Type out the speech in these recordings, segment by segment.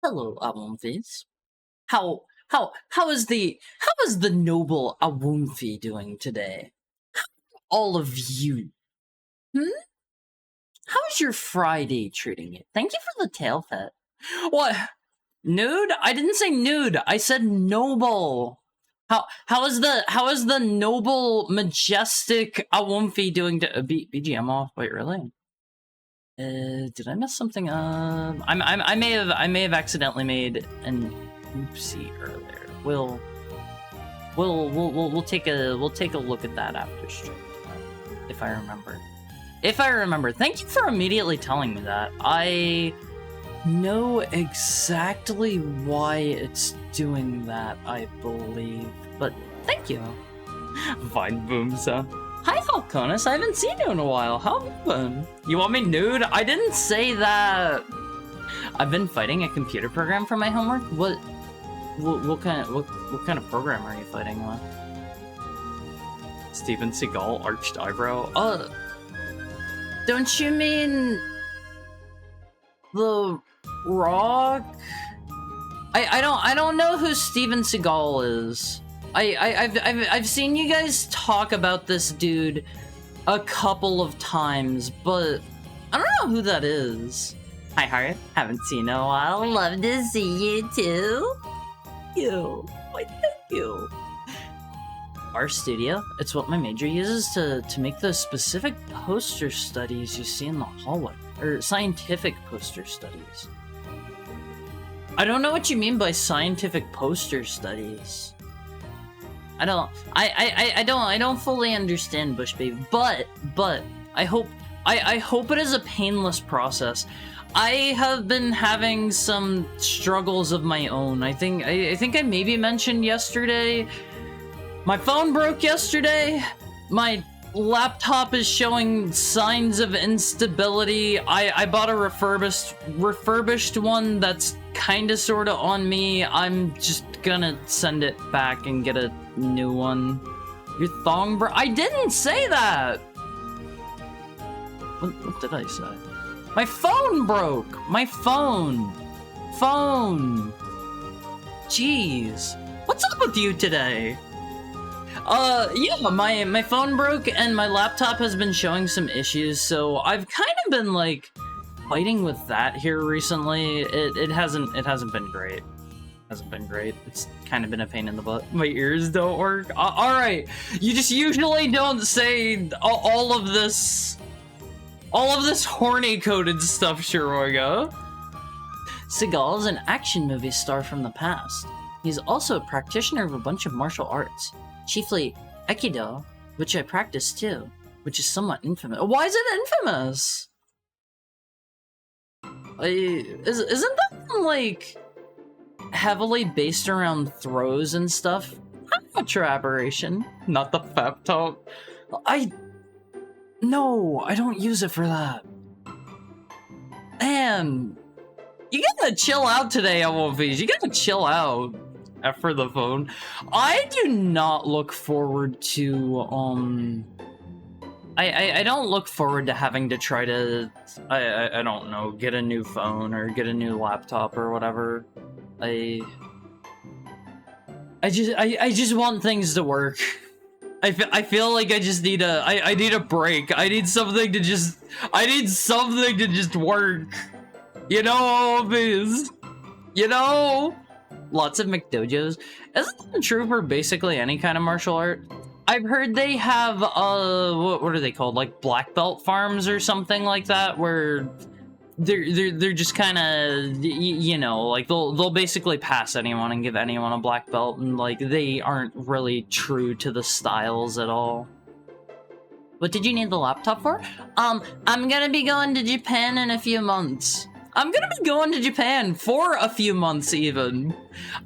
Hello, Awumfis. How is the noble Awumfi doing today? All of you. How's your Friday treating you? Thank you for the tail pet. What? Nude? I didn't say nude. I said noble. How is the noble, majestic Awumfi doing to BGM off? Wait, really? Did I mess something up? I may have accidentally made an oopsie earlier. We'll take a look at that after stream, if I remember. If I remember. Thank you for immediately telling me that. I know exactly why it's doing that, I believe. But thank you. Vine boom sound. Hi, Falconis. I haven't seen you in a while. How have you been? You want me nude? I didn't say that. I've been fighting a computer program for my homework. What kind of program are you fighting with? Steven Seagal, arched eyebrow. Don't you mean The Rock? I don't know who Steven Seagal is. I've seen you guys talk about this dude a couple of times, but I don't know who that is. Hi, Heart. Haven't seen you in a while. Love to see you too. Why, thank you. Our studio. It's what my major uses to make those specific poster studies you see in the hallway, or scientific poster studies. I don't know what you mean by scientific poster studies. I don't fully understand Bush Baby, but I hope it is a painless process. I have been having some struggles of my own. I think I maybe mentioned yesterday. My phone broke yesterday. My laptop is showing signs of instability. I bought a refurbished one that's kinda sorta on me. I'm just gonna send it back and get a new one. Your thong broke? I didn't say that! What did I say? My phone broke! My phone! Jeez. What's up with you today? Yeah, my phone broke and my laptop has been showing some issues, so I've kind of been, like, fighting with that here recently. It hasn't been great. It's kind of been a pain in the butt. My ears don't work. Alright, you just usually don't say all of this horny-coded stuff, Shiroga. Seagal is an action movie star from the past. He's also a practitioner of a bunch of martial arts, chiefly Aikido, which I practice too, which is somewhat infamous. Why is it infamous? Isn't that, like, heavily based around throws and stuff? Amateur aberration, not the pep talk. No, I don't use it for that. Man, you gotta chill out today, MLVs. You gotta chill out. After the phone. I do not look forward to, I don't look forward to having to try to, I don't know, get a new phone or get a new laptop or whatever. I just want things to work. I feel like I just need I need a break. I need something to just work. You know, biz. You know? Lots of McDojos. Isn't that true for basically any kind of martial art? I've heard they have, what are they called? Like black belt farms or something like that, where they're just kind of, you know, like they'll basically pass anyone and give anyone a black belt, and like they aren't really true to the styles at all. What did you need the laptop for? I'm gonna be going to Japan in a few months. I'm gonna be going to Japan for a few months even.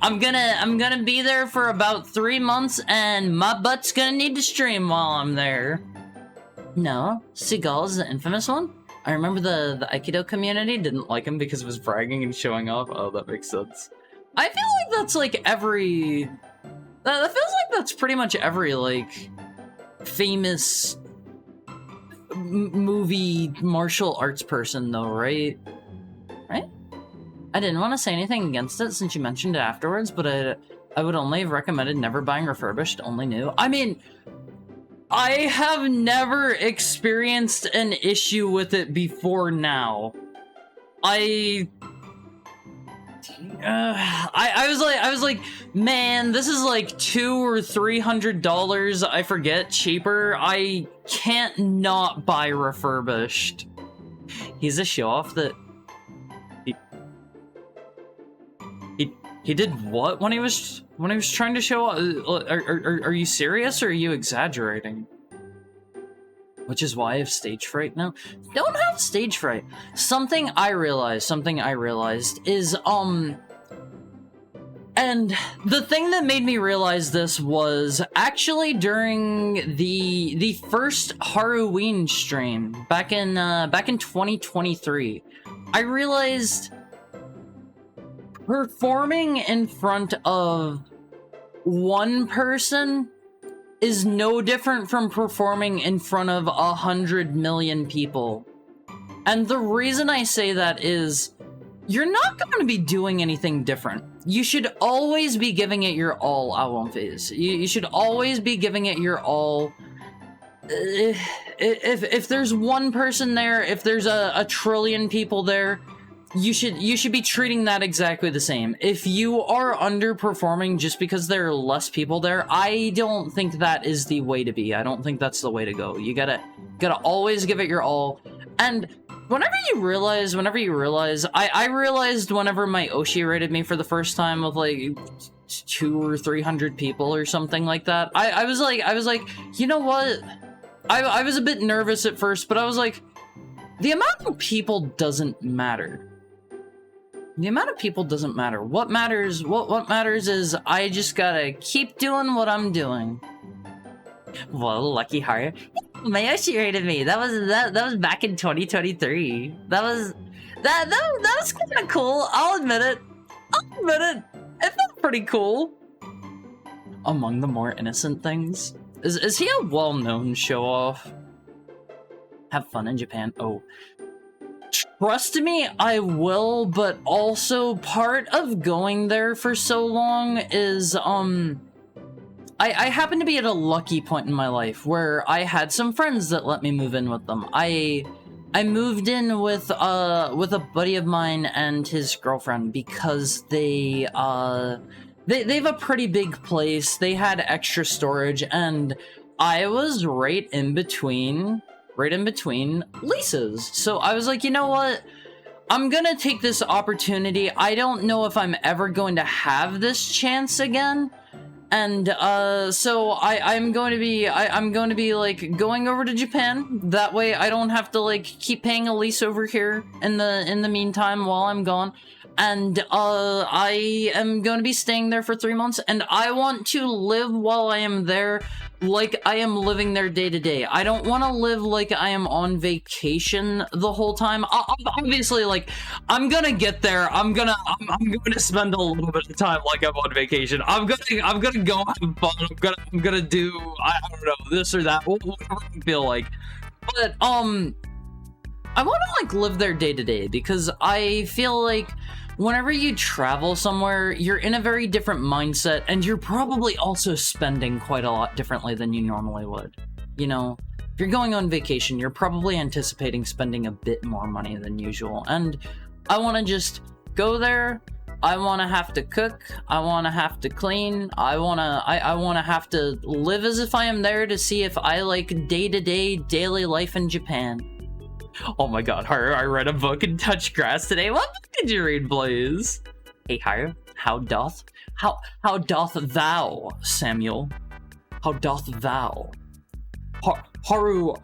I'm gonna be there for about 3 months, and my butt's gonna need to stream while I'm there. No, Seagal is the infamous one? I remember the Aikido community didn't like him because of his bragging and showing off. Oh, that makes sense. I feel like that's like every... That feels like that's pretty much every, like, famous movie martial arts person though, right? Right? I didn't want to say anything against it since you mentioned it afterwards, but I would only have recommended never buying refurbished, only new. I mean, I have never experienced an issue with it before now. I was like, man, this is like $200 or $300, I forget, cheaper. I can't not buy refurbished. He's a show-off that... He did what when he was trying to show off? Are you serious or are you exaggerating? Which is why I have stage fright now. Don't have stage fright. Something I realized is, and the thing that made me realize this was actually during the first Halloween stream back in 2023. I realized performing in front of one person is no different from performing in front of 100 million people. And the reason I say that is, you're not going to be doing anything different. You should always be giving it your all, Owl Phase. You should always be giving it your all. If there's one person there, if there's a trillion people there, you should be treating that exactly the same. If you are underperforming just because there are less people there, I don't think that is the way to be. I don't think that's the way to go. You gotta always give it your all. And whenever you realize, I realized whenever my Oshi rated me for the first time with like 200 or 300 people or something like that, I was like, you know what? I was a bit nervous at first, but I was like, the amount of people doesn't matter. The amount of people doesn't matter. What matters is I just gotta keep doing what I'm doing. Well, lucky Haru. Mayoshi rated me. That was back in 2023. That was kind of cool. I'll admit it. It felt pretty cool. Among the more innocent things. Is he a well-known show-off? Have fun in Japan. Oh. Trust me, I will, but also part of going there for so long is, I happen to be at a lucky point in my life where I had some friends that let me move in with them. I moved in with a buddy of mine and his girlfriend because they have a pretty big place, they had extra storage, and I was right in between leases. So I was like, you know what? I'm gonna take this opportunity. I don't know if I'm ever going to have this chance again. And so I'm going to be like going over to Japan. That way I don't have to like keep paying a lease over here in the meantime while I'm gone. And I am going to be staying there for 3 months, and I want to live while I am there like I am living there day to day. I don't want to live like I am on vacation the whole time. Obviously, like, I'm gonna get there. I'm gonna spend a little bit of time like I'm on vacation. I'm gonna go have fun. I'm gonna do, I don't know, this or that, whatever I feel like. But I want to like live there day to day, because I feel like whenever you travel somewhere, you're in a very different mindset, and you're probably also spending quite a lot differently than you normally would. You know, if you're going on vacation, you're probably anticipating spending a bit more money than usual, and I want to just go there. I want to have to cook. I want to have to clean. I want to have to live as if I am there to see if I like day-to-day daily life in Japan. Oh my god, Haru, I read a book and touched grass today. What book did you read, Blaze? Hey, Haru, how doth thou, Samuel? How doth thou? Haru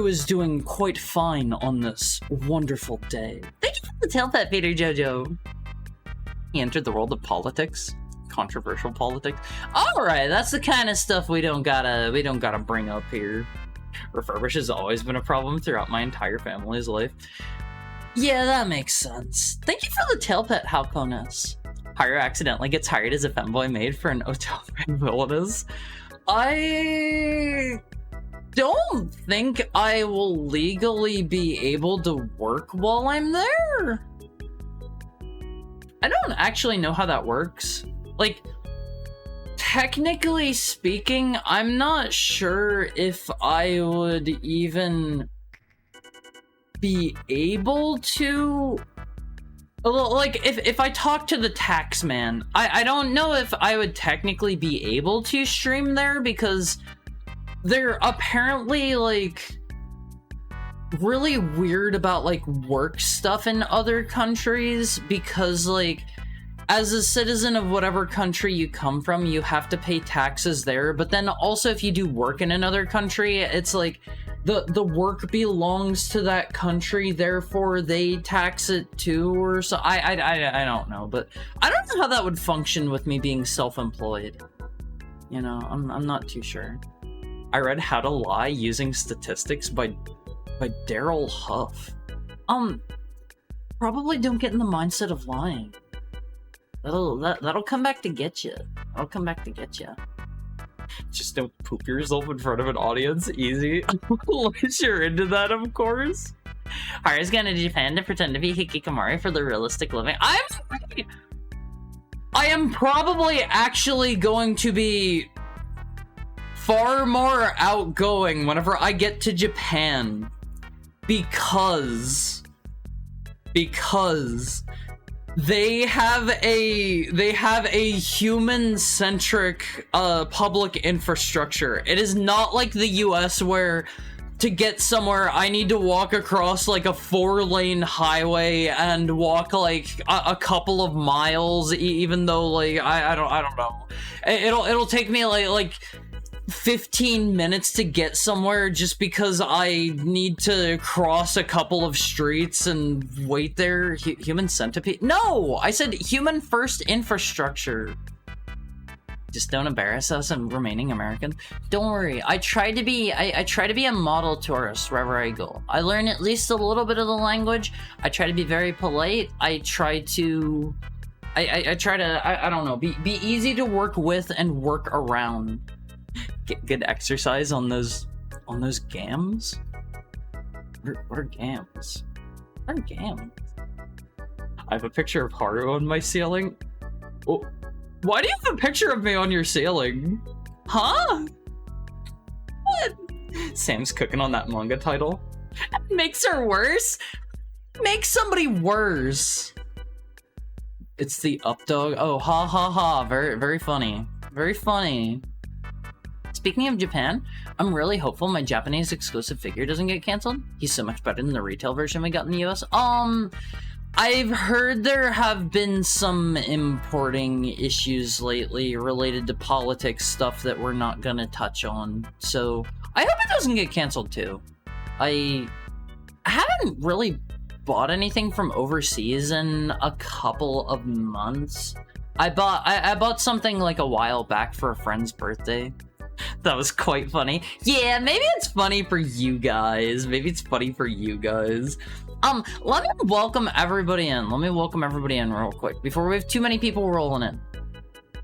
is doing quite fine on this wonderful day. Thank you for the tail pet, Peter Jojo. He entered the world of politics. Controversial politics. Alright, that's the kind of stuff we don't gotta bring up here. Refurbish has always been a problem throughout my entire family's life. Yeah, that makes sense. Thank you for the tail pet, Halcones. Haru accidentally gets hired as a femboy maid for an hotel in Villainous. I don't think I will legally be able to work while I'm there. I don't actually know how that works. Like, technically speaking, I'm not sure if I would even be able to, like, if I talk to the tax man, I don't know if I would technically be able to stream there, because they're apparently, like, really weird about, like, work stuff in other countries, because, like, as a citizen of whatever country you come from, you have to pay taxes there, but then also if you do work in another country, it's like the work belongs to that country, therefore they tax it too, or so. I don't know, but I don't know how that would function with me being self-employed. You know, I'm not too sure. I read How to Lie Using Statistics by Daryl Huff. Probably don't get in the mindset of lying. That'll come back to get you. That'll come back to get you. Just don't poop yourself in front of an audience. Easy. Unless you're into that, of course. Haru's going to Japan to pretend to be Hikikomori for the realistic living. I am probably actually going to be far more outgoing whenever I get to Japan, because they have a human-centric public infrastructure. It is not like the US, where to get somewhere I need to walk across like a 4-lane highway and walk like a couple of miles, even though like I don't know. It'll take me like 15 minutes to get somewhere just because I need to cross a couple of streets and wait there. Human centipede? No! I said human first infrastructure. Just don't embarrass us and remaining American. Don't worry. I try to be a model tourist wherever I go. I learn at least a little bit of the language. I try to be very polite. I try to I don't know, be easy to work with and work around. Get good exercise on those gams. What are gams? What are gams? I have a picture of Haru on my ceiling. Oh, why do you have a picture of me on your ceiling? Huh? What? Sam's cooking on that manga title. Makes her worse? Makes somebody worse. It's the up dog. Oh, ha ha ha. Very, very funny. Very funny. Speaking of Japan, I'm really hopeful my Japanese exclusive figure doesn't get canceled. He's so much better than the retail version we got in the US. I've heard there have been some importing issues lately related to politics stuff that we're not gonna touch on. So I hope it doesn't get canceled too. I haven't really bought anything from overseas in a couple of months. I bought something like a while back for a friend's birthday. That was quite funny. Yeah, maybe it's funny for you guys. Maybe it's funny for you guys. Let me welcome everybody in. Let me welcome everybody in real quick before we have too many people rolling in.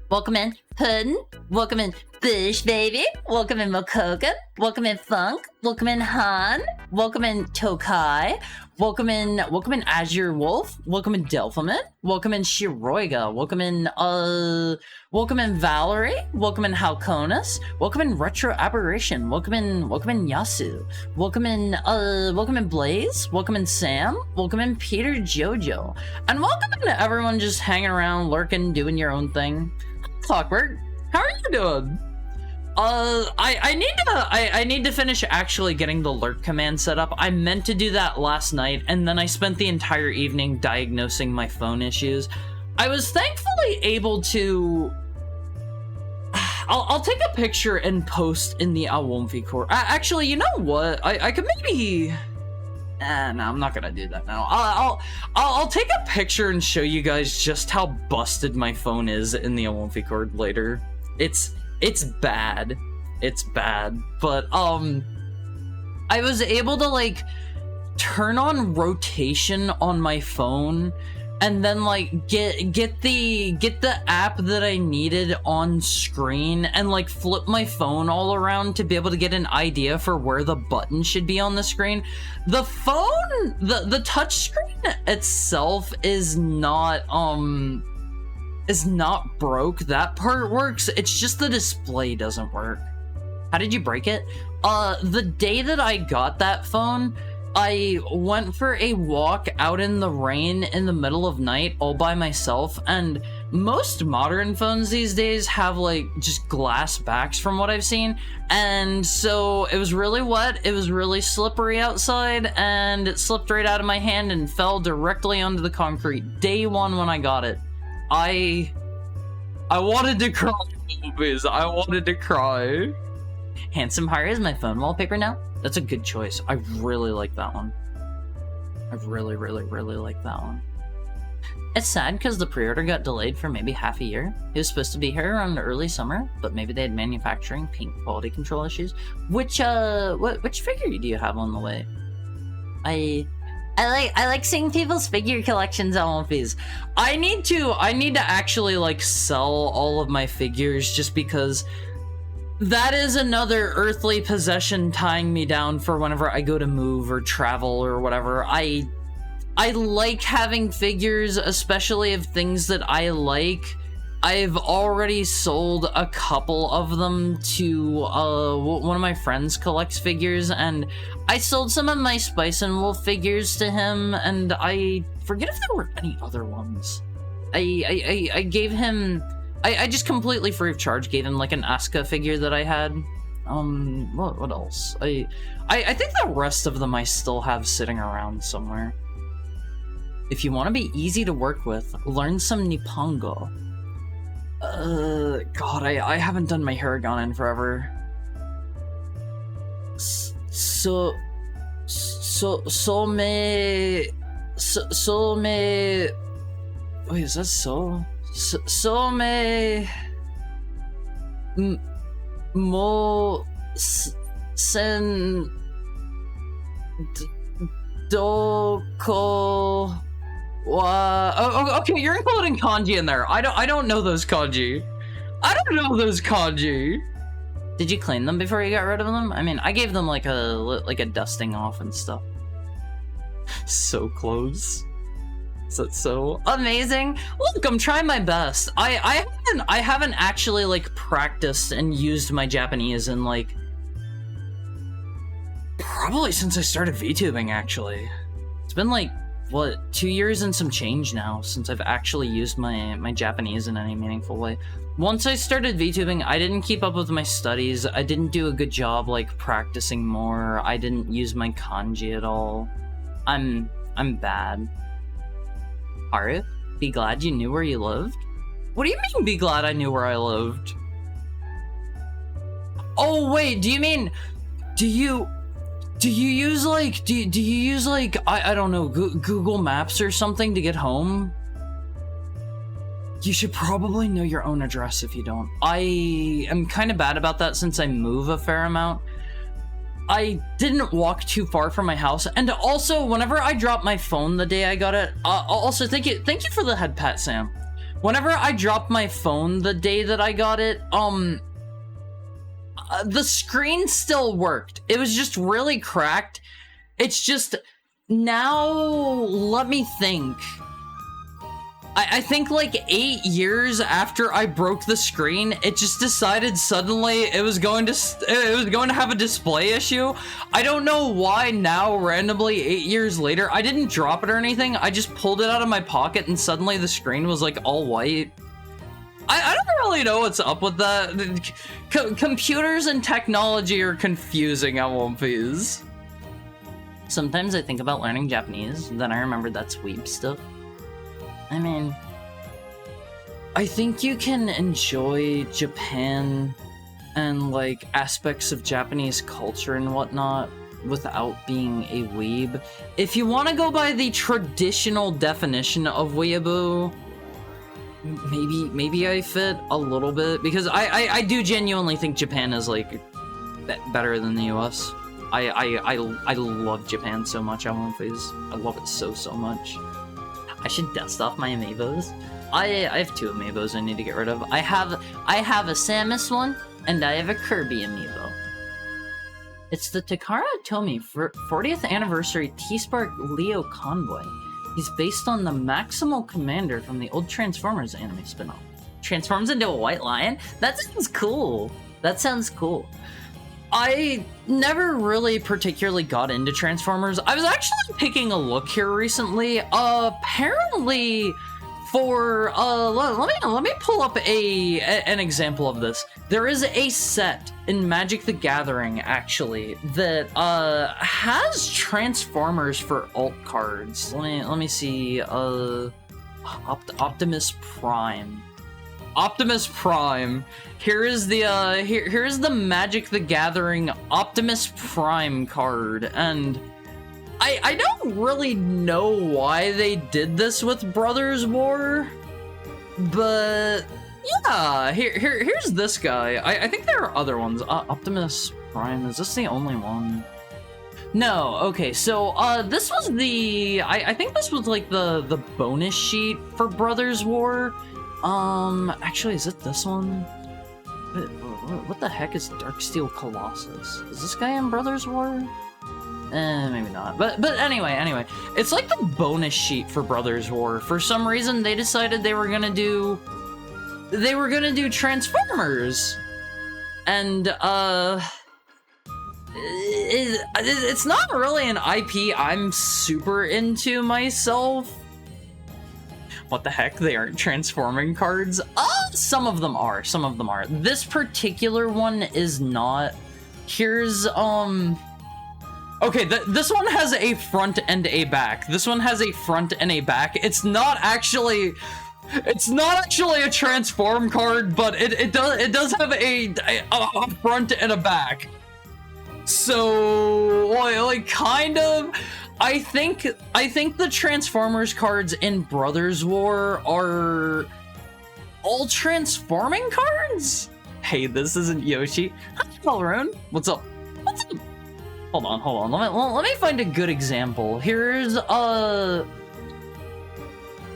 Welcome in Puddin'. Welcome in Bush Baby. Welcome in Mokoka. Welcome in Funk. Welcome in Han. Welcome in Tokai. Welcome in Azure Wolf. Welcome in Delphiman. Welcome in Shiroiga. Welcome in Valerie. Welcome in Halconis. Welcome in Retro Aberration. Welcome in Yasu. Welcome in Blaze. Welcome in Sam. Welcome in Peter Jojo. And welcome to everyone just hanging around, lurking, doing your own thing. Clockwork, how are you doing? I need to finish actually getting the lurk command set up. I meant to do that last night, and then I spent the entire evening diagnosing my phone issues. I was thankfully able to... I'll take a picture and post in the Awomfi Core. Actually, you know what? I could maybe... no, I'm not gonna do that now. I'll take a picture and show you guys just how busted my phone is in the Awomfi Core later. It's bad. It's bad. But, I was able to, like, turn on rotation on my phone and then, like, get the app that I needed on screen and, like, flip my phone all around to be able to get an idea for where the button should be on the screen. The phone, the touch screen itself is not broke. That part works. It's just the display doesn't work. How did you break it? The day that I got that phone, I went for a walk out in the rain in the middle of night all by myself, and most modern phones these days have like just glass backs from what I've seen, and so it was really wet, it was really slippery outside, and it slipped right out of my hand and fell directly onto the concrete. Day one when I got it. I wanted to cry, movies. I wanted to cry. Handsome Hire is my phone wallpaper now. That's a good choice. I really like that one. I really, really, really like that one. It's sad because the pre-order got delayed for maybe half a year. It was supposed to be here around the early summer, but maybe they had manufacturing, paint quality control issues. Which figure do you have on the way? I like seeing people's figure collections on One Piece. I need to actually like sell all of my figures just because that is another earthly possession tying me down for whenever I go to move or travel or whatever. I like having figures, especially of things that I like. I've already sold a couple of them to one of my friends collects figures, and I sold some of my Spice and Wolf figures to him, and I forget if there were any other ones. I gave him... I just completely free of charge gave him like an Asuka figure that I had. What else? I think the rest of them I still have sitting around somewhere. If you want to be easy to work with, learn some Nippongo. God, I haven't done my Haragon in forever. So me... Wait, is that so? So me... Mo... Sen... Doko... Oh, okay, you're including kanji in there. I don't know those kanji. I don't know those kanji. Did you clean them before you got rid of them? I mean, I gave them like a dusting off and stuff. So close. Is that so amazing? Look, I'm trying my best. I haven't actually like practiced and used my Japanese in like probably since I started VTubing. Actually, it's been like what, 2 years and some change now since I've actually used my Japanese in any meaningful way. Once I started VTubing, I didn't keep up with my studies. I didn't do a good job like practicing more. I didn't use my kanji at all. I'm bad. Haru, be glad you knew where you lived? What do you mean, be glad I knew where I lived? Oh wait, do you mean, do you use like, do you use like, I don't know, Google Maps or something to get home? You should probably know your own address if you don't. I am kind of bad about that since I move a fair amount. I didn't walk too far from my house, and also whenever I dropped my phone the day I got it, also thank you for the head pat, Sam. Whenever I dropped my phone the day that I got it, the screen still worked. It was just really cracked. It's just, now, let me think. I think like 8 years after I broke the screen, it just decided suddenly it was going to have a display issue. I don't know why now, randomly 8 years later. I didn't drop it or anything. I just pulled it out of my pocket and suddenly the screen was like all white. I don't really know what's up with that. Computers and technology are confusing at One Piece. Sometimes I think about learning Japanese, then I remember that's weeb stuff. I mean, I think you can enjoy Japan and, like, aspects of Japanese culture and whatnot without being a weeb. If you want to go by the traditional definition of weeaboo, maybe I fit a little bit, because I do genuinely think Japan is, like, better than the US. I love Japan so much. I love it so much. I should dust off my amiibos. I have 2 amiibos I need to get rid of. I have a Samus one, and I have a Kirby amiibo. It's the Takara Tomy 40th anniversary T-Spark Leo Convoy. He's based on the Maximal Commander from the old Transformers anime spin-off. Transforms into a white lion? That sounds cool. That sounds cool. I never really particularly got into Transformers. I was actually taking a look here recently. Apparently, for let me pull up an example of this. There is a set in Magic the Gathering actually that has Transformers for alt cards. Let me see. Optimus Prime. Optimus Prime. Here's the Magic the Gathering Optimus Prime card, and I don't really know why they did this with Brothers War, but yeah, here's this guy. I think there are other ones. Optimus Prime, is this the only one? No, okay, so this was I think this was like the bonus sheet for Brothers War. Actually, is it this one? What the heck is Darksteel Colossus? Is this guy in Brothers War? Maybe not. But anyway, it's like the bonus sheet for Brothers War. For some reason, they decided they were gonna do Transformers, and it's not really an IP I'm super into myself. What the heck? They aren't transforming cards? Some of them are. Some of them are. This particular one is not. Here's, okay, this one has a front and a back. This one has a front and a back. It's not actually a transform card, but it does have a front and a back. So, like, kind of. I think the Transformers cards in Brothers War are all transforming cards? Hey, this isn't Yoshi. Hi, Calroon. What's up? What's up? Hold on. Let me find a good example. Here's I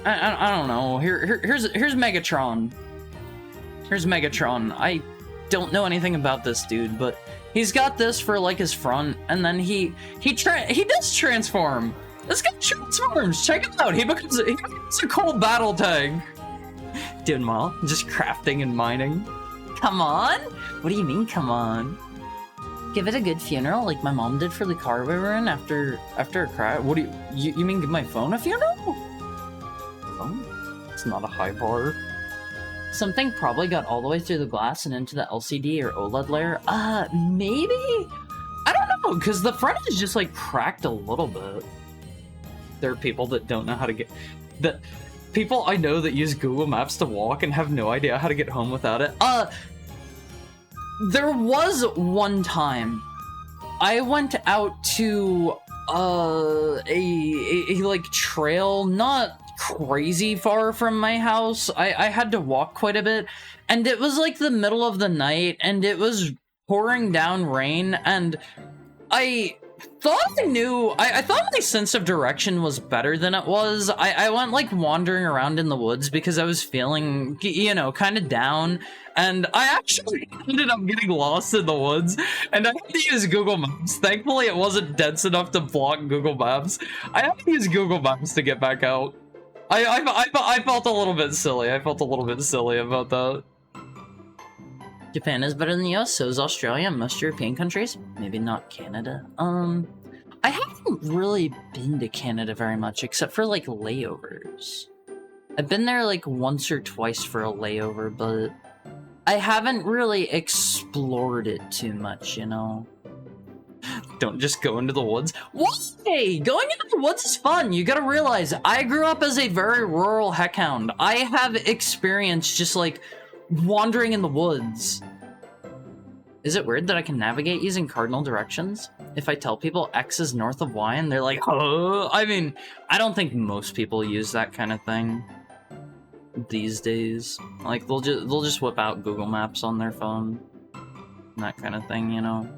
don't know. Here's Megatron. Here's Megatron. I don't know anything about this dude, but he's got this for like his front, and then he does transform. This guy transforms. Check him out. He becomes a cool battle tag. Doing well. Just crafting and mining. Come on. What do you mean, come on? Give it a good funeral, like my mom did for the car we were in after a crash. What do you mean? Give my phone a funeral? Oh, it's not a high bar. Something probably got all the way through the glass and into the LCD or OLED layer. Maybe? I don't know, because the front is just, like, cracked a little bit. There are people that don't know how to get... People I know that use Google Maps to walk and have no idea how to get home without it. There was one time I went out to, a like, trail, not crazy far from my house. I had to walk quite a bit, and it was like the middle of the night, and it was pouring down rain, and I thought I knew, I thought my sense of direction was better than it was. I went like wandering around in the woods because I was feeling, you know, kind of down, and I actually ended up getting lost in the woods, and I had to use Google Maps. Thankfully, it wasn't dense enough to block Google Maps. I had to use Google Maps to get back out. I felt a little bit silly. I felt a little bit silly about that. Japan is better than the US, so is Australia and most European countries. Maybe not Canada. I haven't really been to Canada very much, except for, like, layovers. I've been there, like, once or twice for a layover, but I haven't really explored it too much, you know? Don't just go into the woods. Why? Going into the woods is fun. You gotta realize, I grew up as a very rural heckhound. I have experience just, like, wandering in the woods. Is it weird that I can navigate using cardinal directions? If I tell people X is north of Y and they're like, oh, I mean, I don't think most people use that kind of thing these days. Like, they'll just whip out Google Maps on their phone. That kind of thing, you know?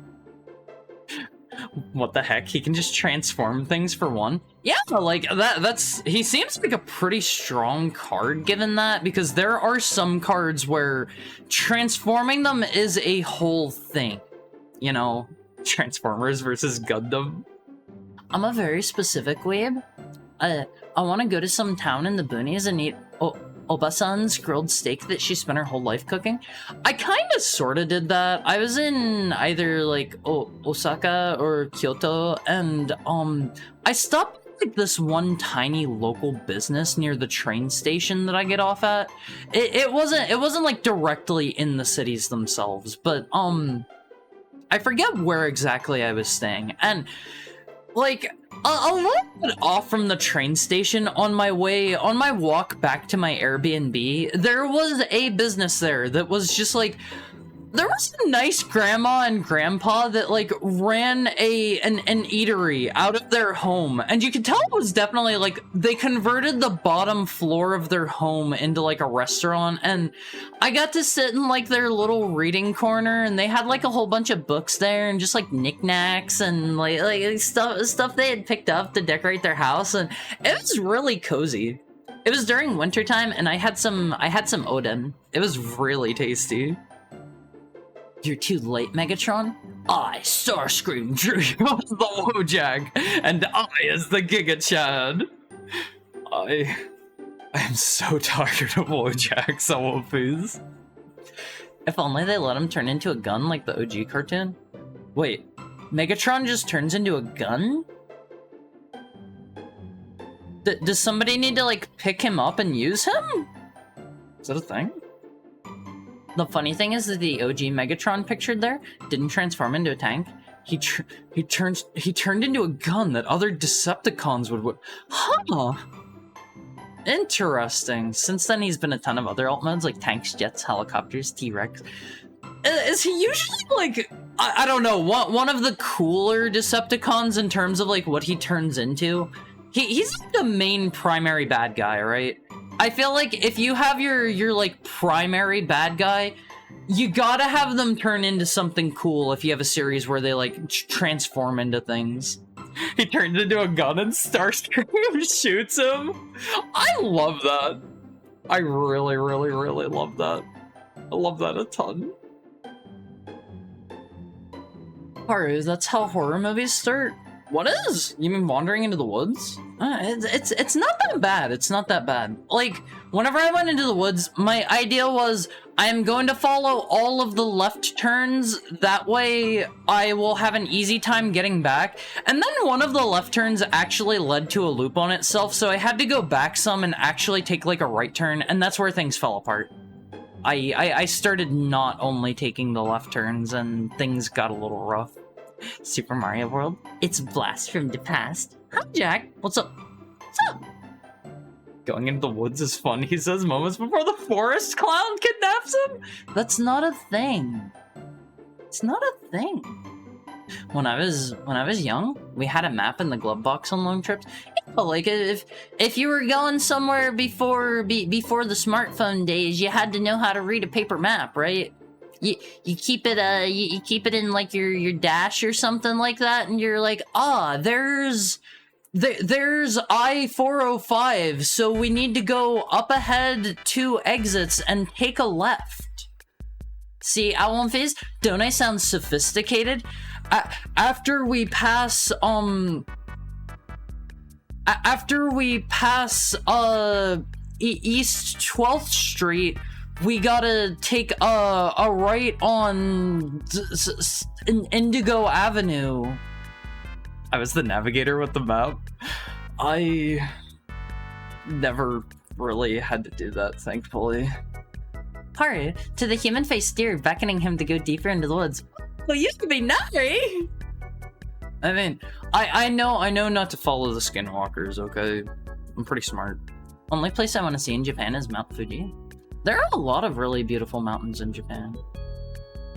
What the heck? He can just transform things for one? Yeah, like, that's... He seems like a pretty strong card given that, because there are some cards where transforming them is a whole thing. You know? Transformers versus Gundam. I'm a very specific weeb. I want to go to some town in the boonies and eat Obasan's grilled steak that she spent her whole life cooking. I kind of sort of did that. I was in either like Osaka or Kyoto, and I stopped at like this one tiny local business near the train station that I get off at. It wasn't like directly in the cities themselves, but I forget where exactly I was staying, and like a little bit off from the train station on my walk back to my Airbnb, there was a business there that was just like, there was a nice grandma and grandpa that like ran an eatery out of their home, and you could tell it was definitely like they converted the bottom floor of their home into like a restaurant, and I got to sit in like their little reading corner, and they had like a whole bunch of books there and just like knickknacks and like stuff they had picked up to decorate their house, and it was really cozy. It was during wintertime, and I had some oden. It was really tasty. You're too late, Megatron. I, Starscream, drew you as the Wojak, and I as the Giga Chad. I am so tired of Wojak, someone please. If only they let him turn into a gun like the OG cartoon. Wait, Megatron just turns into a gun? Does somebody need to, like, pick him up and use him? Is that a thing? The funny thing is that the OG Megatron pictured there didn't transform into a tank. He turned into a gun that other Decepticons would Huh. Interesting. Since then, he's been a ton of other alt modes like tanks, jets, helicopters, T-Rex. Is he usually like, I don't know, one of the cooler Decepticons in terms of like what he turns into? He's like the main primary bad guy, right? I feel like if you have your like primary bad guy, you gotta have them turn into something cool if you have a series where they like transform into things. He turns into a gun and Starscream shoots him. I love that. I really, really, really love that. I love that a ton. Haru, that's how horror movies start. What is? You mean wandering into the woods? It's not that bad. It's not that bad. Like, whenever I went into the woods, my idea was I am going to follow all of the left turns. That way, I will have an easy time getting back. And then one of the left turns actually led to a loop on itself, so I had to go back some and actually take like a right turn, and that's where things fell apart. I started not only taking the left turns, and things got a little rough. Super Mario World, it's a blast from the past. Hi, Jack. What's up? What's up? Going into the woods is fun, he says moments before the forest clown kidnaps him? That's not a thing. It's not a thing. When I was young, we had a map in the glove box on long trips. Like, if you were going somewhere before the smartphone days, you had to know how to read a paper map, right? You keep it you keep it in like your dash or something like that, and you're like, there's I-405, so we need to go up ahead 2 exits and take a left. See, Owl Phase, don't I sound sophisticated? After we pass East 12th Street, we gotta take a right on Indigo Avenue. I was the navigator with the map. I never really had to do that, thankfully. Haru, to the human-faced deer, beckoning him to go deeper into the woods. Well, you should be naughty! I mean, I know not to follow the skinwalkers, okay? I'm pretty smart. Only place I want to see in Japan is Mount Fuji. There are a lot of really beautiful mountains in Japan.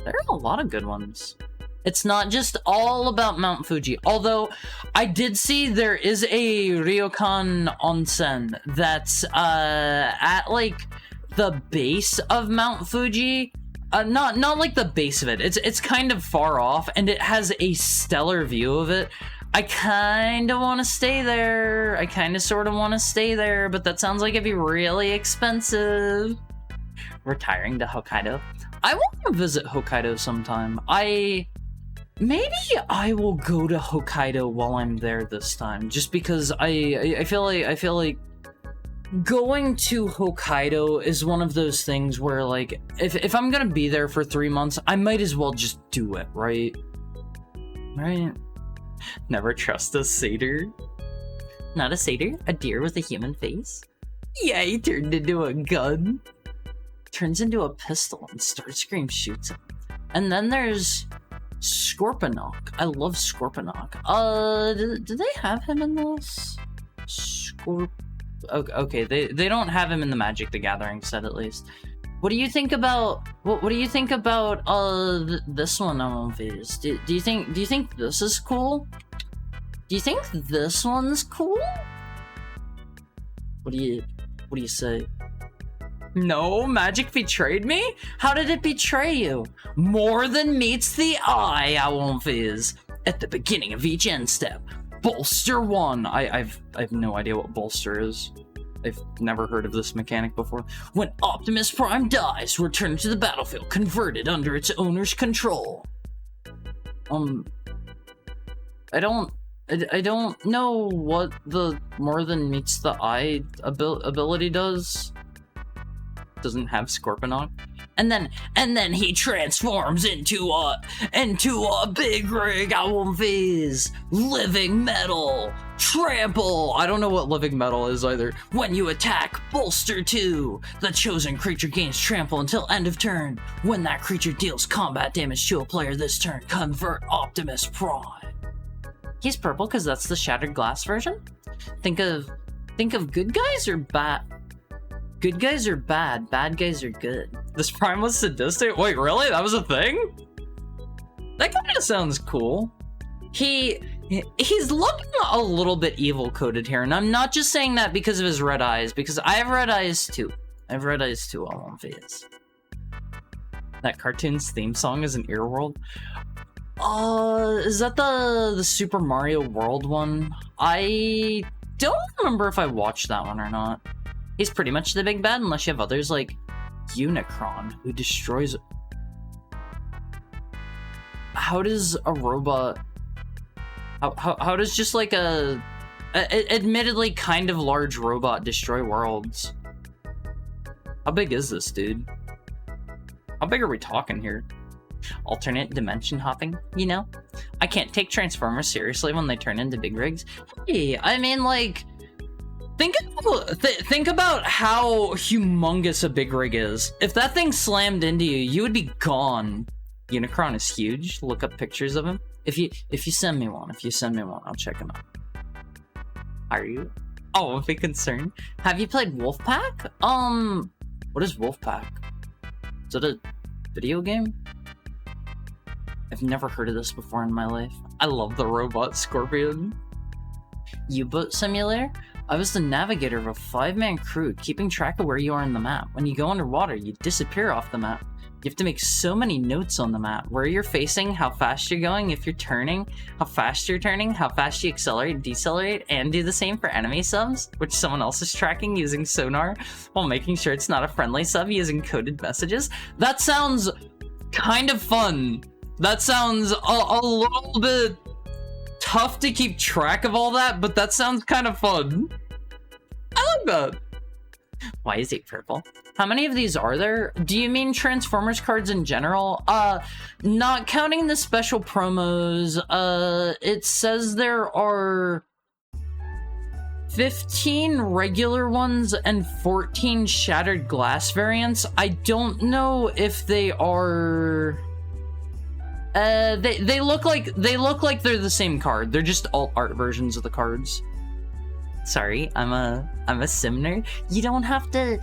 There are a lot of good ones. It's not just all about Mount Fuji, although I did see there is a Ryokan Onsen that's at like the base of Mount Fuji. Not like the base of it. It's kind of far off, and it has a stellar view of it. I kind of want to stay there. I kind of sort of want to stay there, but that sounds like it'd be really expensive. Retiring to Hokkaido. I want to visit Hokkaido sometime. Maybe I will go to Hokkaido while I'm there this time, just because I feel like going to Hokkaido is one of those things where, like, if I'm gonna be there for 3 months, I might as well just do it, right? Right? Never trust a satyr. Not a satyr, a deer with a human face. Yeah, he turned into a gun. Turns into a pistol, and Starscream shoots him. And then there's Scorponok. I love Scorponok. Do they have him in this? Okay, they don't have him in the Magic the Gathering set, at least. What do you think about what do you think about this one on Phase? Do you think this is cool? Do you think this one's cool? What do you say? No, Magic betrayed me? How did it betray you? More than meets the eye, Owl Phase. At the beginning of each end step, Bolster 1. I've no idea what Bolster is. I've never heard of this mechanic before. When Optimus Prime dies, return to the battlefield, converted under its owner's control. I don't know what the more than meets the eye ability does. Doesn't have Scorponok. And then he transforms into a big rig Owl Phase. Living metal. Trample. I don't know what living metal is either. When you attack, Bolster 2. The chosen creature gains trample until end of turn. When that creature deals combat damage to a player this turn, convert Optimus Prime. He's purple because that's the Shattered Glass version. Think of good guys or bad. Good guys are bad, bad guys are good. This Prime was sadistic? Wait, really? That was a thing? That kind of sounds cool. He's looking a little bit evil-coded here, and I'm not just saying that because of his red eyes, because I have red eyes too. I have red eyes too on Phase. That cartoon's theme song is an Earworld. Is that the Super Mario World one? I don't remember if I watched that one or not. He's pretty much the big bad unless you have others like Unicron, who destroys... How does a robot... How does just like a admittedly kind of large robot destroy worlds? How big is this, dude? How big are we talking here? Alternate dimension hopping, you know? I can't take Transformers seriously when they turn into big rigs. Hey, I mean, like... Think about how humongous a big rig is. If that thing slammed into you, you would be gone. Unicron is huge. Look up pictures of him. If you send me one, I'll check him out. Are you? Oh, a big concern. Have you played Wolfpack? What is Wolfpack? Is it a video game? I've never heard of this before in my life. I love the robot Scorpion. U-boat simulator? I was the navigator of a 5-man crew, keeping track of where you are in the map. When you go underwater, you disappear off the map. You have to make so many notes on the map. Where you're facing, how fast you're going, if you're turning, how fast you're turning, how fast you accelerate, decelerate, and do the same for enemy subs, which someone else is tracking using sonar, while making sure it's not a friendly sub using coded messages. That sounds kind of fun. That sounds a little bit tough to keep track of all that, but that sounds kind of fun. I like that. Why is it purple? How many of these are there? Do you mean Transformers cards in general? Not counting the special promos, it says there are 15 regular ones and 14 shattered glass variants. I don't know if they are... they look like they're the same card. They're just alt art versions of the cards. Sorry, I'm a sim nerd. You don't have to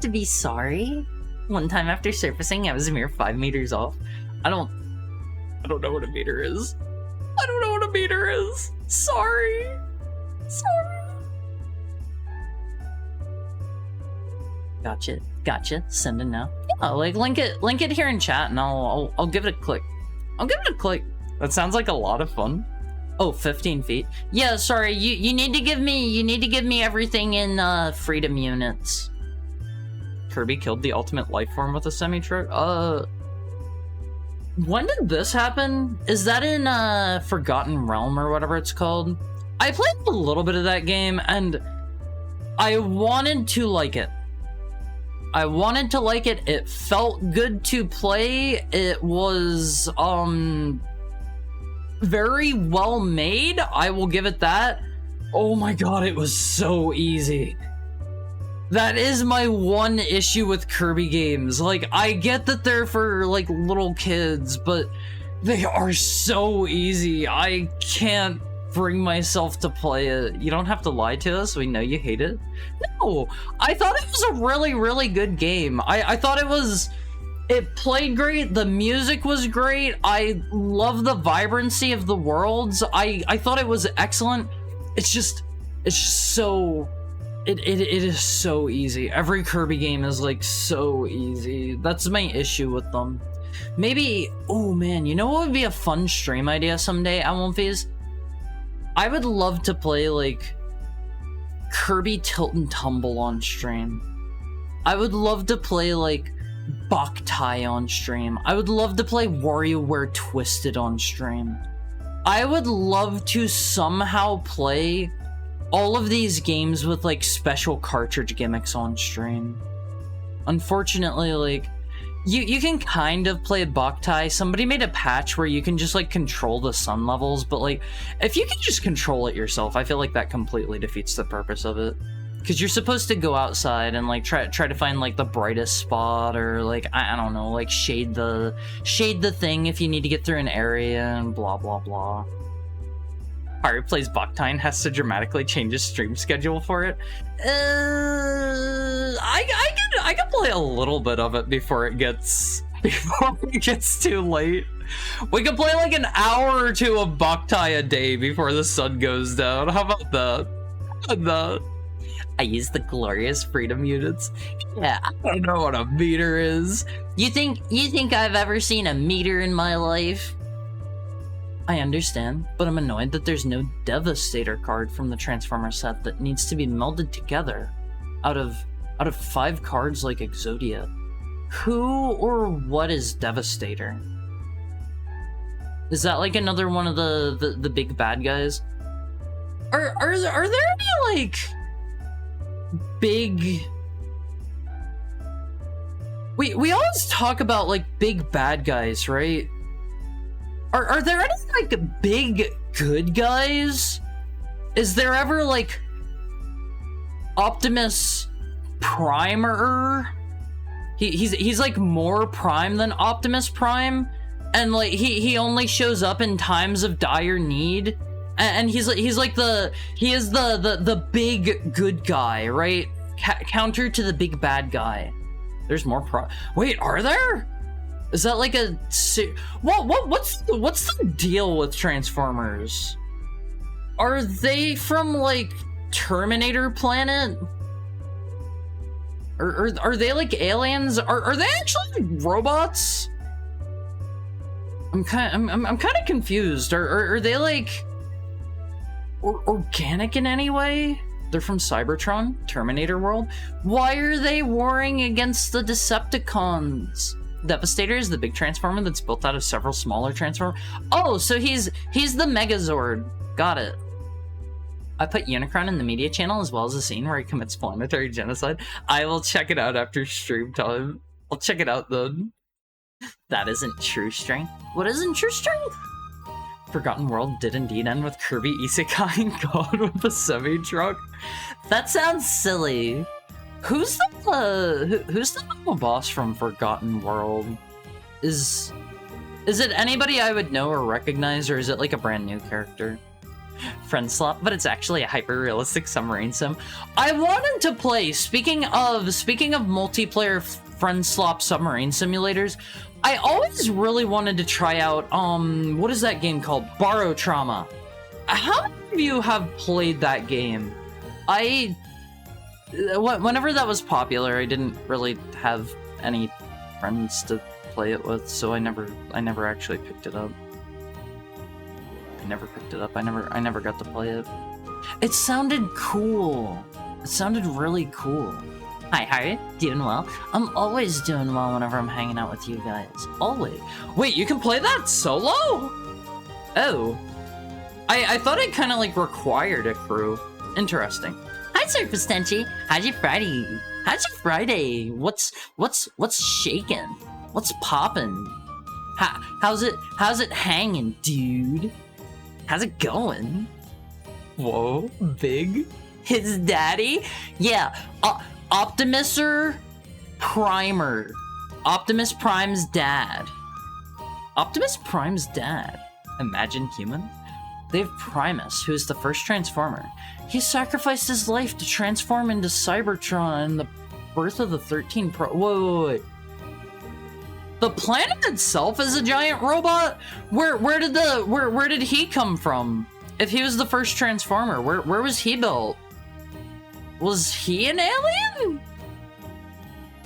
be sorry. One time after surfacing, I was a mere 5 meters off. I don't know what a meter is. I don't know what a meter is. Sorry. Gotcha. Send it now. Yeah, like link it here in chat, and I'll give it a click. That sounds like a lot of fun. Oh, 15 feet. Yeah, sorry. You need to give me everything in freedom units. Kirby killed the ultimate life form with a semi-truck. When did this happen? Is that in Forgotten Realm or whatever it's called? I played a little bit of that game and I wanted to like it. It felt good to play. It was very well made, I will give it that. Oh my god, it was so easy. That is my one issue with Kirby games. Like, I get that they're for, like, little kids, but they are so easy. I can't bring myself to play it. You don't have to lie to us, we know you hate it. No, I thought it was a really, really good game. I thought it played great, the music was great, I love the vibrancy of the worlds, I thought it was excellent. It's just so... It is so easy. Every Kirby game is, like, so easy. That's my issue with them. Maybe... Oh, man, you know what would be a fun stream idea someday, Almonfees? I would love to play, like, Kirby Tilt and Tumble on stream. I would love to play, like, Boktai on stream. I would love to play WarioWare Twisted on stream. I would love to somehow play all of these games with, like, special cartridge gimmicks on stream. Unfortunately, like, you can kind of play Boktai. Somebody made a patch where you can just, like, control the sun levels, but, like, if you can just control it yourself, I feel like that completely defeats the purpose of it. Because you're supposed to go outside and, like, try to find, like, the brightest spot, or, like, I don't know, like, shade the thing if you need to get through an area, and blah, blah, blah. Harry plays Boktai and has to dramatically change his stream schedule for it. I can play a little bit of it before it gets too late. We can play like an hour or two of Boktai a day before the sun goes down. How about that? I use the glorious freedom units. Yeah, I don't know what a meter is. You think I've ever seen a meter in my life? I understand, but I'm annoyed that there's no Devastator card from the Transformer set that needs to be melded together out of 5 cards like Exodia. Who or what is Devastator? Is that like another one of the big bad guys? Are there any like big... We always talk about like big bad guys, right? Are there any like big good guys? Is there ever like Optimus Primer? He's like more Prime than Optimus Prime, and like he only shows up in times of dire need, and he is the big good guy, right? Counter to the big bad guy. There's more Wait, are there? Is that like what's the deal with Transformers? Are they from, like, Terminator Planet? Are they, like, aliens? Are they actually like, robots? I'm kind of confused. Are they, like, organic in any way? They're from Cybertron, Terminator world. Why are they warring against the Decepticons? Devastator is the big transformer that's built out of several smaller transformers. Oh, so he's the Megazord. Got it. I put Unicron in the media channel as well as a scene where he commits planetary genocide. I will check it out after stream time. I'll check it out then. That isn't true strength. What isn't true strength? Forgotten World did indeed end with Kirby isekaiing God with a semi-truck. That sounds silly. Who's the final boss from Forgotten World? Is it anybody I would know or recognize, or is it like a brand new character? Friend slop, but it's actually a hyper-realistic submarine sim. I wanted to play, speaking of multiplayer friend slop submarine simulators, I always really wanted to try out, what is that game called? Borrow Trauma. How many of you have played that game? Whenever that was popular, I didn't really have any friends to play it with, so I never actually picked it up. I never picked it up. I never got to play it. It sounded cool. It sounded really cool. Hi, how are you? Doing well? I'm always doing well whenever I'm hanging out with you guys. Always. Wait, you can play that solo? Oh. I thought it kind of like required a crew. Interesting. Hi, Surface Tenchi. How's your Friday? How's your Friday? What's shaking? What's popping? How's it hanging, dude? How's it going? Whoa, big? His daddy? Yeah, Optimus Primer. Optimus Prime's dad. Optimus Prime's dad. Imagine humans? They have Primus, who is the first Transformer. He sacrificed his life to transform into Cybertron and the birth of the 13 Pro- Wait. The planet itself is a giant robot? Where did he come from? If he was the first Transformer, where was he built? Was he an alien?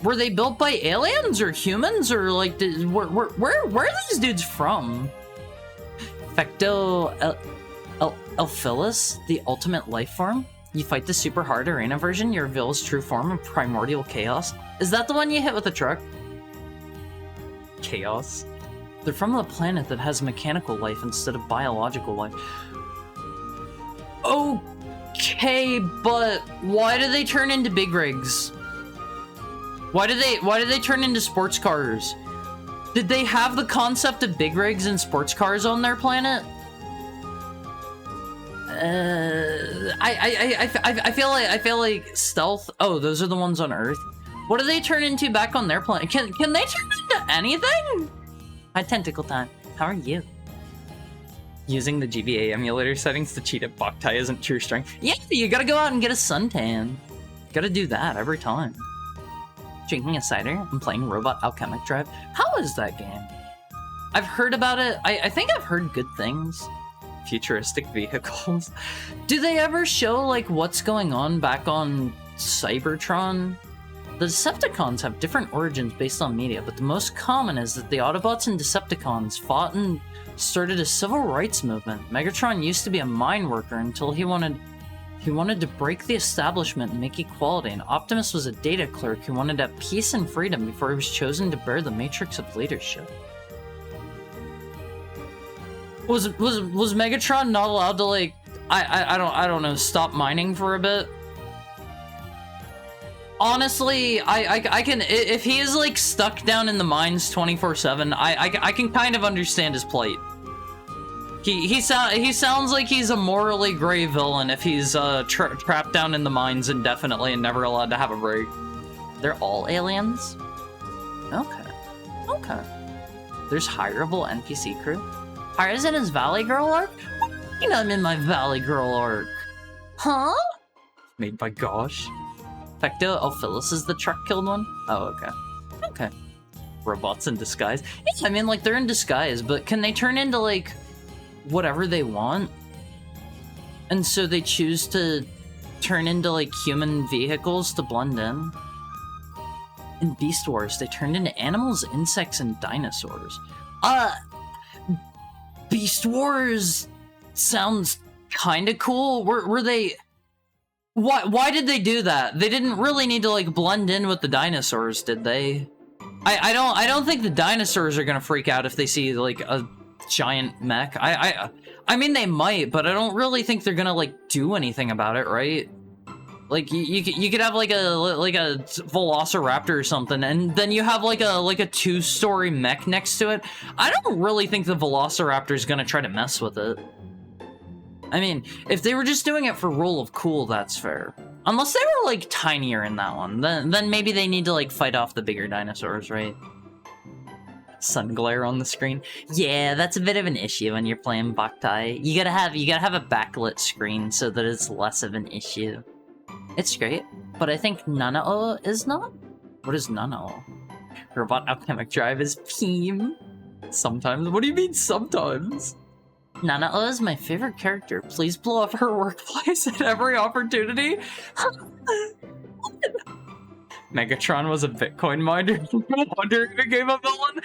Were they built by aliens or humans, or like where are these dudes from? Fecto Elphilis, the ultimate life form? You fight the super hard arena version, you reveal his true form of primordial chaos. Is that the one you hit with a truck? Chaos? They're from a planet that has mechanical life instead of biological life. Okay, but why do they turn into big rigs? Why do they turn into sports cars? Did they have the concept of big rigs and sports cars on their planet? I feel like stealth. Oh, those are the ones on Earth. What do they turn into back on their planet? Can they turn into anything? Hi, Tentacle Time. How are you? Using the GBA emulator settings to cheat at Boktai isn't true strength. Yeah, you gotta go out and get a suntan. Gotta do that every time. Drinking a cider and playing Robot Alchemic Drive. How is that game? I've heard about it. I think I've heard good things. Futuristic vehicles. Do they ever show like what's going on back on Cybertron? The Decepticons have different origins based on media, but the most common is that the Autobots and Decepticons fought and started a civil rights movement. Megatron used to be a mine worker until he wanted to break the establishment and make equality, and Optimus was a data clerk who wanted to have peace and freedom before he was chosen to bear the matrix of leadership. Was Megatron not allowed to like I don't know, stop mining for a bit? Honestly, I can, if he is like stuck down in the mines 24/7, I can kind of understand his plight. He sounds like he's a morally gray villain if he's trapped down in the mines indefinitely and never allowed to have a break. They're all aliens? Okay. There's hireable NPC crew. Hira's in his Valley Girl arc? You know I'm in my Valley Girl arc. Huh? Made by Gosh. Fecto Elphilis is the truck-killed one? Oh, okay. Robots in disguise. Yeah, I mean, like, they're in disguise, but can they turn into, like, whatever they want? And so they choose to turn into, like, human vehicles to blend in. In Beast Wars, they turned into animals, insects, and dinosaurs. Beast Wars sounds kinda cool. Were they... Why did they do that? They didn't really need to, like, blend in with the dinosaurs, did they? I don't think the dinosaurs are gonna freak out if they see, like, a giant mech. I mean, they might, but I don't really think they're gonna, like, do anything about it, right? Like, you could have, like a velociraptor or something, and then you have, like a two-story mech next to it. I don't really think the velociraptor's gonna try to mess with it. I mean, if they were just doing it for rule of cool, that's fair. Unless they were, like, tinier in that one. Then maybe they need to, like, fight off the bigger dinosaurs, right? Sun glare on the screen. Yeah, that's a bit of an issue when you're playing Boktai. You gotta have a backlit screen so that it's less of an issue. It's great, but I think Nanao is not? What is Nanao? Robot Alchemic Drive is Peem. Sometimes? What do you mean sometimes? Nanao is my favorite character. Please blow up her workplace at every opportunity. Megatron was a Bitcoin miner. No wonder he became a villain.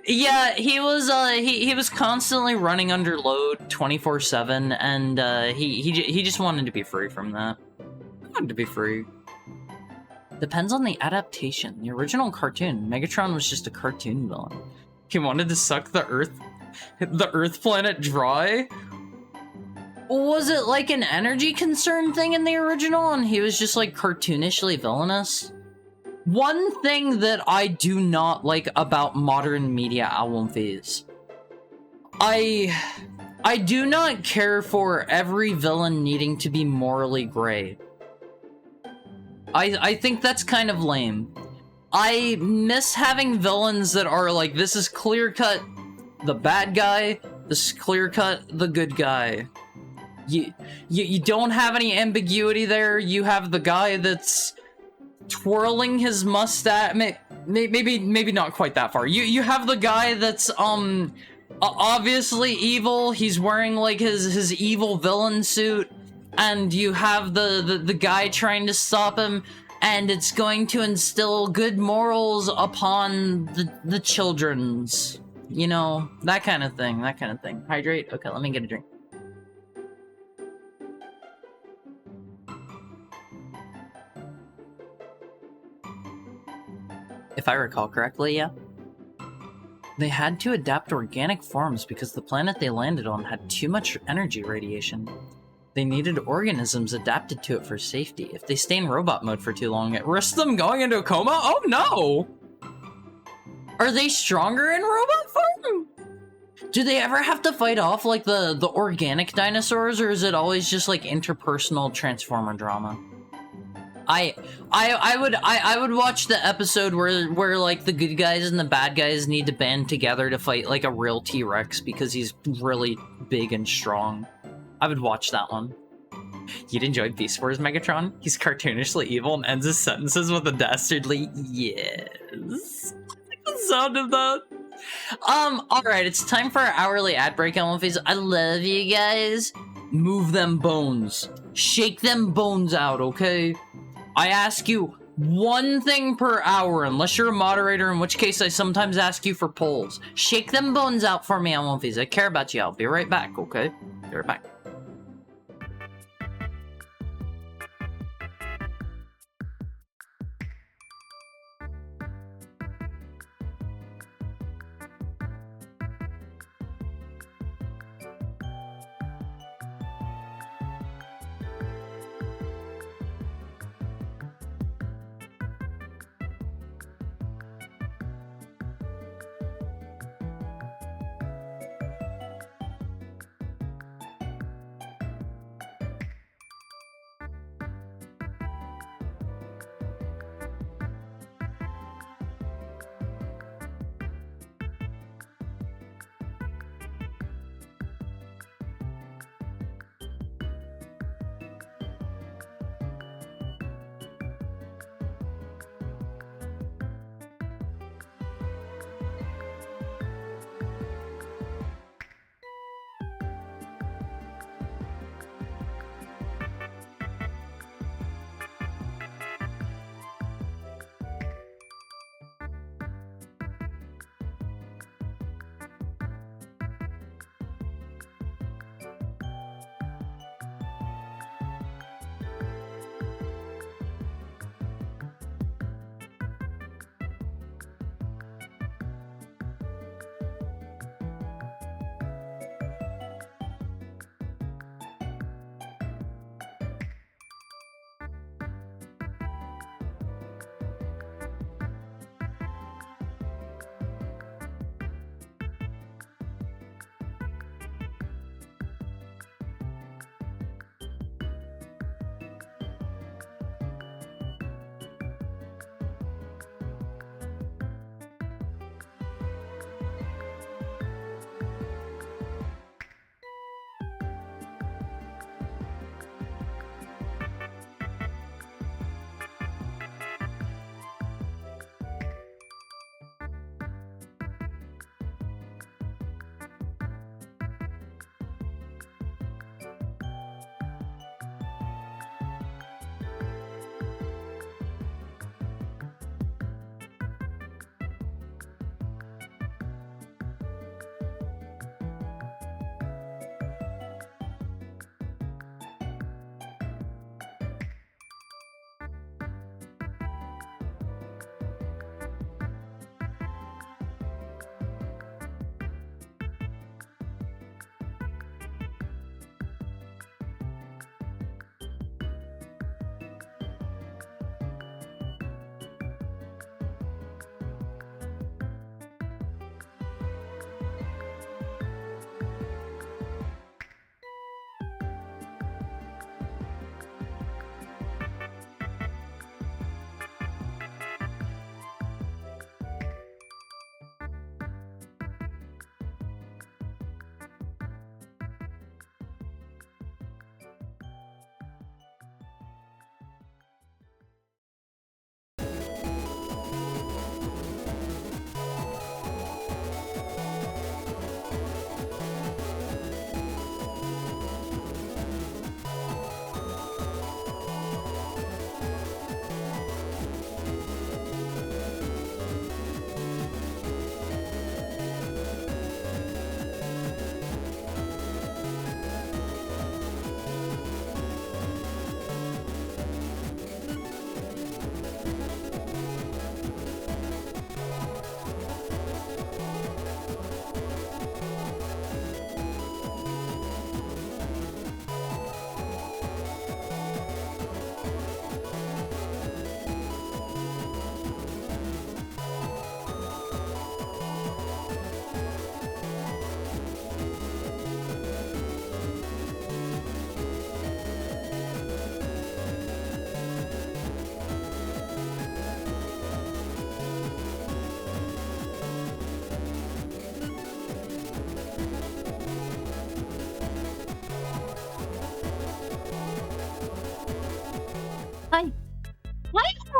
Yeah, he was constantly running under load 24/7, and he just wanted to be free from that. He wanted to be free. Depends on the adaptation. The original cartoon, Megatron was just a cartoon villain. He wanted to suck the Earth planet dry? Was it like an energy concern thing in the original and he was just like cartoonishly villainous? One thing that I do not like about modern media album fees. I do not care for every villain needing to be morally gray. I think that's kind of lame. I miss having villains that are like, this is clear-cut the bad guy, this is clear-cut the good guy. You don't have any ambiguity there. You have the guy that's twirling his mustache. Maybe not quite that far. You have the guy that's obviously evil. He's wearing like his evil villain suit, and you have the guy trying to stop him, and it's going to instill good morals upon the children's. You know, that kind of thing. Hydrate? Okay, let me get a drink. If I recall correctly, yeah. They had to adapt organic forms because the planet they landed on had too much energy radiation. They needed organisms adapted to it for safety. If they stay in robot mode for too long, it risks them going into a coma? Oh no! Are they stronger in robot form? Do they ever have to fight off like the organic dinosaurs, or is it always just like interpersonal Transformer drama? I would watch the episode where like the good guys and the bad guys need to band together to fight like a real T-Rex because he's really big and strong. I would watch that one. You'd enjoy Beast Wars, Megatron? He's cartoonishly evil and ends his sentences with a dastardly yes. The sound of that. Alright, it's time for our hourly ad break, Elmfies. I love you guys. Move them bones. Shake them bones out, okay? I ask you one thing per hour, unless you're a moderator, in which case I sometimes ask you for polls. Shake them bones out for me, Elmfies. I care about you. I'll be right back, okay? Be right back.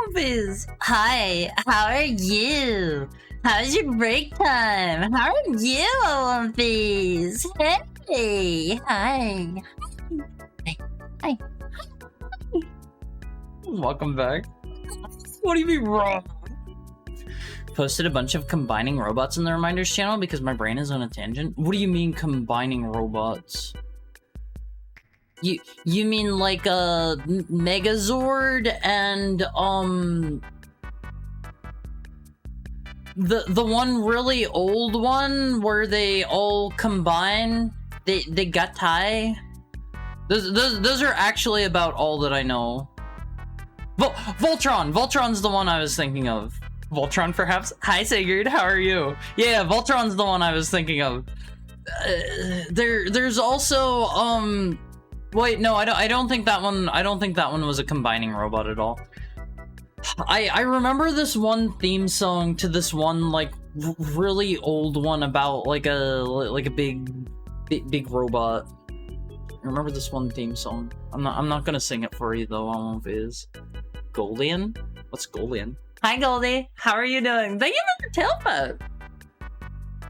Wolfies. Hi, how are you? How's your break time? How are you, Wolfies? Hey, hi. Hi. Welcome back. What do you mean wrong? Posted a bunch of combining robots in the reminders channel because my brain is on a tangent. What do you mean combining robots? You mean like a Megazord and the one really old one where they all combine? They got tie? Those are actually about all that I know. Voltron! Voltron's the one I was thinking of. Voltron, perhaps? Hi, Sigurd, how are you? Yeah, Voltron's the one I was thinking of. There's also, wait, no, I don't think that one was a combining robot at all. I remember this one theme song to this one, like, really old one about, like a big robot. I remember this one theme song. I'm not gonna sing it for you, though, I won't is. Goldian? What's Goldian? Hi, Goldie. How are you doing? Thank you for your tail pet.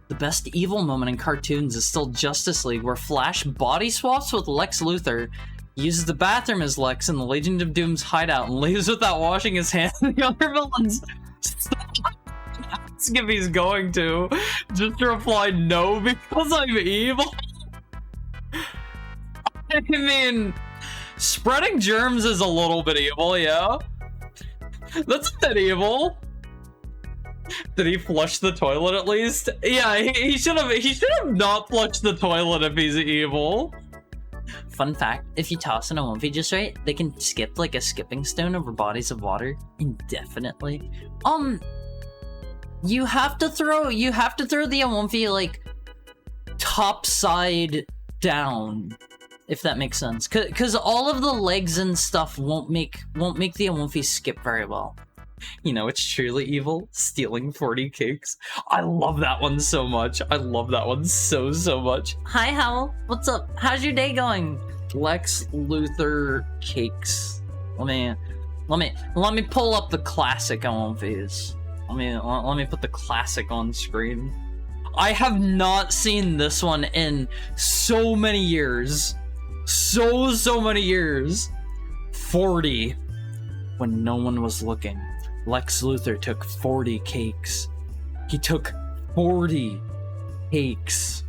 The best evil moment in cartoons is still Justice League, where Flash body swaps with Lex Luthor, uses the bathroom as Lex in the Legion of Doom's hideout, and leaves without washing his hands. The other villains ask if he's going to, just to reply no because I'm evil. I mean, spreading germs is a little bit evil, yeah? That's a bit evil. Did he flush the toilet at least? Yeah, he should have not flushed the toilet if he's evil. Fun fact, if you toss in a Wimpy just right, they can skip like a skipping stone over bodies of water indefinitely. You have to throw the Wimpy like top side down, if that makes sense. Cause all of the legs and stuff won't make the Wimpy skip very well. You know, it's truly evil, stealing 40 cakes. I love that one so much. I love that one so much. Hi, Howl. What's up? How's your day going? Lex Luthor cakes. Let me pull up the classic Wimpy's. Let me put the classic on screen. I have not seen this one in so many years. So many years. 40. When no one was looking, Lex Luthor took 40 cakes. He took 40 cakes.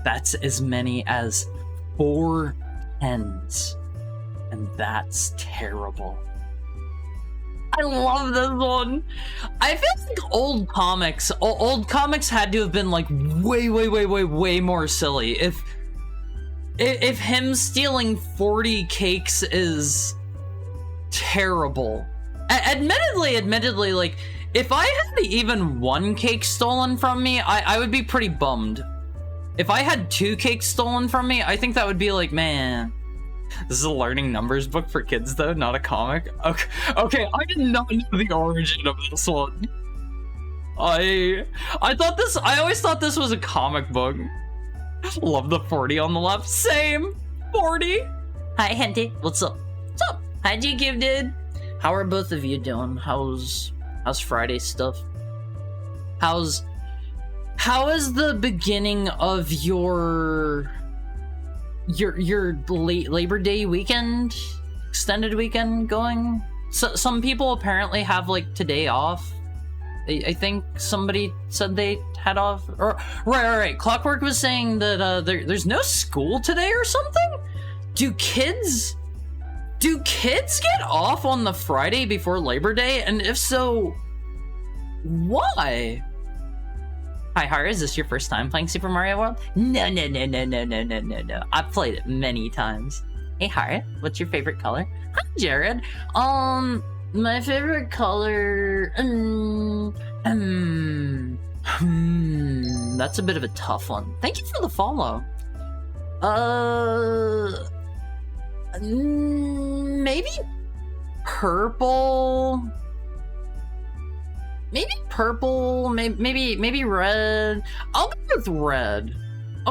That's as many as 4 hens. And that's terrible. I love this one. I feel like old comics had to have been like way more silly. If him stealing 40 cakes is terrible. Admittedly, like, if I had even 1 cake stolen from me, I would be pretty bummed. If I had 2 cakes stolen from me, I think that would be like, man. This is a learning numbers book for kids, though, not a comic. Okay, I did not know the origin of this one. I always thought this was a comic book. Love the 40 on the left. Same. 40. Hi, Henty. What's up? What's up? Hi, GQ, dude. How are both of you doing? How's Friday stuff? How is the beginning of your late Labor Day weekend, extended weekend going? So some people apparently have like today off. I think somebody said they had off. Or right. Clockwork was saying that there's no school today or something. Do kids get off on the Friday before Labor Day? And if so, why? Hi, Hara, is this your first time playing Super Mario World? No. I've played it many times. Hey, Hara, what's your favorite color? Hi, Jared. My favorite color... That's a bit of a tough one. Thank you for the follow. Maybe purple? Maybe red. I'll go with red. I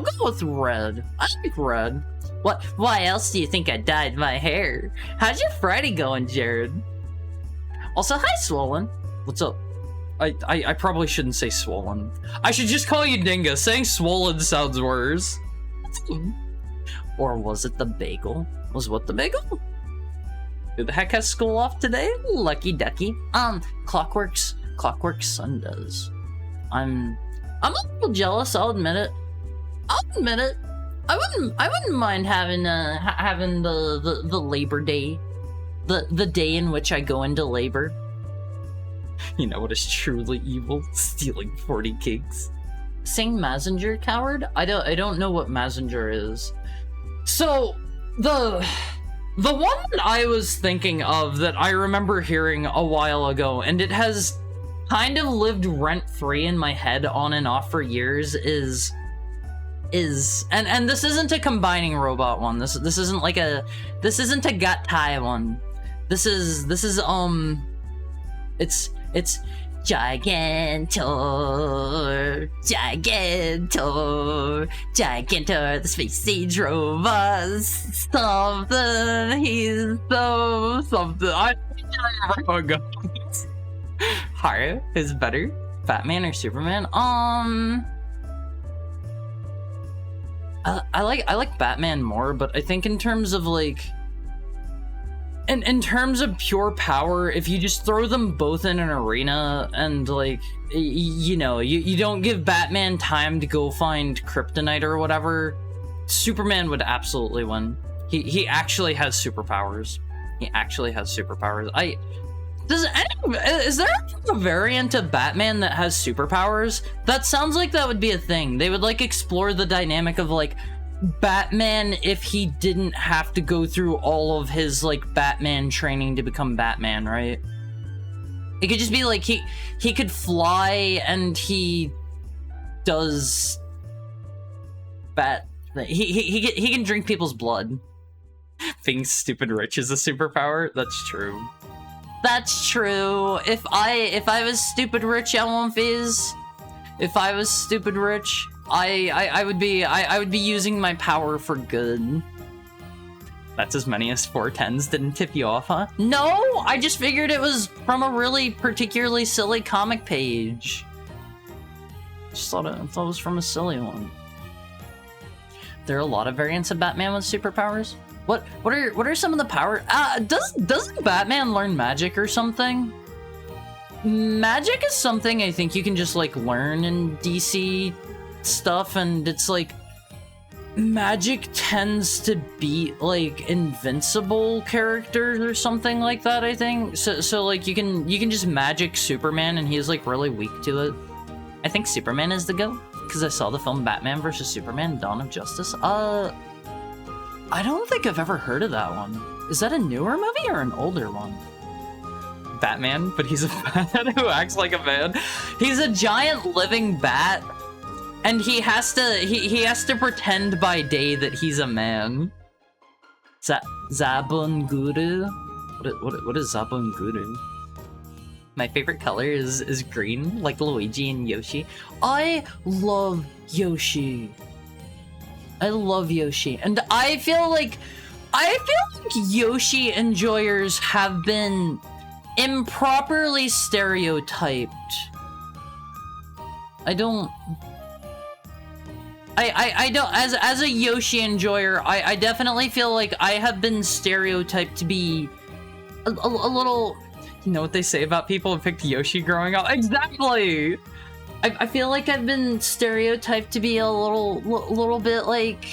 like red. What? Why else do you think I dyed my hair? How's your Friday going, Jared? Also, hi, Swollen. What's up? I probably shouldn't say Swollen. I should just call you Dinga. Saying Swollen sounds worse. Or was it the bagel? Was what the bagel? Who the heck has school off today? Lucky ducky. Clockwork's son does. I'm a little jealous, I'll admit it. I wouldn't mind having the Labor Day. The day in which I go into labor. You know what is truly evil? Stealing 40 cakes. Saying Messenger, coward? I don't know what Messenger is. So, the one that I was thinking of that I remember hearing a while ago, and it has kind of lived rent-free in my head on and off for years, is and this isn't a combining robot one. This isn't a gut tie one. This is it's Gigantor, the space age robot, something, he's so something. I forgot. Haru is better, Batman or Superman? I like Batman more, but I think in terms of like, in terms of pure power, if you just throw them both in an arena and like, you know, you don't give Batman time to go find kryptonite or whatever, Superman would absolutely win. He actually has superpowers. Is there a variant of Batman that has superpowers? That sounds like that would be a thing. They would like explore the dynamic of like Batman if he didn't have to go through all of his like Batman training to become Batman, right? It could just be like he could fly and he does he can drink people's blood. Being stupid rich is a superpower? That's true. That's true. If I was stupid rich, if I was stupid rich, I would be using my power for good. That's as many as 410s didn't tip you off, huh? No, I just figured it was from a really particularly silly comic page. Just thought it was from a silly one. There are a lot of variants of Batman with superpowers. What are some of the power? Doesn't Batman learn magic or something? Magic is something I think you can just like learn in DC stuff, and it's like magic tends to beat like invincible characters or something like that, I think. So like you can just magic Superman and he's like really weak to it. I think Superman is the GOAT because I saw the film Batman vs Superman: Dawn of Justice. I don't think I've ever heard of that one. Is that a newer movie or an older one? Batman, but he's a bat who acts like a man. He's a giant living bat, and he has to pretend by day that he's a man. Zabunguru? What is Zabunguru? My favorite color is green, like Luigi and Yoshi. I love Yoshi. And I feel like Yoshi enjoyers have been improperly stereotyped. I don't, as a Yoshi enjoyer, I definitely feel like I have been stereotyped to be a little, you know what they say about people who picked Yoshi growing up? Exactly! I feel like I've been stereotyped to be a little bit like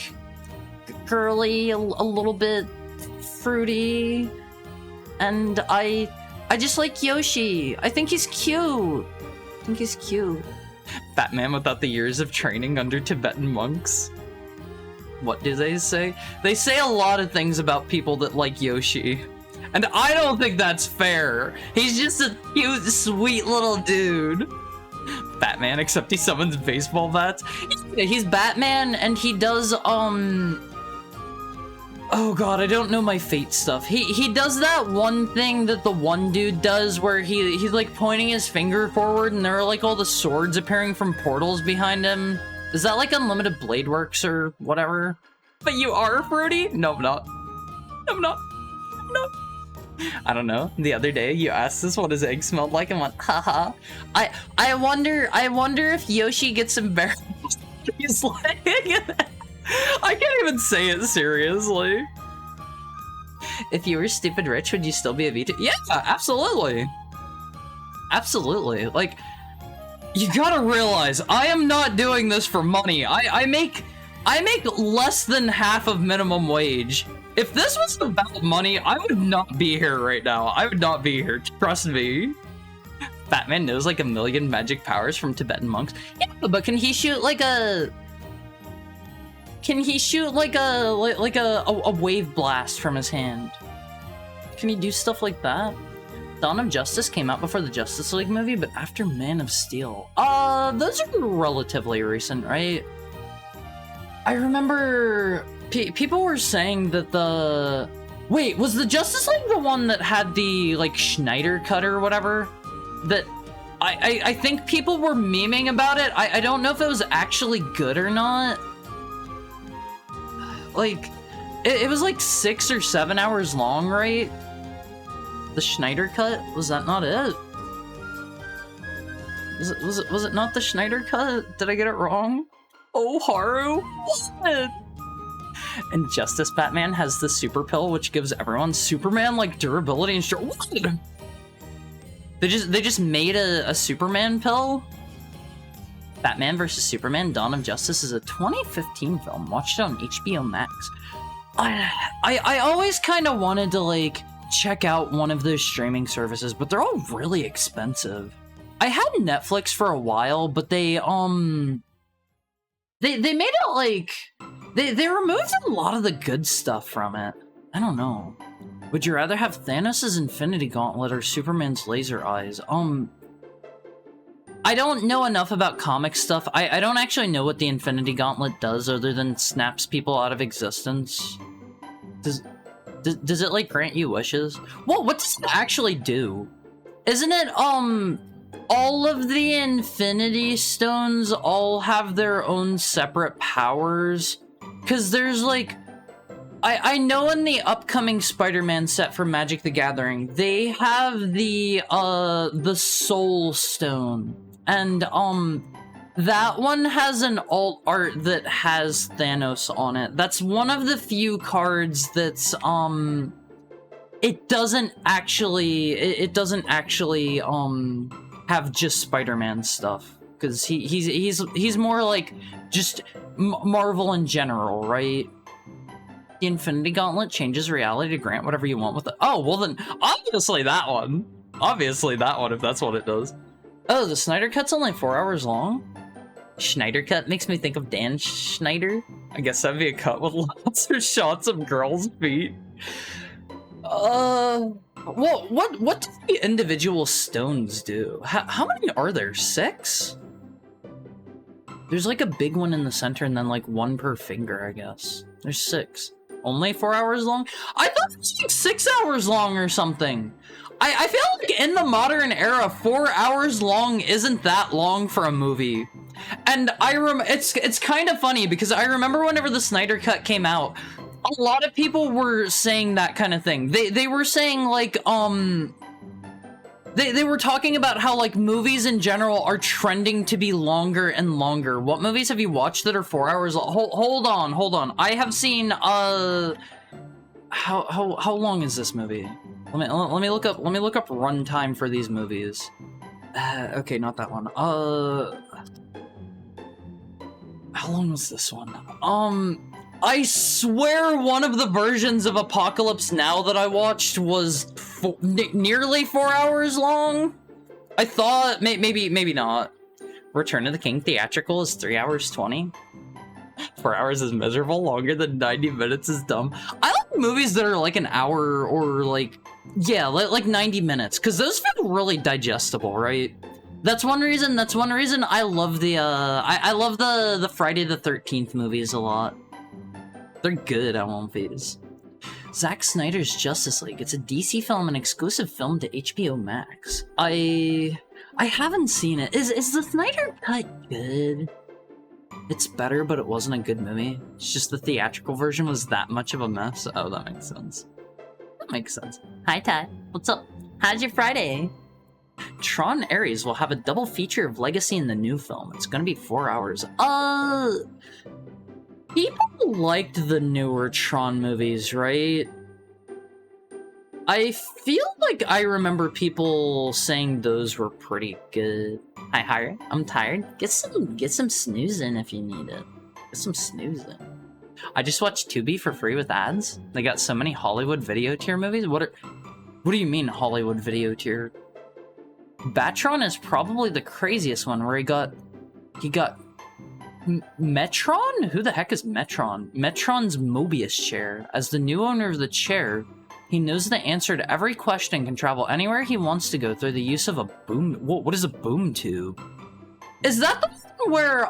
girly, a little bit fruity, and I just like Yoshi. I think he's cute. Batman without the years of training under Tibetan monks. What do they say? They say a lot of things about people that like Yoshi, and I don't think that's fair. He's just a cute, sweet little dude. Batman, except he summons baseball bats. He's Batman, and he does, oh god, I don't know my Fate stuff. He does that one thing that the one dude does where he's like pointing his finger forward and there are like all the swords appearing from portals behind him. Is that like Unlimited Blade Works or whatever? But you are fruity? No, I'm not. I'm not. I don't know. The other day you asked us what his egg smelled like and went, haha. I wonder if Yoshi gets embarrassed. He's like, I can't even say it seriously. If you were stupid rich, would you still be a VTuber? Yeah, absolutely. Absolutely. Like, you gotta realize, I am not doing this for money. I make less than half of minimum wage. If this was about money, I would not be here right now. I would not be here, trust me. Batman knows like 1,000,000 magic powers from Tibetan monks. Yeah, but can he shoot like a... Can he shoot like a wave blast from his hand? Can he do stuff like that? Dawn of Justice came out before the Justice League movie, but after Man of Steel. Those are relatively recent, right? I remember people were saying that the... Wait, was the Justice League the one that had the, like, Schneider cut or whatever? That... I think people were memeing about it. I don't know if it was actually good or not. Like, it was like 6 or 7 hours long, right? The Schneider cut? Was that not it? Was it not the Schneider cut? Did I get it wrong? Oh, Haru? What? And Justice Batman has the super pill, which gives everyone Superman like durability and strength. What? They just made a Superman pill? Batman vs. Superman: Dawn of Justice is a 2015 film. Watched it on HBO Max. I always kind of wanted to like check out one of those streaming services, but they're all really expensive. I had Netflix for a while, but they made it like they removed a lot of the good stuff from it. I don't know. Would you rather have Thanos' Infinity Gauntlet or Superman's laser eyes? I don't know enough about comic stuff. I don't actually know what the Infinity Gauntlet does other than snaps people out of existence. Does it like grant you wishes? Well, what does it actually do? Isn't it, all of the Infinity Stones all have their own separate powers? Cause there's like, I know in the upcoming Spider-Man set for Magic the Gathering, they have the Soul Stone. And, that one has an alt art that has Thanos on it. That's one of the few cards that's, it doesn't actually have just Spider-Man stuff. Because he's more like, just Marvel in general, right? The Infinity Gauntlet changes reality to grant whatever you want with it. Oh, well then, obviously that one. Obviously that one, if that's what it does. Oh, the Snyder Cut's only 4 hours long? Schneider Cut makes me think of Dan Schneider. I guess that'd be a cut with lots of shots of girls' feet. Well, what do the individual stones do? How many are there? 6? There's like a big one in the center and then like one per finger, I guess. There's 6. Only 4 hours long? I thought it was like 6 hours long or something. I feel like in the modern era, 4 hours long isn't that long for a movie. And it's kind of funny because I remember whenever the Snyder Cut came out, a lot of people were saying that kind of thing. They were saying like, they were talking about how like movies in general are trending to be longer and longer. What movies have you watched that are 4 hours long? Hold on. I have seen, how long is this movie? Let me look up runtime for these movies. Okay, not that one. How long was this one? I swear one of the versions of Apocalypse Now that I watched was nearly 4 hours long. I thought, maybe not. Return of the King theatrical is 3 hours 20. 4 hours is miserable, longer than 90 minutes is dumb. I like movies that are like an hour or like, yeah, like 90 minutes, because those feel really digestible, right? That's one reason I love the, I love the Friday the 13th movies a lot. They're good at movies. Zack Snyder's Justice League. It's a DC film, an exclusive film to HBO Max. I haven't seen it. Is the Snyder Cut good? It's better, but it wasn't a good movie. It's just the theatrical version was that much of a mess. Oh, that makes sense. That makes sense. Hi, Ty. What's up? How's your Friday? Tron Ares will have a double feature of Legacy in the new film. It's gonna be 4 hours. People liked the newer Tron movies, right? I feel like I remember people saying those were pretty good. Hi, Harry. I'm tired. Get some snoozing if you need it. Get some snoozing. I just watched Tubi for free with ads. They got so many Hollywood video tier movies. What do you mean Hollywood video tier? Batron is probably the craziest one, where he got Metron? Who the heck is Metron? Metron's Mobius chair. As the new owner of the chair, he knows the answer to every question and can travel anywhere he wants to go through the use of a boom. What is a boom tube? Is that the one where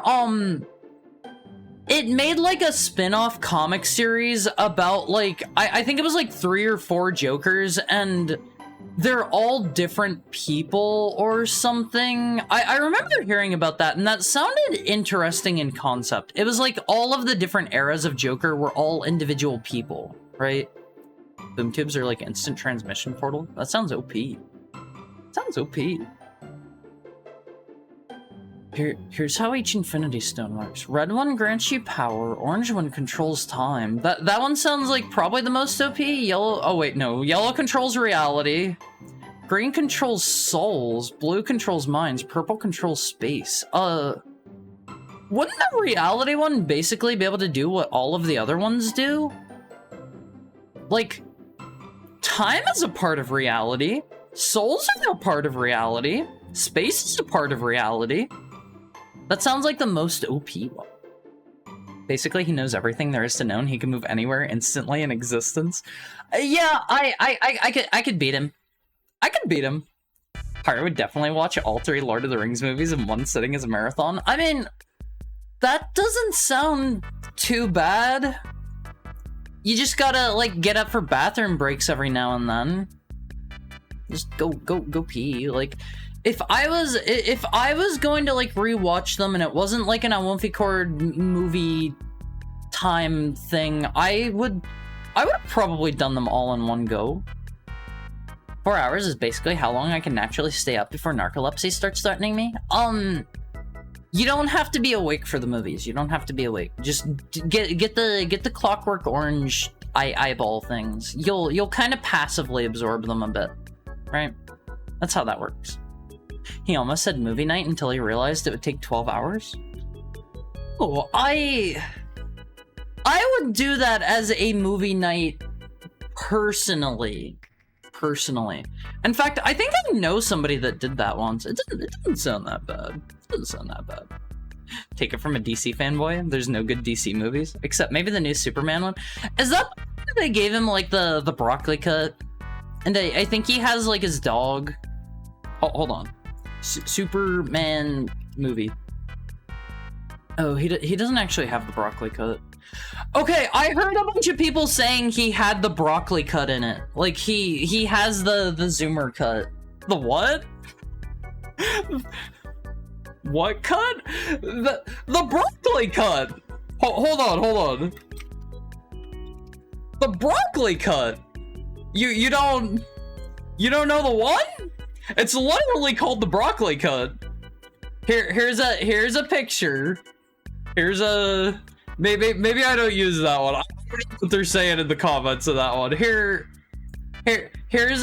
it made like a spin-off comic series about like I think it was like 3 or 4 Jokers, and they're all different people or something. I remember hearing about that, and that sounded interesting in concept. It was like all of the different eras of Joker were all individual people, right? Boom tubes are like instant transmission portal. That sounds OP. Sounds OP. Here's how each Infinity Stone works. Red one grants you power, orange one controls time. That one sounds like probably the most OP. Yellow, oh wait, no. Yellow controls reality. Green controls souls, blue controls minds, purple controls space. Wouldn't the reality one basically be able to do what all of the other ones do? Like, time is a part of reality. Souls are a part of reality. Space is a part of reality. That sounds like the most OP one. Basically, he knows everything there is to know, and he can move anywhere instantly in existence. Yeah, I could beat him. I could beat him. I would definitely watch all 3 Lord of the Rings movies in one sitting as a marathon. I mean, that doesn't sound too bad. You just gotta, like, get up for bathroom breaks every now and then. Just go pee. Like, if I was going to, like, rewatch them and it wasn't, like, an Awumfi movie time thing, I would have probably done them all in one go. 4 hours is basically how long I can naturally stay up before narcolepsy starts threatening me. You don't have to be awake for the movies. You don't have to be awake. Just get the Clockwork Orange eyeball things. You'll kind of passively absorb them a bit, right? That's how that works. He almost said movie night until he realized it would take 12 hours. Oh, I would do that as a movie night personally. In fact, I think I know somebody that did that once. It doesn't sound that bad. Take it from a DC fanboy. There's no good DC movies, except maybe the new Superman one. Is that they gave him like the broccoli cut? And I think he has like his dog. Oh, hold on. Superman movie. Oh, he doesn't actually have the broccoli cut. Okay, I heard a bunch of people saying he had the broccoli cut in it. Like, he has the zoomer cut. The what? What cut? The broccoli cut! Hold on. The broccoli cut! You don't know the one? It's literally called the broccoli cut. Here's a picture. Here's a... Maybe I don't use that one. I don't know what they're saying in the comments of that one. Here's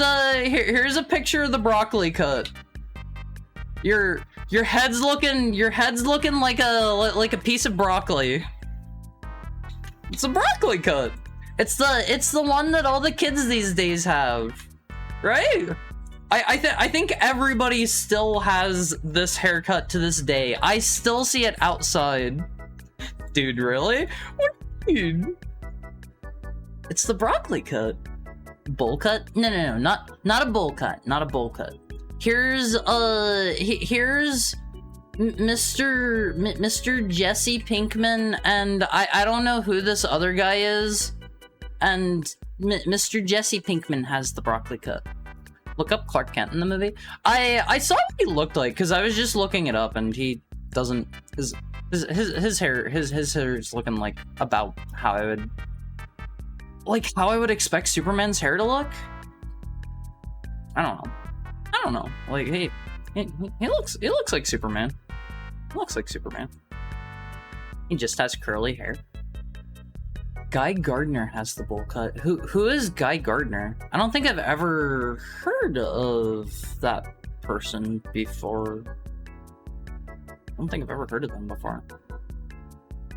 a picture of the broccoli cut. Your head's looking like a piece of broccoli. It's a broccoli cut. It's the one that all the kids these days have, right? I think everybody still has this haircut to this day. I still see it outside. Dude, really? What do you mean? It's the broccoli cut. Bowl cut? No, not a bowl cut. Not a bowl cut. Here's Mr. Jesse Pinkman, and I don't know who this other guy is, and Mr. Jesse Pinkman has the broccoli cut. Look up Clark Kent in the movie. I saw what he looked like because I was just looking it up, and he doesn't. His hair is looking like about how I would like how I would expect Superman's hair to look. I don't know. Like he looks like Superman. He looks like Superman. He just has curly hair. Guy Gardner has the bowl cut. Who is Guy Gardner? I don't think I've ever heard of that person before. I don't think I've ever heard of them before.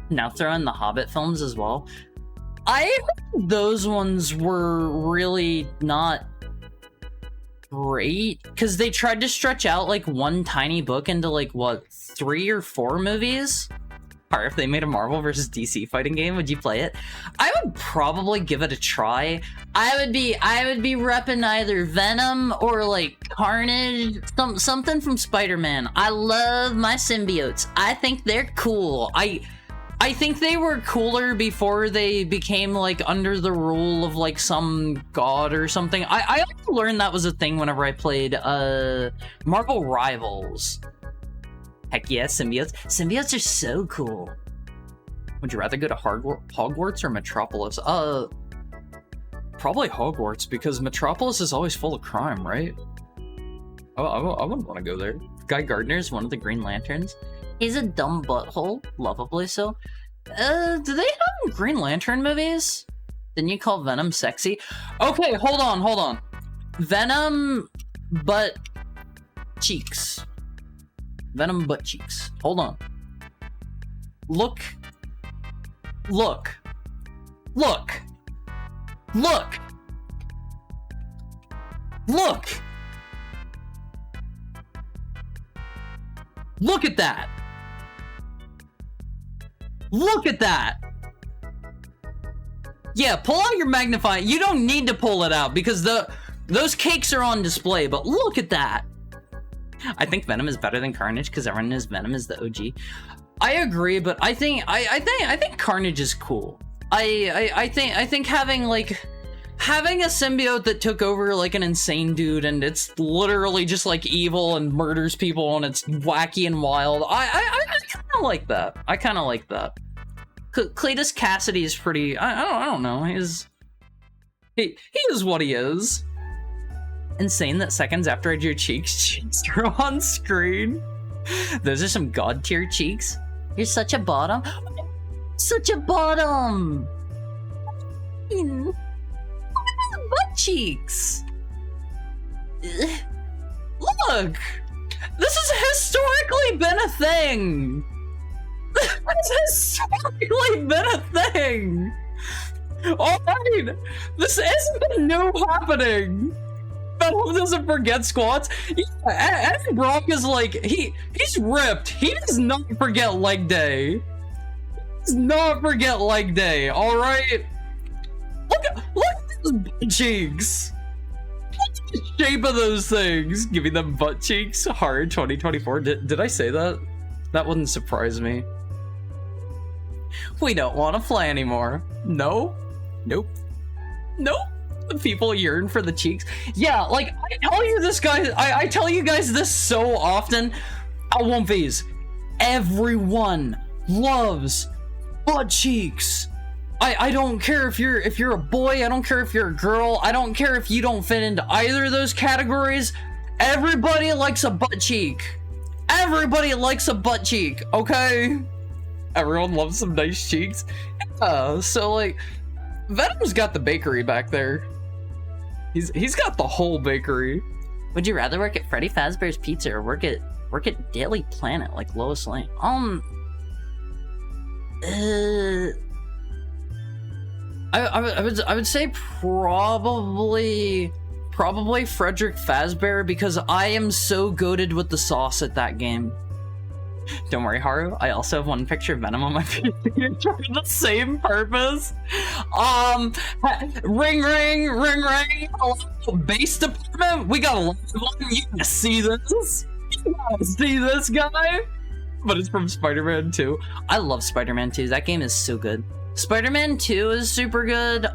Now throw in the Hobbit films as well. I heard those ones were really not great because they tried to stretch out like one tiny book into like what, 3 or 4 movies. Or if they made a Marvel versus DC fighting game, would you play it? I would probably give it a try. I would be repping either Venom or like Carnage, something from Spider-Man. I love my symbiotes. I think they're cool. I think they were cooler before they became like under the rule of like some god or something. I also learned that was a thing whenever I played Marvel Rivals. Heck yeah, symbiotes. Symbiotes are so cool. Would you rather go to Hogwarts or Metropolis? Probably Hogwarts, because Metropolis is always full of crime, right? I wouldn't want to go there. Guy Gardner is one of the Green Lanterns. He's a dumb butthole, lovably so. Do they have Green Lantern movies? Didn't you call Venom sexy? Okay, hold on. Venom butt cheeks. Venom butt cheeks. Hold on. Look. Look at that. Look at that. Yeah, pull out your magnifying. You don't need to pull it out because those cakes are on display, but look at that. I think Venom is better than Carnage because everyone knows Venom is the OG. I agree, but I think Carnage is cool. I think having a symbiote that took over like an insane dude and it's literally just like evil and murders people and it's wacky and wild. I kind of like that. Cletus Cassidy is pretty. I don't know. He is what he is. Insane that seconds after I drew cheeks are on screen. Those are some god tier cheeks. You're such a bottom. Such a bottom. Butt cheeks. Look. This has historically been a thing. Alright. This isn't new happening. Venom doesn't forget squats. Yeah, Eddie Brock is like, he's ripped. He does not forget leg day. He does not forget leg day, alright? Look at those butt cheeks. Look at the shape of those things. Giving them butt cheeks. Hard 2024. Did I say that? That wouldn't surprise me. We don't want to fly anymore. No? Nope. Nope. People yearn for the cheeks. Yeah, like I tell you this, guys. I tell you guys this so often. I won't phase. Everyone loves butt cheeks. I don't care if you're a boy. I don't care if you're a girl. I don't care if you don't fit into either of those categories. Everybody likes a butt cheek. Everybody likes a butt cheek. Okay. Everyone loves some nice cheeks. So like, Venom's got the bakery back there. He's got the whole bakery. Would you rather work at Freddy Fazbear's Pizza or work at Daily Planet like Lois Lane? I would say probably Frederick Fazbear because I am so goated with the sauce at that game. Don't worry, Haru. I also have one picture of Venom on my PC for the same purpose. Ring. Hello, base department. We got a live one. You can see this. You gotta see this guy. But it's from Spider-Man 2. I love Spider-Man 2. That game is so good. Spider-Man 2 is super good.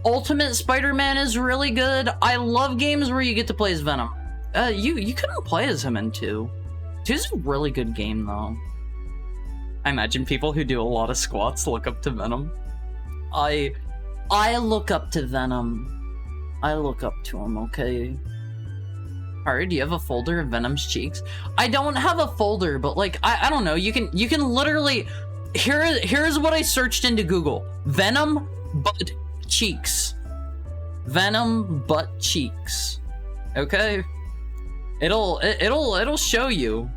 Ultimate Spider-Man is really good. I love games where you get to play as Venom. You couldn't play as him in 2. 2's a really good game, though. I imagine people who do a lot of squats look up to Venom. I I look up to Venom. I look up to him, okay? Alright, do you have a folder of Venom's cheeks? I don't have a folder, but like, I don't know, you can literally... Here's what I searched into Google. Venom butt cheeks. Venom butt cheeks. Okay? It'll show you.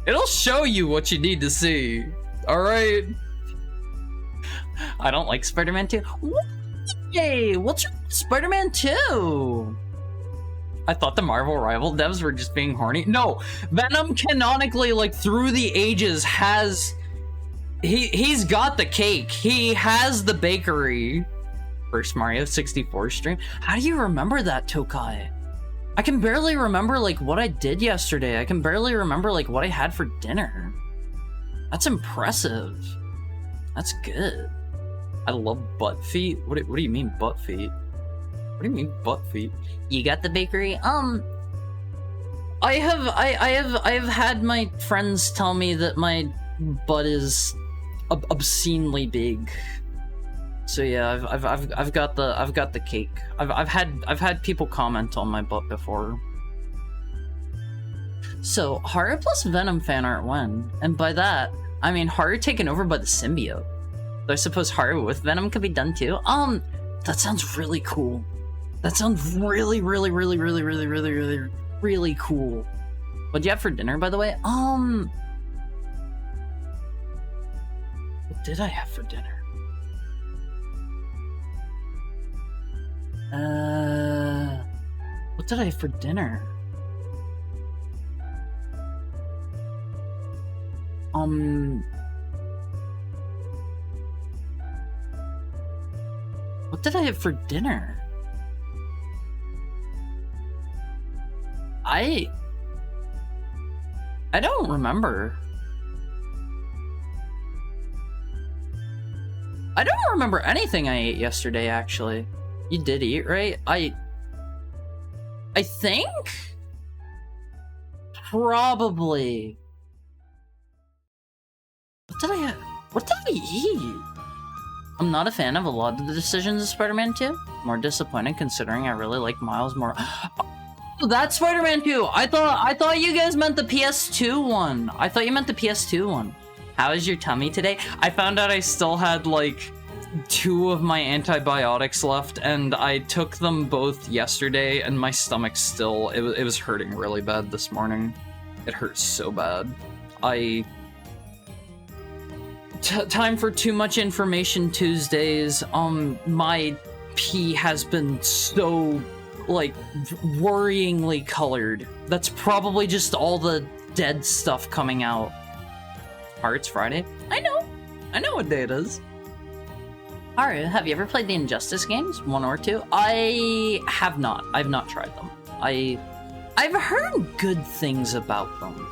It'll show you what you need to see. Alright? I don't like Spider-Man 2. Hey, what's wrong with Spider-Man 2? I thought the Marvel rival devs were just being horny. No, Venom canonically, like, through the ages has... He's got the cake. He has the bakery. First Mario 64 stream. How do you remember that, Tokai? I can barely remember, like, what I did yesterday. I can barely remember, like, what I had for dinner. That's impressive. That's good. I love butt feet. What do you mean, butt feet? What do you mean, butt feet? You got the bakery? I have had my friends tell me that my butt is obscenely big. So yeah, I've got the cake. I've had people comment on my butt before. So Haru plus Venom fan art when? And by that, I mean Haru taken over by the symbiote. So I suppose Haru with Venom could be done too. That sounds really cool. That sounds really cool. What'd you have for dinner, by the way? What did I have for dinner? What did I have for dinner? What did I have for dinner? I don't remember. I don't remember anything I ate yesterday, actually. You did eat, right? I think? Probably. What did I eat? I'm not a fan of a lot of the decisions of Spider-Man 2. More disappointed considering I really like Miles more. Oh, that's Spider-Man 2! I thought you guys meant the PS2 one. I thought you meant the PS2 one. How is your tummy today? I found out I still had, like, 2 of my antibiotics left, and I took them both yesterday, and my stomach still... It was hurting really bad this morning. It hurts so bad. Time for Too Much Information Tuesdays. My pee has been so, like, worryingly colored. That's probably just all the dead stuff coming out. It's Friday? I know what day it is. Haru, have you ever played the Injustice games? 1 or 2? I have not. I've not tried them. I've heard good things about them.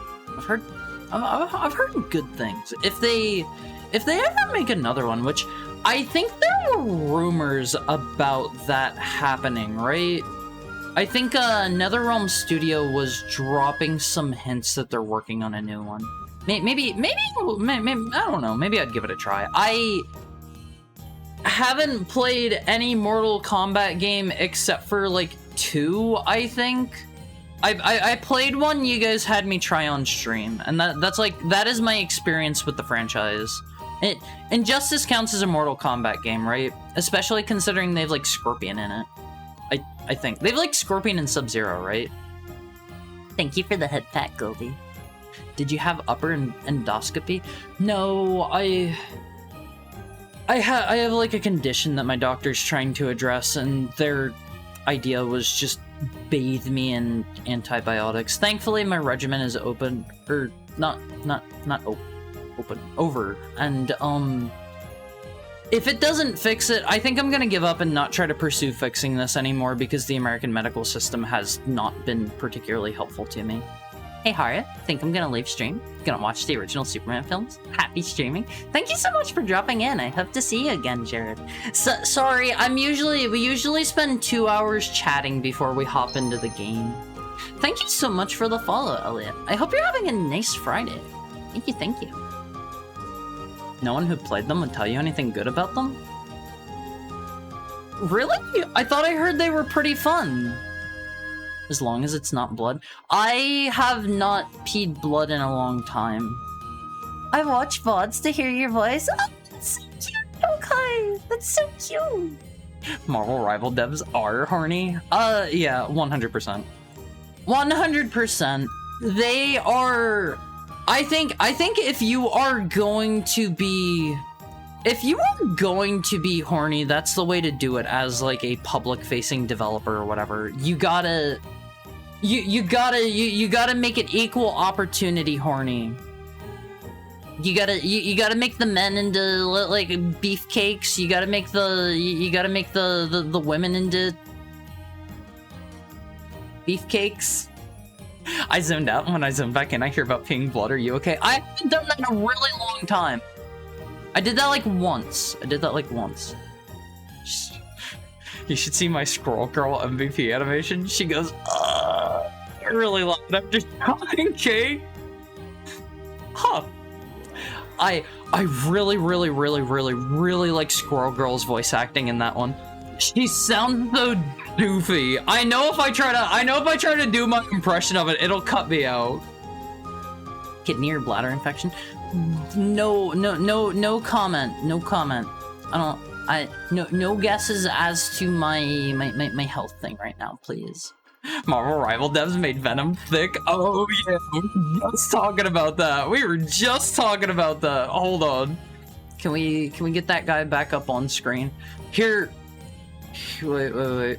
I've heard good things. If they ever make another one, which I think there were rumors about that happening, right? I think NetherRealm Studio was dropping some hints that they're working on a new one. Maybe, I don't know, maybe I'd give it a try. I haven't played any Mortal Kombat game except for, like, 2, I think. I played one you guys had me try on stream, and that is my experience with the franchise. Injustice counts as a Mortal Kombat game, right? Especially considering they've, like, Scorpion in it. I think. They've, like, Scorpion and Sub-Zero, right? Thank you for the head pat, Goldie. Did you have upper endoscopy? No, I have, like, a condition that my doctor's trying to address, and their idea was just bathe me in antibiotics. Thankfully, my regimen is open, or not open, over, and, if it doesn't fix it, I think I'm gonna give up and not try to pursue fixing this anymore because the American medical system has not been particularly helpful to me. Hey Haru, think I'm gonna leave stream? Gonna watch the original Superman films? Happy streaming. Thank you so much for dropping in. I hope to see you again, Jared. Sorry, we usually spend 2 hours chatting before we hop into the game. Thank you so much for the follow, Elliot. I hope you're having a nice Friday. Thank you. No one who played them would tell you anything good about them? Really? I thought I heard they were pretty fun. As long as it's not blood. I have not peed blood in a long time. I watch VODs to hear your voice. Oh, that's so cute, okay. That's so cute. Marvel rival devs are horny. Yeah, 100%. 100%. They are. I think if you are going to be horny, that's the way to do it as like a public-facing developer or whatever. You gotta make it equal opportunity horny. You gotta make the men into like beefcakes. You gotta make the women into beefcakes. I zoned out. When I zoned back in, I hear about peeing blood. Are you okay? I haven't done that in a really long time. I did that like once. You should see my Squirrel Girl MVP animation. She goes, really loud after talking, Kate. Huh. I really like Squirrel Girl's voice acting in that one. She sounds so doofy. I know if I try to do my impression of it, it'll cut me out. Kidney or bladder infection? No comment. No comment. No guesses as to my health thing right now, please. Marvel rival devs made Venom thick. Oh yeah, we were just talking about that. Hold on. Can we get that guy back up on screen? Here. Wait.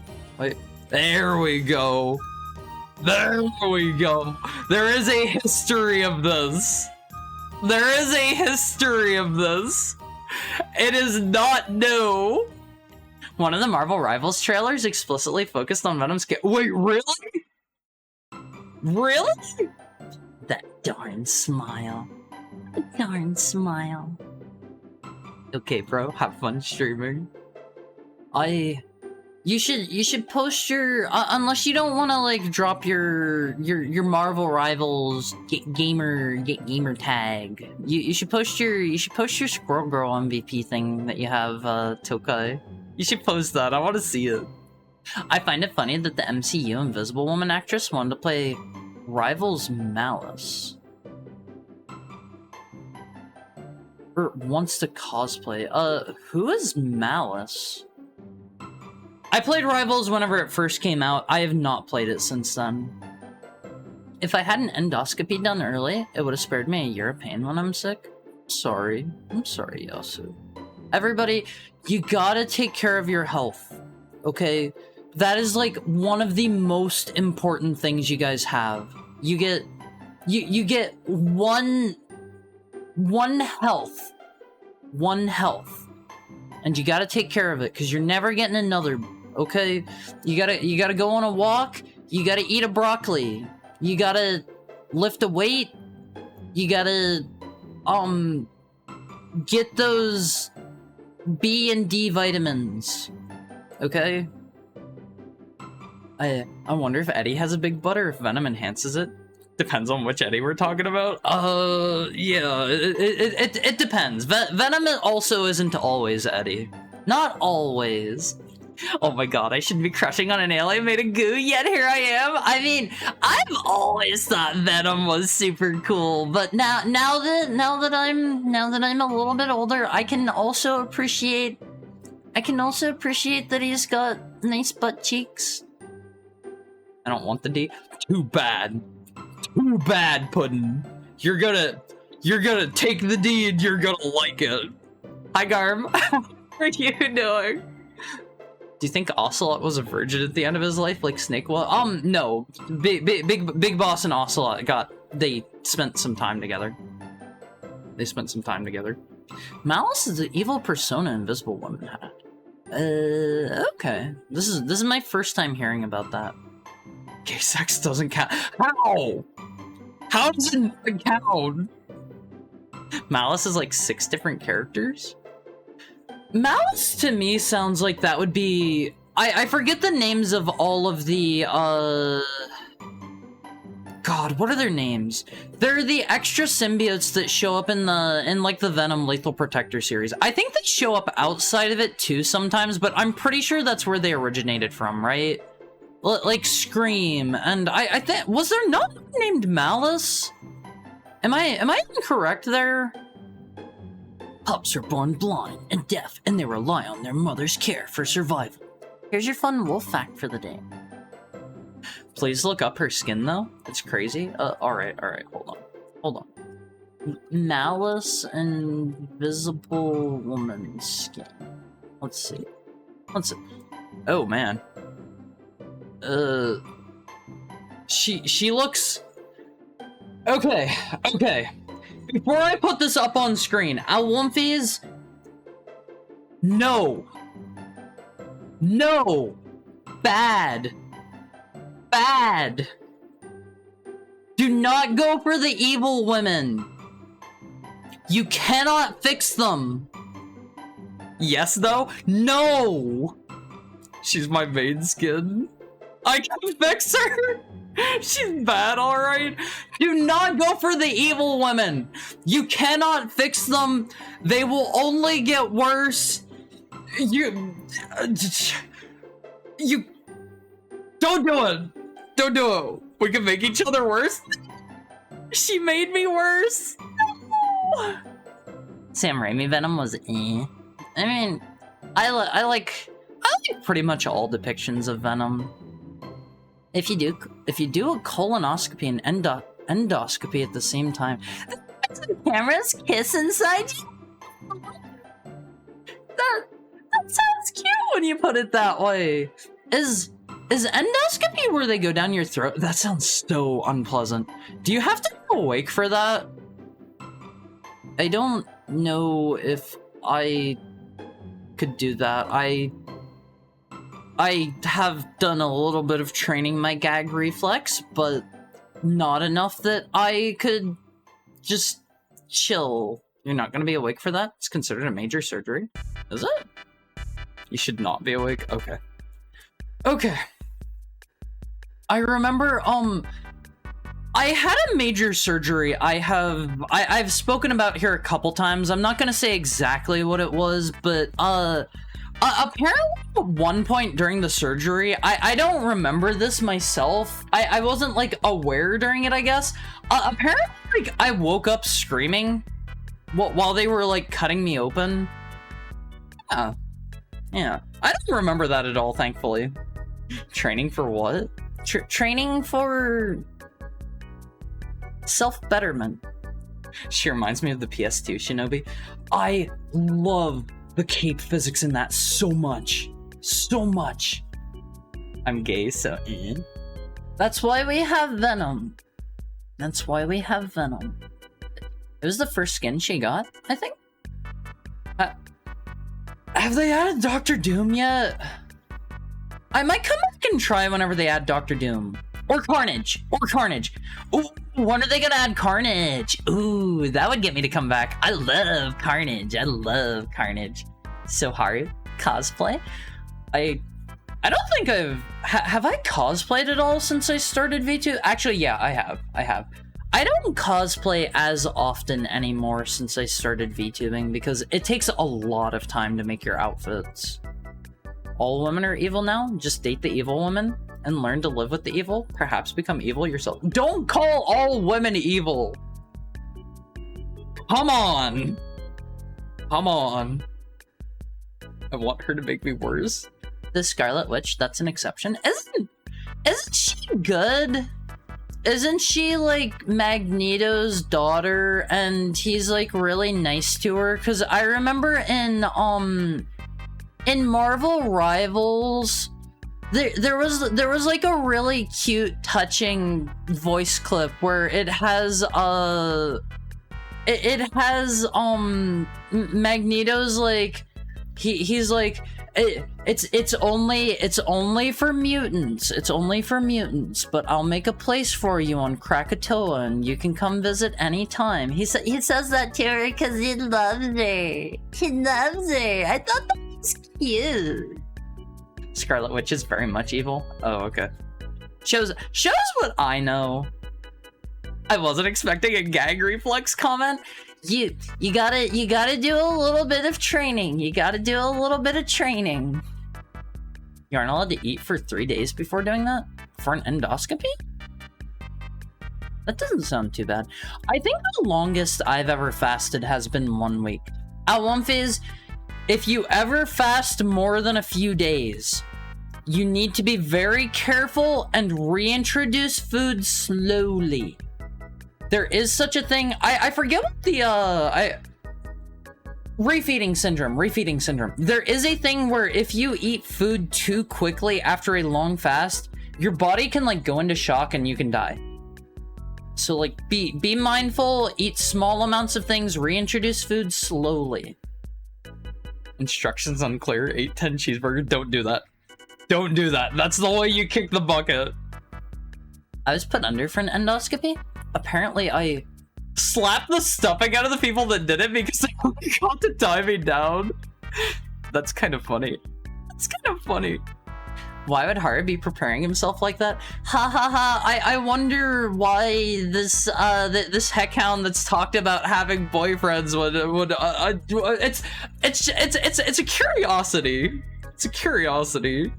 There we go. There is a history of this. It is not new. One of the Marvel Rivals trailers explicitly focused on Venom's Wait, really? Really? That darn smile. Okay, bro, have fun streaming. You should post your unless you don't want to like drop your Marvel Rivals gamer tag. You should post your Squirrel Girl MVP thing that you have, Tokai. You should post that. I want to see it. I find it funny that the MCU Invisible Woman actress wanted to play Rivals Malice. Or wants to cosplay. Who is Malice? I played Rivals whenever it first came out. I have not played it since then. If I had an endoscopy done early, it would have spared me a year of pain when I'm sick. I'm sorry, Yasu. Everybody, you gotta take care of your health, okay? That is like one of the most important things you guys have. You get one health, and you gotta take care of it because you're never getting another. Okay, you gotta go on a walk. You gotta eat a broccoli. You gotta lift a weight. You gotta get those B and D vitamins. Okay. I wonder if Eddie has a big butt or if Venom enhances it. Depends on which Eddie we're talking about. Yeah, it depends. Venom also isn't always Eddie. Not always. Oh my god, I shouldn't be crushing on an alien made of goo, yet here I am. I mean, I've always thought Venom was super cool, but now that I'm a little bit older, I can also appreciate that he's got nice butt cheeks. I don't want the D. Too bad, Puddin'. You're gonna take the D and you're gonna like it. Hi, Garm. What are you doing? Do you think Ocelot was a virgin at the end of his life, like Snake was? No. Big Boss and Ocelot they spent some time together. Malice is the evil persona Invisible Woman had. Okay. This is my first time hearing about that. Gay sex doesn't count. How? How does it not count? Malice is like 6 different characters? Malice to me sounds like that would be... I forget the names of all of the, God, what are their names? They're the extra symbiotes that show up in like the Venom Lethal Protector series. I think they show up outside of it too sometimes, but I'm pretty sure that's where they originated from, right? Like Scream, and I think, was there not one named Malice? Am I incorrect there? Pups are born blind and deaf, and they rely on their mother's care for survival. Here's your fun wolf fact for the day. Please look up her skin, though. It's crazy. Alright, hold on. Malice Invisible Woman skin. Let's see. Oh, man. She looks... Okay. Before I put this up on screen, Alwumfies... No! Bad! Do not go for the evil women! You cannot fix them! Yes, though? No! She's my main skin. I can fix her! She's bad, alright? Do not go for the evil women! You cannot fix them! They will only get worse! You... Don't do it! Don't do it! We can make each other worse? She made me worse! No! Sam Raimi Venom was I mean, I like pretty much all depictions of Venom. If you do a colonoscopy and endoscopy at the same time, the camera's kiss inside you. That sounds cute when you put it that way. Is endoscopy where they go down your throat? That sounds so unpleasant. Do you have to go awake for that? I don't know if I could do that. I have done a little bit of training my gag reflex, but not enough that I could just chill. You're not gonna be awake for that? It's considered a major surgery. Is it? You should not be awake? Okay. Okay. I remember, I had a major surgery I've spoken about here a couple times. I'm not gonna say exactly what it was, but, apparently at one point during the surgery, I don't remember this myself. I wasn't, like, aware during it, I guess. Apparently, like, I woke up screaming while they were, like, cutting me open. Yeah. I don't remember that at all, thankfully. Training for what? Training for... self-betterment. She reminds me of the PS2 Shinobi. I love the cape physics in that so much. So much. I'm gay, so That's why we have Venom. It was the first skin she got, I think. Have they added Dr. Doom yet? I might come back and try whenever they add Dr. Doom. Or Carnage. Ooh, when are they gonna add Carnage? Ooh, that would get me to come back. I love Carnage. So hard. Cosplay? I don't think have I cosplayed at all since I started V2? Actually, yeah, I have. I don't cosplay as often anymore since I started VTubing because it takes a lot of time to make your outfits. All women are evil now? Just date the evil woman and learn to live with the evil? Perhaps become evil yourself. Don't call all women evil! Come on! I want her to make me worse. The Scarlet Witch, that's an exception. Isn't she good? Isn't she, like, Magneto's daughter, and he's, like, really nice to her? Because I remember in Marvel Rivals, there was, like, a really cute, touching voice clip where it has, Magneto's, like, he's like, it's only for mutants. It's only for mutants, but I'll make a place for you on Krakatoa, and you can come visit anytime. He says that to her because he loves her. I thought that was cute. Scarlet Witch is very much evil. Oh, okay. Shows what I know. I wasn't expecting a gag reflex comment. You gotta do a little bit of training. You gotta do a little bit of training. You aren't allowed to eat for 3 days before doing that? For an endoscopy? That doesn't sound too bad. I think the longest I've ever fasted has been 1 week. At one phase, if you ever fast more than a few days, you need to be very careful and reintroduce food slowly. There is such a thing. I forget what the refeeding syndrome. There is a thing where if you eat food too quickly after a long fast, your body can like go into shock and you can die. So like be mindful, eat small amounts of things, reintroduce food slowly. Instructions unclear. 8-10 cheeseburger. Don't do that. Don't do that. That's the way you kick the bucket. I was put under for an endoscopy. Apparently I slapped the stuffing out of the people that did it because they got to tie me down. That's kind of funny. That's kind of funny. Why would Haru be preparing himself like that? Ha ha ha! I wonder why this this heckhound that's talked about having boyfriends would it's a curiosity. It's a curiosity.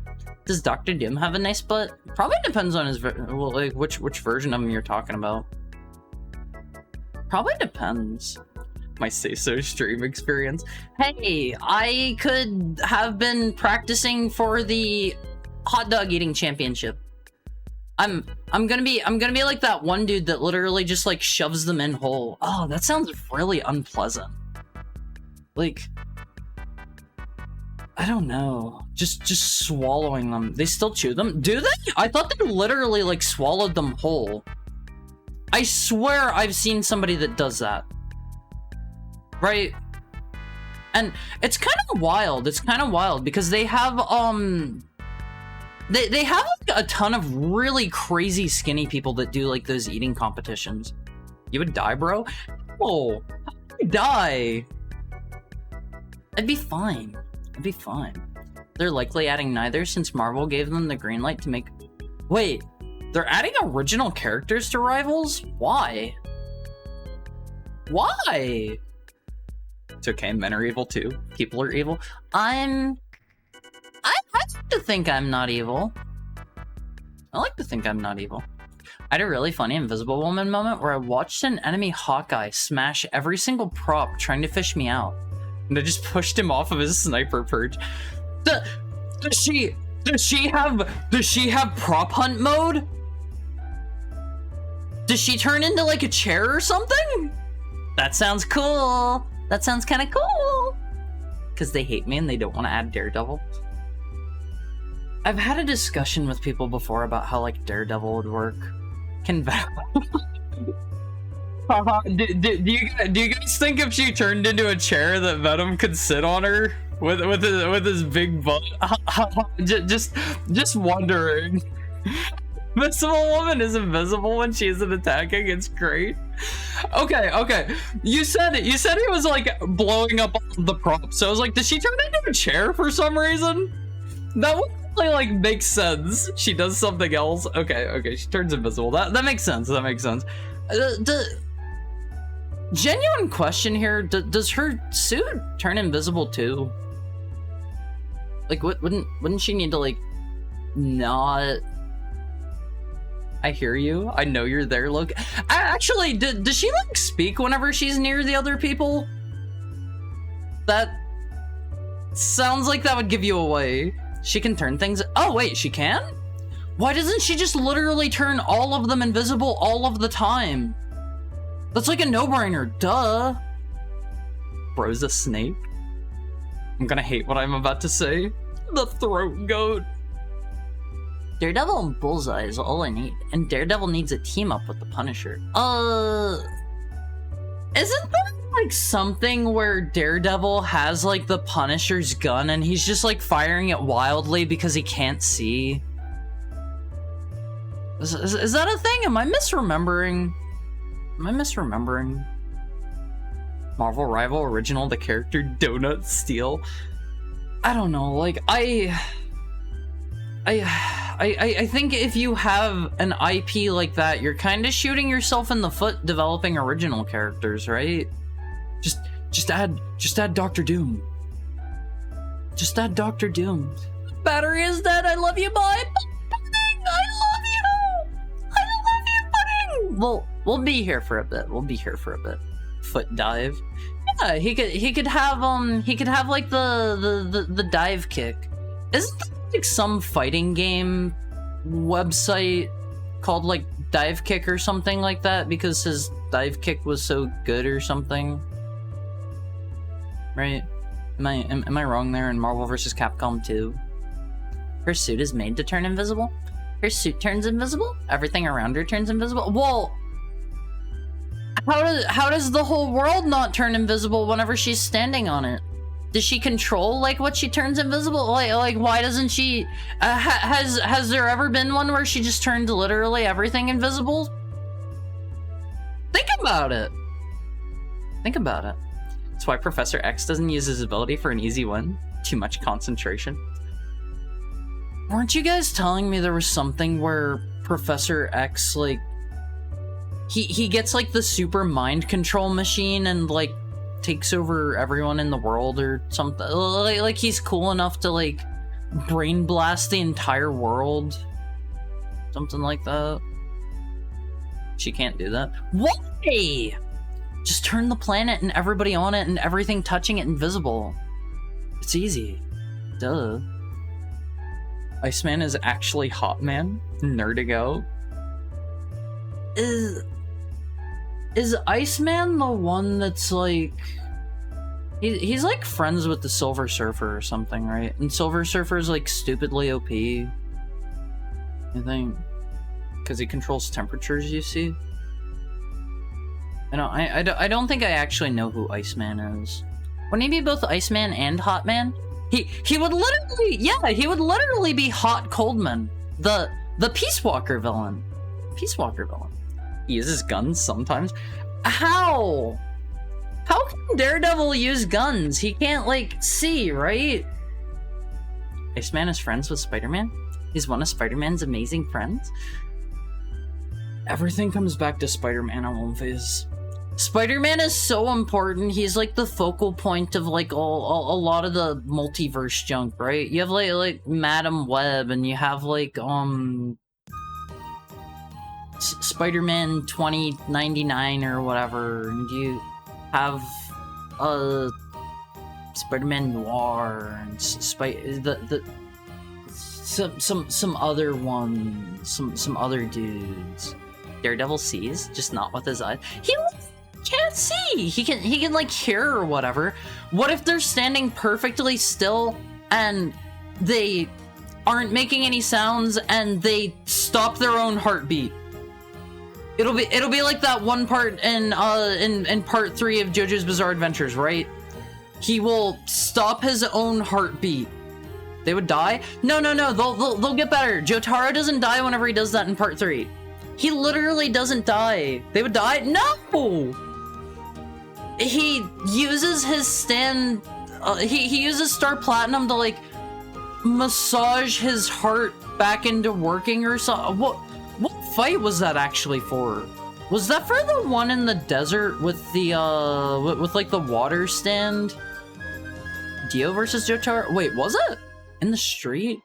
Does Dr. Doom have a nice butt? Probably depends on his well, like which version of him you're talking about. Probably depends. My say-so stream experience. Hey, I could have been practicing for the hot dog eating championship. I'm gonna be like that one dude that literally just like shoves them in whole. Oh, that sounds really unpleasant. Like, I don't know. Just swallowing them. They still chew them? Do they? I thought they literally like swallowed them whole. I swear I've seen somebody that does that. Right? And it's kind of wild. It's kind of wild because they have They have like a ton of really crazy skinny people that do like those eating competitions. You would die, bro? Oh, how would you die? I'd be fine. I'd be fine. They're likely adding neither since Marvel gave them the green light to make... Wait, they're adding original characters to Rivals? Why? Why? It's okay, men are evil too. People are evil. I like to think I'm not evil. I like to think I'm not evil. I had a really funny Invisible Woman moment where I watched an enemy Hawkeye smash every single prop trying to fish me out. And I just pushed him off of his sniper perch. Does she have prop hunt mode? Does she turn into like a chair or something? That sounds cool. That sounds kind of cool. Because they hate me and they don't want to add Daredevil. I've had a discussion with people before about how like Daredevil would work. Can do you guys think if she turned into a chair that Venom could sit on her with his big butt? just wondering. Invisible Woman is invisible when she isn't attacking. It's great. Okay. You said he was like blowing up the prop. So I was like, did she turn into a chair for some reason? That would like makes sense. She does something else. Okay. She turns invisible. That makes sense. The genuine question here: does her suit turn invisible too? Like, wouldn't she need to like not? I hear you. I know you're there. Look, actually, does she like speak whenever she's near the other people? That sounds like that would give you away. She can turn things. Oh wait, she can? Why doesn't she just literally turn all of them invisible all of the time? That's like a no-brainer. Duh. Bro's a snake. I'm gonna hate what I'm about to say. The throat goat. Daredevil and Bullseye is all I need, and Daredevil needs a team up with the Punisher. Isn't there like something where Daredevil has like the Punisher's gun and he's just like firing it wildly because he can't see? Is that a thing? Am I misremembering? Marvel Rival Original, the character Donut Steel. I don't know, like I I think if you have an IP like that, you're kind of shooting yourself in the foot developing original characters, right? Just add Doctor Doom. Just add Doctor Doom. Battery is dead. I love you, bye. Pudding, I love you. I love you, Pudding. We'll be here for a bit. We'll be here for a bit. Foot dive. Yeah, he could have like the dive kick. Isn't there like some fighting game website called like Dive Kick or something like that because his dive kick was so good or something? Right? Am I wrong there in Marvel vs. Capcom 2? Her suit is made to turn invisible? Her suit turns invisible? Everything around her turns invisible? Well, how does the whole world not turn invisible whenever she's standing on it? Does she control like what she turns invisible? Like why doesn't she? Has there ever been one where she just turned literally everything invisible? Think about it. Think about it. That's why Professor X doesn't use his ability for an easy win. Too much concentration. Weren't you guys telling me there was something where Professor X, like, he gets, like, the super mind control machine and, like, takes over everyone in the world or something? Like he's cool enough to, like, brain blast the entire world? Something like that? She can't do that? Why? Just turn the planet and everybody on it and everything touching it invisible. It's easy. Duh. Iceman is actually Hot Man? Nerdigo? Is Iceman the one that's like... He's like friends with the Silver Surfer or something, right? And Silver Surfer's like stupidly OP. I think. Because he controls temperatures, you see? I don't think I actually know who Iceman is. Wouldn't he be both Iceman and Hot Man? He would literally, yeah, he would literally be Hot Coldman, the Peace Walker villain. Peace Walker villain. He uses guns sometimes. How? How can Daredevil use guns? He can't, like, see, right? Iceman is friends with Spider-Man? He's one of Spider-Man's amazing friends? Everything comes back to Spider-Man on One Phase. Spider-Man is so important. He's like the focal point of like a lot of the multiverse junk, right? You have like Madam Web, and you have like Spider-Man 2099 or whatever, and you have Spider-Man Noir and some other ones, some other dudes. Daredevil sees, just not with his eyes. He can't see. He can like hear or whatever. What if they're standing perfectly still and they aren't making any sounds and they stop their own heartbeat? It'll be like that one part in part 3 of JoJo's Bizarre Adventures, right? He will stop his own heartbeat. They would die? No. They'll get better. Jotaro doesn't die whenever he does that in part 3. He literally doesn't die. They would die? No! He uses his stand... he uses Star Platinum to, like, massage his heart back into working or something. What fight was that actually for? Was that for the one in the desert with the, with like, the water stand? Dio versus Jotaro? Wait, was it? In the street?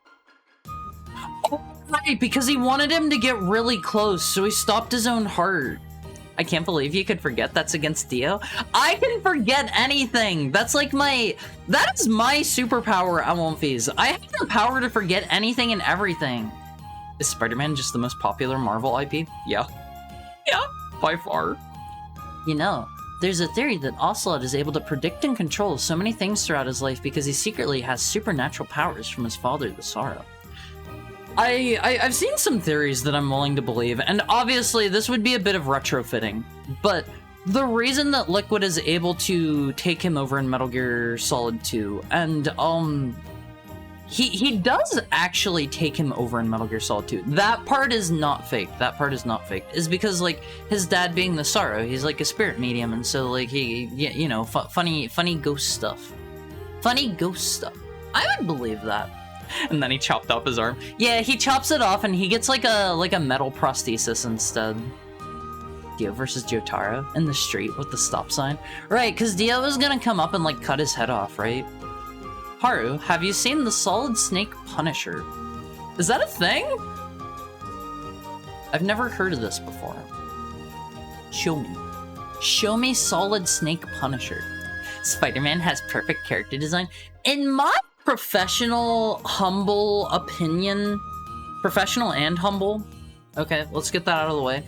Oh, right, because he wanted him to get really close, so he stopped his own heart. I can't believe you could forget that's against Dio. I can forget anything. That's like that is my superpower at One Phase. I have the power to forget anything and everything. Is Spider-Man just the most popular Marvel IP? Yeah. Yeah, by far. You know, there's a theory that Ocelot is able to predict and control so many things throughout his life because he secretly has supernatural powers from his father, the Sorrow. I've seen some theories that I'm willing to believe, and obviously this would be a bit of retrofitting, but the reason that Liquid is able to take him over in Metal Gear Solid 2, and he does actually take him over in Metal Gear Solid 2. That part is not fake. That part is not fake. Is because, like, his dad being the Sorrow, he's like a spirit medium, and so, like, he, you know, funny ghost stuff. Funny ghost stuff. I would believe that. And then he chopped off his arm. Yeah, he chops it off and he gets like a metal prosthesis instead. Dio versus Jotaro in the street with the stop sign. Right, because Dio is gonna come up and like cut his head off, right? Haru, have you seen the Solid Snake Punisher? Is that a thing? I've never heard of this before. Show me. Show me Solid Snake Punisher. Spider-Man has perfect character design. In my professional, humble opinion, professional and humble, okay, let's get that out of the way.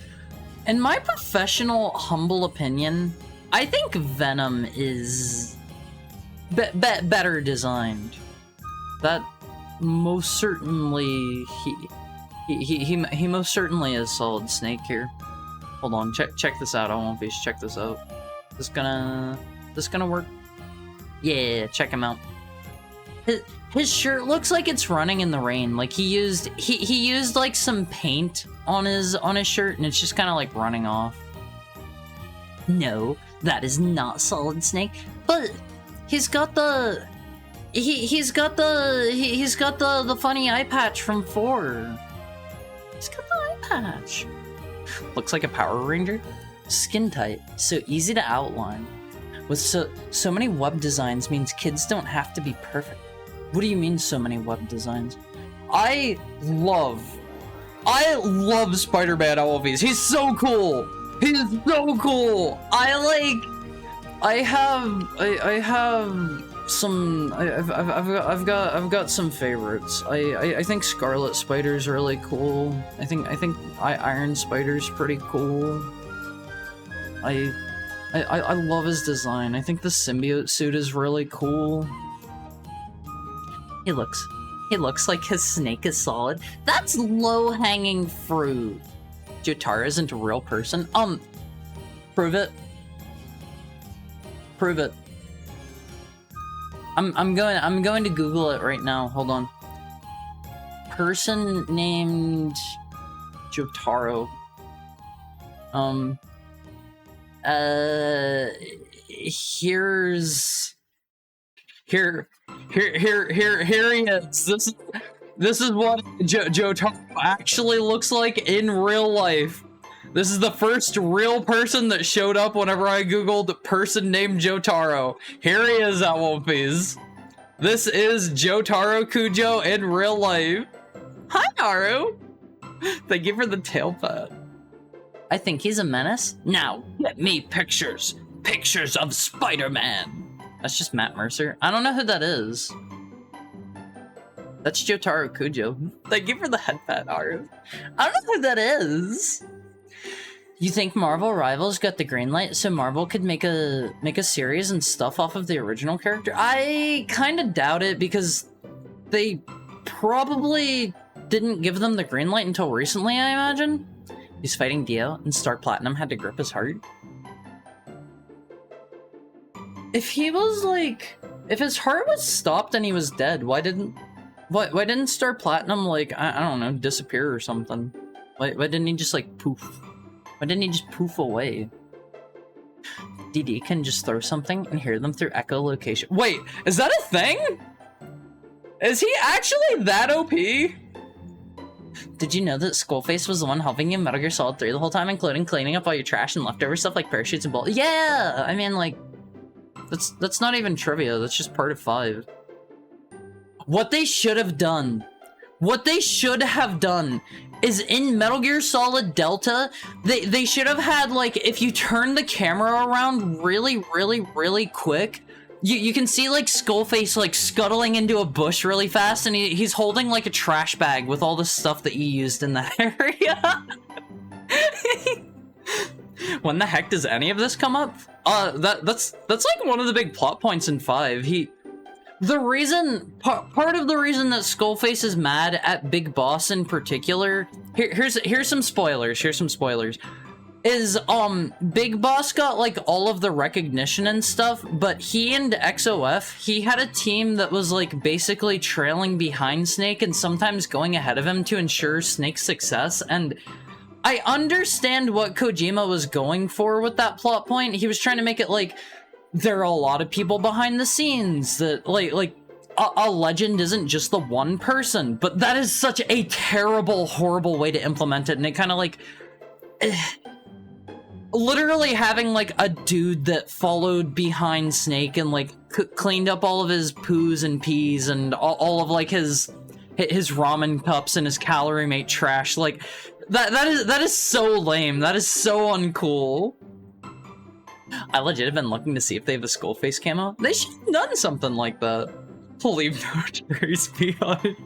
In my professional, humble opinion, I think Venom is better designed. That most certainly he most certainly is Solid Snake here. Hold on, check this out. I won't be check this out. This gonna work? Yeah, check him out. His shirt looks like it's running in the rain. Like he used like some paint on his shirt and it's just kind of like running off. No, that is not Solid Snake. But he's got the he's got the funny eye patch from 4. He's got the eye patch. Looks like a Power Ranger. Skin tight, so easy to outline. With so many web designs means kids don't have to be perfect. What do you mean so many web designs? I love Spider-Man OLVs. He's so cool. He's so cool. I've got some favorites. I think Scarlet Spider's really cool. I think Iron Spider's pretty cool. I love his design. I think the symbiote suit is really cool. He looks like his snake is solid. That's low-hanging fruit. Jotaro isn't a real person. Prove it. Prove it. I'm going to Google it right now. Hold on. Person named Jotaro. Here he is. This is what Jotaro actually looks like in real life. This is the first real person that showed up whenever I googled person named Jotaro. Here he is at One Piece. This is Jotaro Kujo in real life. Hi, Naru. Thank you for the tail pat. I think he's a menace. Now, get me pictures. Pictures of Spider-Man. That's just Matt Mercer. I don't know who that is. That's Jotaro Kujo. Thank you for the head pat, Naru. I don't know who that is. You think Marvel Rivals got the green light so Marvel could make a series and stuff off of the original character? I kind of doubt it because they probably didn't give them the green light until recently, I imagine. He's fighting Dio and Star Platinum had to grip his heart. If he was like, if his heart was stopped and he was dead, why didn't Star Platinum like, I don't know, disappear or something? Why didn't he just like poof? Why didn't he just poof away? DD can just throw something and hear them through echolocation. Wait, is that a thing? Is he actually that OP? Did you know that Skullface was the one helping you in Metal Gear Solid 3 the whole time, including cleaning up all your trash and leftover stuff like parachutes and bullets? Yeah! I mean, like, that's not even trivia, that's just part of 5. What they should have done is in Metal Gear Solid Delta, they should have had, like, if you turn the camera around really quick, you can see, like, Skullface, like, scuttling into a bush really fast, and he's holding, like, a trash bag with all the stuff that you used in that area. When the heck does any of this come up? That's like, one of the big plot points in 5. Part of the reason that Skullface is mad at Big Boss in particular, here's some spoilers, is, Big Boss got, like, all of the recognition and stuff, but he and XOF, he had a team that was, like, basically trailing behind Snake and sometimes going ahead of him to ensure Snake's success, and I understand what Kojima was going for with that plot point. He was trying to make it, like, there are a lot of people behind the scenes that, like, a legend isn't just the one person, but that is such a terrible, horrible way to implement it, and it kind of like... literally having, like, a dude that followed behind Snake and, like, cleaned up all of his poos and peas and all of, like, his ramen cups and his calorie mate trash, like, that is so lame. That is so uncool. I legit have been looking to see if they have a skull face camo. They should have done something like that. We'll leave no cherries behind.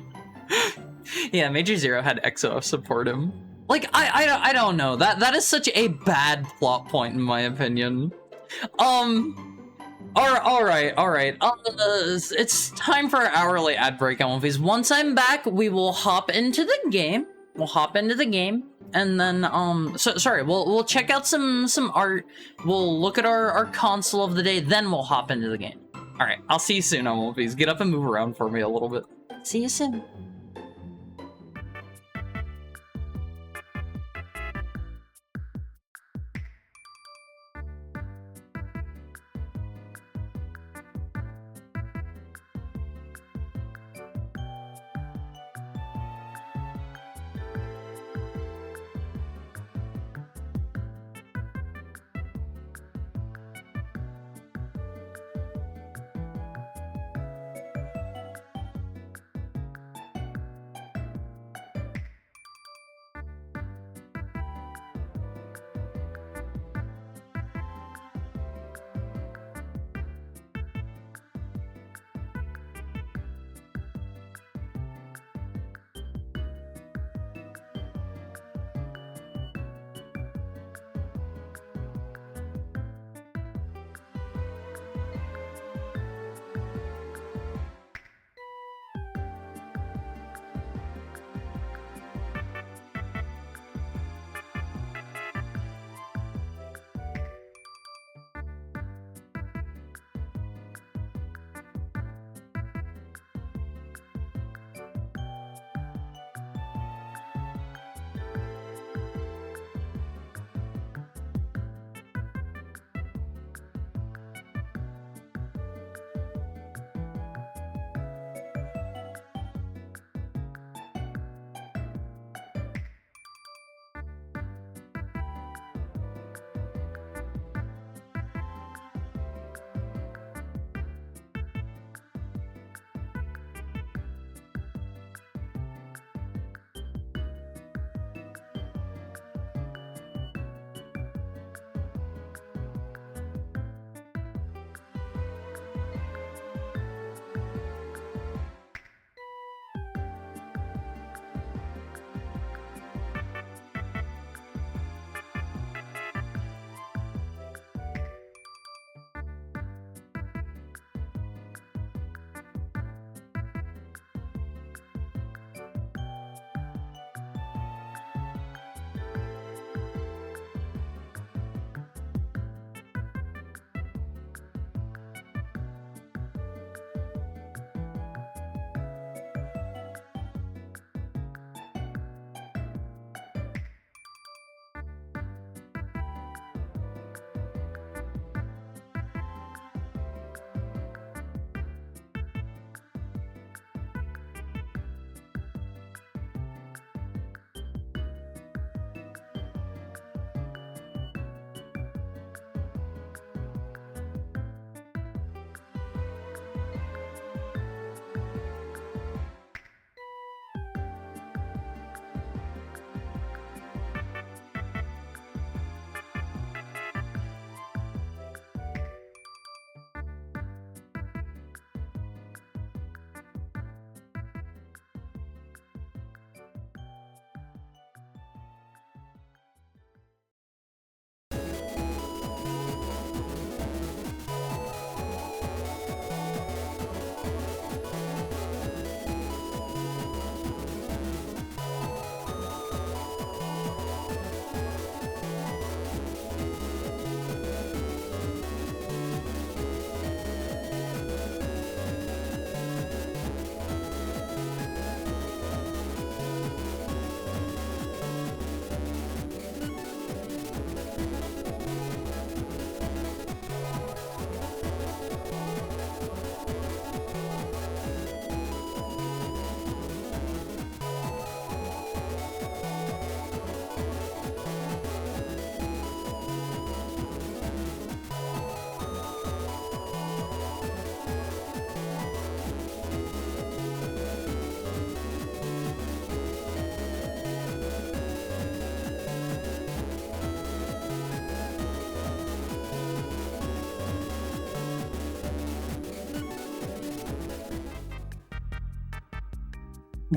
Yeah, Major Zero had XOF support him. Like, I don't know. That is such a bad plot point in my opinion. Alright. It's time for our hourly ad break on One Piece. Once I'm back, we will hop into the game. And then, sorry, we'll check out some art. We'll look at our console of the day, then we'll hop into the game. Alright, I'll see you soon on One Piece. Get up and move around for me a little bit. See you soon.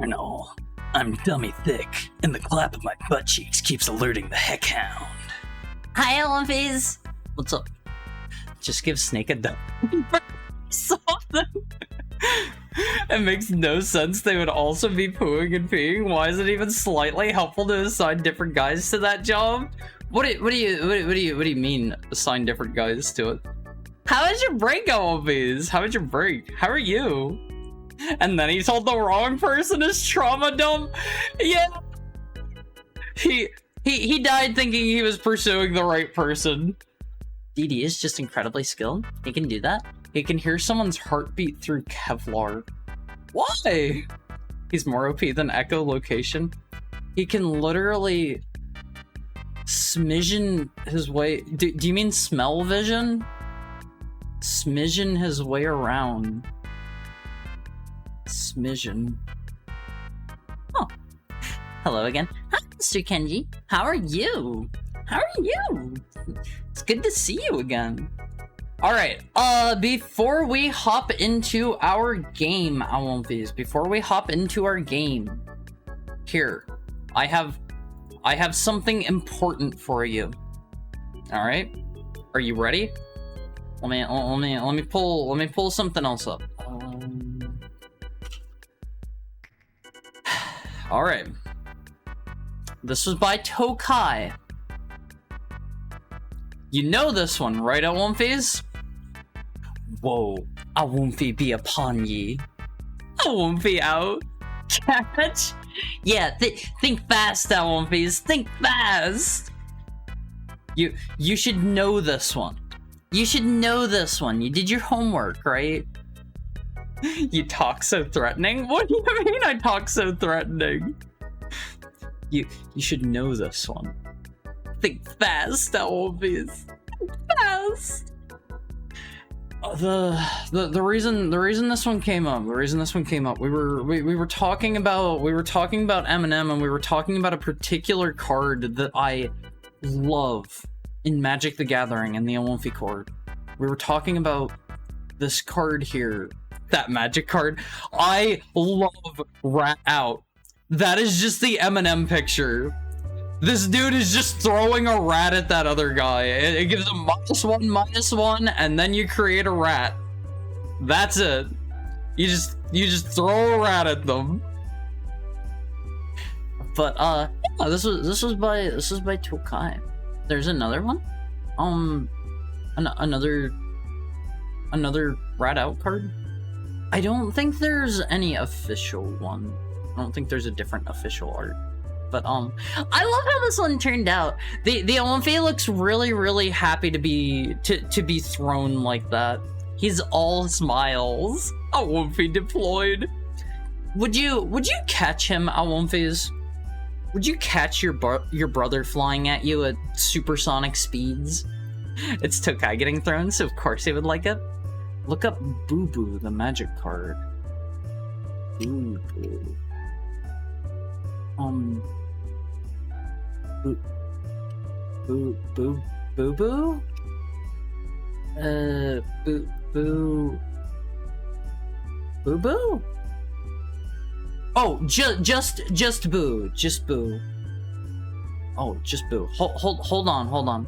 No, I'm dummy thick, and the clap of my butt cheeks keeps alerting the heck hound. Hi, Olympies. What's up? Just give Snake a dump. Something. It makes no sense they would also be pooing and peeing. Why is it even slightly helpful to assign different guys to that job? What do you mean assign different guys to it? How is your break, OLBs? How was your break? How are you? And then he told the wrong person his trauma dump. Yeah. He died thinking he was pursuing the right person. DD is just incredibly skilled. He can do that. He can hear someone's heartbeat through Kevlar. Why? He's more OP than echolocation. He can literally smidgen his way. Do you mean smell vision? Smidgen his way around. Smidgen. Oh. Hello again. Hi, Mr. Kenji. How are you? How are you? It's good to see you again. Alright, before we hop into our game, before we hop into our game, here, I have something important for you. Alright? Are you ready? Let me pull something else up. Alright. This was by Tokai. You know this one, right, Awumfies? Whoa, Awumfi be upon ye. Awumfi out. Catch? Yeah, think fast, Awumfies. Think fast. You should know this one. You should know this one. You did your homework, right? You talk so threatening? What do you mean I talk so threatening? You should know this one. Think fast, Awumfies. Think fast. The reason this one came up. We were talking about Eminem, and we were talking about a particular card that I love in Magic the Gathering and the Awumfi card. We were talking about this card here, that magic card. I love Rat Out. That is just the Eminem picture. This dude is just throwing a rat at that other guy. It gives him -1/-1, and then you create a rat. That's it. You just throw a rat at them. But yeah, this was by Tokai. There's another one. Another rat out card. I don't think there's any official one. I don't think there's a different official art. But I love how this one turned out. The Awumfi looks really happy to be thrown like that. He's all smiles. Awumfi deployed. Would you catch him, Awumfis? Would you catch your brother flying at you at supersonic speeds? It's Tokai getting thrown, so of course he would like it. Look up Boo Boo, the magic card. Boo Boo. Boo Boo Boo Boo? Boo Boo? Oh, just Boo. Just Boo. Oh, just Boo. Hold on.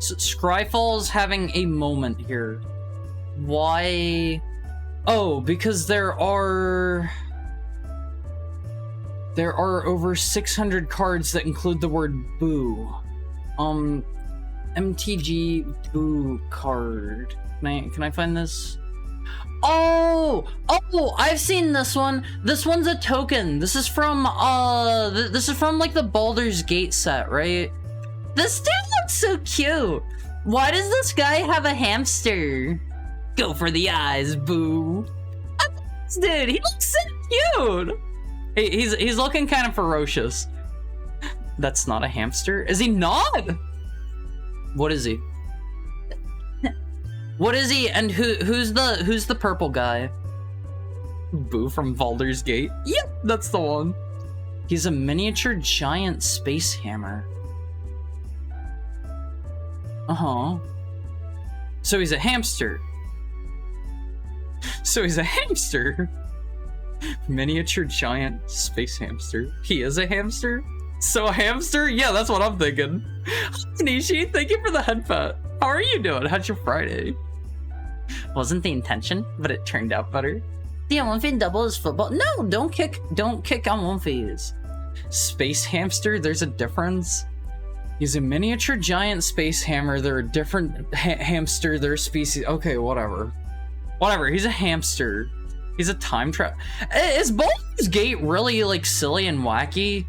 Scryfall's having a moment here. Why? Oh, because there are over 600 cards that include the word boo. MTG boo card. Can I find this? Oh, I've seen this one. This one's a token. This is from like the Baldur's Gate set, right? This dude looks so cute. Why does this guy have a hamster? Go for the eyes, boo. This dude, he looks so cute. He's looking kind of ferocious. That's not a hamster. Is he not? What is he? What is he? And who's the purple guy? Boo from Baldur's Gate. Yep, that's the one. He's a miniature giant space hammer. Uh-huh. So he's a hamster. Miniature giant space hamster. He is a hamster? So a hamster? Yeah, that's what I'm thinking. Nishi, thank you for the head pat. How are you doing? How's your Friday? Wasn't the intention, but it turned out better. The Amonfi double is football. No, don't kick Amonfis. Space hamster, there's a difference. He's a miniature giant space hammer. They're a different hamster. They're a species. Okay, whatever. Whatever, he's a hamster. He's a time trap. Is Baldur's Gate really, like, silly and wacky?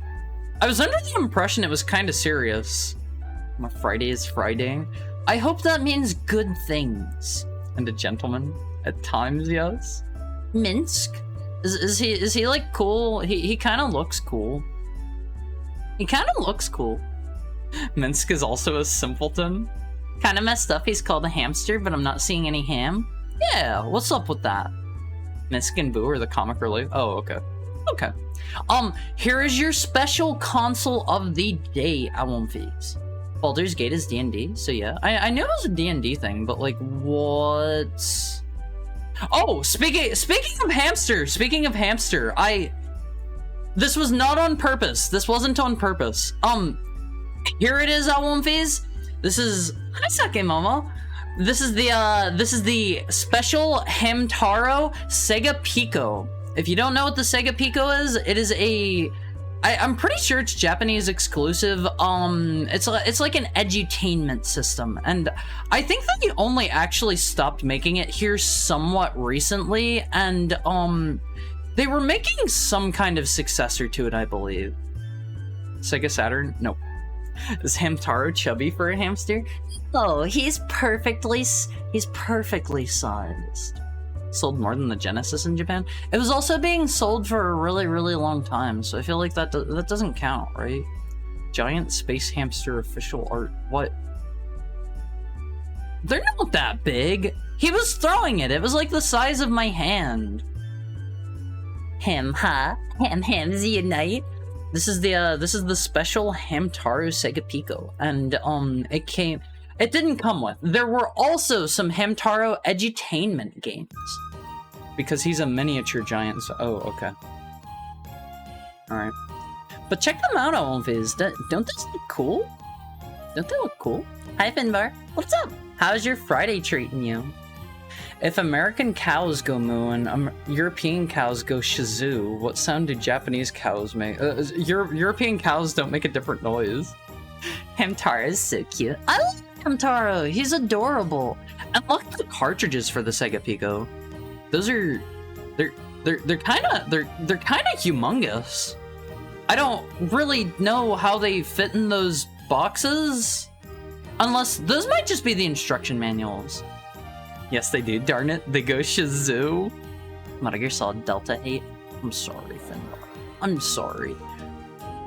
I was under the impression it was kind of serious. My Friday is Friday. I hope that means good things. And a gentleman. At times, yes. Minsk? Is he like cool? He kind of looks cool. He kind of looks cool. Minsk is also a simpleton. Kind of messed up. He's called a hamster, but I'm not seeing any ham. Yeah, what's up with that? Minsk and Boo are the comic relief. Oh, okay. Okay. Here is your special console of the day, Awonfis. Baldur's Gate is D&D, so yeah. I knew it was a D&D thing, but like, what? Oh, speaking of hamster, this was not on purpose. This wasn't on purpose. Here it is, Awonfis. This is Haisake Momo. This is the special Hamtaro Sega Pico. If you don't know what the Sega Pico is, it is I'm pretty sure it's Japanese exclusive. It's like an edutainment system, and I think that they only actually stopped making it here somewhat recently, and they were making some kind of successor to it, I believe. Sega Saturn? Nope. Is Hamtaro chubby for a hamster? Oh, he's perfectly sized. Sold more than the Genesis in Japan? It was also being sold for a really, really long time, so I feel like that doesn't count, right? Giant space hamster official art. What? They're not that big. He was throwing it. It was like the size of my hand. Hams unite. This is the special Hamtaro Sega Pico, and it didn't come with. There were also some Hamtaro edutainment games, because he's a miniature giant. So, oh, okay, all right. But check them out, Olviz. Don't they look cool? Don't they look cool? Hi, Finbar. What's up? How's your Friday treating you? If American cows go moo and European cows go shazoo, what sound do Japanese cows make? European cows don't make a different noise. Hamtaro is so cute. I love Hamtaro. He's adorable. And look at the cartridges for the Sega Pico. Those are they're kind of humongous. I don't really know how they fit in those boxes, unless those might just be the instruction manuals. Yes, they do. Darn it, they go shazoo. Metal Gear Solid Delta 8. I'm sorry, Finbar. I'm sorry.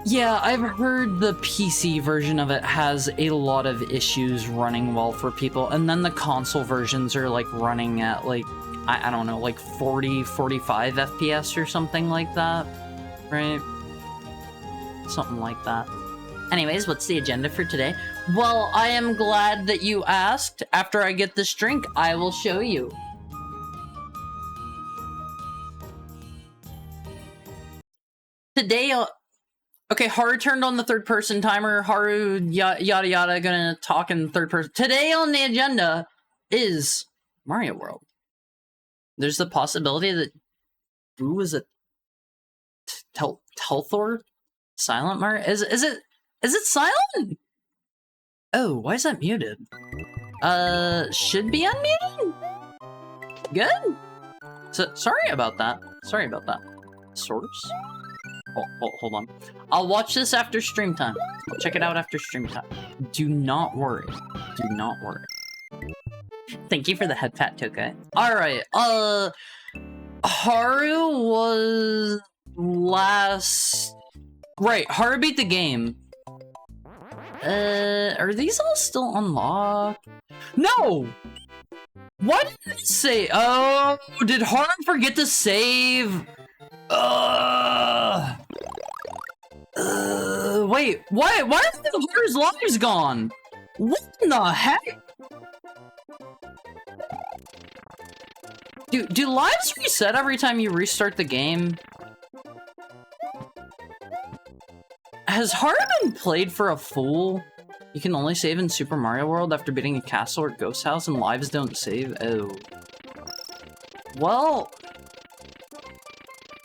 Yeah, I've heard the PC version of it has a lot of issues running well for people, and then the console versions are like running at like, I don't know, like 40, 45 FPS or something like that, right? Something like that. Anyways, what's the agenda for today? Well, I am glad that you asked. After I get this drink, I will show you. Today, okay, Haru turned on the third-person timer. Haru, yada yada, gonna talk in third person. Today on the agenda is Mario World. There's the possibility that Boo is a Telthor? Silent Mario? Is it silent? Oh, why is that muted? Should be unmuted? Good? So, sorry about that. Source? Hold on. I'll watch this after stream time. I'll check it out after stream time. Do not worry. Do not worry. Thank you for the head pat, Toka. Alright, Haru was last... Right, Haru beat the game. Are these all still unlocked? No! Why did it say? Oh, did Haru forget to save? Wait, why are Haru's lives gone? What in the heck? Do lives reset every time you restart the game? Has Haru been played for a fool? You can only save in Super Mario World after beating a castle or ghost house and lives don't save? Oh. Well...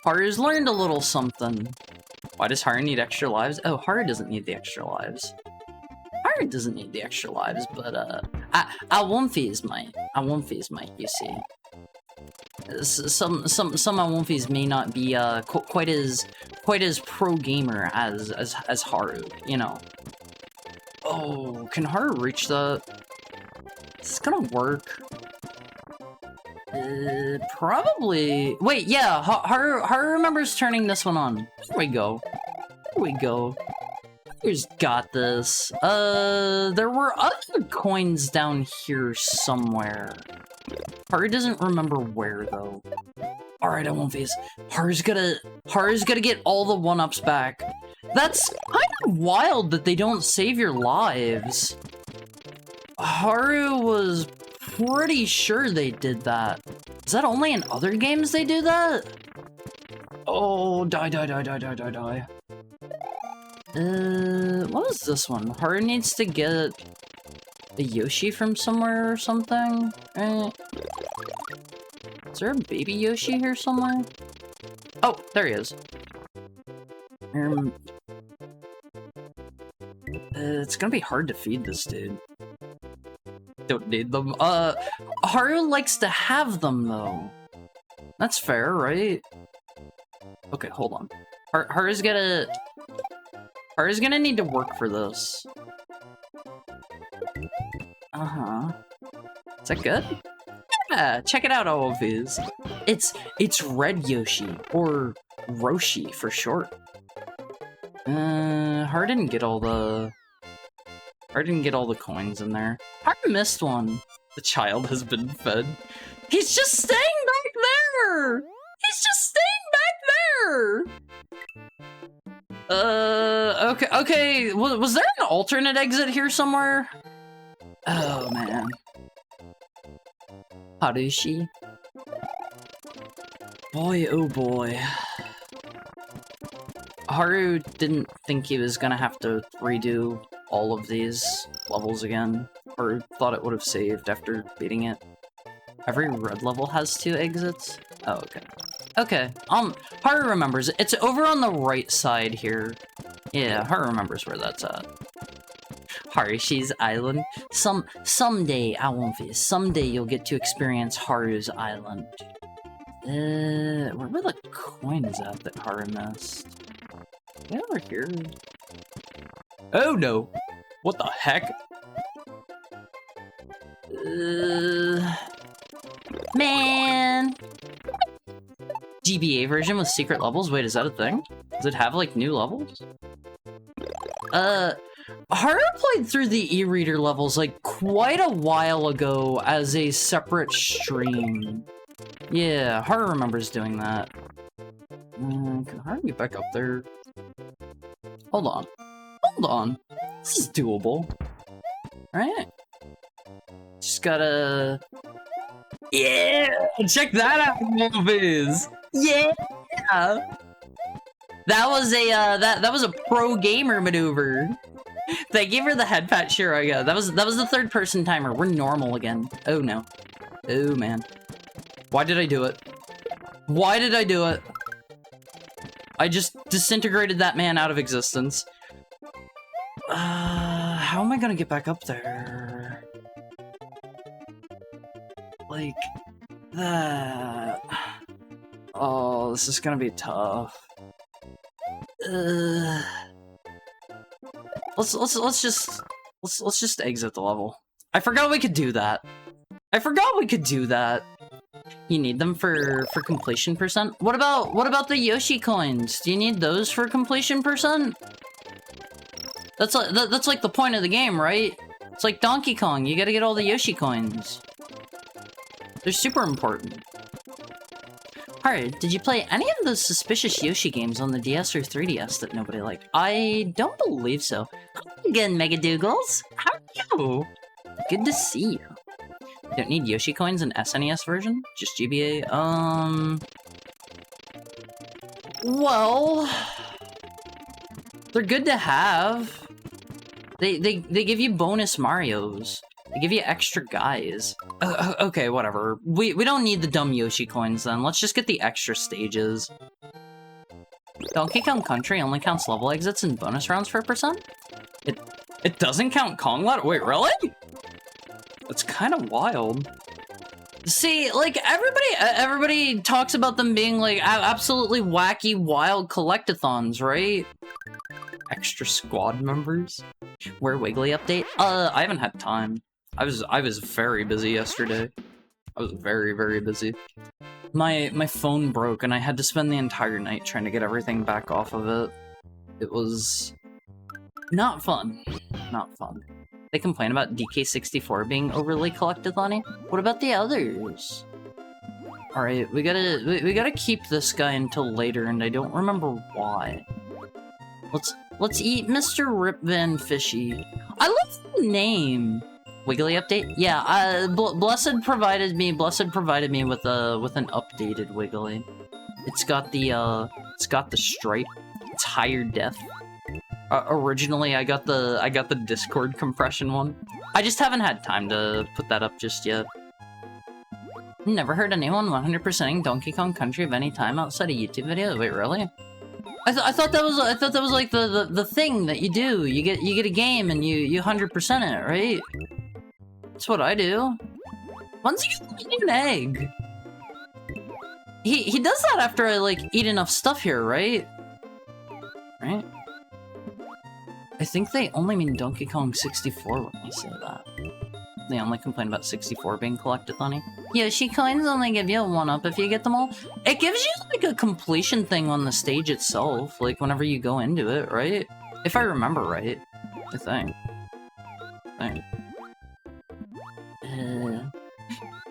Haru's learned a little something. Why does Haru need extra lives? Oh, Haru doesn't need the extra lives. Haru doesn't need the extra lives, but Awumfies might. Awumfies might, you see. Some Awumfies may not be quite as pro gamer as Haru, you know. Oh, can Haru reach the? Is this gonna work? Probably. Wait, yeah. Haru remembers turning this one on. Here we go. Here we go. Haru's got this. There were other coins down here somewhere. Haru doesn't remember where though. All right, I won't face. Haru's gonna get all the 1-ups back. That's kind of wild that they don't save your lives. Haru was pretty sure they did that. Is that only in other games they do that? Oh, die. What is this one? Haru needs to get a Yoshi from somewhere or something, right? Is there a baby Yoshi here somewhere? Oh, there he is. It's gonna be hard to feed this dude. Don't need them. Haru likes to have them, though. That's fair, right? Okay, hold on. Haru's gonna need to work for this. Uh-huh. Is that good? Yeah, check it out, all of these. It's Red Yoshi, or Roshi for short. Haru didn't get all the coins in there. Haru missed one. The child has been fed. He's just staying back there! He's just staying back there! Okay, was there an alternate exit here somewhere? Oh, man. Harushi. Boy, oh boy. Haru didn't think he was gonna have to redo all of these levels again, or thought it would have saved after beating it. Every red level has 2 exits? Oh, okay. Okay, Haru remembers. It's over on the right side here. Yeah, Haru remembers where that's at. Harushi's Island. Someday, someday you'll get to experience Haru's Island. Where were the coins at that Haru missed? Way over here. Oh no! What the heck? Man. GBA version with secret levels? Wait, is that a thing? Does it have, like, new levels? Haru played through the e-reader levels, like, quite a while ago as a separate stream. Yeah, Haru remembers doing that. Can Haru get back up there? Hold on. Hold on. This is doable. Right? Just gotta... Yeah! Check that out, movies! Yeah! That was a, that was a pro gamer maneuver. They gave her the head pat, sure, I go. That was the 3rd-person timer. We're normal again. Oh, no. Oh, man. Why did I do it? Why did I do it? I just disintegrated that man out of existence. How am I gonna get back up there? Like that. Oh, this is gonna be tough. Let's just exit the level. I forgot we could do that. You need them for completion percent? What about the Yoshi coins? Do you need those for completion percent? That's like the point of the game, right? It's like Donkey Kong, you gotta get all the Yoshi coins. They're super important. Alright, did you play any of those suspicious Yoshi games on the DS or 3DS that nobody liked? I don't believe so. Hi again, Megadoogles. How are you? Good to see you. Don't need Yoshi coins in SNES version? Just GBA? Well... They're good to have. They give you bonus Marios. They give you extra guys. Okay, whatever. We don't need the dumb Yoshi coins then. Let's just get the extra stages. Donkey Kong Country only counts level exits and bonus rounds for a percent? It doesn't count Kong Lot? Wait, really? That's kind of wild. See, like, everybody talks about them being, like, absolutely wacky, wild collectathons, right? Extra squad members? Where Wiggly update? I haven't had time. I was very busy yesterday. I was very, very busy. My phone broke and I had to spend the entire night trying to get everything back off of it. It was not fun. Not fun. They complain about DK64 being overly collectathon-y. What about the others? Alright, we gotta keep this guy until later, and I don't remember why. Let's eat Mr. Rip Van Fishy. I love the name. Wiggly update? Yeah, Blessed provided me with an updated Wiggly. It's got the stripe. It's higher def. Originally, I got the Discord compression one. I just haven't had time to put that up just yet. Never heard anyone 100%ing Donkey Kong Country of any time outside a YouTube video. Wait, really? I thought that was like the thing that you do. You get a game and you 100% it, right? That's what I do. Once you get an egg. He does that after I like eat enough stuff here, right? Right? I think they only mean Donkey Kong 64 when they say that. They only complain about 64 being collectathon-y. Yoshi coins only give you a 1-up if you get them all. It gives you like a completion thing on the stage itself, like whenever you go into it, right? If I remember right, I think.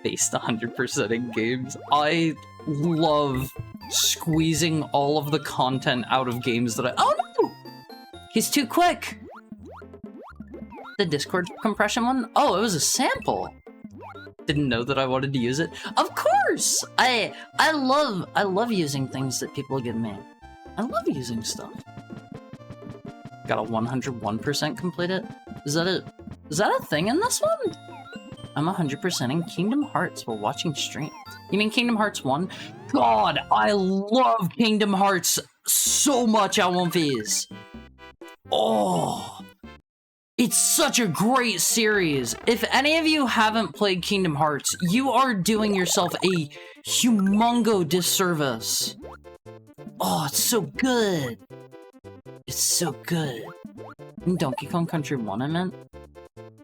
Based 100% in games. I love squeezing all of the content out of games that oh no! He's too quick! The Discord compression one? Oh, it was a sample! Didn't know that I wanted to use it. Of course! I love using things that people give me. I love using stuff. Got a 101% completed? Is that a thing in this one? I'm 100% in Kingdom Hearts while watching streams. You mean Kingdom Hearts 1? God, I love Kingdom Hearts so much at One Piece. Oh, it's such a great series. If any of you haven't played Kingdom Hearts, you are doing yourself a humongo disservice. Oh, it's so good. It's so good. In Donkey Kong Country 1, I meant?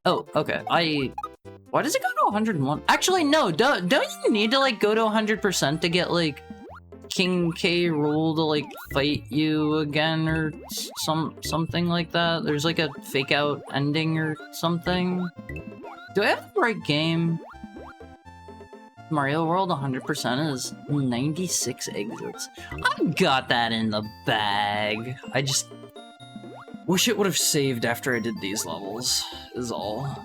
Oh, okay. Why does it go to 101? Actually, no, don't you need to, like, go to 100% to get, like, King K. Rool to, like, fight you again or something like that? There's, like, a fake-out ending or something? Do I have the right game? Mario World 100% is 96 exits. I got that in the bag. I just wish it would have saved after I did these levels, is all.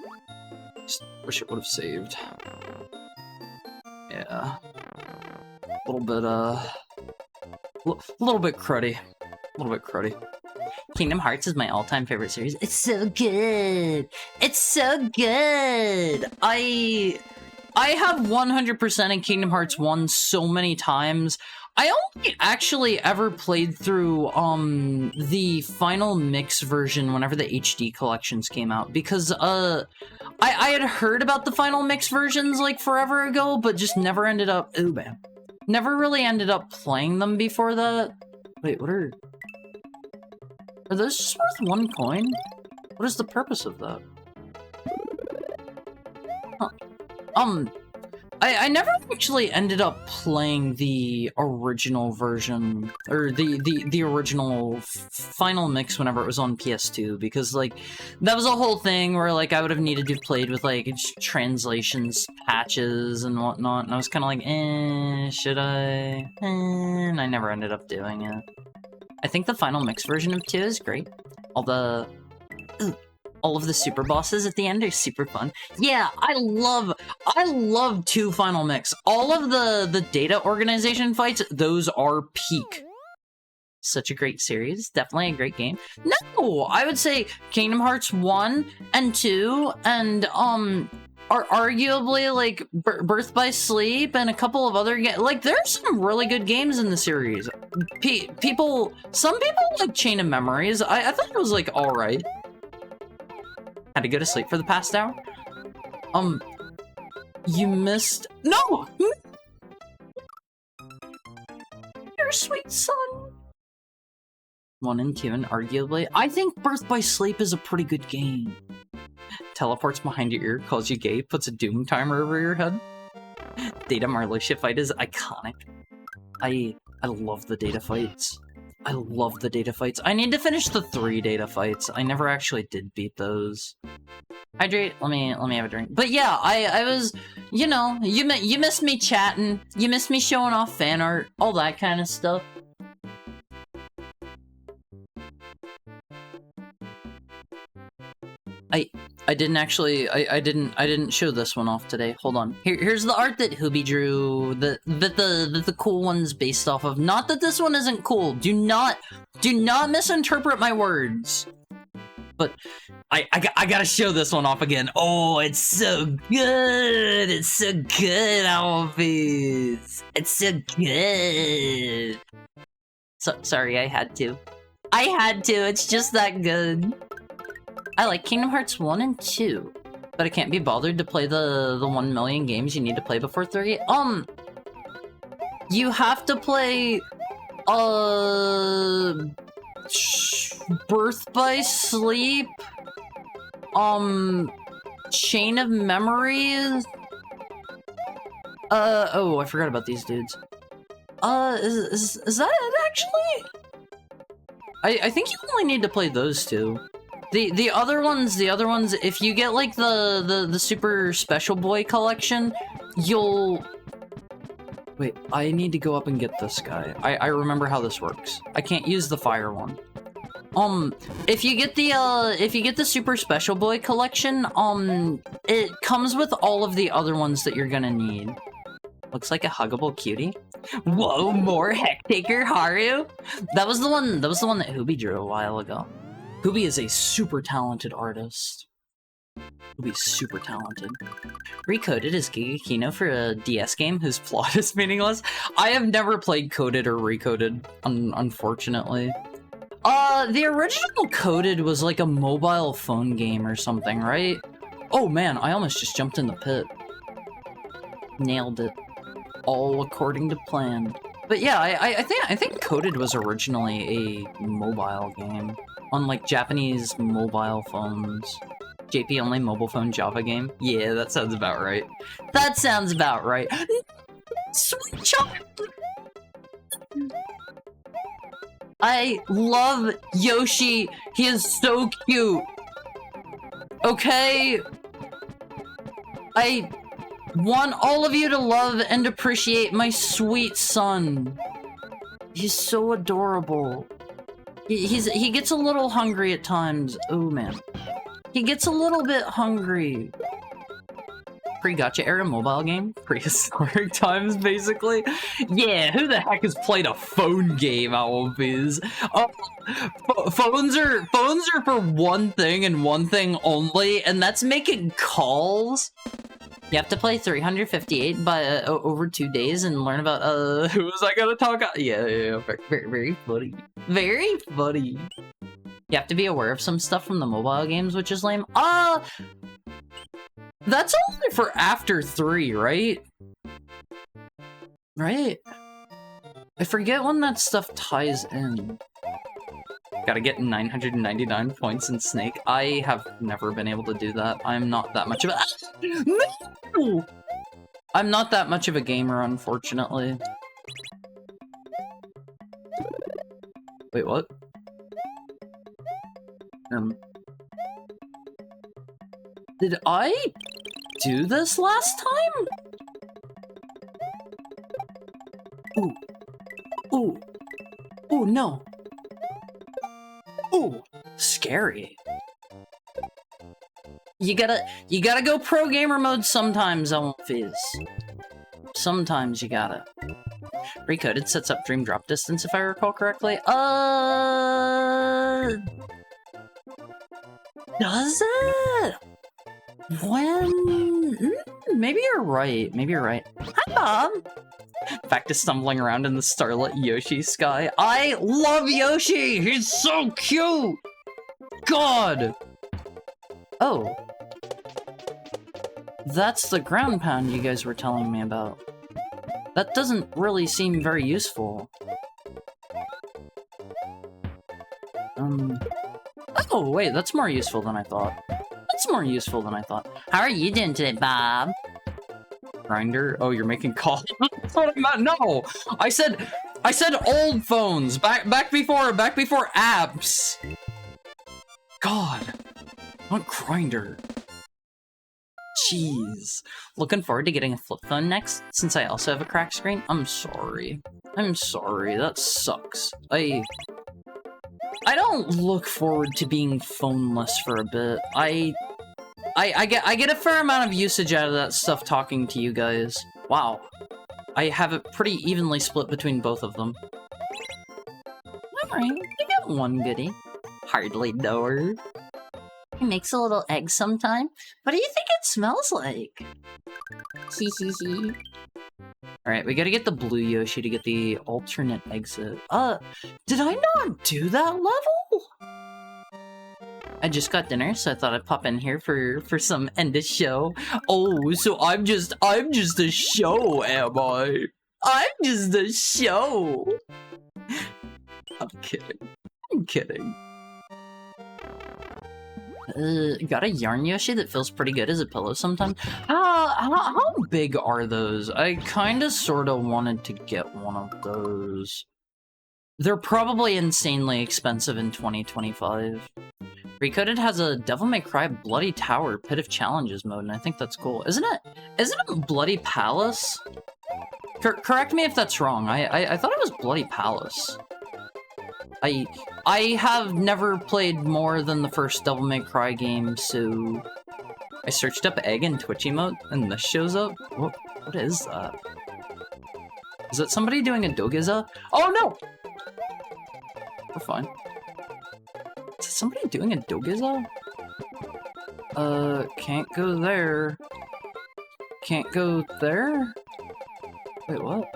Just wish it would have saved. Yeah. A little bit cruddy. A little bit cruddy. Kingdom Hearts is my all-time favorite series. It's so good! It's so good! I have 100% in Kingdom Hearts 1 so many times. I only actually ever played through, the final mix version whenever the HD collections came out, because, I had heard about the final mix versions, like, forever ago, but just never ended up- ooh, man. Never really ended up playing them before that. Wait, what are those just worth 1 coin? What is the purpose of that? Huh. I never actually ended up playing the original version, or the original final mix whenever it was on PS2, because, like, that was a whole thing where, like, I would have needed to have played with, like, translations, patches, and whatnot, and I was kind of like, should I? And I never ended up doing it. I think the final mix version of 2 is great. All the... All of the super bosses at the end are super fun. Yeah, I love 2 Final Mix. All of the data organization fights, those are peak. Such a great series, definitely a great game. No, I would say Kingdom Hearts 1 and 2 and are arguably like Birth by Sleep and a couple of other games. Like, there's some really good games in the series. Some people like Chain of Memories. I thought it was like all right. Had to go to sleep for the past hour. You missed. No, your sweet son. 1 and 2, and arguably, I think Birth by Sleep is a pretty good game. Teleports behind your ear, calls you gay, puts a doom timer over your head. Data Marluxia fight is iconic. I love the data fights. I love the data fights. I need to finish the 3 data fights. I never actually did beat those. Hydrate. Let me have a drink. But yeah, I was, you know, you missed me chatting. You missed me showing off fan art, all that kind of stuff. I didn't show this one off today. Hold on. Here's the art that Hubie drew. That the cool one's based off of. Not that this one isn't cool. Do not misinterpret my words. But I gotta show this one off again. Oh, it's so good. It's so good, Alphys. It's so good. Sorry, I had to. It's just that good. I like Kingdom Hearts 1 and 2, but I can't be bothered to play the 1 million games you need to play before 3. You have to play, Birth by Sleep, Chain of Memories, oh, I forgot about these dudes. Is that it, actually? I think you only need to play those 2. The other ones, if you get like the Super Special Boy collection, you'll... Wait, I need to go up and get this guy. I remember how this works. I can't use the fire one. If you get the Super Special Boy collection, it comes with all of the other ones that you're gonna need. Looks like a huggable cutie. Whoa, more Hectaker Haru? That was the one that Hubie drew a while ago. Hubie is a super talented artist. Hubie's super talented. Recoded is Gigakino for a DS game whose plot is meaningless. I have never played Coded or Recoded, unfortunately. The original Coded was like a mobile phone game or something, right? Oh man, I almost just jumped in the pit. Nailed it. All according to plan. But yeah, I think Coded was originally a mobile game. On like Japanese mobile phones. JP only mobile phone Java game? Yeah, that sounds about right. That sounds about right. Sweet child! I love Yoshi. He is so cute. Okay? I want all of you to love and appreciate my sweet son. He's so adorable. He gets a little hungry at times. Oh man. He gets a little bit hungry. Pre-gacha era mobile game? Prehistoric times, basically? Yeah, who the heck has played a phone game, Alphys? Phones are for one thing and one thing only, and that's making calls. You have to play 358 by over 2 days and learn about who was I gonna talk about? Yeah, very funny. Very funny. You have to be aware of some stuff from the mobile games, which is lame. That's only for after 3, right? Right? I forget when that stuff ties in. Gotta get 999 points in Snake. I have never been able to do that. I'm not that much of a- No! I'm not that much of a gamer, unfortunately. Wait, what? Did I do this last time? Ooh. Ooh. Ooh, no. Ooh, scary. You gotta go pro gamer mode sometimes, Elmfizz. Sometimes you gotta. Recoded sets up dream drop distance, if I recall correctly. Does it? When? Maybe you're right. Maybe you're right. Hi, Bob. Back to stumbling around in the starlit Yoshi sky. I love Yoshi! He's so cute! God! Oh. That's the ground pound you guys were telling me about. That doesn't really seem very useful. Oh, wait, that's more useful than I thought. That's more useful than I thought. How are you doing today, Bob? Grinder? Oh, you're making calls? That's what I meant. No! I said old phones! Back before apps! God. Not Grinder. Jeez. Looking forward to getting a flip phone next, since I also have a cracked screen. I'm sorry. I'm sorry. That sucks. I don't look forward to being phoneless for a bit. I get a fair amount of usage out of that stuff talking to you guys. Wow. I have it pretty evenly split between both of them. Alright, you got one goodie. Hardly know her. He makes a little egg sometime. What do you think it smells like? Hee hee hee. Alright, we gotta get the blue Yoshi to get the alternate exit. Did I not do that level? I just got dinner, so I thought I'd pop in here for some end of show. Oh, so I'm just a show, am I? I'm just a show. I'm kidding. I'm kidding. Got a yarn Yoshi that feels pretty good as a pillow sometimes. How big are those? I kinda sorta wanted to get one of those. They're probably insanely expensive in 2025. Recoded has a Devil May Cry Bloody Tower Pit of Challenges mode, and I think that's cool. Isn't it Bloody Palace? Correct me if that's wrong. I thought it was Bloody Palace. I have never played more than the first Devil May Cry game, so I searched up egg and Twitch emote, and this shows up. What is that? Is that somebody doing a Dogiza? Oh no! We're fine. Is that somebody doing a Dogiza? Can't go there. Can't go there? Wait, what?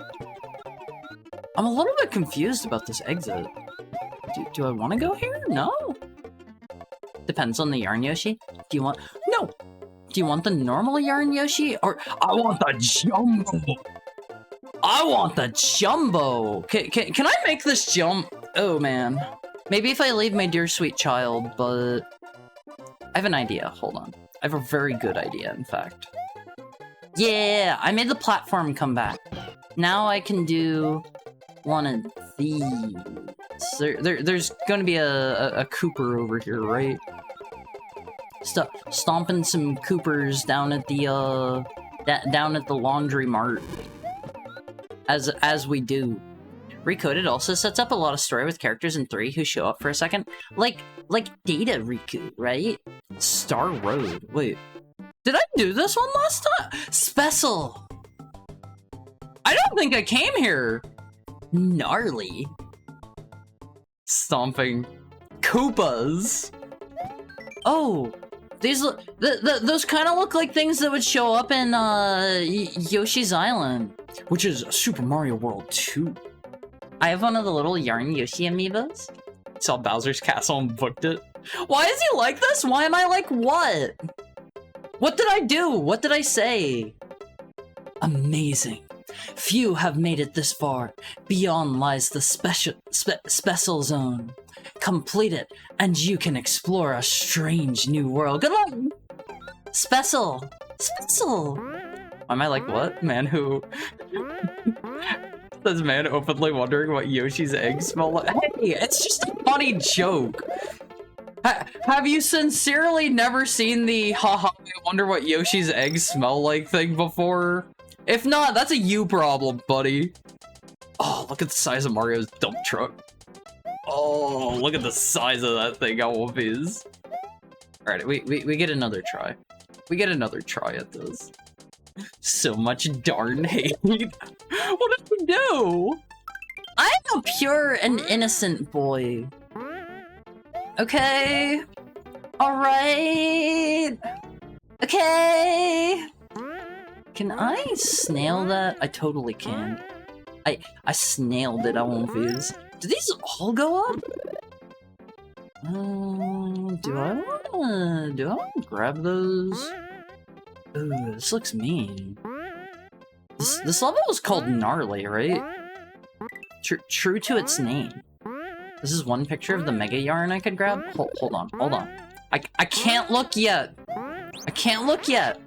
I'm a little bit confused about this exit. Do I want to go here? No. Depends on the yarn Yoshi. Do you want... No! Do you want the normal yarn Yoshi? Or... I want the jumbo! I want the jumbo! Can I make this jump? Oh, man. Maybe if I leave my dear sweet child, but... I have an idea. Hold on. I have a very good idea, in fact. Yeah! I made the platform come back. Now I can do... one of these. There's gonna be a Cooper over here, right? Stomping some Coopers down at the down at the laundry mart. As we do. Recoded also sets up a lot of story with characters in 3 who show up for a second. Like Data Riku, right? Star Road. Wait. Did I do this one last time? Special! I don't think I came here! Gnarly. Stomping Koopas. Oh, those kind of look like things that would show up in Yoshi's Island, which is Super Mario World 2. I have one of the little yarn Yoshi amiibos. Saw Bowser's Castle and booked it. Why is he like this? Why am I like what? What did I do? What did I say? Amazing. Few have made it this far. Beyond lies the special zone. Complete it, and you can explore a strange new world. Good luck! Special! Why am I like, what? Man who... This man openly wondering what Yoshi's eggs smell like. Hey, it's just a funny joke. Have you sincerely never seen the haha, I wonder what Yoshi's eggs smell like thing before? If not, that's a you problem, buddy. Oh, look at the size of Mario's dump truck. Oh, look at the size of that thing, Elmfizz. Alright, we get another try. We get another try at this. So much darn hate. What did we do? I'm a pure and innocent boy. Okay. Alright. Okay. Can I snail that? I totally can. I snailed it, I won't fuse. Do these all go up? Do I wanna grab those? Ooh, this looks mean. This level is called Gnarly, right? True to its name. This is one picture of the Mega Yarn I could grab. Hold on. I can't look yet. I can't look yet.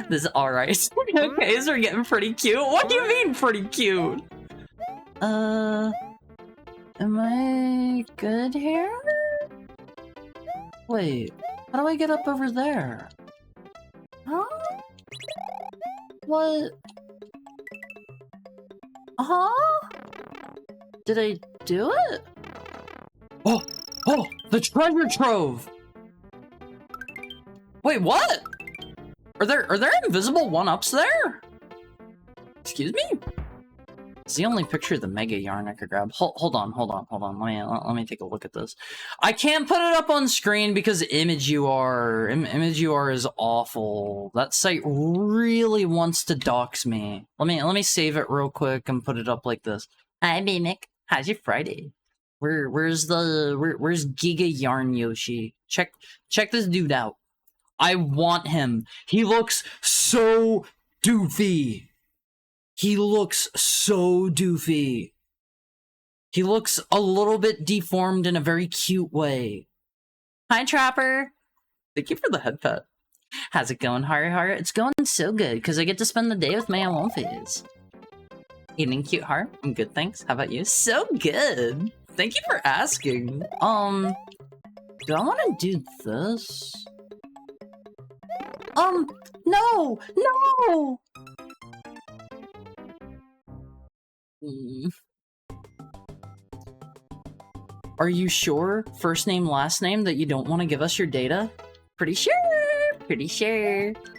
This is alright. Okay, these are getting pretty cute. What do you mean pretty cute? Am I good here? Wait, how do I get up over there? Huh? What? Huh? Did I do it? Oh, the treasure trove! Wait, what? Are there invisible one-ups there? Excuse me? It's the only picture of the Mega Yarn I could grab. Hold on. Let me take a look at this. I can't put it up on screen because ImageUR is awful. That site really wants to dox me. Let me save it real quick and put it up like this. Hi, Mimic. How's your Friday? Where's Giga Yarn Yoshi? Check this dude out. I want him. He looks so doofy. He looks so doofy. He looks a little bit deformed in a very cute way. Hi, Trapper. Thank you for the head pet. How's it going, Heart? It's going so good, because I get to spend the day with my Wolfies. Evening, cute heart. I'm good, thanks. How about you? So good. Thank you for asking. Do I want to do this? No! Are you sure, first name, last name, that you don't want to give us your data? Pretty sure.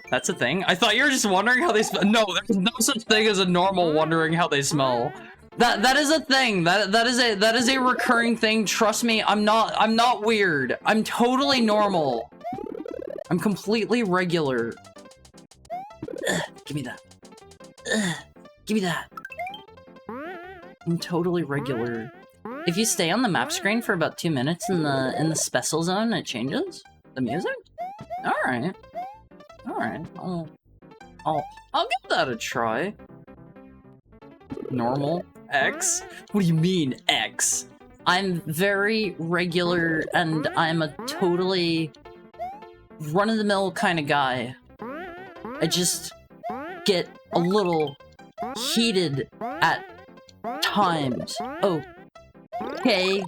That's a thing? I thought you were just wondering how they smell. No, there's no such thing as a normal wondering how they smell. That is a thing. That is a recurring thing. Trust me, I'm not weird. I'm totally normal. I'm completely regular. Ugh, give me that. Ugh, give me that. I'm totally regular. If you stay on the map screen for about 2 minutes in the special zone, it changes the music. All right. I'll give that a try. Normal X. What do you mean X? I'm very regular, and I'm a totally run-of-the-mill kind of guy. I just get a little heated at times. Okay.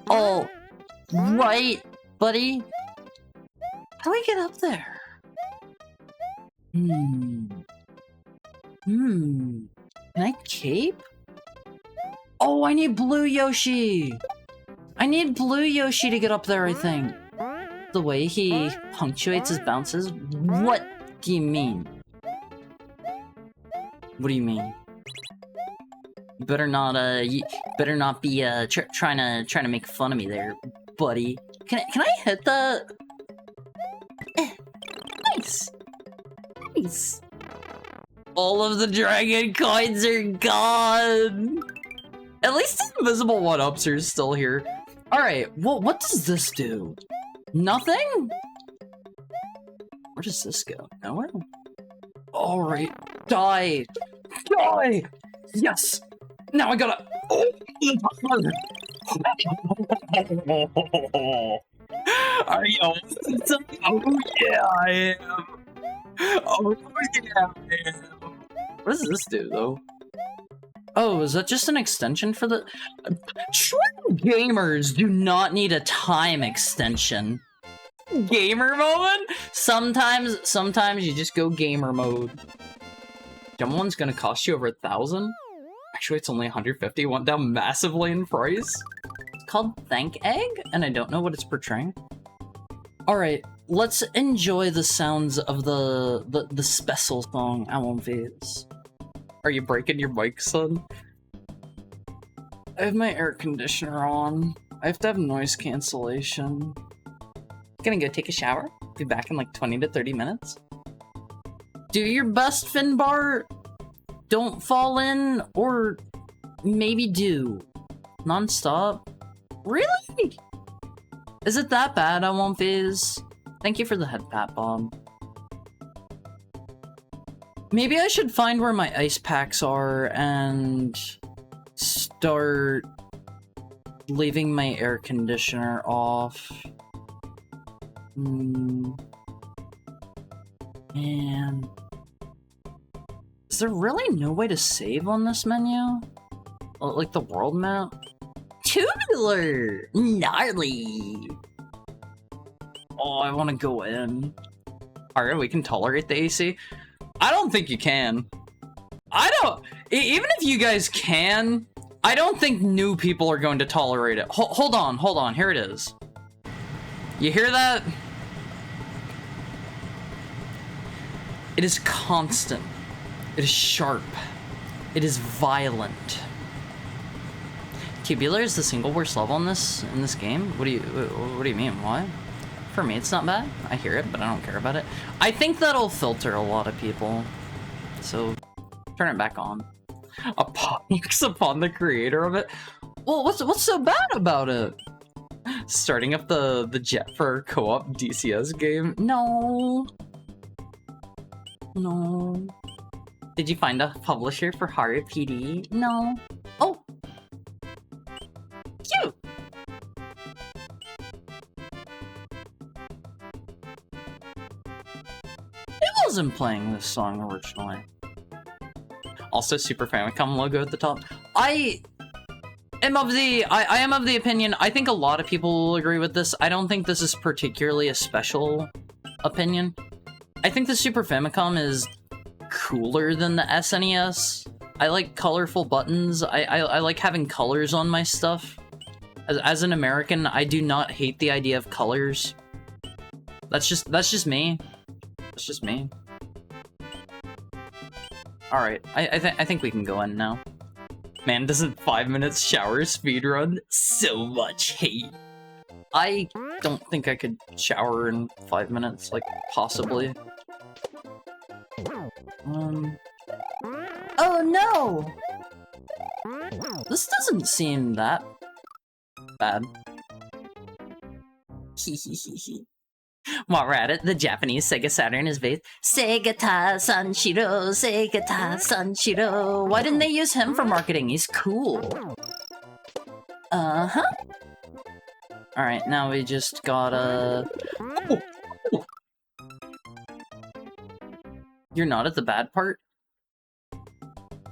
All right, buddy. How do we get up there? Can I cape? Oh, I need blue Yoshi. I need blue Yoshi to get up there, I think. The way he punctuates his bounces. What do you mean? What do you mean? You better not be trying to make fun of me there, buddy. Can I hit the? Nice. All of the dragon coins are gone. At least the invisible one-ups are still here. All right. Well, what does this do? Nothing. Where does this go? Nowhere. All right. Die. Yes. Now I gotta. Are you? Oh yeah, I am. Oh yeah, I am. What does this do though? Oh, is that just an extension for the? True gamers do not need a time extension. Gamer moment? Sometimes you just go gamer mode. Dumb one's gonna cost you over 1,000. Actually, it's only 150. Went down massively in price. It's called Thank Egg, and I don't know what it's portraying. Alright, let's enjoy the sounds of the special song, I won't face. Are you breaking your mic, son? I have my air conditioner on. I have to have noise cancellation. Gonna go take a shower. Be back in like 20 to 30 minutes. Do your best, Finbar. Don't fall in, or maybe do. Non-stop. Really? Is it that bad, I won't fizz? Thank you for the head pat, Bob. Maybe I should find where my ice packs are and start leaving my air conditioner off. Man. Is there really no way to save on this menu? Like the world map? Tubular! Gnarly! Oh, I want to go in. Alright, we can tolerate the AC? I don't think you can. Even if you guys can, I don't think new people are going to tolerate it. Hold on, here it is. You hear that? It is constant. It is sharp. It is violent. Tubular is the single worst level in this game? What do you mean? Why? For me, it's not bad. I hear it, but I don't care about it. I think that'll filter a lot of people. So, turn it back on. A pox upon the creator of it? Well, what's so bad about it? Starting up the jet for co-op DCS game? No. No. Did you find a publisher for Horror PD? No. Oh! Cute! It wasn't playing this song originally. Also, Super Famicom logo at the top. I am of the opinion, I think a lot of people will agree with this. I don't think this is particularly a special opinion. I think the Super Famicom is cooler than the SNES. I like colorful buttons. I like having colors on my stuff. As an American, I do not hate the idea of colors. That's just me. That's just me. Alright, I think we can go in now. Man, doesn't 5 minutes shower speedrun? So much hate. I don't think I could shower in 5 minutes, like, possibly. Oh no! This doesn't seem that bad. While we're at it, the Japanese Sega Saturn is based. Segata Sanshiro, Segata Sanshiro. Why didn't they use him for marketing? He's cool. Uh-huh. Alright, now we just gotta... Oh. You're not at the bad part?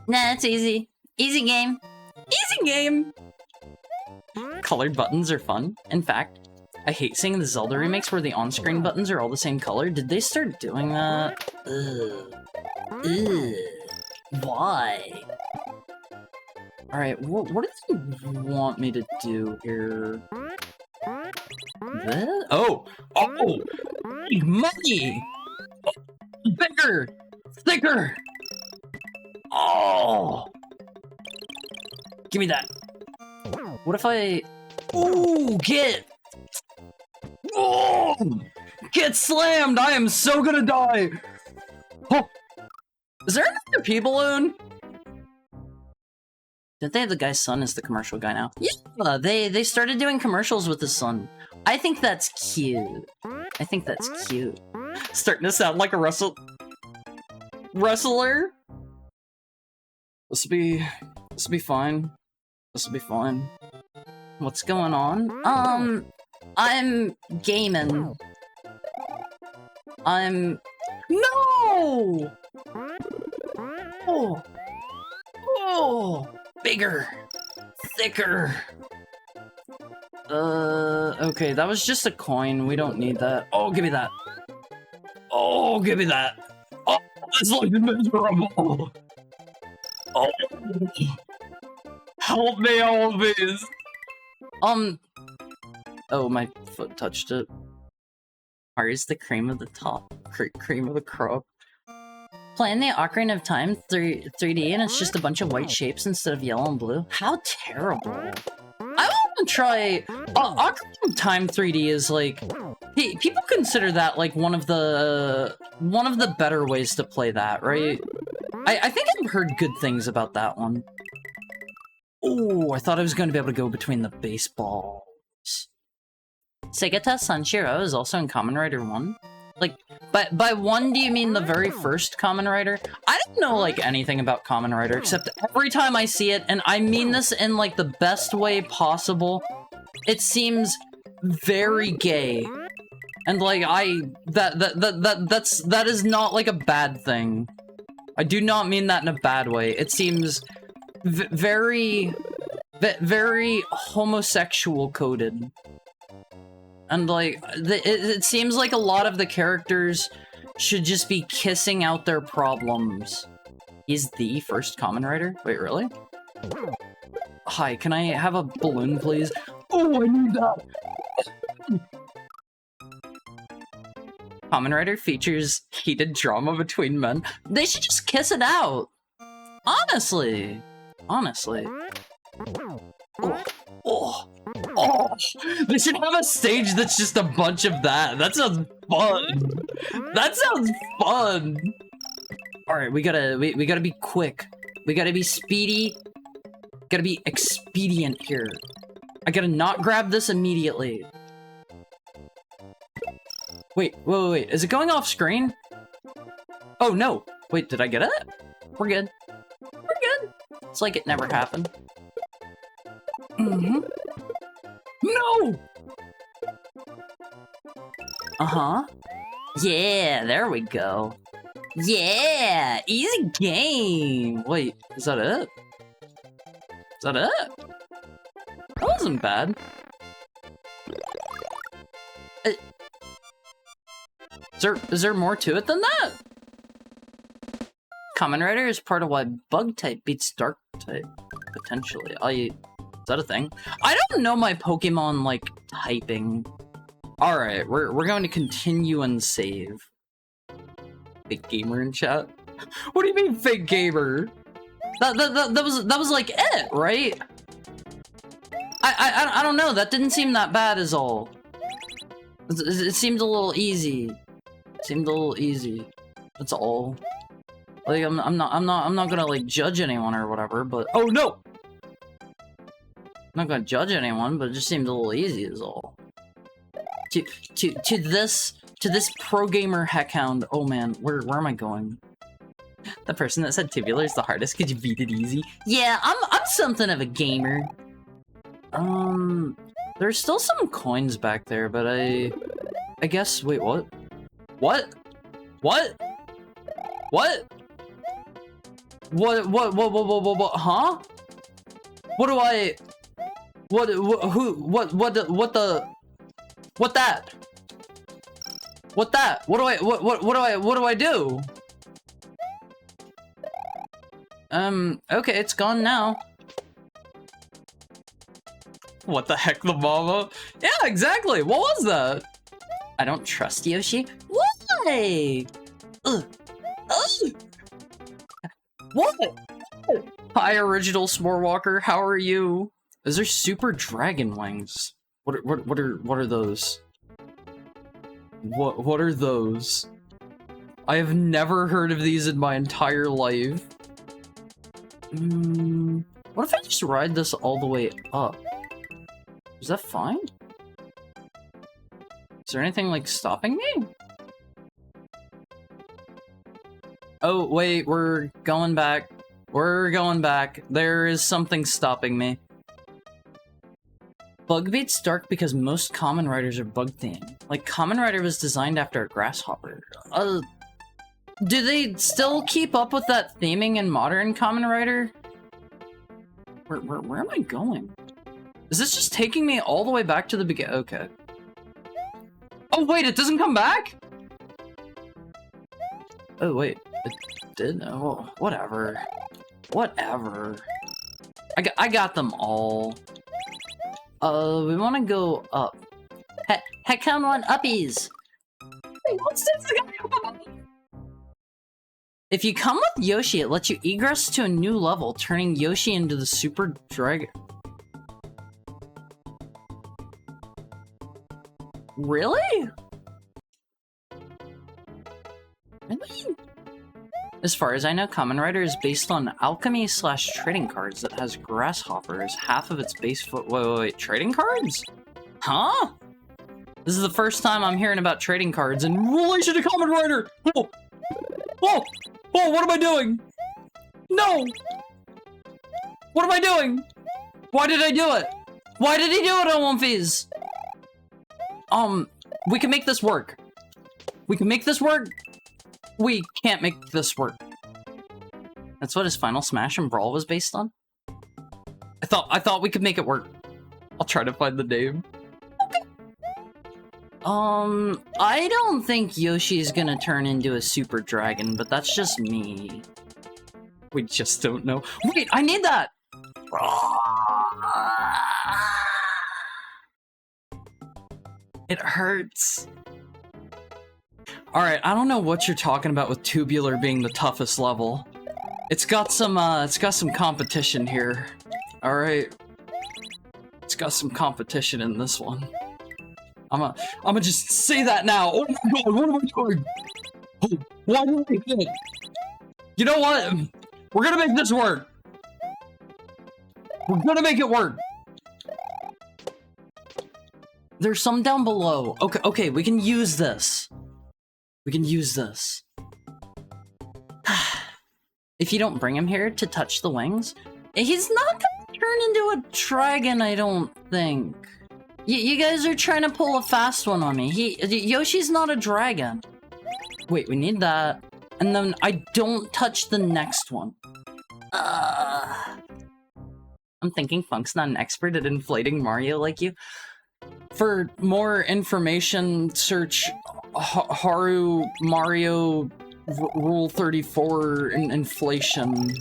Nah, it's easy. Easy game. Easy game! Colored buttons are fun. In fact, I hate seeing the Zelda remakes where the on-screen buttons are all the same color. Did they start doing that? Ugh. Ugh. Why? Alright, what do you want me to do here? This? Oh! Oh! Money! Bigger! Thicker! Oh! Give me that. What if I... Ooh, get! Oh! Get slammed! I am so gonna die! Oh! Is there another P-Balloon? Didn't they have the guy's son as the commercial guy now? Yeah, they started doing commercials with his son. I think that's cute. I think that's cute. Starting to sound like a wrestler? This'll be fine. This'll be fine. What's going on? I'm gaming. No! Oh! Oh! Bigger! Thicker! Okay, that was just a coin. We don't need that. Oh, give me that. Oh, give me that. Oh, it's like miserable. Oh. Help me, Always. Oh, my foot touched it. Where's the cream of the top? Cream of the crop. Playing the Ocarina of Time 3D and it's just a bunch of white shapes instead of yellow and blue? How terrible. I want to try... Ocarina of Time 3D is like... People consider that like one of the better ways to play that, right? I think I've heard good things about that one. Oh, I thought I was going to be able to go between the baseballs. Segata Sanshiro is also in Kamen Rider 1? Like, by 1, do you mean the very first Kamen Rider? I don't know, like, anything about Kamen Rider, except every time I see it, and I mean this in, like, the best way possible, it seems very gay. And, like, that is not, like, a bad thing. I do not mean that in a bad way. It seems very homosexual coded. And, like, it seems like a lot of the characters should just be kissing out their problems. He's the first Kamen Rider? Wait, really? Hi, can I have a balloon, please? Oh, I need that! Kamen Rider features heated drama between men. They should just kiss it out! Honestly. Honestly. Oh. Oh, they should have a stage that's just a bunch of that. That sounds fun. That sounds fun. All right, we gotta be quick. We gotta be speedy. Gotta be expedient here. I gotta not grab this immediately. Wait. Is it going off screen? Oh no. Wait, did I get it? We're good. We're good. It's like it never happened. Mm-hmm. No! Uh-huh. Yeah, there we go. Yeah! Easy game! Wait, is that it? Is that it? That wasn't bad. Is there more to it than that? Kamen Rider is part of why Bug type beats Dark type. Potentially. Is that a thing? I don't know my Pokemon, like, typing. Alright, we're going to continue and save. Fake gamer in chat? What do you mean, fake gamer? That was like it, right? I don't know, that didn't seem that bad is all. It seemed a little easy. Seemed a little easy. That's all. Like, I'm not gonna, like, judge anyone or whatever, but... Oh, no! I'm not gonna judge anyone, but it just seemed a little easy is all. To this pro gamer heckhound. Oh man, where am I going? The person that said tubular is the hardest. Could you beat it easy? Yeah, I'm something of a gamer. There's still some coins back there, but I guess. Wait, what? What? What? What? What? Huh? What do I? What that? What that? What do I do? Okay, it's gone now. What the heck, the mama? Yeah, exactly. What was that? I don't trust Yoshi. Why? What? Hi, original S'morewalker. How are you? Is there super dragon wings? What are those? What are those? I have never heard of these in my entire life. What if I just ride this all the way up? Is that fine? Is there anything like stopping me? Oh wait, we're going back. We're going back. There is something stopping me. Bug beats Dark because most Kamen Riders are bug themed. Like, Kamen Rider was designed after a grasshopper. Do they still keep up with that theming in modern Kamen Rider? Where am I going? Is this just taking me all the way back to the beginning? Okay. Oh wait, it doesn't come back? Oh wait, it did? Oh, whatever. Whatever. I got them all. We want to go up. Heck, count on uppies. If you come with Yoshi, it lets you egress to a new level, turning Yoshi into the Super Dragon. Really? Really? As far as I know, Kamen Rider is based on alchemy / trading cards that has grasshoppers. Half of its base foot. Wait, trading cards? Huh? This is the first time I'm hearing about trading cards in relation to Kamen Rider! Oh! Oh! Oh, what am I doing? No! What am I doing? Why did I do it? Why did he do it on One-Phase? We can make this work. We can make this work. We can't make this work. That's what his Final Smash and Brawl was based on? I thought we could make it work. I'll try to find the name. I don't think Yoshi's gonna turn into a Super Dragon, but that's just me. We just don't know. Wait, I need that! It hurts. Alright, I don't know what you're talking about with Tubular being the toughest level. It's got some competition here. Alright. It's got some competition in this one. I'ma just say that now. Oh my god, what am I doing? Oh, why did I do it? You know what? We're gonna make this work. We're gonna make it work. There's some down below. Okay, we can use this. We can use this. If you don't bring him here to touch the wings, he's not gonna turn into a dragon, I don't think. You guys are trying to pull a fast one on me. Yoshi's not a dragon. Wait, we need that. And then I don't touch the next one. I'm thinking Funk's not an expert at inflating Mario like you. For more information, search Haru Mario Rule 34 inflation.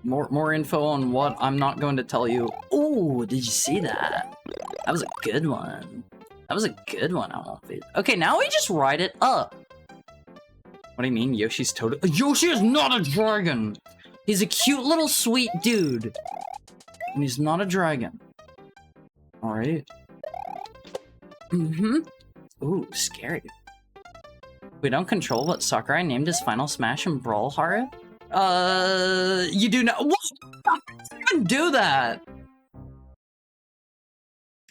More info on what I'm not going to tell you. Ooh, did you see that? That was a good one. That was a good one, I won't be. Okay, now we just ride it up. What do you mean, Yoshi's totally— Yoshi is not a dragon! He's a cute little sweet dude. And he's not a dragon. Alright. Ooh, scary. We don't control what Sakurai named his Final Smash and Brawl, Haru? You do not— what? How did you even do that?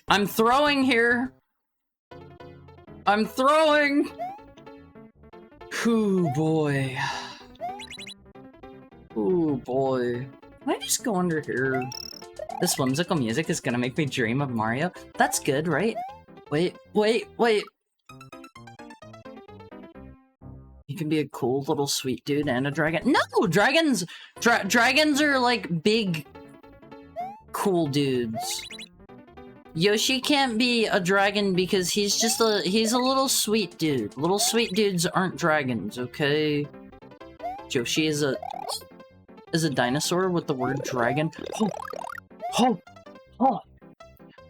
I'm throwing here. I'm throwing. Ooh, boy. Ooh, boy. Can I just go under here? This whimsical music is gonna make me dream of Mario. That's good, right? Wait. You can be a cool little sweet dude and a dragon. No! Dragons are like big, cool dudes. Yoshi can't be a dragon because he's a little sweet dude. Little sweet dudes aren't dragons, okay? Yoshi is a dinosaur with the word dragon.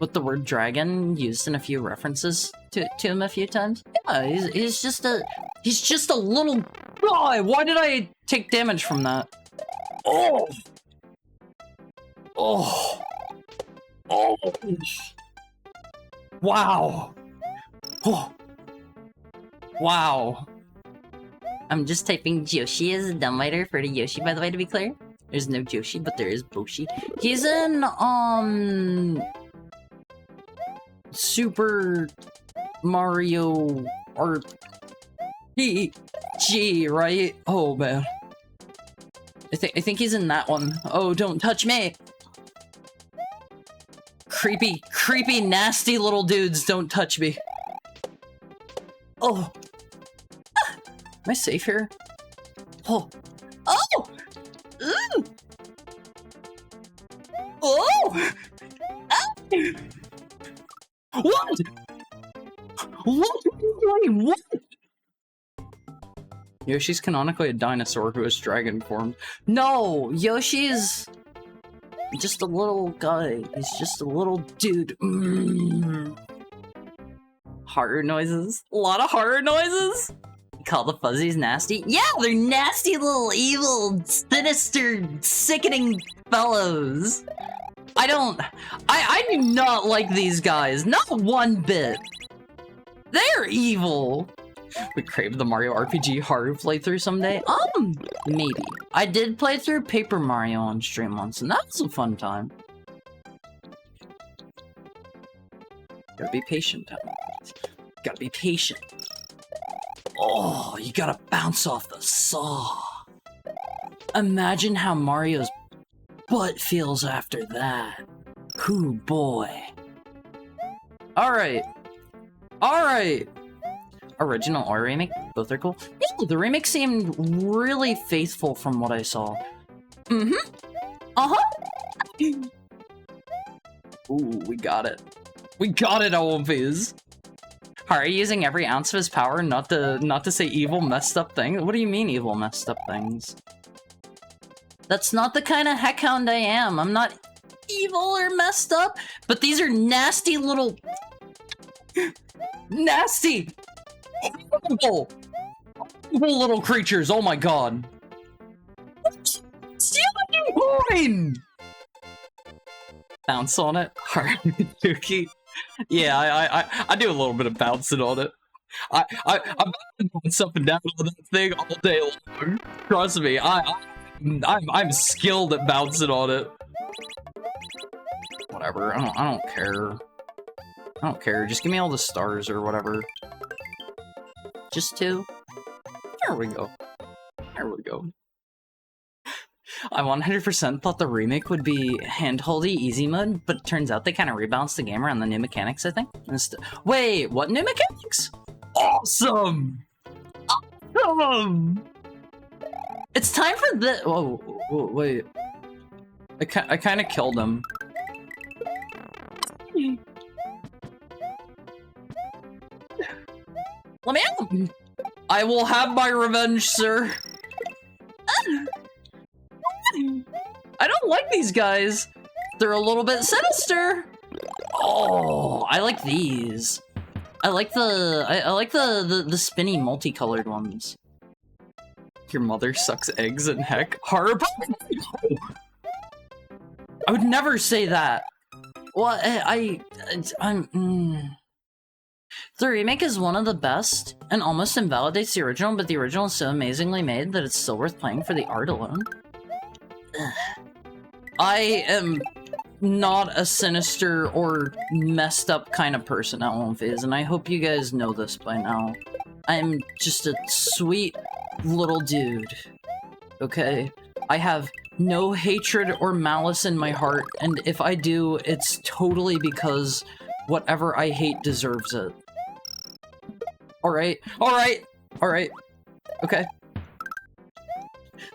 With the word dragon used in a few references to him a few times. Yeah, he's just a little guy. Why did I take damage from that? Oh. Wow. Oh. Wow. I'm just typing Yoshi as a dumbwriter for the Yoshi, by the way, to be clear. There's no Yoshi, but there is Boshi. He's in, Super Mario RPG, right? Oh, man. I think he's in that one. Oh, don't touch me! Creepy, nasty little dudes, don't touch me. Oh! Am I safe here? Oh! Oh! Ooh! Oh! Ah! What? What are you doing? What? Yoshi's canonically a dinosaur who has dragon form. No! Yoshi's just a little guy. He's just a little dude. Horror noises. A lot of horror noises. Call the fuzzies nasty? Yeah, they're nasty little evil, sinister, sickening fellows. I do not like these guys. Not one bit. They're evil. We crave the Mario RPG horror playthrough someday? Maybe. I did play through Paper Mario on stream once, and that was a fun time. Gotta be patient, gotta be patient. Oh, you gotta bounce off the saw. Imagine how Mario's butt feels after that. Hoo boy. Alright. Alright. Original or remake, both are cool. Yeah, the remake seemed really faithful from what I saw. Ooh, we got it. We got it, Olympias. Are you using every ounce of his power not to say evil, messed up things? What do you mean evil, messed up things? That's not the kind of heckhound I am. I'm not evil or messed up, but these are nasty little... nasty! Evil little creatures, oh my god. Bounce on it. Haruki. Yeah, I do a little bit of bouncing on it. I'm bouncing up and down on that thing all day long. Trust me, I'm skilled at bouncing on it. Whatever, I don't care. I don't care. Just give me all the stars or whatever. Just 2. There we go. There we go. I 100% thought the remake would be handholdy easy mode, but it turns out they kind of rebalanced the game around the new mechanics, I think. Wait, what new mechanics? Awesome! Awesome! It's time for the- whoa, wait. I kind of killed him. Let me out! I will have my revenge, sir. I don't like these guys. They're a little bit sinister. Oh, I like these. I like the spinny multicolored ones. Your mother sucks eggs and heck. Horror. I would never say that. Well, The remake is one of the best and almost invalidates the original, but the original is so amazingly made that it's still worth playing for the art alone. Ugh. I am not a sinister or messed up kind of person at one phase, and I hope you guys know this by now. I'm just a sweet little dude, okay? I have no hatred or malice in my heart, and if I do, it's totally because whatever I hate deserves it. Alright, alright, alright, okay.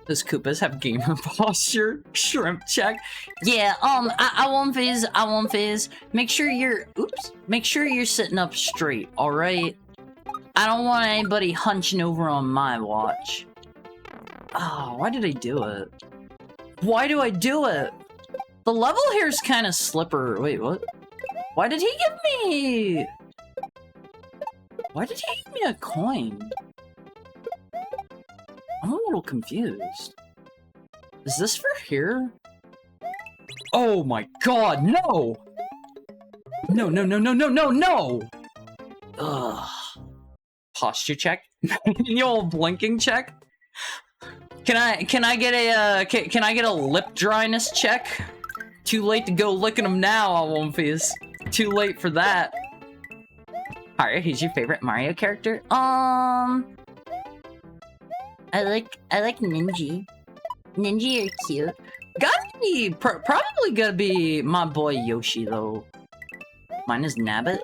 Does Koopas have gamer posture? Shrimp check? Yeah, I won't phase. Make sure you're sitting up straight, alright? I don't want anybody hunching over on my watch. Oh, why did I do it? Why do I do it? The level here is kind of slippery. Wait, what? Why did he give me... Why did he give me a coin? I'm a little confused. Is this for here? Oh my god, no! No, no, no, no, no, no, no! Ugh. Posture check? The old blinking check? Can I get a lip dryness check? Too late to go licking them now, I won't face. Too late for that. Alright, who's your favorite Mario character? I like Ninja. Ninja are cute. Gotta be, probably gotta be my boy Yoshi though. Mine is Nabbit.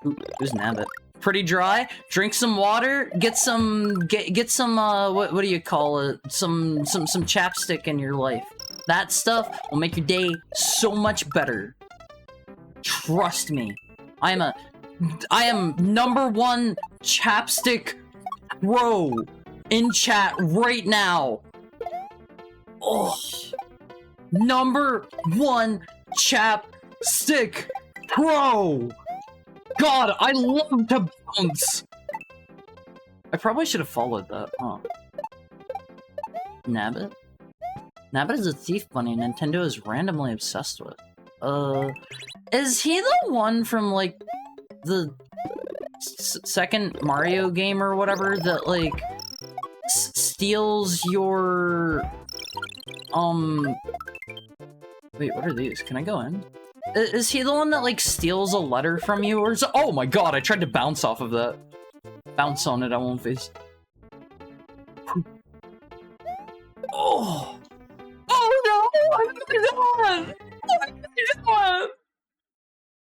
Ooh, who's Nabbit? Pretty dry. Drink some water. Get some what do you call it? Some chapstick in your life. That stuff will make your day so much better. Trust me. I am #1 chapstick pro in chat right now. Oh, #1 chapstick pro. god, I love to bounce! I probably should have followed that, huh? Nabbit? Nabbit is a thief bunny Nintendo is randomly obsessed with. Is he the one from, like, the second Mario game or whatever that, like, steals your... Wait, what are these? Can I go in? Is he the one that, like, steals a letter from you or so? Oh my god, I tried to bounce off of that. Bounce on it, I won't face. Oh! Oh no! What?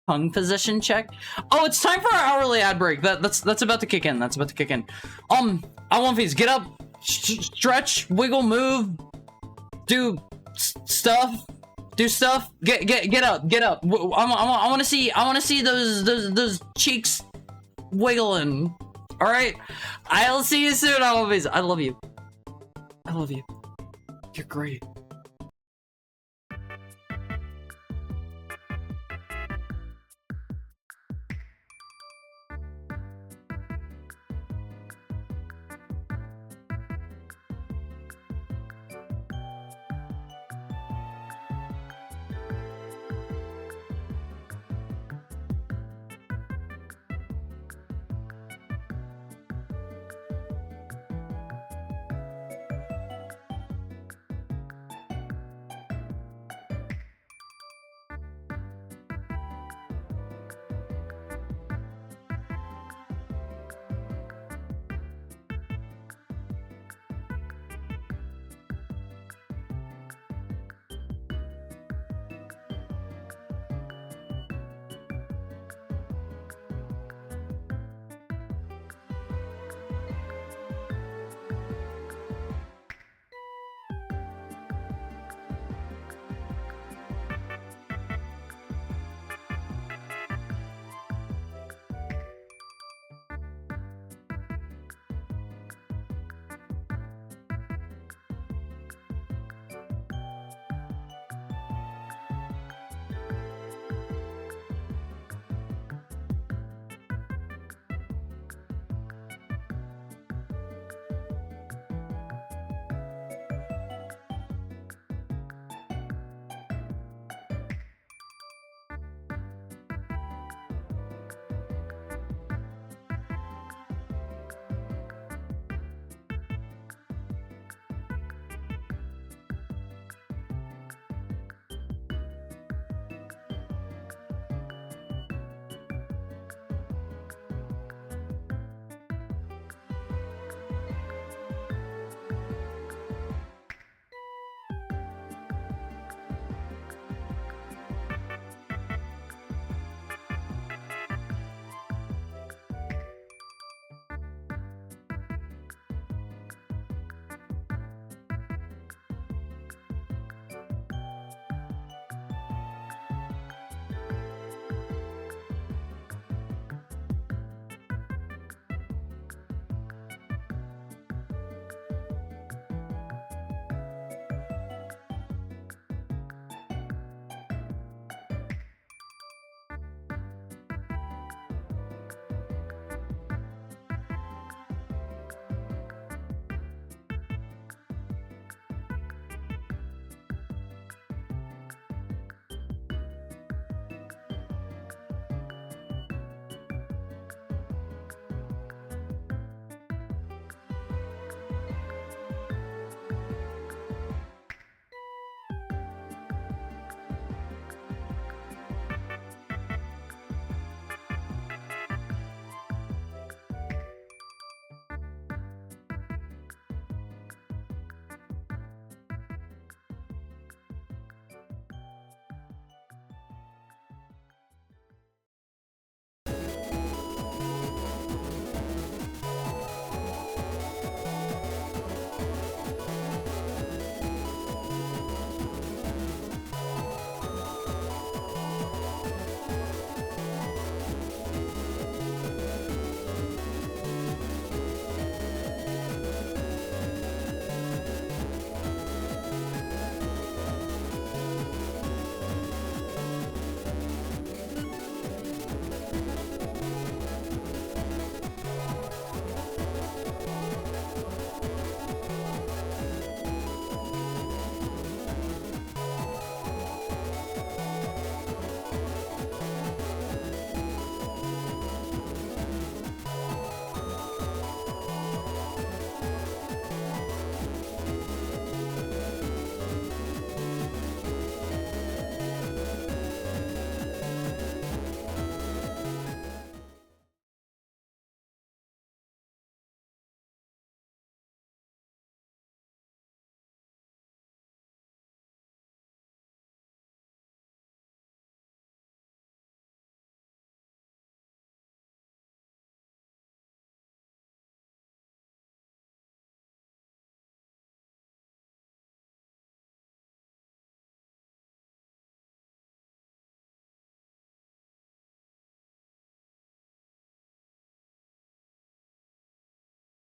Tongue position check. Oh, it's time for our hourly ad break. That's about to kick in. That's about to kick in. I want these. Get up, stretch, wiggle, move, do stuff. Do stuff. Get up. Get up. I want to see. I want to see those cheeks wiggling. All right. I'll see you soon. I love you. I love you. You're great.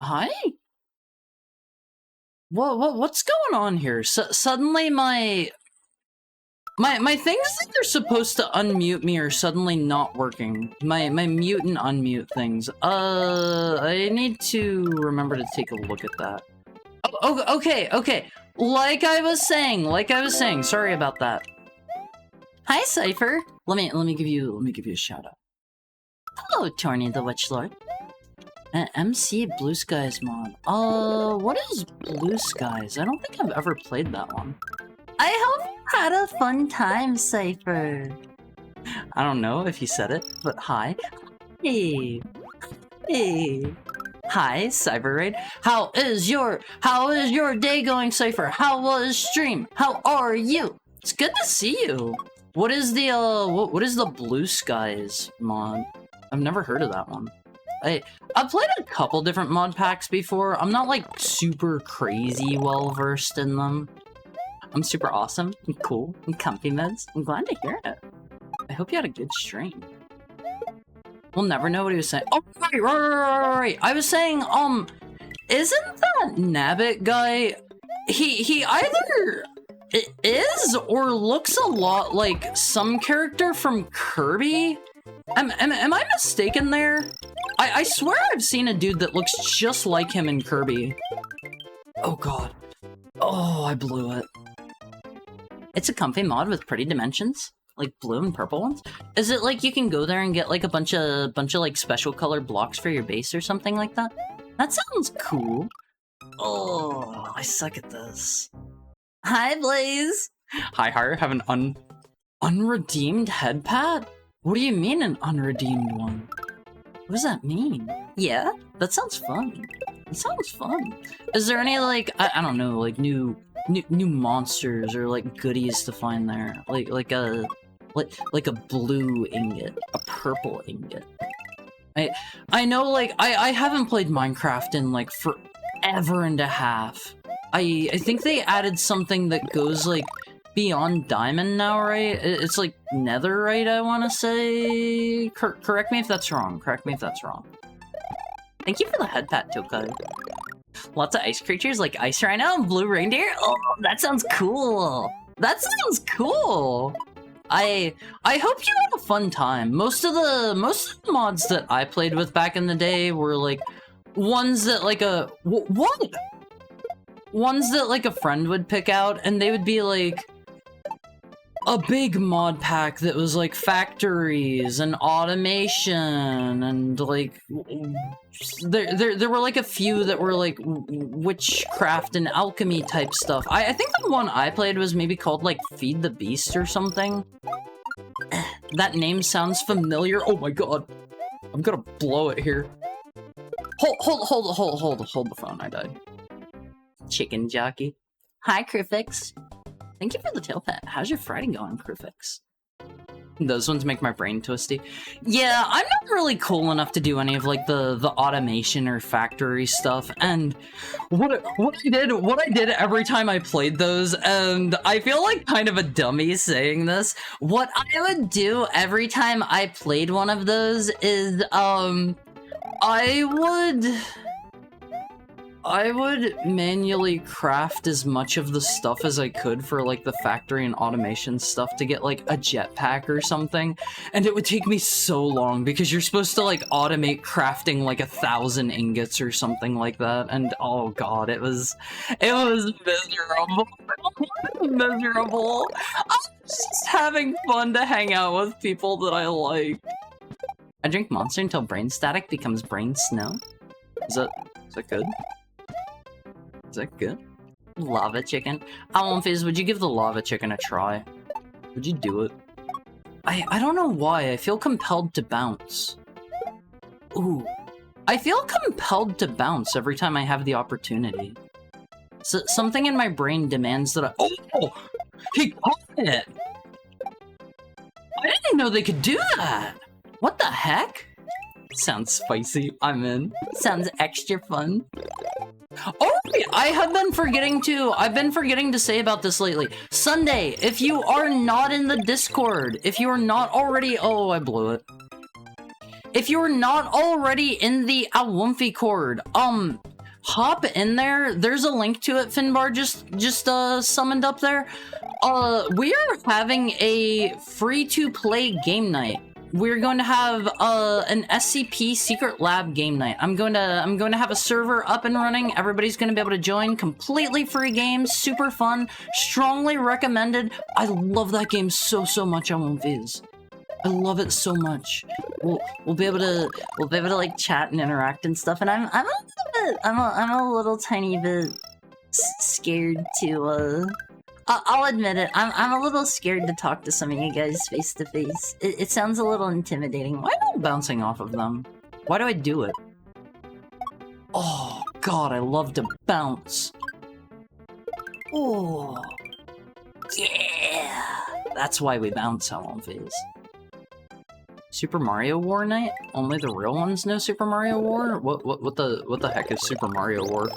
Hi? What's going on here? Suddenly my things that are supposed to unmute me are suddenly not working. My mute and unmute things. I need to remember to take a look at that. Oh, okay. Like I was saying, sorry about that. Hi, Cypher. Let me give you a shout out. Hello, Torny the Witch Lord. MC Blue Skies mod. What is Blue Skies? I don't think I've ever played that one. I hope you had a fun time, Cypher. I don't know if you said it, but hi. Hey. Hi, Cyberraid. How is your day going, Cypher? How was stream? How are you? It's good to see you. What is the what is the Blue Skies mod? I've never heard of that one. I've played a couple different mod packs before. I'm not like super crazy well versed in them. I'm super awesome and cool and comfy meds. I'm glad to hear it. I hope you had a good stream. We'll never know what he was saying. Oh, right. I was saying, isn't that Nabbit guy? He either is or looks a lot like some character from Kirby. Am I mistaken there? I swear I've seen a dude that looks just like him in Kirby. Oh god. Oh, I blew it. It's a comfy mod with pretty dimensions, like blue and purple ones. Is it like you can go there and get like a bunch of like special colored blocks for your base or something like that? That sounds cool. Oh, I suck at this. Hi, Blaze. Hi, Har. Have an unredeemed head pat? What do you mean an unredeemed one? What does that mean? Yeah, that sounds fun. It sounds fun. Is there any like I don't know, like new monsters or like goodies to find there? Like a blue ingot, a purple ingot. I know like I haven't played Minecraft in like forever and a half. I think they added something that goes like beyond diamond now, right? It's like netherite, I want to say. Correct me if that's wrong. Thank you for the head pat, Tokai. Lots of ice creatures like ice rhino and blue reindeer. Oh, that sounds cool. I hope you had a fun time. Most of the mods that I played with back in the day were like ones that like ones that like a friend would pick out, and they would be like a big mod pack that was like factories and automation and like there were like a few that were like witchcraft and alchemy type stuff. I think the one I played was maybe called like Feed the Beast or something. That name sounds familiar. Oh my god, I'm gonna blow it here. Hold the phone. I died. Chicken jockey. Hi, Crufix. Thank you for the tail pet. How's your Friday going, Crufix? Those ones make my brain twisty. Yeah, I'm not really cool enough to do any of like the automation or factory stuff. And what I did every time I played those, and I feel like kind of a dummy saying this, what I would do every time I played one of those is I would manually craft as much of the stuff as I could for like the factory and automation stuff to get like a jetpack or something, and it would take me so long because you're supposed to like automate crafting like 1,000 ingots or something like that, and oh god, it was miserable. Miserable. I was just having fun to hang out with people that I like. I drink Monster until brain static becomes brain snow. Is that good? Is that good? Lava chicken. Fizz, would you give the lava chicken a try? Would you do it? I don't know why. I feel compelled to bounce. Ooh. I feel compelled to bounce every time I have the opportunity. So, something in my brain demands that I— Oh! He caught it! I didn't know they could do that! What the heck? Sounds spicy. I'm in. Sounds extra fun. Oh, I've been forgetting to say about this lately. Sunday, if you are not in the Discord, if you are not already— Oh, I blew it. If you are not already in the Awumphy Cord, hop in there. There's a link to it, Finbar just summoned up there. We are having a free-to-play game night. We're going to have an SCP Secret Lab game night. I'm going to have a server up and running. Everybody's going to be able to join. Completely free game, super fun, strongly recommended. I love that game so much on One Viz. I love it so much. We'll be able to like chat and interact and stuff. And I'm a little tiny bit scared to I'll admit it. I'm a little scared to talk to some of you guys face to face. It sounds a little intimidating. Why am I bouncing off of them? Why do I do it? Oh God, I love to bounce. Oh yeah, that's why we bounce on One Viz. Super Mario War night? Only the real ones know Super Mario War? What the heck is Super Mario War?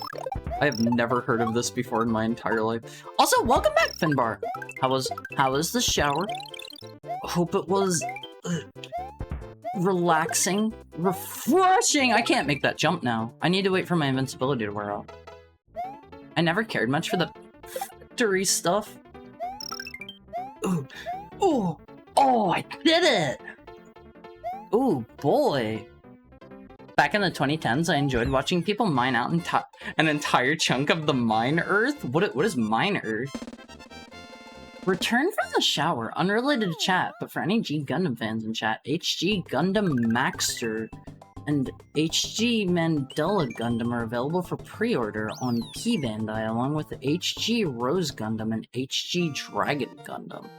I have never heard of this before in my entire life. Also, welcome back, Finbar. How was the shower? Hope it was relaxing, refreshing. I can't make that jump now. I need to wait for my invincibility to wear off. I never cared much for the factory stuff. Ooh, ooh, oh, I did it! Ooh, boy. Back in the 2010s, I enjoyed watching people mine out an entire chunk of the mine earth. What is mine earth? Return from the shower, unrelated to chat, but for any G Gundam fans in chat, HG Gundam Maxter and HG Mandela Gundam are available for pre-order on P Bandai, along with HG Rose Gundam and HG Dragon Gundam.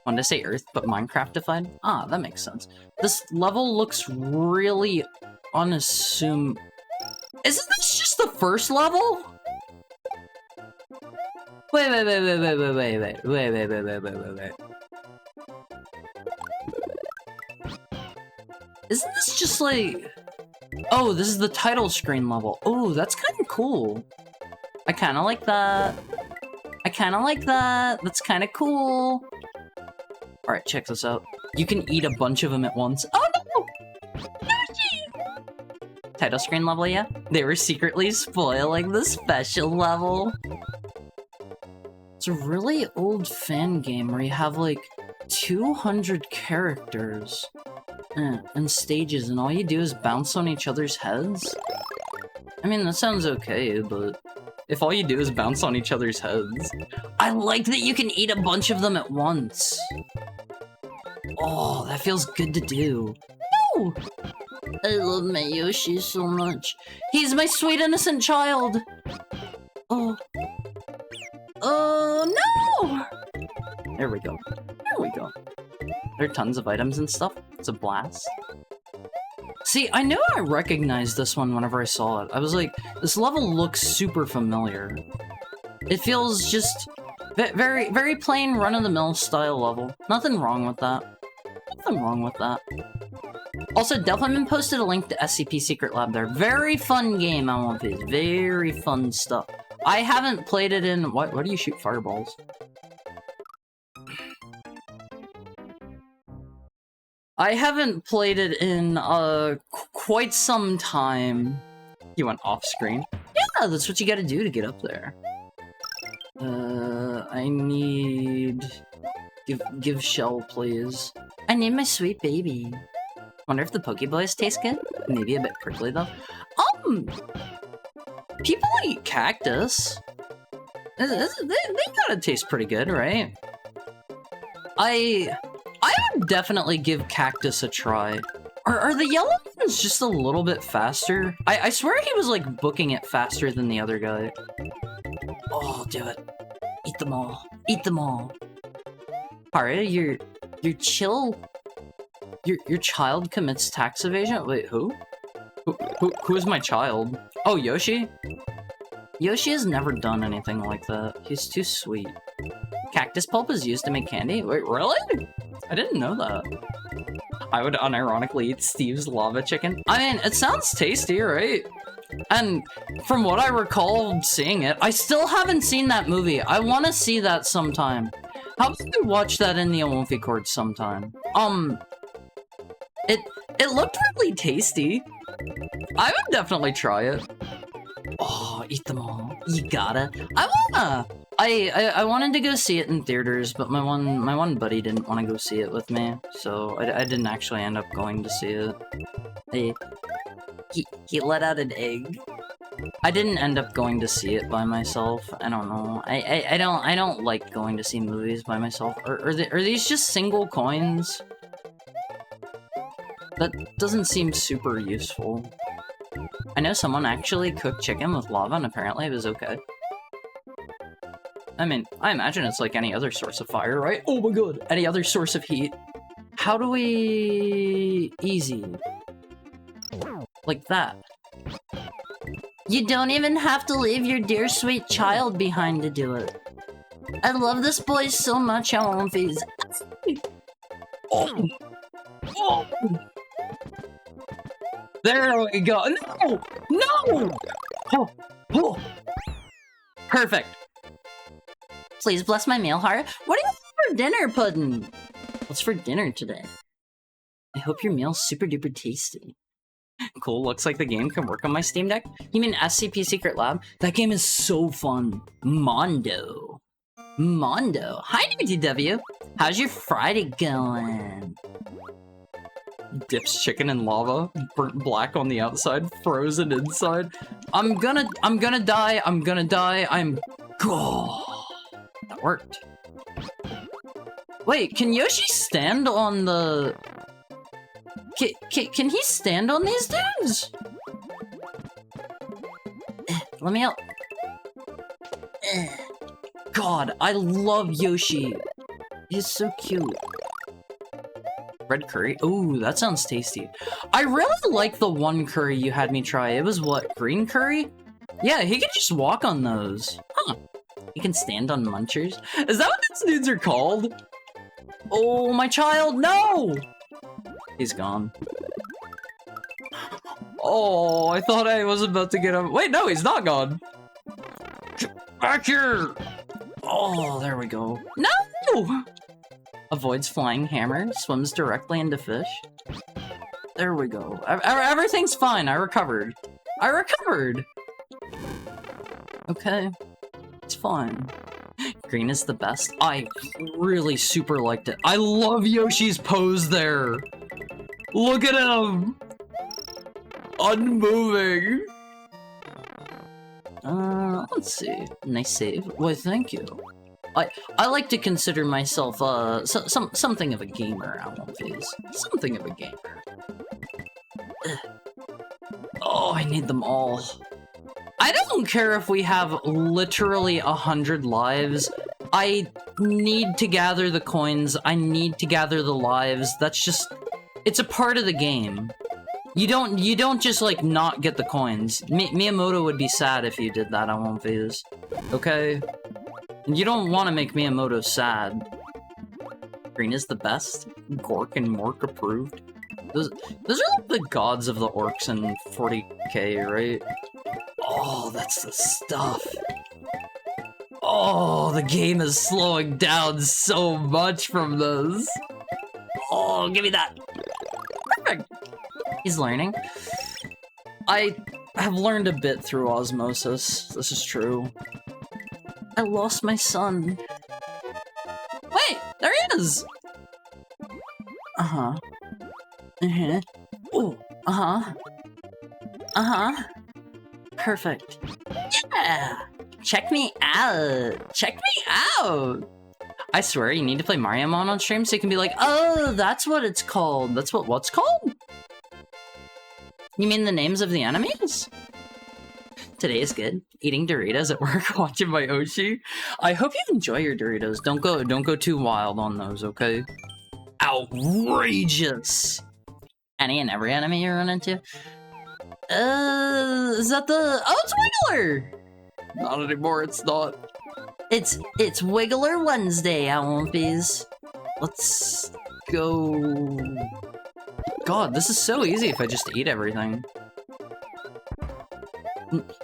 Wanted to say Earth, but Minecraftified? Ah, that makes sense. This level looks really unassuming. Isn't this just the first level? Wait. Isn't this just like... Oh, this is the title screen level. Oh, that's kind of cool. I kind of like that. That's kind of cool. Alright, check this out. You can eat a bunch of them at once. Oh no! Yoshi! Title screen level, yeah? They were secretly spoiling the special level. It's a really old fan game where you have like 200 characters and stages, and all you do is bounce on each other's heads. I mean, that sounds okay, but if all you do is bounce on each other's heads... I like that you can eat a bunch of them at once. Oh, that feels good to do. Oh! I love my Yoshi so much. He's my sweet innocent child! Oh. Oh, no! There we go. There we go. There are tons of items and stuff. It's a blast. See, I knew I recognized this one whenever I saw it. I was like, this level looks super familiar. It feels just very plain run-of-the-mill style level. Nothing wrong with that. Nothing wrong with that. Also, Delphiman posted a link to SCP Secret Lab there. Very fun game on One Piece. Very fun stuff. I haven't played it in... Why do you shoot fireballs? I haven't played it in quite some time. You went off screen? Yeah, that's what you gotta do to get up there. I need... Give Shell, please. I need my sweet baby. Wonder if the Pokeballs taste good? Maybe a bit prickly, though. People eat cactus. They gotta taste pretty good, right? I would definitely give cactus a try. Are the yellow ones just a little bit faster? I swear he was, like, booking it faster than the other guy. Oh, do it. Eat them all. Eat them all. Haria, your child commits tax evasion? Wait, who? Who is my child? Oh, Yoshi? Yoshi has never done anything like that. He's too sweet. Cactus pulp is used to make candy? Wait, really? I didn't know that. I would unironically eat Steve's lava chicken. I mean, it sounds tasty, right? And from what I recall seeing it, I still haven't seen that movie. I want to see that sometime. How about we watch that in the Aomfi Court sometime? It looked really tasty. I would definitely try it. Oh, eat them all. You gotta. I wanna. I wanted to go see it in theaters, but my one buddy didn't want to go see it with me, so I didn't actually end up going to see it. He let out an egg. I didn't end up going to see it by myself. I don't know. I don't like going to see movies by myself. Are these just single coins? That doesn't seem super useful. I know someone actually cooked chicken with lava and apparently it was okay. I mean, I imagine it's like any other source of fire, right? Oh my god! Any other source of heat. How do we... easy? Like that. You don't even have to leave your dear sweet child behind to do it. I love this boy so much, I won't be... Oh. Oh. There we go. No! No! Oh. Oh. Perfect. Please bless my meal, Hara. What do you have for dinner, Puddin'? What's for dinner today? I hope your meal's super duper tasty. Cool, looks like the game can work on my Steam Deck. You mean SCP Secret Lab? That game is so fun. Mondo. Mondo. Hi, DW. How's your Friday going? Dips chicken in lava, burnt black on the outside, frozen inside. I'm gonna die, I'm... Oh, that worked. Wait, can Yoshi stand on the... Can he stand on these dudes? Let me out. God, I love Yoshi. He's so cute. Red curry? Ooh, that sounds tasty. I really like the one curry you had me try. It was what, green curry? Yeah, he can just walk on those. Huh. He can stand on munchers? Is that what these dudes are called? Oh, my child, no! He's gone. Oh, I thought I was about to get him. Wait, no, he's not gone. Back here! Oh, there we go. No! Avoids flying hammer, swims directly into fish. There we go. Everything's fine, I recovered. I recovered! Okay, it's fine. Green is the best. I really super liked it. I love Yoshi's pose there. Look at him! Unmoving! Let's see. Nice save. Why, thank you. I like to consider myself, something of a gamer, Alphys. Something of a gamer. Oh, I need them all. I don't care if we have literally 100 lives. I need to gather the coins. I need to gather the lives. That's just... It's a part of the game. You don't just, like, not get the coins. Miyamoto would be sad if you did that, Alphys. Okay? You don't want to make Miyamoto sad. Green is the best. Gork and Mork approved. Those are like the gods of the orcs in 40k, right? Oh, that's the stuff. Oh, the game is slowing down so much from this. Oh, give me that. Perfect. He's learning. I have learned a bit through osmosis. This is true. I lost my son. Wait, there he is! Uh-huh. Uh-huh. Oh, uh-huh. Uh-huh. Perfect. Yeah! Check me out! Check me out! I swear, you need to play Mario Mon on stream so you can be like, oh, that's what it's called. That's what's called? You mean the names of the enemies? Today is good. Eating Doritos at work, watching my Yoshi. I hope you enjoy your Doritos. Don't go too wild on those, okay? Outrageous! Any and every enemy you run into? Is that the... Oh, it's Wiggler! Not anymore, it's not. It's Wiggler Wednesday, Alphys. Let's go... God, this is so easy if I just eat everything.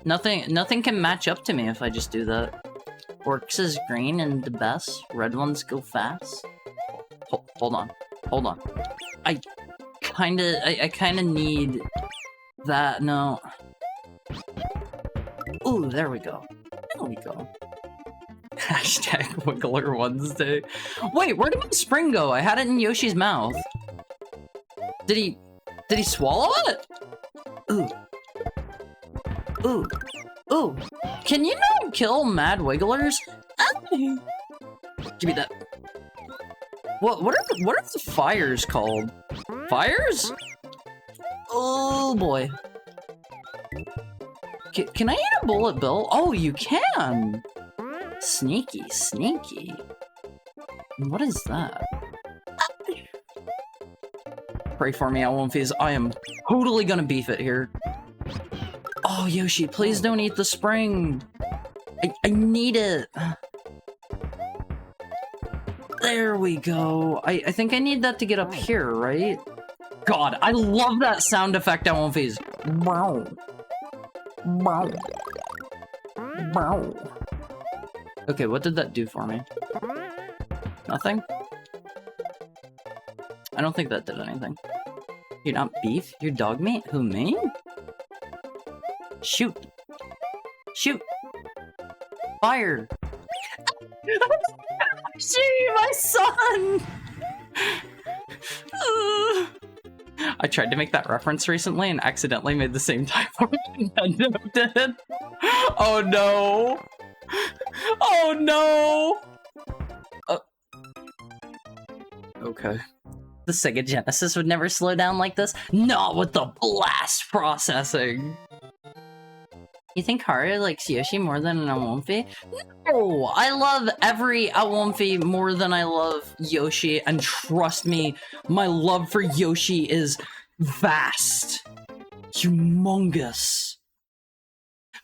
Nothing can match up to me if I just do that. Orcs is green and the best. Red ones go fast. Hold on. I kinda need that. No. Ooh, there we go. There we go. Hashtag Wiggler Wednesday. Wait, where did my spring go? I had it in Yoshi's mouth. Did he swallow it? Ooh. Ooh. Ooh. Can you not kill mad wigglers? Give me that. What are the fires called? Fires? Oh boy. Can I eat a bullet bill? Oh, you can! Sneaky, sneaky. What is that? Pray for me, I won't fizz. I am totally gonna beef it here. Oh, Yoshi, please don't eat the spring. I need it. There we go. I think I need that to get up here, right? God, I love that sound effect, I won't fizz. Wow. Wow. Wow. Okay, what did that do for me? Nothing? I don't think that did anything. You're not beef? You're dog meat? Who, me? Shoot. Shoot. Fire. Gee, my son! I tried to make that reference recently and accidentally made the same typo Nintendo did. Oh no! Oh no! Okay. The Sega Genesis would never slow down like this. Not with the blast processing! You think Haru likes Yoshi more than an Awomfi? No! I love every Awomfi more than I love Yoshi, and trust me, my love for Yoshi is vast. Humongous.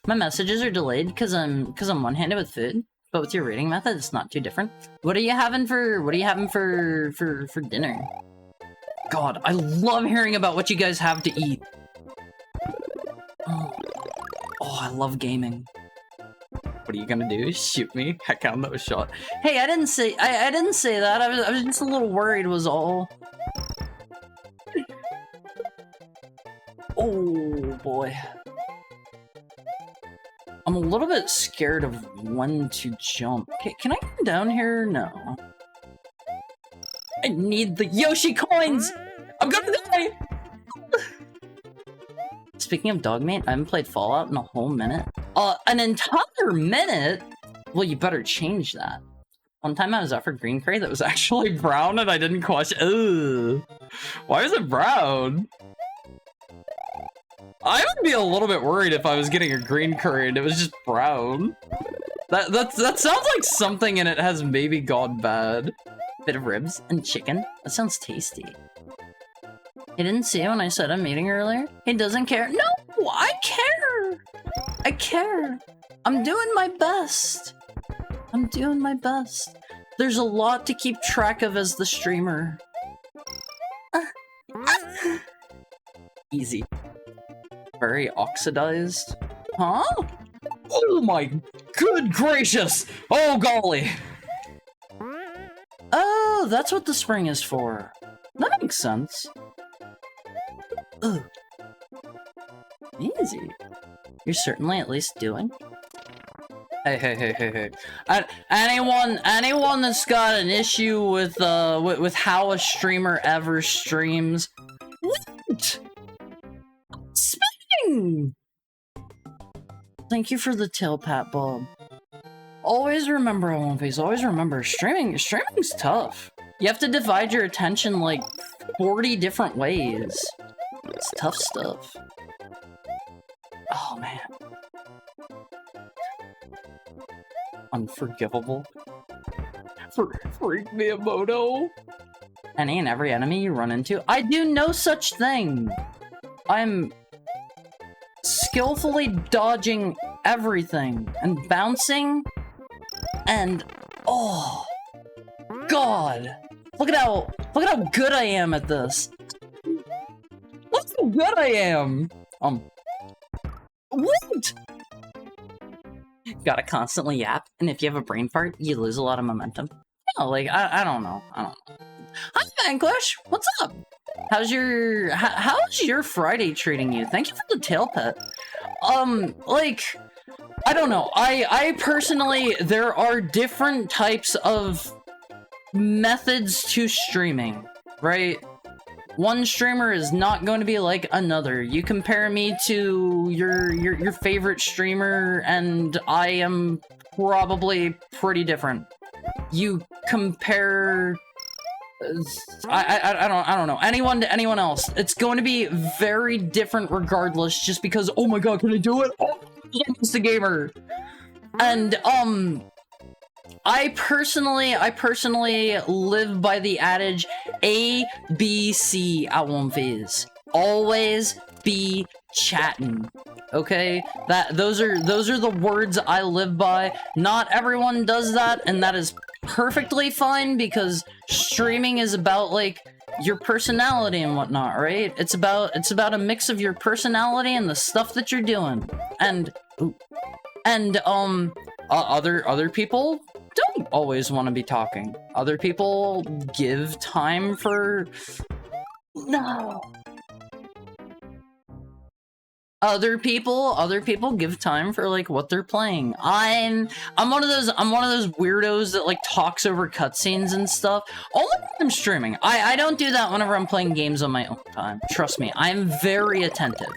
My messages are delayed because I'm one-handed with food, but with your rating method, it's not too different. What are you having for dinner? God, I love hearing about what you guys have to eat. Oh, I love gaming. What are you gonna do? Shoot me? Heck, I that was shot. Hey, I didn't say that. I was just a little worried was all. Oh boy. I'm a little bit scared of when to jump. Can I come down here? No. I need the Yoshi coins! I'm gonna die! Speaking of dog meat, I haven't played Fallout in a whole minute. An entire minute? Well, you better change that. One time I was offered green curry that was actually brown and I didn't question. Ugh. Why is it brown? I would be a little bit worried if I was getting a green curry and it was just brown. That sounds like something and it has maybe gone bad. Bit of ribs and chicken? That sounds tasty. He didn't see it when I said I'm eating earlier? He doesn't care? No! I care! I care! I'm doing my best! I'm doing my best. There's a lot to keep track of as the streamer. Easy. Very oxidized. Huh? Oh my good gracious! Oh golly! Oh, that's what the spring is for. That makes sense. Ugh. Easy. You're certainly at least doing. Hey. Anyone that's got an issue with how a streamer ever streams. What? Spinning! Thank you for the tail pat, Bob. Always remember, One Piece, always remember, streaming's tough. You have to divide your attention like 40 different ways. It's tough stuff. Oh man. Unforgivable. Freak Miyamoto. Any and every enemy you run into? I do no such thing! I'm skillfully dodging everything and bouncing and oh god, look at how good I am at this. Look how good I am. What? Gotta constantly yap, and if you have a brain fart, you lose a lot of momentum. Yeah, like I don't know. Hi Vanquish, what's up? How's your Friday treating you? Thank you for the tail pet. Like, I don't know. I personally, there are different types of methods to streaming, right? One streamer is not going to be like another. You compare me to your favorite streamer, and I am probably pretty different. You compare I don't know, anyone to anyone else. It's going to be very different regardless, just because, oh my god, can I do it? Oh, I'm just a gamer. And, I personally live by the adage, ABC, Awonfiz. Always be chatting. Okay? Those are the words I live by. Not everyone does that, and that is perfectly fine, because streaming is about, like, your personality and whatnot, right? It's about a mix of your personality and the stuff that you're doing. And other people don't always want to be talking. Other people give time for... No. Other people give time for, like, what they're playing. I'm one of those weirdos that, like, talks over cutscenes and stuff. Only when I'm streaming. I don't do that whenever I'm playing games on my own time. Trust me, I'm very attentive.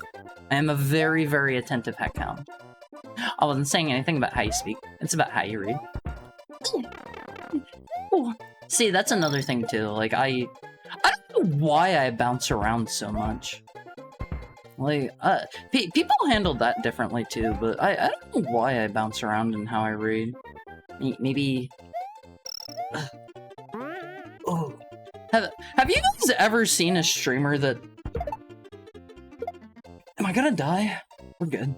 I am a very, very attentive heckhound. I wasn't saying anything about how you speak. It's about how you read. Ooh. See, that's another thing too. Like, I don't know why I bounce around so much. Like, people handle that differently too, but I don't know why I bounce around and how I read. Maybe... Oh. Have you guys ever seen a streamer that... Am I gonna die? We're good.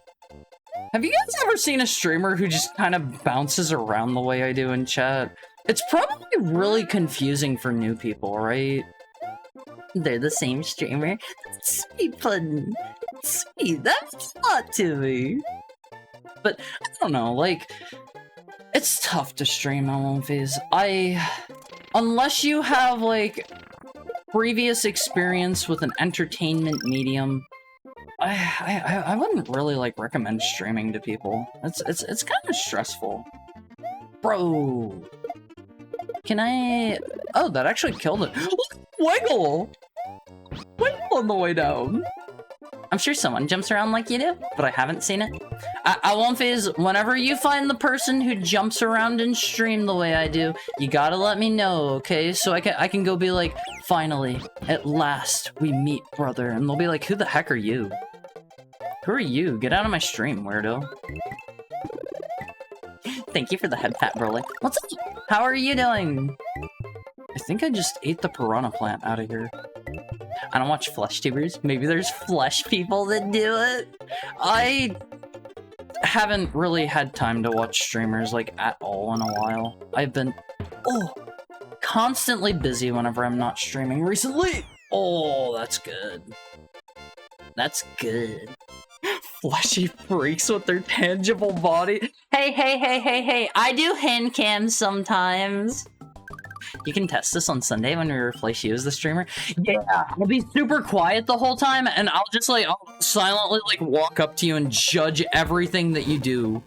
Have you guys ever seen a streamer who just kind of bounces around the way I do in chat? It's probably really confusing for new people, right? They're the same streamer. Sweet puddin'. Sweet, that's hot to me. But, I don't know, like... It's tough to stream Awonfiz. Unless you have, like, previous experience with an entertainment medium, I wouldn't really, like, recommend streaming to people. It's kind of stressful. Bro! Can I... Oh, that actually killed it. Wiggle! Wiggle on the way down. I'm sure someone jumps around like you do, but I haven't seen it. Awonfiz, whenever you find the person who jumps around in stream the way I do, you gotta let me know, okay? So I can go be like, finally, at last, we meet, brother. And they'll be like, who the heck are you? Who are you? Get out of my stream, weirdo. Thank you for the head pat, Broly. What's up? How are you doing? I think I just ate the piranha plant out of here. I don't watch flesh tubers. Maybe there's flesh people that do it. I haven't really had time to watch streamers, like, at all in a while. I've been, constantly busy whenever I'm not streaming recently. Oh, that's good. That's good. Fleshy freaks with their tangible body. Hey, I do hand cams sometimes. You can test this on Sunday when we replace you as the streamer. Yeah, I'll be super quiet the whole time, and I'll just, like, I'll silently, like, walk up to you and judge everything that you do.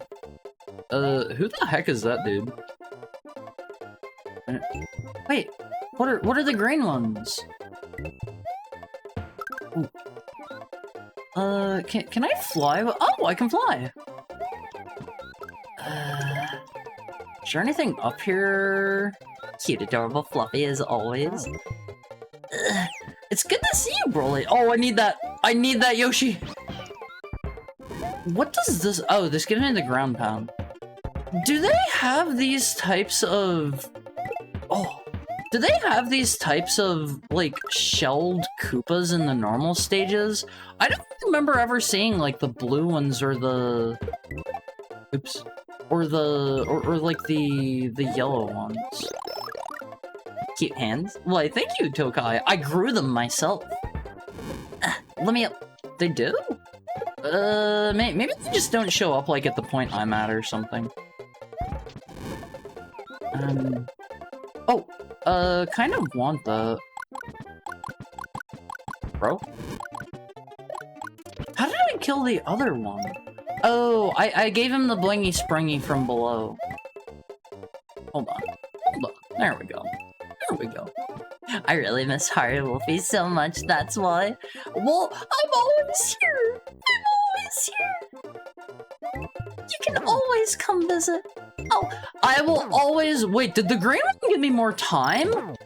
Who the heck is that dude? Wait, what are the green ones? Ooh. Can I fly? Oh, I can fly! Is there anything up here? Cute, adorable, fluffy as always. It's good to see you, Broly. Oh, I need that. I need that, Yoshi. What does this... Oh, this gives me the ground pound. Do they have these types of... Oh. Do they have these types of, like, shelled Koopas in the normal stages? I don't remember ever seeing, like, the blue ones or the... Oops. Or the... Or like, the yellow ones. Cute hands. Why, thank you, Tokai. I grew them myself. Let me up. They do? Maybe they just don't show up, like, at the point I'm at or something. Oh, kind of want the... Bro? How did I kill the other one? Oh, I gave him the blingy springy from below. Hold on. Hold on. There we go. There we go. I really miss Harry Wolfie so much, that's why. Well, I'm always here! I'm always here! You can always come visit. Oh, I will always... Wait, did the green one give me more time?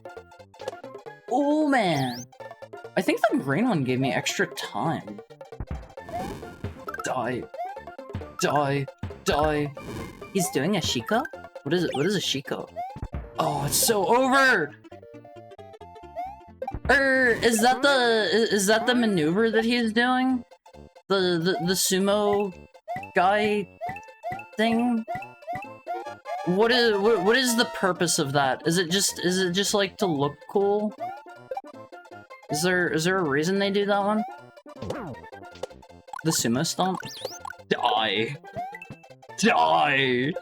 Oh, man. I think the green one gave me extra time. Die. Die. Die. He's doing a Shiko? What is it? What is a Shiko? Oh, it's so over! Is that the maneuver that he's doing? The sumo guy thing? What is the purpose of that? Is it just like to look cool? Is there a reason they do that one? The sumo stomp? Die. Die!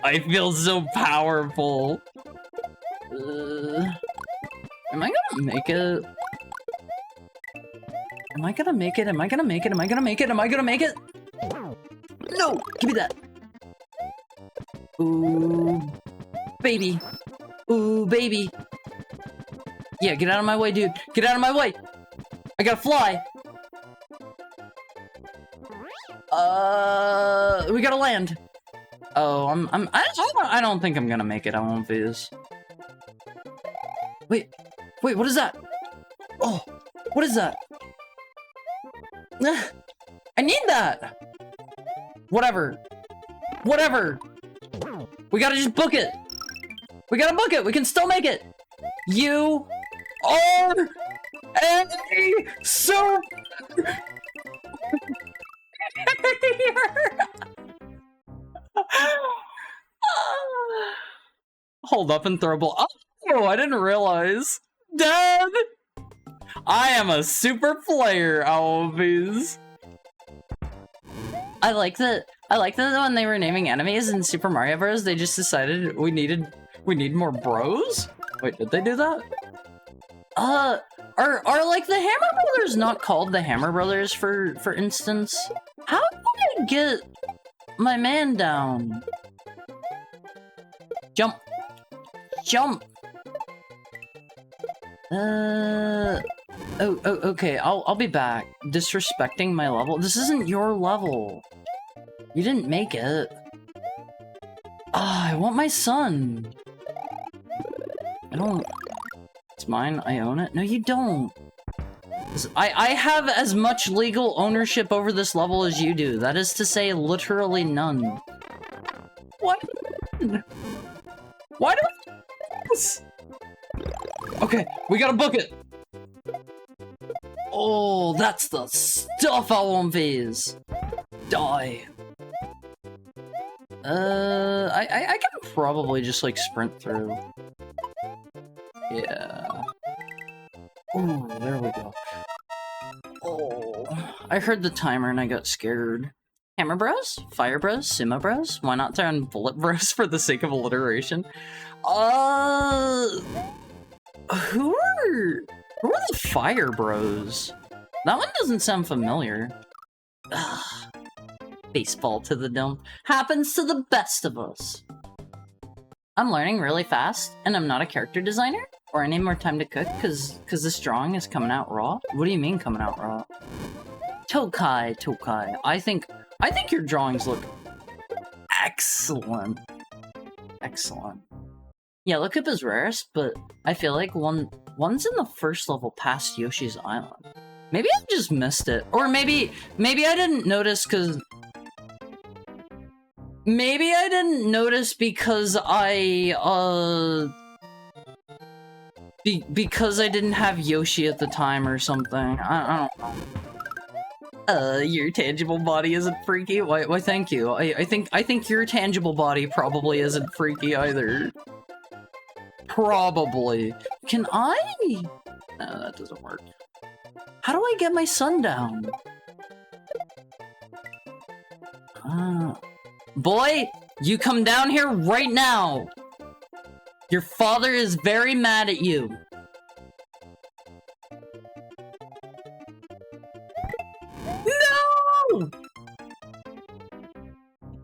I feel so powerful. Am I gonna make it? Am I gonna make it? Am I gonna make it? Am I gonna make it? Am I gonna make it? No! Give me that! Ooh, baby. Ooh, baby. Yeah, get out of my way, dude. Get out of my way! I gotta fly! We gotta land. Oh, I don't think I'm gonna make it. I won't fuse. Wait, what is that? Oh, what is that? I need that! Whatever. We gotta just book it! We gotta book it! We can still make it! You are a super... Hold up and throw ball. Oh, I didn't realize. Dad! I am a super player, Always. I like that when they were naming enemies in Super Mario Bros, they just decided we need more bros? Wait, did they do that? Are like the Hammer Brothers not called the Hammer Brothers for instance? How did I get my man down? Jump. Jump. Okay, I'll be back. Disrespecting my level? This isn't your level. You didn't make it. Ah, I want my son. I don't... It's mine, I own it? No, you don't. I have as much legal ownership over this level as you do. That is to say, literally none. What? Why do I do this? Okay, we gotta book it! Oh, that's the stuff I want phase. Die. I can probably just like sprint through. Yeah. Oh, there we go. Oh, I heard the timer and I got scared. Hammer Bros? Fire Bros? Sumo Bros? Why not throw in Bullet Bros for the sake of alliteration? Who are the Fire Bros? That one doesn't sound familiar. Ugh. Baseball to the dome. Happens to the best of us. I'm learning really fast, and I'm not a character designer, or I need more time to cook, cause this drawing is coming out raw? What do you mean coming out raw? Tokai. I think your drawings look excellent. Excellent. Yeah, look up his rarest, but I feel like one's in the first level past Yoshi's Island. Maybe I just missed it. Or maybe I didn't notice because... Maybe I didn't notice because because I didn't have Yoshi at the time or something. I don't know. Your tangible body isn't freaky? Why thank you. I think your tangible body probably isn't freaky either. Probably. Can I? No, that doesn't work. How do I get my son down? Boy, you come down here right now! Your father is very mad at you. No!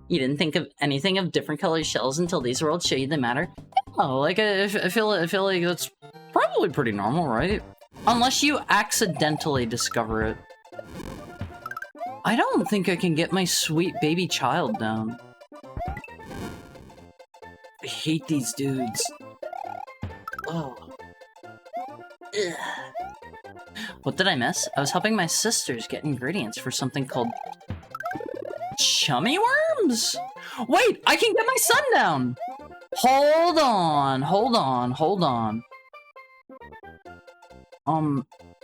You didn't think of anything of different colored shells until these worlds show you they matter? Oh, like, I feel like that's probably pretty normal, right? Unless you accidentally discover it. I don't think I can get my sweet baby child down. I hate these dudes. Oh. Ugh. What did I miss? I was helping my sisters get ingredients for something called chummy worms? Wait, I can get my son down! Hold on.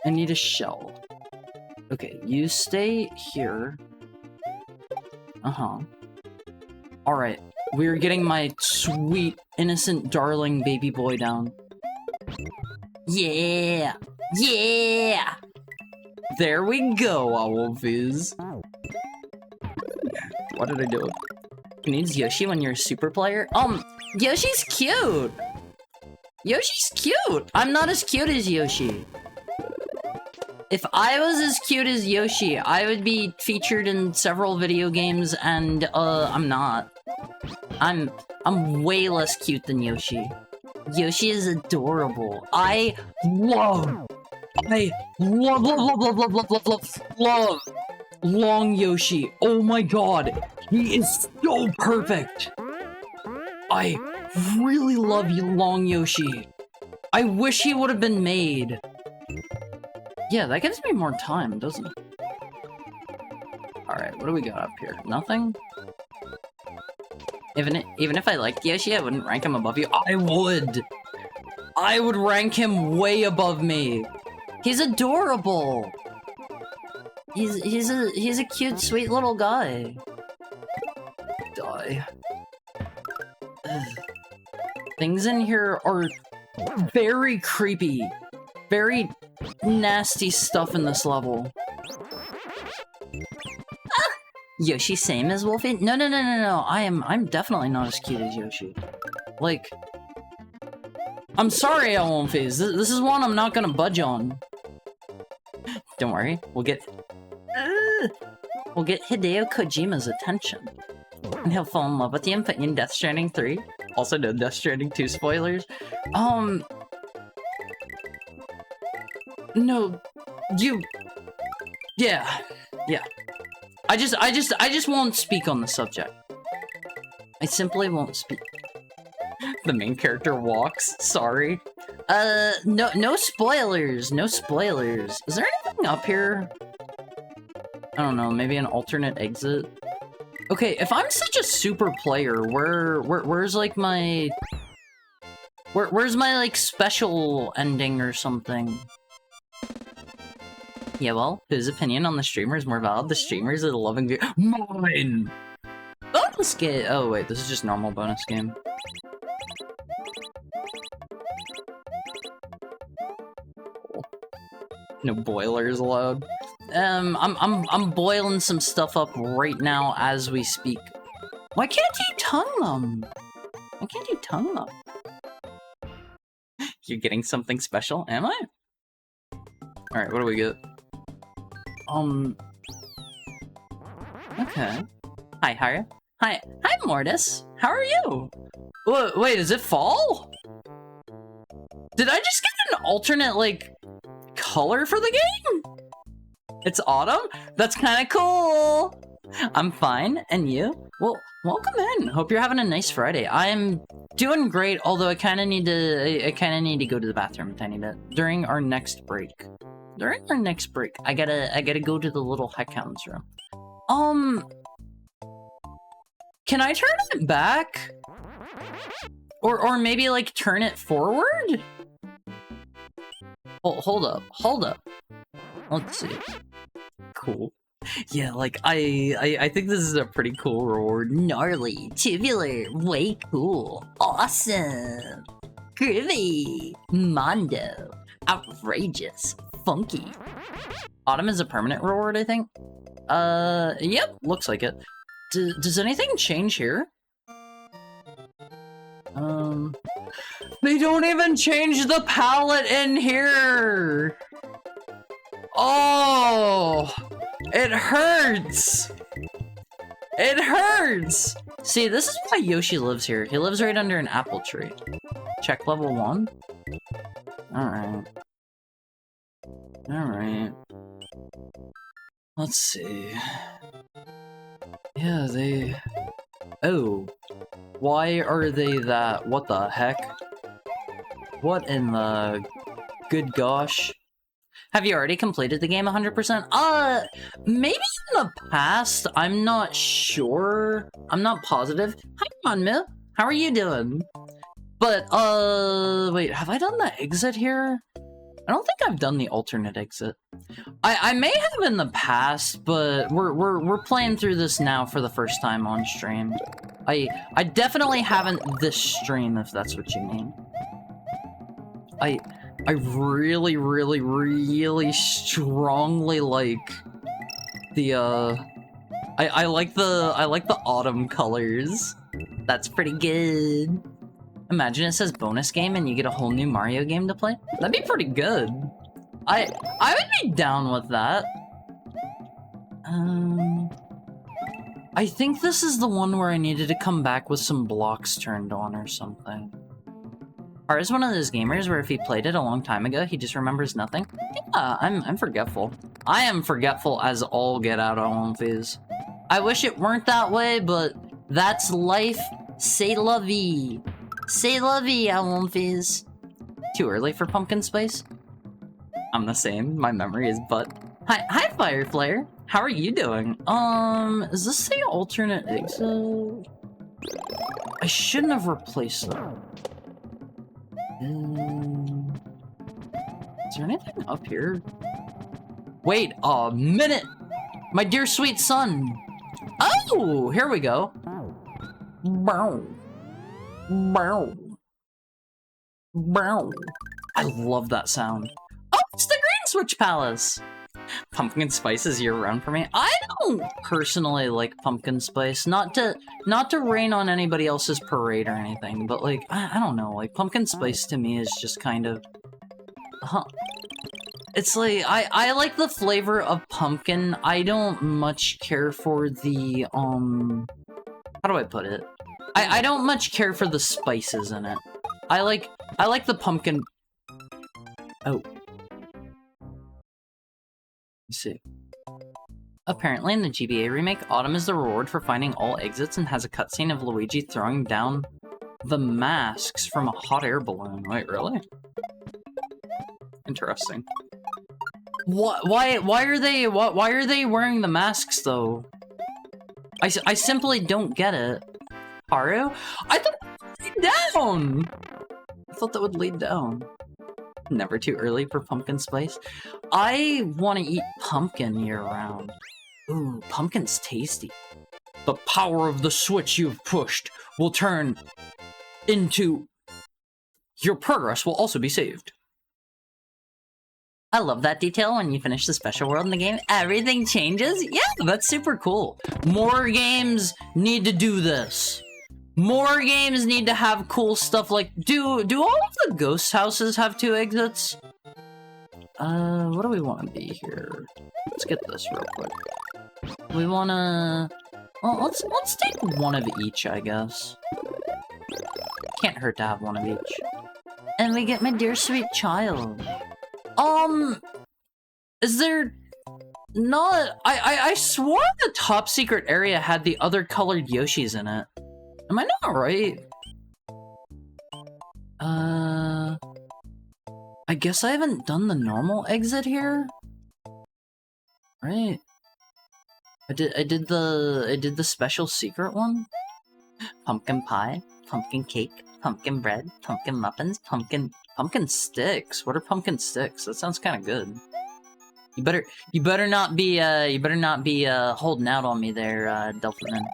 I need a shell. Okay, you stay here. Uh-huh. Alright, we're getting my sweet, innocent, darling baby boy down. Yeah! Yeah! There we go, Owlfizz. What did I do? Who needs Yoshi when you're a super player? Yoshi's cute! Yoshi's cute! I'm not as cute as Yoshi. If I was as cute as Yoshi, I would be featured in several video games, and, I'm not. I'm way less cute than Yoshi. Yoshi is adorable. I love Long Yoshi. Oh my god, he is so perfect. I really love Long Yoshi. I wish he would have been made. Yeah, that gives me more time, doesn't it? Alright, what do we got up here? Nothing? Even if I liked Yoshi, I wouldn't rank him above you. I would! I would rank him way above me. He's adorable. He's a cute, sweet little guy. Die. Ugh. Things in here are very creepy. Very nasty stuff in this level. Ah! Yoshi same as Wolfie? No. I'm definitely not as cute as Yoshi. Like, I'm sorry, Owlfizz. This is one I'm not gonna budge on. Don't worry, we'll get Hideo Kojima's attention. And he'll fall in love with you and put you in Death Stranding 3. Also no Death Stranding 2 spoilers. No, yeah. I just won't speak on the subject. I simply won't speak. The main character walks, sorry. No spoilers, no spoilers. Is there anything up here? I don't know, maybe an alternate exit? Okay, if I'm such a super player, where's like my... Where's my, like, special ending or something? Yeah, well, whose opinion on the streamer is more valid? The streamers or the loving viewer? Mine! Bonus game! Oh, wait, this is just normal bonus game. No boilers allowed. I'm boiling some stuff up right now as we speak. Why can't you tongue them? Why can't you tongue them? You're getting something special, am I? Alright, what do we get? Okay. Hi, Hara. Hi, Mortis. How are you? Wait, is it fall? Did I just get an alternate, like, color for the game? It's autumn? That's kind of cool. I'm fine, and you? Well, welcome in. Hope you're having a nice Friday. I'm doing great, although I kind of need to go to the bathroom a tiny bit during our next break. I gotta go to the little heckhounds room. Can I turn it back? Or maybe like turn it forward? Oh, hold up. Let's see. Cool. Yeah, like I think this is a pretty cool reward. Gnarly, tubular, way cool, awesome, groovy, mondo, outrageous, funky. Autumn is a permanent reward, I think. Yep, looks like it. Does anything change here? They don't even change the palette in here! Oh! It hurts! It hurts! See, this is why Yoshi lives here. He lives right under an apple tree. Check level 1. Alright. Alright. Let's see. Yeah, they... Oh. Why are they that? What the heck? What in the... Good gosh. Have you already completed the game 100%? Maybe in the past. I'm not sure. I'm not positive. Hi, Monmu. How are you doing? But, wait, have I done the exit here? I don't think I've done the alternate exit. I may have in the past, but we're playing through this now for the first time on stream. I definitely haven't this stream, if that's what you mean. I really, really, really strongly like the I like the autumn colors. That's pretty good. Imagine it says bonus game and you get a whole new Mario game to play. That'd be pretty good. I would be down with that. I think this is the one where I needed to come back with some blocks turned on or something. Or is one of those gamers where if he played it a long time ago, he just remembers nothing? Yeah, I'm forgetful. I am forgetful as all get out on Phase. I wish it weren't that way, but that's life. C'est la vie. C'est la vie, Alon Phase. Too early for pumpkin spice? I'm the same. My memory is but. Hi, Fire Flare. How are you doing? Is this the alternate exit? I shouldn't have replaced that. Is there anything up here? Wait a minute! My dear sweet son! Oh! Here we go. Bow. Bow. Bow. I love that sound. Oh, it's the Green Switch Palace! Pumpkin spice is year-round for me. I don't personally like pumpkin spice. Not to rain on anybody else's parade or anything, but like, I don't know, like pumpkin spice to me is just kind of... It's like, I like the flavor of pumpkin. I don't much care for the, how do I put it? I don't much care for the spices in it. I like the pumpkin... Oh. Let's see. Apparently in the GBA remake, Autumn is the reward for finding all exits and has a cutscene of Luigi throwing down the masks from a hot air balloon. Wait, really? Interesting. Why are they wearing the masks though? I simply don't get it. Haru? I thought that would lead down! I thought that would lead down. Never too early for pumpkin spice. I want to eat pumpkin year-round. Ooh, pumpkin's tasty. The power of the switch you've pushed will turn into... Your progress will also be saved. I love that detail when you finish the special world in the game. Everything changes? Yeah, that's super cool. More games need to do this. More games need to have cool stuff like... Do all of the ghost houses have 2 exits? What do we want to be here? Let's get this real quick. We wanna... Well, let's take one of each, I guess. Can't hurt to have one of each. And we get my dear sweet child. Is there... Not... I swore the top secret area had the other colored Yoshis in it. Am I not right? I guess I haven't done the normal exit here? Right. I did the special secret one? Pumpkin pie, pumpkin cake, pumpkin bread, pumpkin muffins, pumpkin sticks. What are pumpkin sticks? That sounds kind of good. You better not be holding out on me there, Delphin.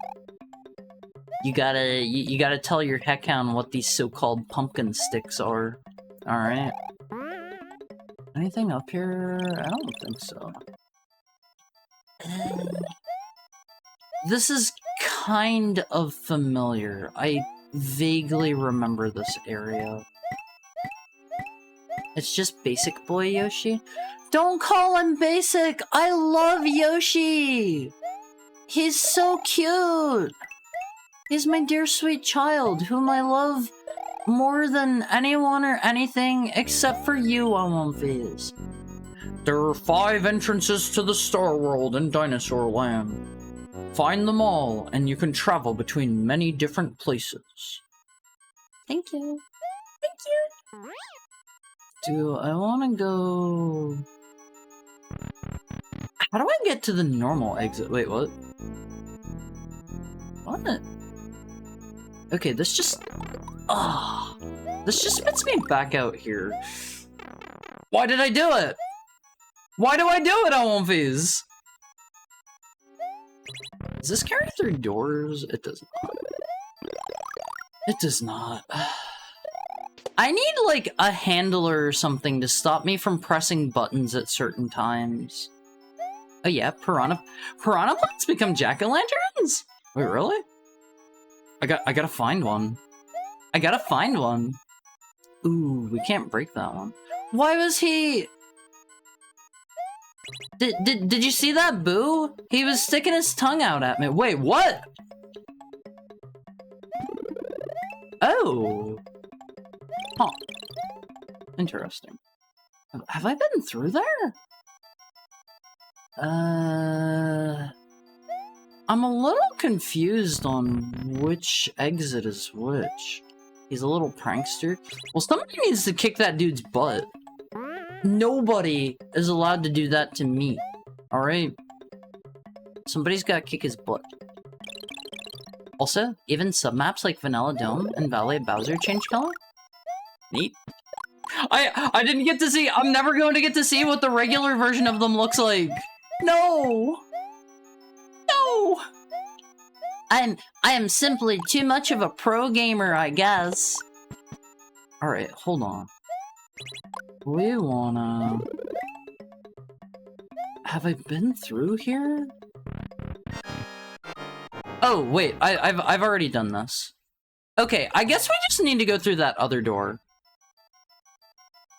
You gotta tell your heckhound what these so-called pumpkin sticks are. Alright. Anything up here? I don't think so. This is kind of familiar. I vaguely remember this area. It's just Basic Boy Yoshi? Don't call him Basic! I love Yoshi! He's so cute! He's my dear sweet child, whom I love more than anyone or anything except for you, Awumfies. There are 5 entrances to the Star World in Dinosaur Land. Find them all, and you can travel between many different places. Thank you. Thank you. Do I want to go... How do I get to the normal exit? Wait, what? What? Okay, this just... Ah, this just spits me back out here. Why did I do it? Why do I do it, Awumfies? Does this carry through doors? It does not. It does not. I need, like, a handler or something to stop me from pressing buttons at certain times. Oh yeah, piranha plants become jack-o'-lanterns? Wait, really? I gotta find one. I gotta find one. Ooh, we can't break that one. Why was he... Did you see that, Boo? He was sticking his tongue out at me. Wait, what? Oh. Huh. Interesting. Have I been through there? I'm a little confused on which exit is which. He's a little prankster. Well, somebody needs to kick that dude's butt. Nobody is allowed to do that to me. Alright? Somebody's gotta kick his butt. Also, even submaps like Vanilla Dome and Valley of Bowser change color? Neat. I didn't get to see- I'm never going to get to see what the regular version of them looks like! No! No! I am simply too much of a pro gamer, I guess. Alright, hold on. We wanna... Have I been through here? Oh, wait, I've already done this. Okay, I guess we just need to go through that other door.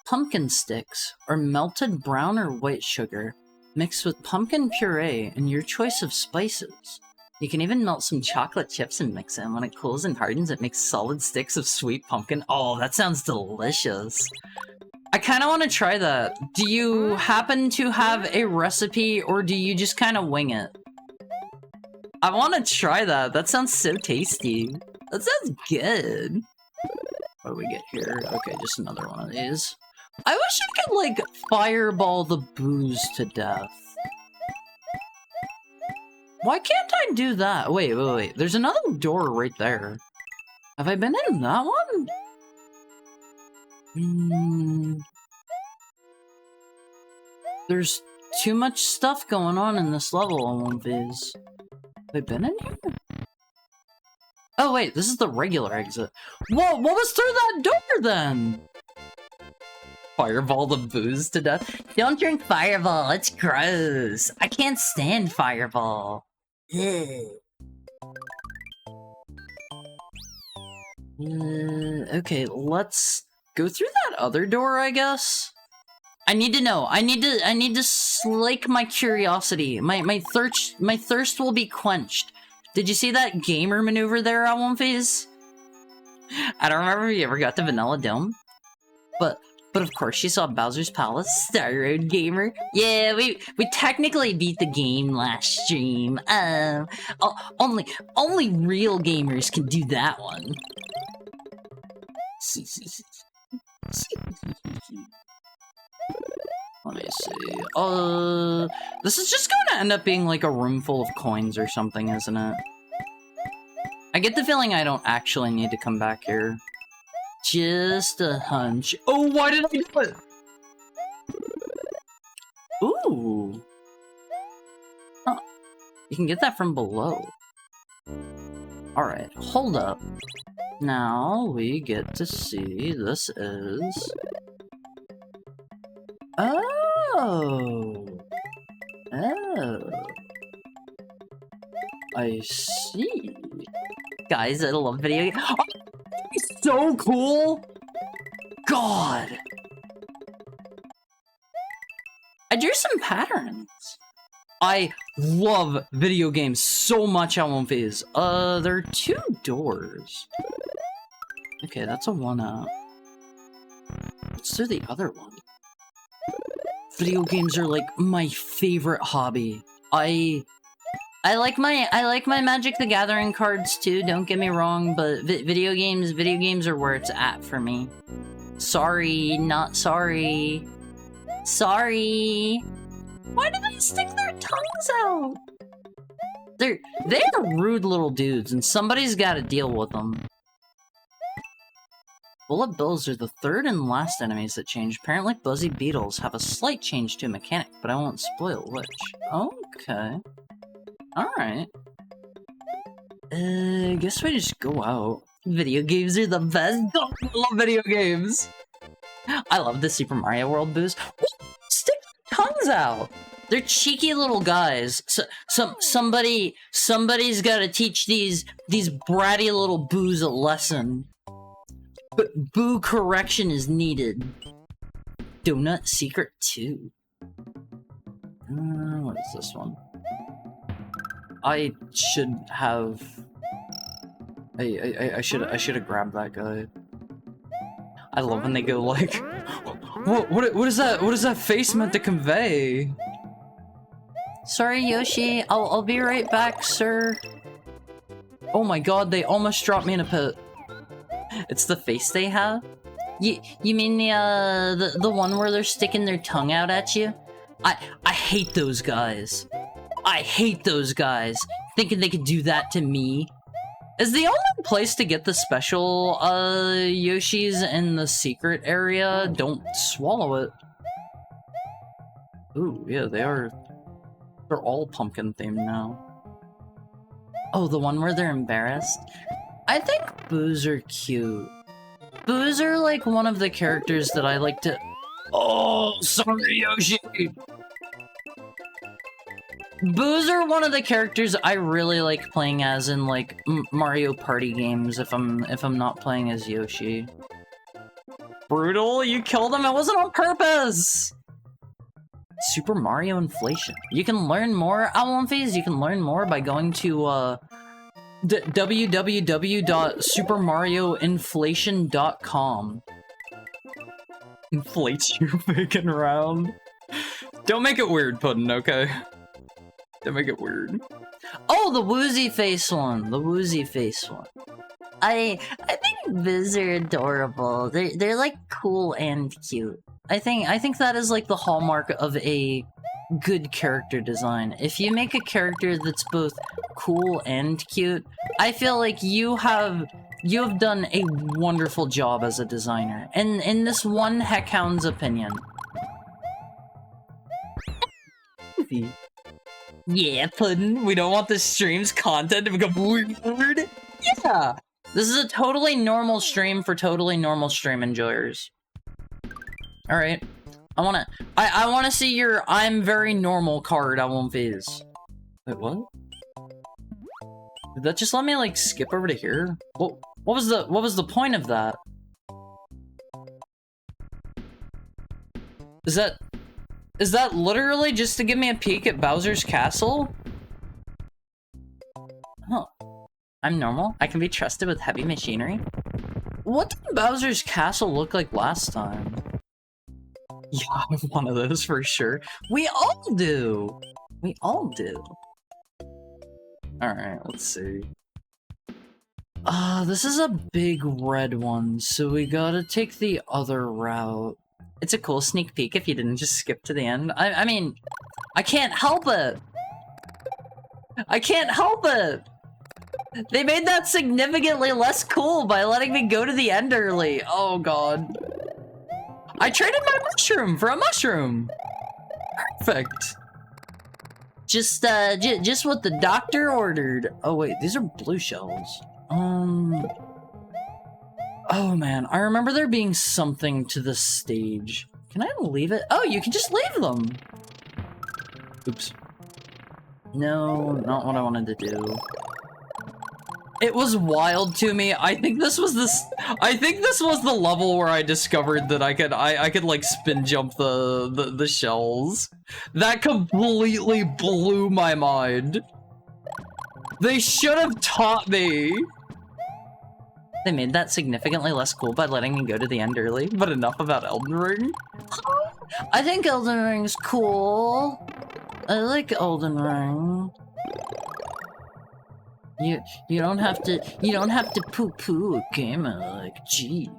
Pumpkin sticks, or melted brown or white sugar, mixed with pumpkin puree and your choice of spices. You can even melt some chocolate chips and mix it, and when it cools and hardens, it makes solid sticks of sweet pumpkin. Oh, that sounds delicious. I kind of want to try that. Do you happen to have a recipe, or do you just kind of wing it? I want to try that. That sounds so tasty. That sounds good. What do we get here? Okay, just another one of these. I wish I could, like, fireball the booze to death. Why can't I do that? Wait. There's another door right there. Have I been in that one? There's too much stuff going on in this level on one Viz. Have I been in here? Oh wait, this is the regular exit. Whoa, what was through that door then? Fireball the booze to death? Don't drink Fireball, it's gross. I can't stand Fireball. Okay, let's go through that other door, I guess. I need to know. I need to slake my curiosity. My thirst will be quenched. Did you see that gamer maneuver there, Awumfies? I don't remember if you ever got to Vanilla Dome, but of course you saw Bowser's Palace, Star Road Gamer. Yeah, we technically beat the game last stream. Only real gamers can do that one. Let me see. This is just going to end up being like a room full of coins or something, isn't it? I get the feeling I don't actually need to come back here. Just a hunch. Oh, why did I do it? Ooh. Oh, you can get that from below. Alright, hold up. Now we get to see this is... Oh. I see. Guys, I love video games. Oh, it's so cool! God! I drew some patterns. I love video games so much, I won't phase. There are 2 doors. Okay, that's a 1-up. Let's do the other one. Video games are like my favorite hobby. I like my Magic the Gathering cards too, don't get me wrong, but video games are where it's at for me. Sorry, not sorry. Sorry. Why do they stick their tongues out? They're rude little dudes, and somebody's gotta deal with them. Bullet bills are the 3rd and last enemies that change. Apparently buzzy beetles have a slight change to a mechanic, but I won't spoil which. Okay. Alright. I guess we just go out. Video games are the best. Oh, I love video games. I love the Super Mario World boos. Stick their tongues out. They're cheeky little guys. Somebody's got to teach these bratty little boos a lesson. But boo correction is needed. Donut Secret 2. What is this one? I should have. I should have grabbed that guy. I love when they go like, what is that? What is that face meant to convey? Sorry, Yoshi. I'll be right back, sir. Oh my god, they almost dropped me in a pit. It's the face they have? You mean the one where they're sticking their tongue out at you? I hate those guys. I hate those guys. Thinking they could do that to me. Is the only place to get the special Yoshis in the secret area? Don't swallow it. Ooh, yeah, they're all pumpkin themed now. Oh, the one where they're embarrassed? I think boos are cute. Boos are like one of the characters that I like to... Oh, sorry, Yoshi! Boos are one of the characters I really like playing as in like Mario Party games if I'm not playing as Yoshi. Brutal, you killed him, it wasn't on purpose! Super Mario Inflation. You can learn more, Alonphase, you can learn more by going to www.supermarioinflation.com. Inflates you big and round. Don't make it weird, Puddin', okay? Don't make it weird. Oh, the woozy face one. The woozy face one. I think Viz are adorable. They're like cool and cute. I think that is like the hallmark of a good character design. If you make a character that's both cool and cute, I feel like you have done a wonderful job as a designer. And in this one Heckhound's opinion. Yeah, Puddin', we don't want the stream's content to become weird. Yeah! This is a totally normal stream for totally normal stream enjoyers. Alright. I wanna see your I'm very normal card, Alonphase. Wait, what? Did that just let me, like, skip over to here? What was the point of that? Is that literally just to give me a peek at Bowser's castle? Huh. I'm normal. I can be trusted with heavy machinery. What did Bowser's castle look like last time? Yeah, I have one of those for sure. We all do! We all do. Alright, let's see. This is a big red one, so we gotta take the other route. It's a cool sneak peek if you didn't just skip to the end. I mean, I can't help it! I can't help it! They made that significantly less cool by letting me go to the end early. Oh god. I traded my mushroom for a mushroom! Perfect. Just what the doctor ordered. Oh wait, these are blue shells. Oh man, I remember there being something to the stage. Can I leave it? Oh, you can just leave them! Oops. No, not what I wanted to do. It was wild to me. I think this was the level where I discovered that I could like spin jump the shells. That completely blew my mind. They should have taught me. They made that significantly less cool by letting me go to the end early, but enough about Elden Ring. I think Elden Ring's cool. I like Elden Ring. You don't have to poo-poo a game like, jeez.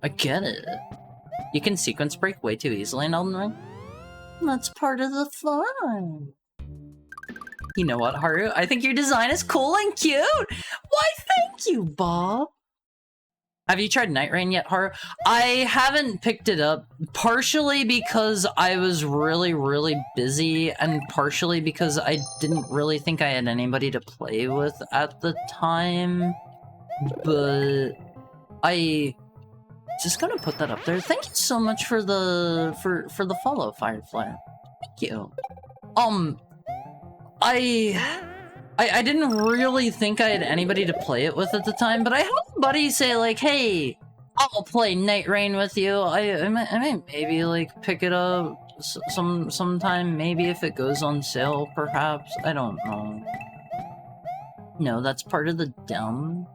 I get it. You can sequence break way too easily in Elden Ring. That's part of the fun. You know what, Haru? I think your design is cool and cute! Why, thank you, Bob! Have you tried Night Rain yet, Haru? I haven't picked it up, partially because I was really, really busy, and partially because I didn't really think I had anybody to play with at the time. But I just gonna put that up there. Thank you so much for the follow, Firefly. Thank you. I didn't really think I had anybody to play it with at the time, but I had a buddy say like, hey, I'll play Night Rain with you. I might maybe like pick it up sometime, maybe if it goes on sale, perhaps. I don't know. No, that's part of the dumb.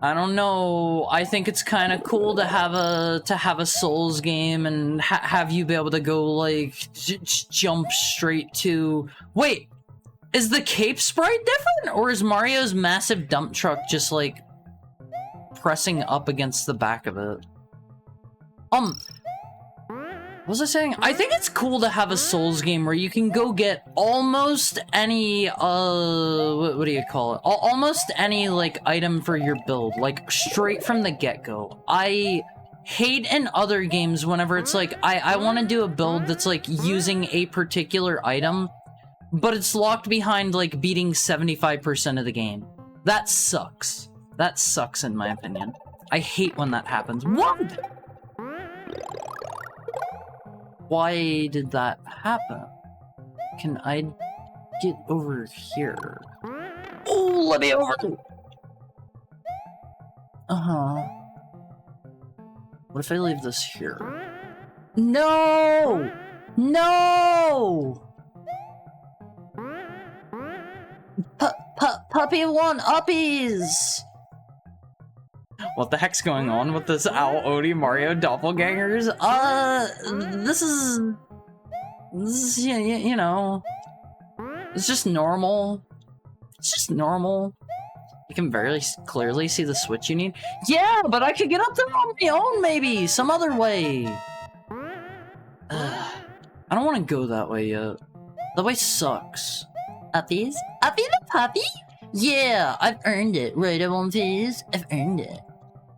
I don't know. I think it's kind of cool to have a Souls game and have you be able to go like jump straight to. Wait, is the cape sprite different, or is Mario's massive dump truck just like pressing up against the back of it? What was I saying? I think it's cool to have a Souls game where you can go get almost any, what do you call it? Almost any, like, item for your build, like, straight from the get-go. I hate in other games whenever it's like, I want to do a build that's, like, using a particular item, but it's locked behind, like, beating 75% of the game. That sucks. That sucks, in my opinion. I hate when that happens. What? Why did that happen? Can I get over here? Oh, let me over! Uh-huh. What if I leave this here? No! No! Puppy want uppies! What the heck's going on with this Owl Odie Mario doppelgangers? This is you know, it's just normal. It's just normal. You can very clearly see the switch you need. Yeah, but I could get up there on my own, maybe some other way. I don't want to go that way yet. That way sucks. Uppies? Uppy the puppy? Yeah, I've earned it. Right, One Piece? I've earned it.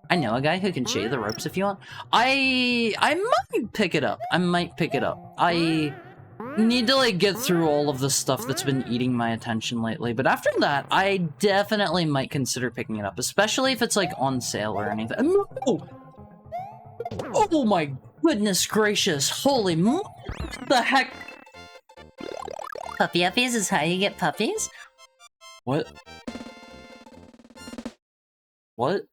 I know a guy who can show you the ropes if you want. I might pick it up. I might pick it up. I need to, like, get through all of the stuff that's been eating my attention lately. But after that, I definitely might consider picking it up. Especially if it's, like, on sale or anything. No! Oh my goodness gracious. Holy what the heck? Puppy uppies is how you get puppies? What? What?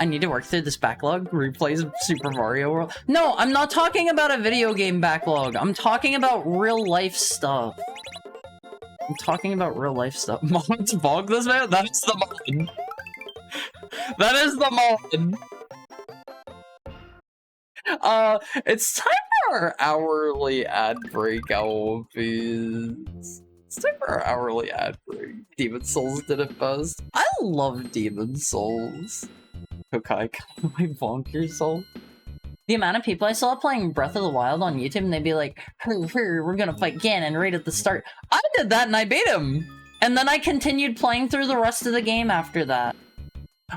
I need to work through this backlog, replays of Super Mario World. No, I'm not talking about a video game backlog. I'm talking about real life stuff. I'm talking about real life stuff. Mods bog this man? That is the mod. That is the mod. It's time for our hourly ad break, Owlbees. It's time for our hourly ad break. Demon Souls did it best. I love Demon Souls. Kokai, my bonker soul. The amount of people I saw playing Breath of the Wild on YouTube and they'd be like, we're gonna fight Ganon right at the start. I did that and I beat him! And then I continued playing through the rest of the game after that.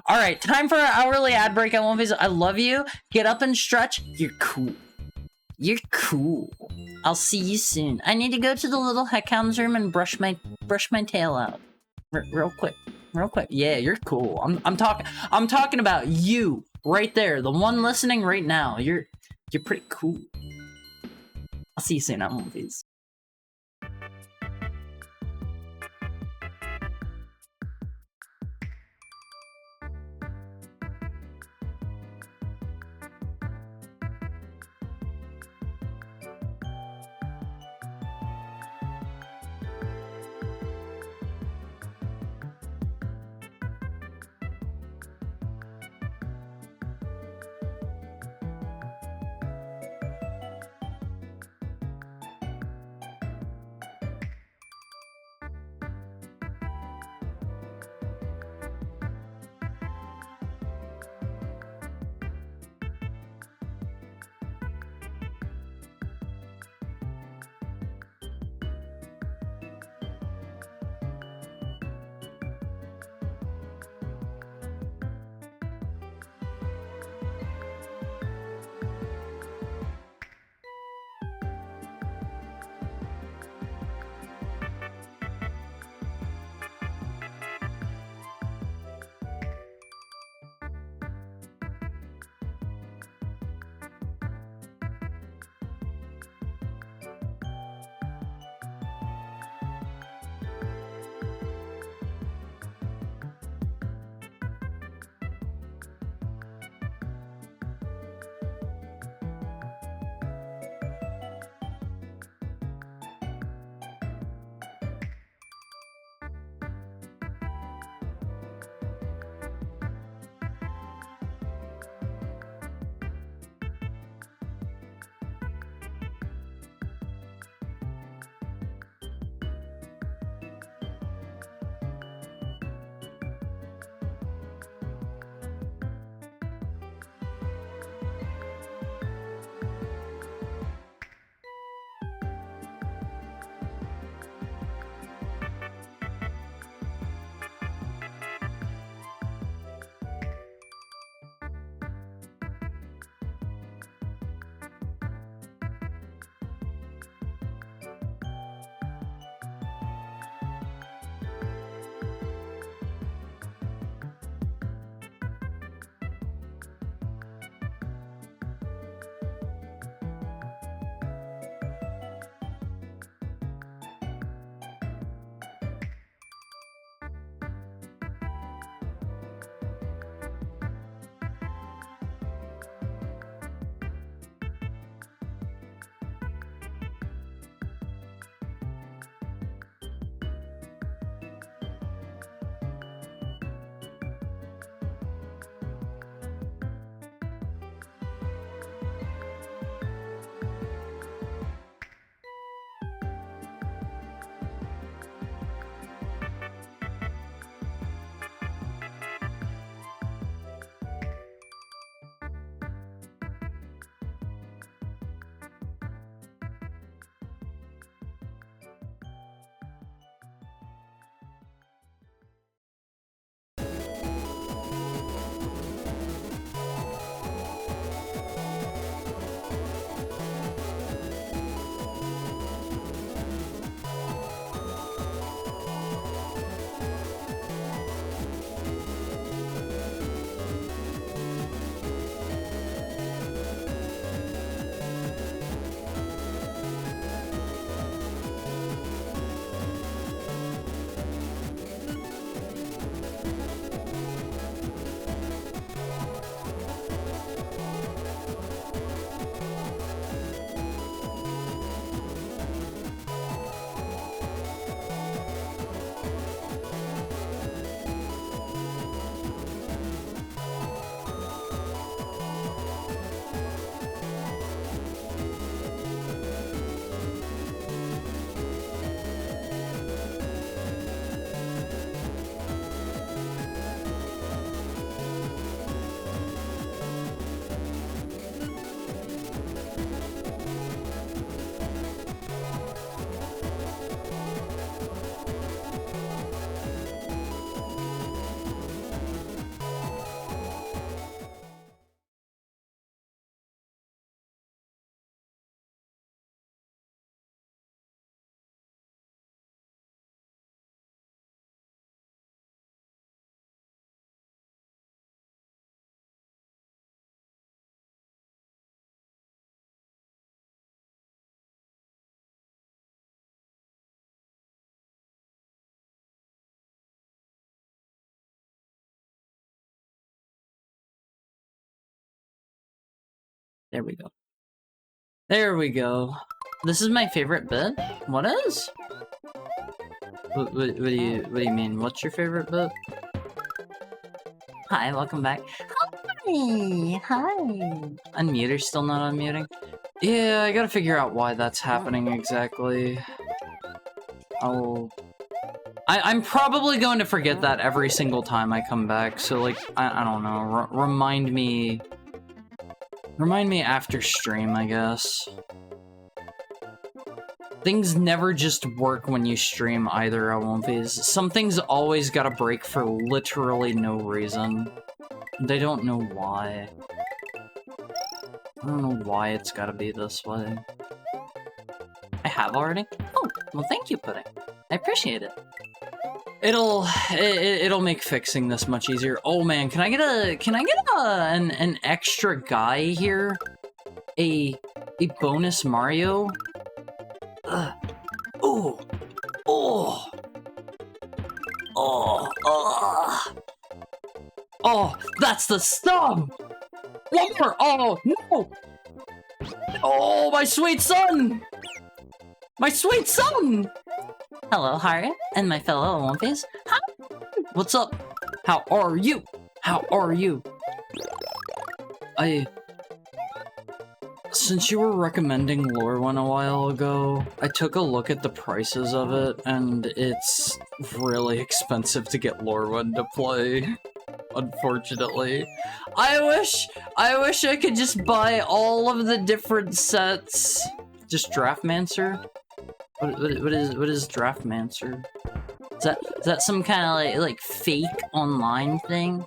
Alright, time for our hourly ad break. I love you. Get up and stretch. You're cool. You're cool. I'll see you soon. I need to go to the little heckhound's room and brush my tail out. Real quick. Real quick. Yeah, you're cool. I'm talking about you. right there, the one listening right now, you're pretty cool. I'll see you soon at movies. There we go. There we go. This is my favorite bit? What is? What do you mean? What's your favorite bit? Hi, welcome back. Hi. Hi. Unmuter's still not unmuting? Yeah, I gotta figure out why that's happening exactly. I'm probably going to forget that every single time I come back, so like, I don't know, remind me after stream, I guess. Things never just work when you stream either, Wompies. Something's always gotta break for literally no reason. They don't know why. I don't know why it's gotta be this way. I have already? Oh, well thank you, Pudding. I appreciate it. It'll make fixing this much easier. Oh man, can I get an extra guy here? A bonus Mario? Oh. Oh, that's the stub! One more! Oh, no! Oh, my sweet son! My sweet son! Hello, Haru, and my fellow Wompies. Hi. What's up? How are you? How are you? Since you were recommending Lore One a while ago, I took a look at the prices of it, and it's really expensive to get Lore One to play. Unfortunately. I wish I could just buy all of the different sets. Just Draftmancer? What is Draftmancer? Is that some kind of like fake online thing?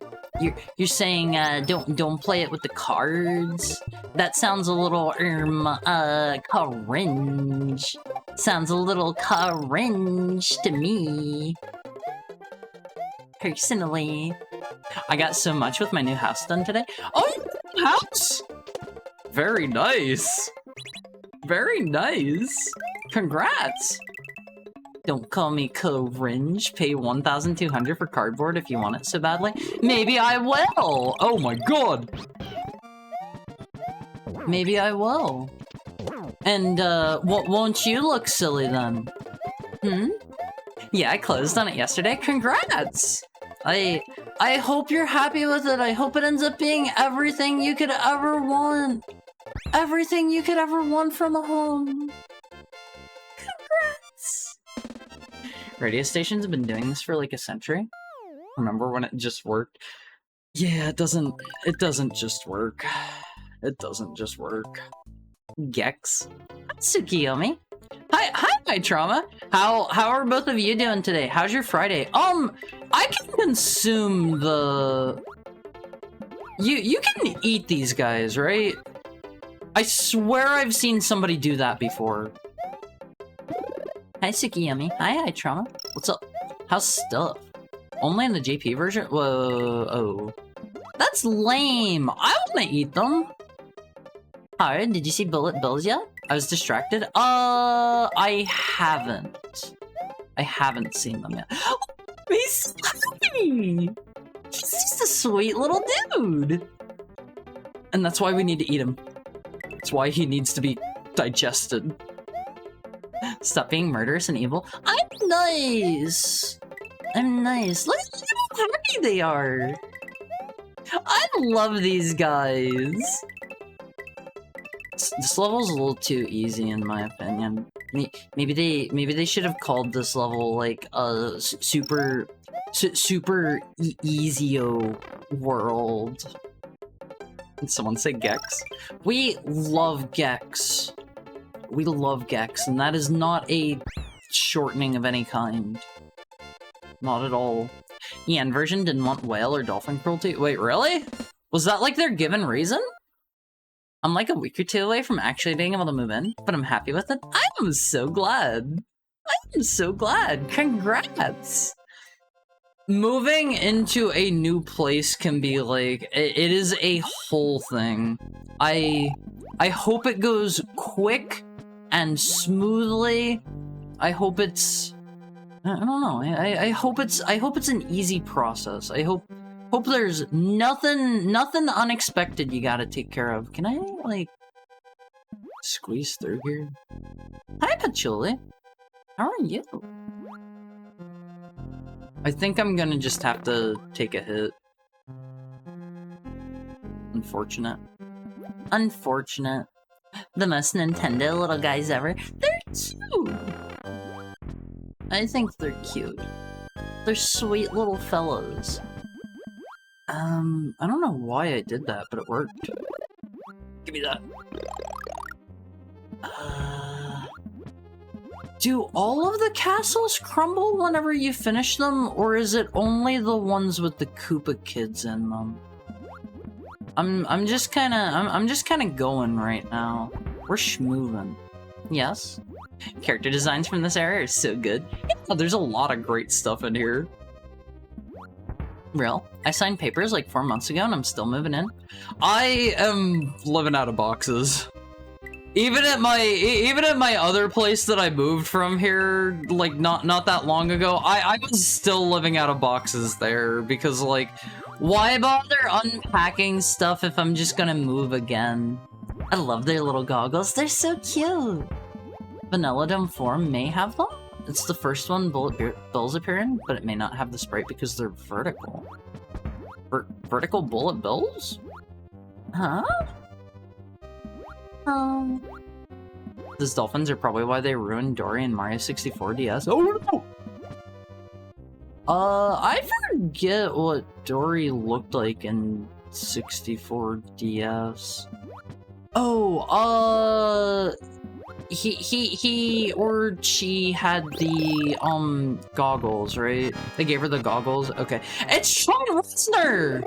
You're saying don't play it with the cards? That sounds a little cringe. Sounds a little cringe to me. Personally. I got so much with my new house done today. Oh, house! Very nice. Very nice. Congrats. Don't call me cringe. Pay 1,200 for cardboard if you want it so badly. Maybe I will. Oh my god. Maybe I will. And won't you look silly then? Hmm? Yeah, I closed on it yesterday. Congrats. I hope you're happy with it. I hope it ends up being everything you could ever want. Everything you could ever want from a home. Congrats. Radio stations have been doing this for like a century. Remember when it just worked? Yeah, it doesn't just work. It doesn't just work. Gex. Tsukiyomi. Hi, my trauma. How are both of you doing today? How's your Friday? I can consume the... You can eat these guys, right? I swear I've seen somebody do that before. Hi, Tsukiyomi. Hi, Trauma. What's up? How's stuff? Only in the JP version? Whoa, oh. That's lame. I wanna eat them. Haru, did you see Bullet Bills yet? I was distracted. I haven't. I haven't seen them yet. He's happy! He's just a sweet little dude! And that's why we need to eat him. That's why he needs to be digested. Stop being murderous and evil. I'm nice! I'm nice. Look how happy they are! I love these guys! This level's a little too easy in my opinion. Maybe they should have called this level like super easy-o world. Did someone say Gex? We love Gex. We love Gex, and that is not a shortening of any kind. Not at all. Yen version didn't want whale or dolphin cruelty. Wait, really? Was that like their given reason? I'm like a week or two away from actually being able to move in, but I'm happy with it. I'm so glad. I'm so glad. Congrats. Moving into a new place can be like, it is a whole thing. I hope it goes quick and smoothly. I hope it's, I don't know. I hope it's an easy process. I hope there's nothing unexpected you gotta take care of. Can I, like, Squeeze through here. Hi, Patchouli. How are you? I think I'm gonna just have to take a hit. Unfortunate. Unfortunate. The most Nintendo little guys ever. They're cute. I think they're cute. They're sweet little fellows. I don't know why I did that, but it worked. Give me that. Do all of the castles crumble whenever you finish them, or is it only the ones with the Koopa kids in them? I'm just kind of going right now. We're schmoovin'. Yes. Character designs from this era are so good. Yeah, there's a lot of great stuff in here. Real. I signed papers like 4 months ago and I'm still moving in. I am living out of boxes. Even at my other place that I moved from here, like not that long ago, I was still living out of boxes there because like, why bother unpacking stuff if I'm just gonna move again? I love their little goggles. They're so cute. Vanilla Dome 4 may have them. It's the first one Bullet Bills appear in, but it may not have the sprite because they're vertical. Vertical Bullet Bills? Huh? These dolphins are probably why they ruined Dory and Mario 64 DS. Oh no! I forget what Dory looked like in 64 DS. Oh, he or she had the goggles, right? They gave her the goggles. Okay, it's Sean Reisner.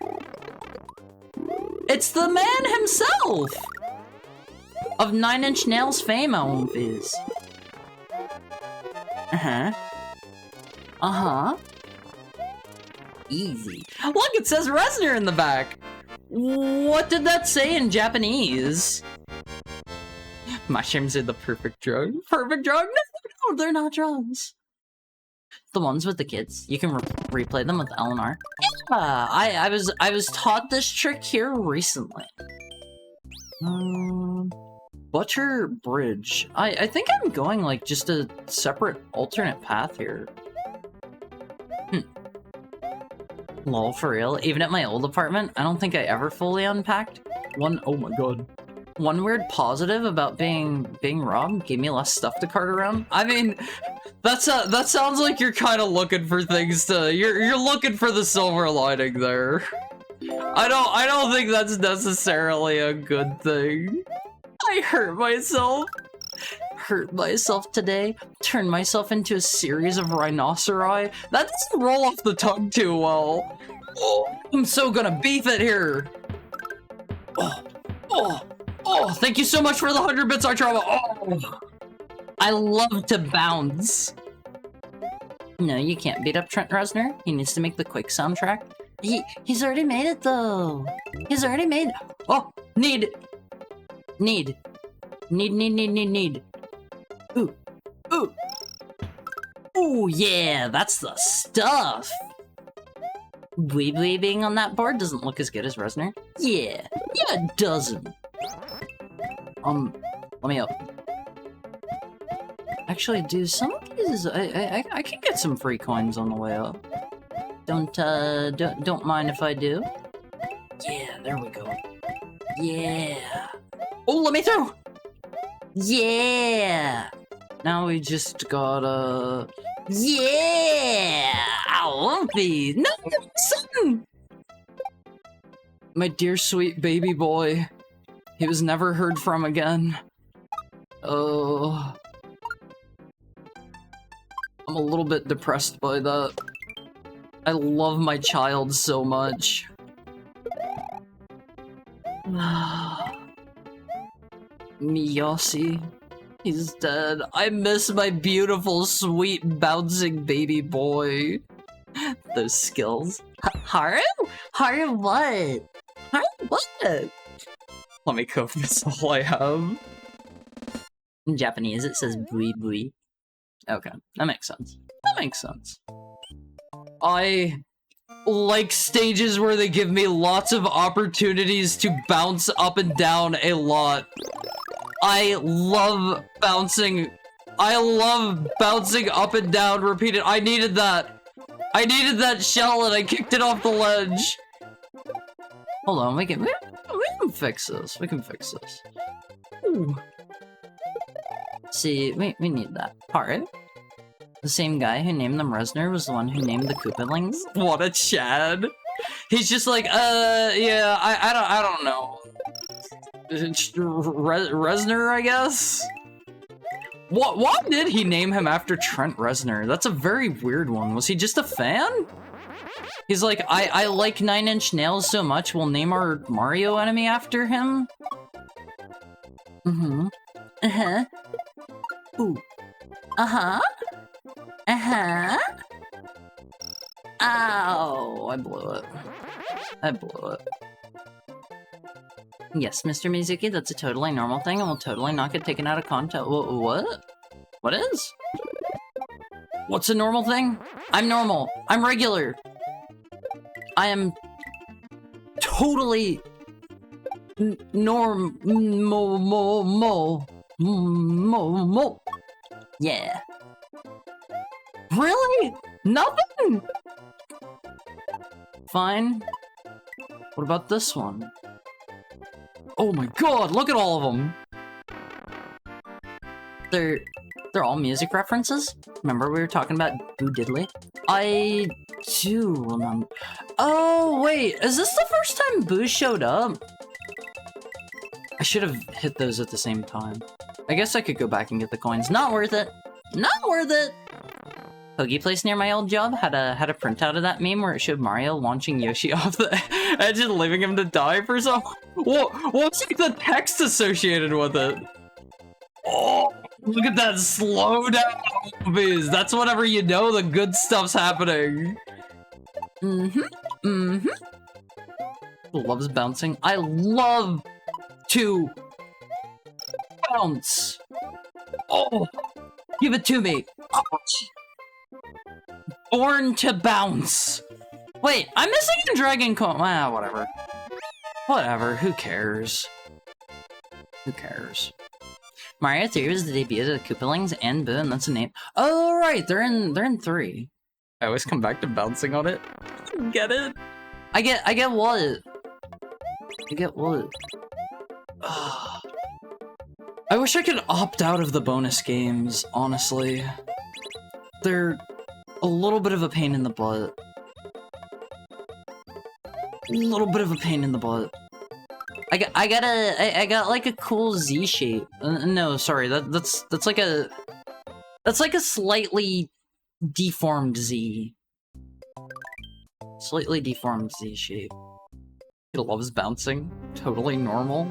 It's the man himself of 9 Inch Nails fame, Olympies. Easy. Look, it says Reisner in the back. What did that say in Japanese? Mushrooms are the perfect drug. Perfect drug? No, they're not drugs. The ones with the kids. You can replay them with Eleanor. Yeah, I was taught this trick here recently. Butcher Bridge. I think I'm going like just a separate alternate path here. Lol, for real? Even at my old apartment, I don't think I ever fully unpacked. Oh my god. One weird positive about being robbed gave me less stuff to cart around. I mean, that sounds like you're kind of looking for things to you're looking for the silver lining there. I don't think that's necessarily a good thing. I hurt myself today, turned myself into a series of rhinoceri. That doesn't roll off the tongue too well. Oh, I'm so gonna beef it here. Oh, thank you so much for the 100 bits, Artrava. Oh, I love to bounce. No, you can't beat up Trent Reznor. He needs to make the Quick soundtrack. He's already made it though. He's already made. Oh, need. Ooh, yeah, that's the stuff. Weebly being on that board doesn't look as good as Reznor. Yeah, it doesn't. Let me up. Actually, do some of these, I can get some free coins on the way up. Don't mind if I do. Yeah, there we go. Yeah. Oh, let me through! Yeah! Now we just gotta... Yeah! Lumpy! No, son! My dear sweet baby boy. He was never heard from again. Oh... I'm a little bit depressed by that. I love my child so much. Yoshi. He's dead. I miss my beautiful, sweet, bouncing baby boy. Those skills. Haru? Haru what? Haru what? Let me cope. That's all I have. In Japanese, it says bui bui. Okay, that makes sense. I like stages where they give me lots of opportunities to bounce up and down a lot. I love bouncing. I love bouncing up and down, repeated. I needed that. I needed that shell and I kicked it off the ledge. Hold on, we can fix this. We can fix this. Ooh. See, we need that part. The same guy who named them Resner was the one who named the Koopalings. What a Chad. He's just like, yeah, I don't know. Resner, I guess? Why did he name him after Trent Reznor? That's a very weird one. Was he just a fan? He's like, I like 9 Inch Nails so much, we'll name our Mario enemy after him? Mm-hmm. Uh-huh. Ooh. Uh-huh. Uh-huh. Ow! I blew it. I blew it. Yes, Mr. Mizuki, that's a totally normal thing and will totally not get taken out of context. What? What is? What's a normal thing? I'm normal. I'm regular. I am totally normal. Yeah. Really? Nothing? Fine. What about this one? Oh my god, look at all of them! They're all music references? Remember we were talking about Boo Diddley? I do remember. Oh, wait, is this the first time Boo showed up? I should have hit those at the same time. I guess I could go back and get the coins. Not worth it! Not worth it! Hoagie place near my old job had a printout of that meme where it showed Mario launching Yoshi off the edge and leaving him to die for some. What's like the text associated with it? Oh, look at that slow down, Biz. That's whenever you know the good stuff's happening. Loves bouncing. I love to bounce. Oh, give it to me. Ouch. Born to bounce. Wait, I'm missing a dragon coin. Ah, whatever. Whatever, who cares? Who cares? Mario 3 was the debut of the Koopalings and Boo, and that's a name. Oh, right, they're in 3. I always come back to bouncing on it. Get it? I get what? I get what? Ugh. I wish I could opt out of the bonus games, honestly. They're a little bit of a pain in the butt. A little bit of a pain in the butt. I got like a cool Z shape. No, sorry, that's like a slightly deformed Z. Slightly deformed Z shape. He loves bouncing. Totally normal.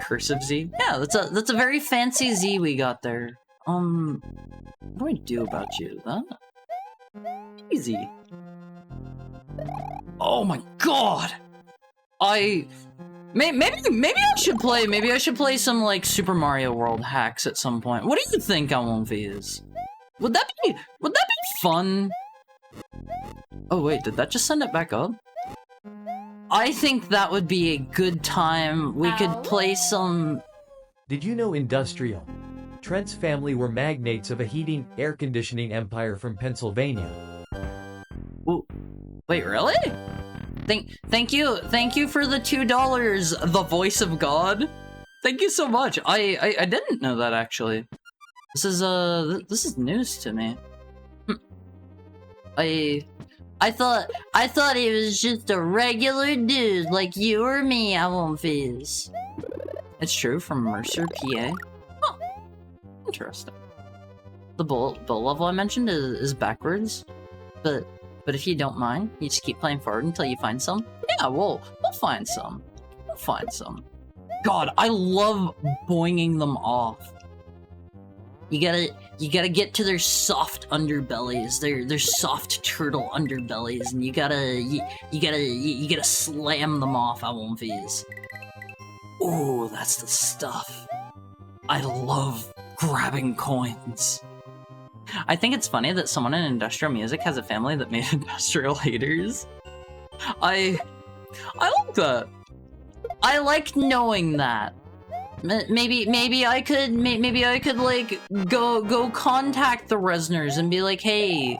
Cursive Z. Yeah, that's a very fancy Z we got there. What do I do about you? Huh? Easy. Oh my god! Maybe I should play some like Super Mario World hacks at some point. What do you think, Almonvies? Would that be fun? Oh wait, did that just send it back up? I think that would be a good time. We could play some... Did you know industrial? Trent's family were magnates of a heating, air conditioning empire from Pennsylvania. Ooh. Wait, really? Thank you for the $2, the voice of God. Thank you so much. I didn't know that actually. This is news to me. I thought he was just a regular dude like you or me, Almonvies. It's true, from Mercer, PA. Huh. Interesting. The bullet level I mentioned is backwards, but if you don't mind, you just keep playing forward until you find some. Yeah, we'll find some. We'll find some. God, I love boinging them off. You gotta get to their soft underbellies, their soft turtle underbellies, and you gotta slam them off, Almonvies. Ooh, that's the stuff. I love grabbing coins. I think it's funny that someone in industrial music has a family that made industrial haters. I like that. I like knowing that. Maybe I could like go contact the Resners and be like, hey,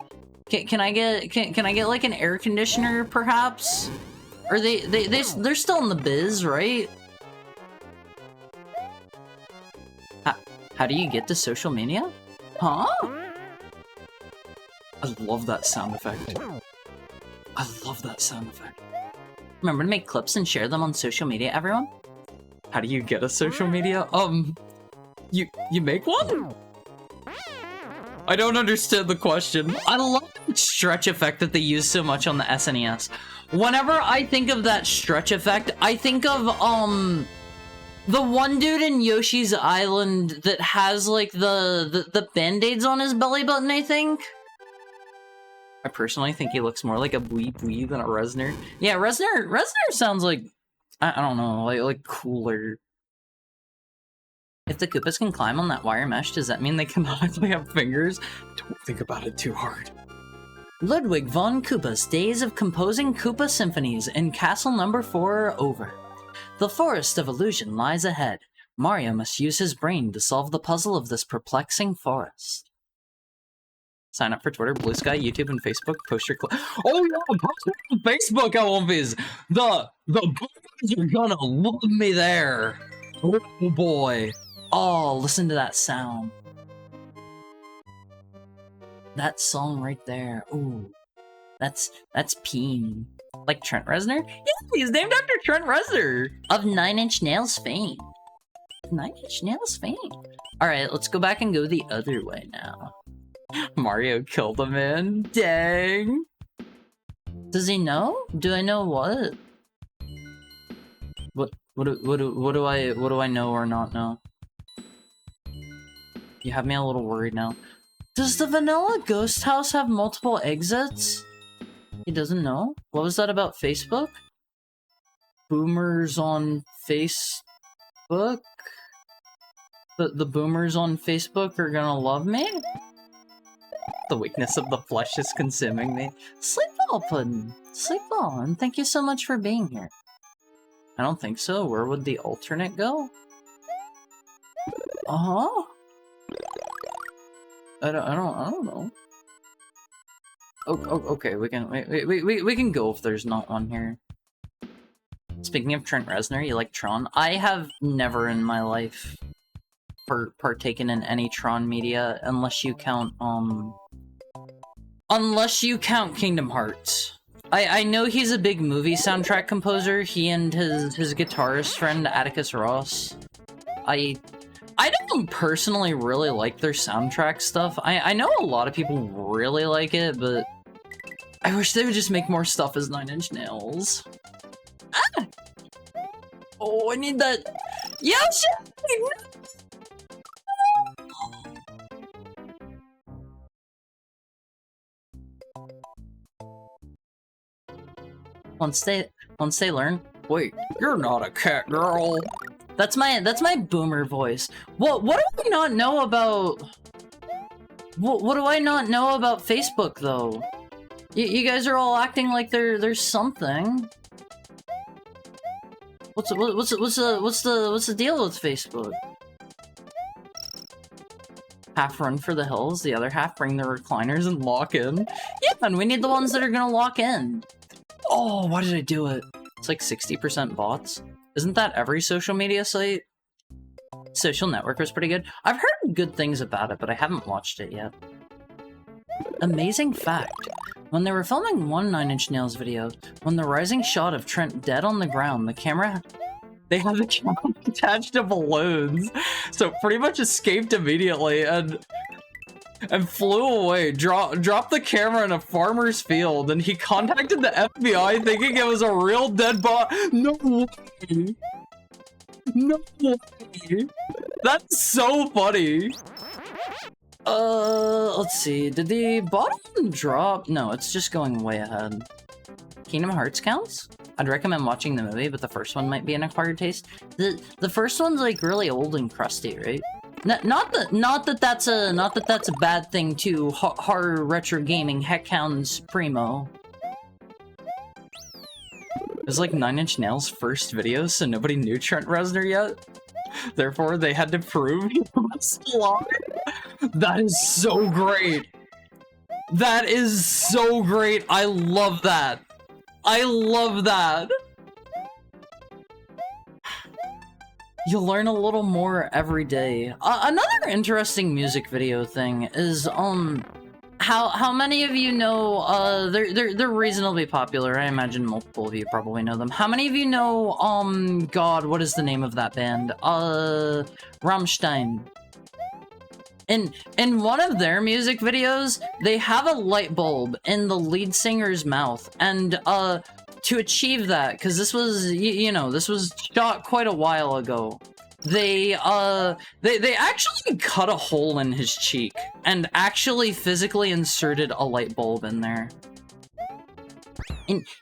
can I get like an air conditioner perhaps? Or they're still in the biz, right? How do you get to social media? Huh? I love that sound effect. I love that sound effect. Remember to make clips and share them on social media, everyone? How do you get a social media? You make one? I don't understand the question. I love the stretch effect that they use so much on the SNES. Whenever I think of that stretch effect, I think of, the one dude in Yoshi's Island that has, like, the band-aids on his belly button, I think? I personally think he looks more like a Bwee than a Resner. Yeah, Resner sounds like, I don't know, like cooler. If the Koopas can climb on that wire mesh, does that mean they cannot actually have fingers? Don't think about it too hard. Ludwig von Koopa's days of composing Koopa symphonies in Castle Number 4 are over. The forest of illusion lies ahead. Mario must use his brain to solve the puzzle of this perplexing forest. Sign up for Twitter, Blue Sky, YouTube, and Facebook. Post your oh yeah, post on Facebook, Elvis! The boys are gonna love me there! Oh boy. Oh, listen to that sound. That song right there. Ooh. That's Peen. Like Trent Reznor? Yeah, he's named after Trent Reznor! Of Nine Inch Nails fame. Nine Inch Nails fame. Alright, let's go back and go the other way now. Mario killed a man? Dang! Does he know? Do I know what? What do I know or not know? You have me a little worried now. Does the vanilla ghost house have multiple exits? He doesn't know? What was that about Facebook? Boomers on Facebook? The boomers on Facebook are gonna love me? The weakness of the flesh is consuming me. Sleep well, Puddin'. Sleep well, and thank you so much for being here. I don't think so. Where would the alternate go? Uh-huh. I don't know. Okay, we can go if there's not one here. Speaking of Trent Reznor, you like Tron? I have never in my life partaken in any Tron media unless you count Kingdom Hearts. I know he's a big movie soundtrack composer, he and his guitarist friend Atticus Ross. I don't personally really like their soundtrack stuff. I know a lot of people really like it, but I wish they would just make more stuff as Nine Inch Nails. Ah! Oh, I need that. Yoshi! Once they learn, wait, you're not a cat girl. That's my boomer voice. What do I not know about? What do I not know about Facebook though? You guys are all acting like there's something. What's the deal with Facebook? Half run for the hills, the other half bring the recliners and lock in. Yeah, and we need the ones that are gonna lock in. Oh, why did I do it? It's like 60% bots. Isn't that every social media site? Social Network was pretty good. I've heard good things about it, but I haven't watched it yet. Amazing fact. When they were filming one Nine Inch Nails video, when the rising shot of Trent dead on the ground, they had the camera attached to balloons, so it pretty much escaped immediately and flew away, dropped the camera in a farmer's field, and he contacted the FBI thinking it was a real dead body. No way! No way! That's so funny! Let's see, did the bottom drop? No, it's just going way ahead. Kingdom Hearts counts? I'd recommend watching the movie, but the first one might be an acquired taste. The first one's like really old and crusty, right? Not that that's a bad thing too. Horror retro gaming heckhounds primo. was like 9 Inch Nails' first video, so nobody knew Trent Reznor yet. Therefore, they had to prove he was alive. That is so great. That is so great. I love that. I love that. You learn a little more every day. Another interesting music video thing is, how many of you know, they're reasonably popular. I imagine multiple of you probably know them. How many of you know, God, what is the name of that band? Rammstein. In one of their music videos, they have a light bulb in the lead singer's mouth, and, to achieve that, because this was, you know, this was shot quite a while ago, they actually cut a hole in his cheek and actually physically inserted a light bulb in there.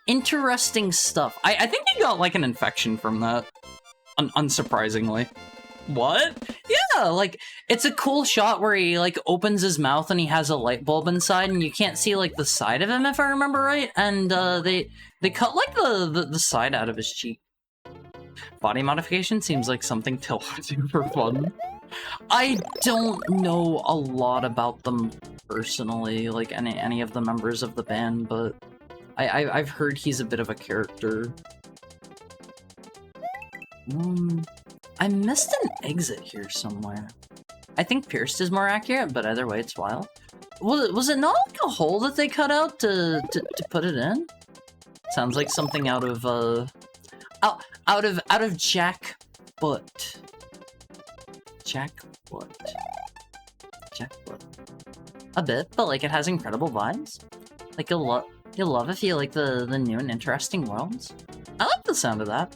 Interesting stuff. I think he got, like, an infection from that, unsurprisingly. What? Yeah, like, it's a cool shot where he, like, opens his mouth and he has a light bulb inside and you can't see, like, the side of him, if I remember right, and, they cut, like, the side out of his cheek. Body modification seems like something Till would do for fun. I don't know a lot about them personally, like, any of the members of the band, but I've heard he's a bit of a character. I missed an exit here somewhere. I think pierced is more accurate, but either way, it's wild. Was it not like a hole that they cut out to put it in? Sounds like something out of Jackboot. Jackboot. A bit, but like it has incredible vibes. Like you'll love if you like the new and interesting worlds. I like the sound of that.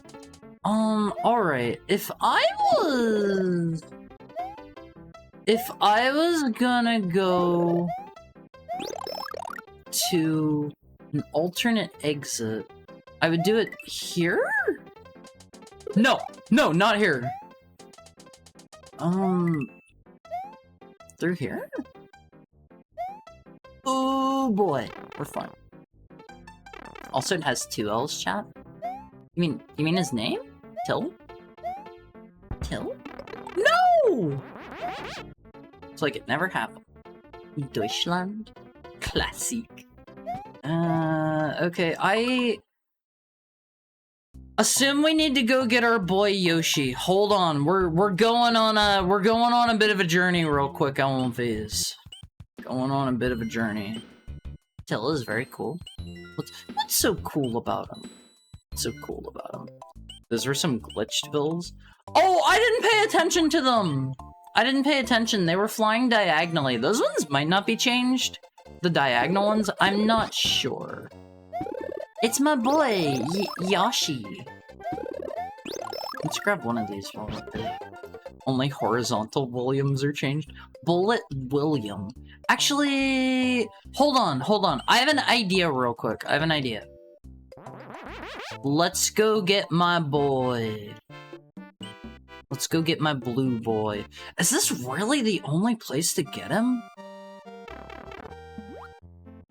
Alright, if I was gonna go to an alternate exit, I would do it here? No, not here. Through here? Oh boy, we're fine. Also, it has 2 L's, chat. You mean his name? Till? Till? No! It's like it never happened. Deutschland? Classic. Okay, I assume we need to go get our boy Yoshi. Hold on, we're going on a bit of a journey real quick. I won't phase. Going on a bit of a journey. Till is very cool. What's so cool about him? What's so cool about him? Those were some glitched bills. Oh, I didn't pay attention to them! I didn't pay attention. They were flying diagonally. Those ones might not be changed. The diagonal ones, I'm not sure. It's my boy, Yoshi. Let's grab one of these while we're there. Only horizontal Williams are changed. Bullet William. Actually, hold on. I have an idea real quick. Let's go get my boy. Let's go get my blue boy. Is this really the only place to get him?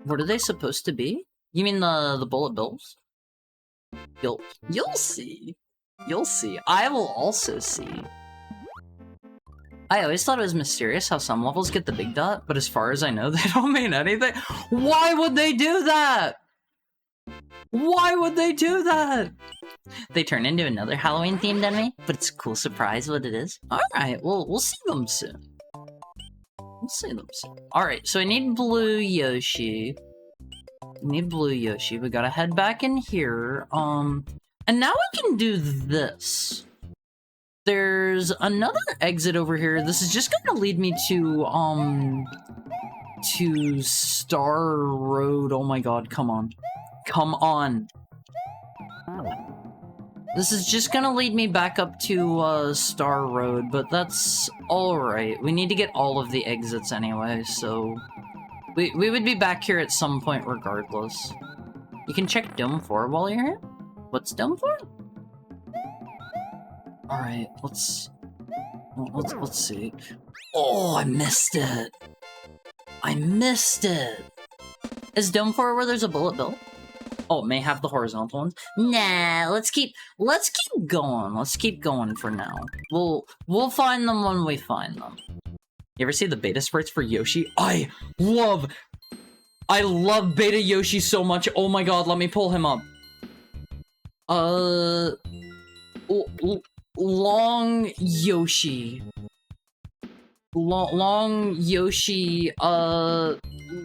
What are they supposed to be? You mean the bullet bills? You'll see. You'll see. I will also see. I always thought it was mysterious how some levels get the big dot, but as far as I know, they don't mean anything. Why would they do that? Why would they do that? They turn into another Halloween-themed enemy, but it's a cool surprise what it is. Alright, we'll see them soon. Alright, so I need blue Yoshi. We gotta head back in here. And now we can do this. There's another exit over here. This is just gonna lead me to Star Road. Oh my god, come on. This is just gonna lead me back up to, Star Road, but that's alright. We need to get all of the exits anyway, so... We would be back here at some point regardless. You can check Dome 4 while you're here? What's Dome 4? Alright, let's see. Oh, I missed it! Is Dome 4 where there's a bullet bill? Oh, it may have the horizontal ones. Nah, let's keep going. Let's keep going for now. We'll find them when we find them. You ever see the beta sprites for Yoshi? I love beta Yoshi so much. Oh my god, let me pull him up. Long Yoshi. Long Yoshi,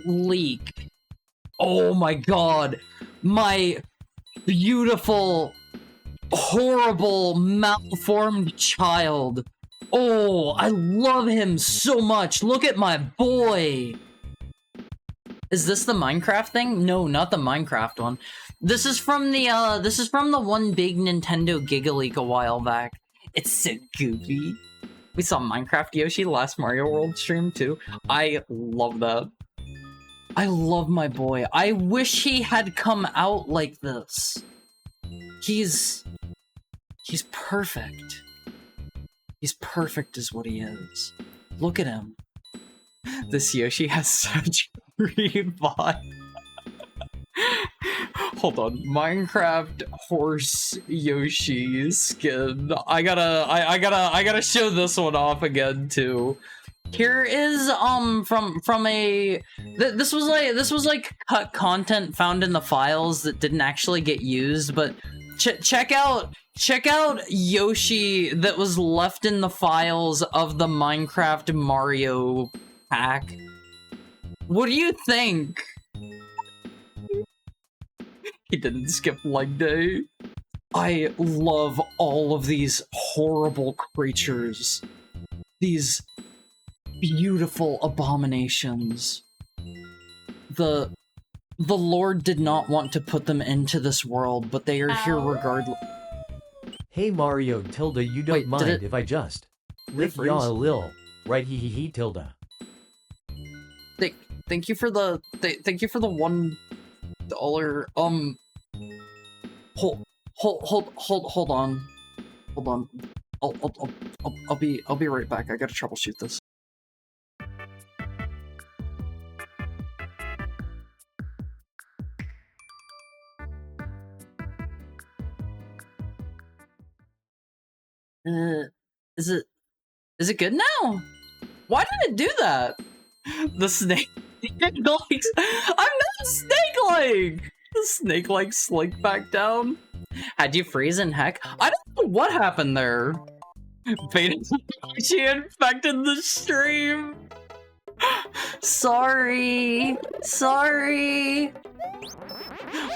leak. Oh my god. My beautiful, horrible, malformed child. Oh, I love him so much. Look at my boy. Is this the Minecraft thing? No, not the Minecraft one. This is from the one big Nintendo Giga Leak a while back. It's so goofy. We saw Minecraft Yoshi last Mario World stream too. I love that. I love my boy. I wish he had come out like this. He's perfect. He's perfect is what he is. Look at him. This Yoshi has such great vibe. Hold on, Minecraft horse Yoshi skin. I gotta show this one off again too. Here is from a this was like cut content found in the files that didn't actually get used, but check out Yoshi that was left in the files of the Minecraft Mario pack. What do you think? He didn't skip leg day. I love all of these horrible creatures. These beautiful abominations. The Lord did not want to put them into this world, but they are here regardless. Hey Mario Tilda, you don't mind if I just lick ya a lil, right? He Tilda. Thank you for the $1. Hold on. I'll be right back. I gotta troubleshoot this. Is it good now? Why did it do that? The snake legs. I'm not snake-like! The snake-like slinked back down. Had you freeze in heck? I don't know what happened there. Beta she infected the stream. Sorry.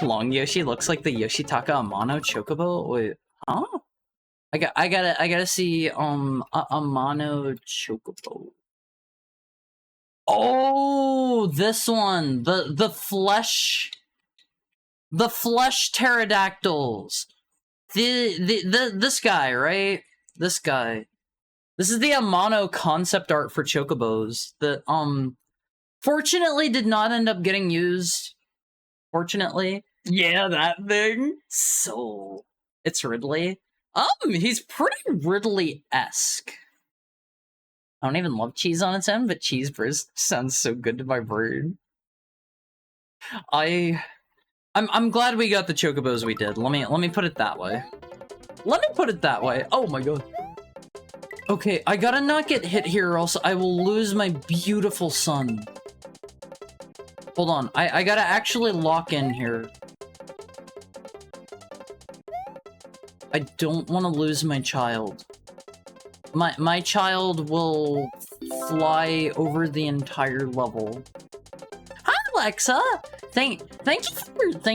Long Yoshi looks like the Yoshitaka Amano Chocobo. Wait, huh? I gotta see Amano Chocobo. Oh, this one, the flesh pterodactyls. This guy, right? This guy. This is the Amano concept art for chocobos that fortunately did not end up getting used. Fortunately. Yeah, that thing. So it's Ridley. He's pretty Ridley-esque. I don't even love cheese on its own, but cheese brizz sounds so good to my brain. I'm glad we got the chocobos we did. Let me put it that way. Oh my god. Okay, I gotta not get hit here or else I will lose my beautiful son. Hold on, I gotta actually lock in here. I don't want to lose my child. My child will fly over the entire level. Hi, Alexa. Thank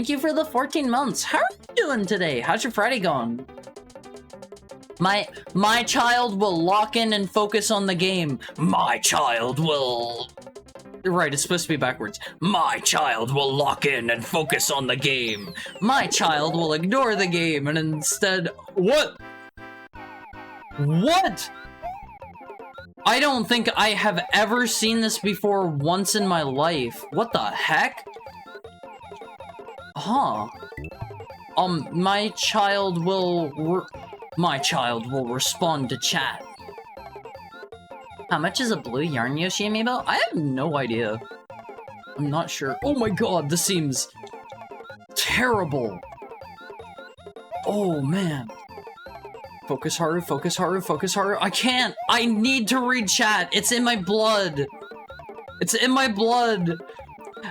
you for the 14 months. How are you doing today? How's your Friday going? My child will lock in and focus on the game. My child will. Right, it's supposed to be backwards. My child will lock in and focus on the game. My child will ignore the game and instead. What? What? I don't think I have ever seen this before once in my life. What the heck? Huh. My child will respond to chat. How much is a blue yarn Yoshi amiibo? I have no idea. I'm not sure. Oh my god, this seems terrible. Oh, man. Focus harder, focus harder, focus harder. I can't. I need to read chat. It's in my blood. It's in my blood.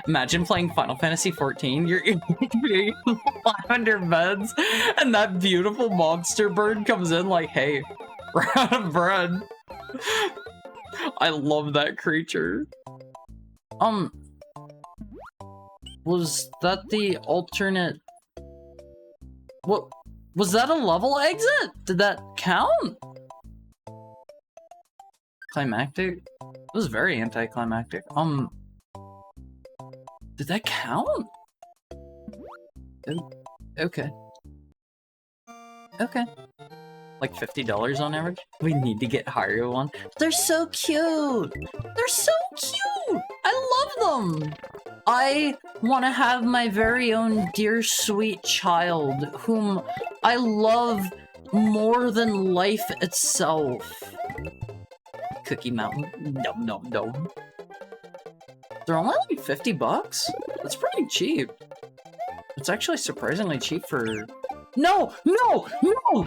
Imagine playing Final Fantasy XIV. You're in lavender beds, and that beautiful monster bird comes in like, hey, we're out of bread. I love that creature. Was that the alternate... What? Was that a level exit? Did that count? Climactic? It was very anticlimactic. Did that count? Okay. Okay. Like $50 on average? We need to get higher one. They're so cute! They're so cute! I love them! I want to have my very own dear sweet child, whom I love more than life itself. Cookie Mountain? Nom nom nom. They're only like $50? That's pretty cheap. It's actually surprisingly cheap for... No! No! No!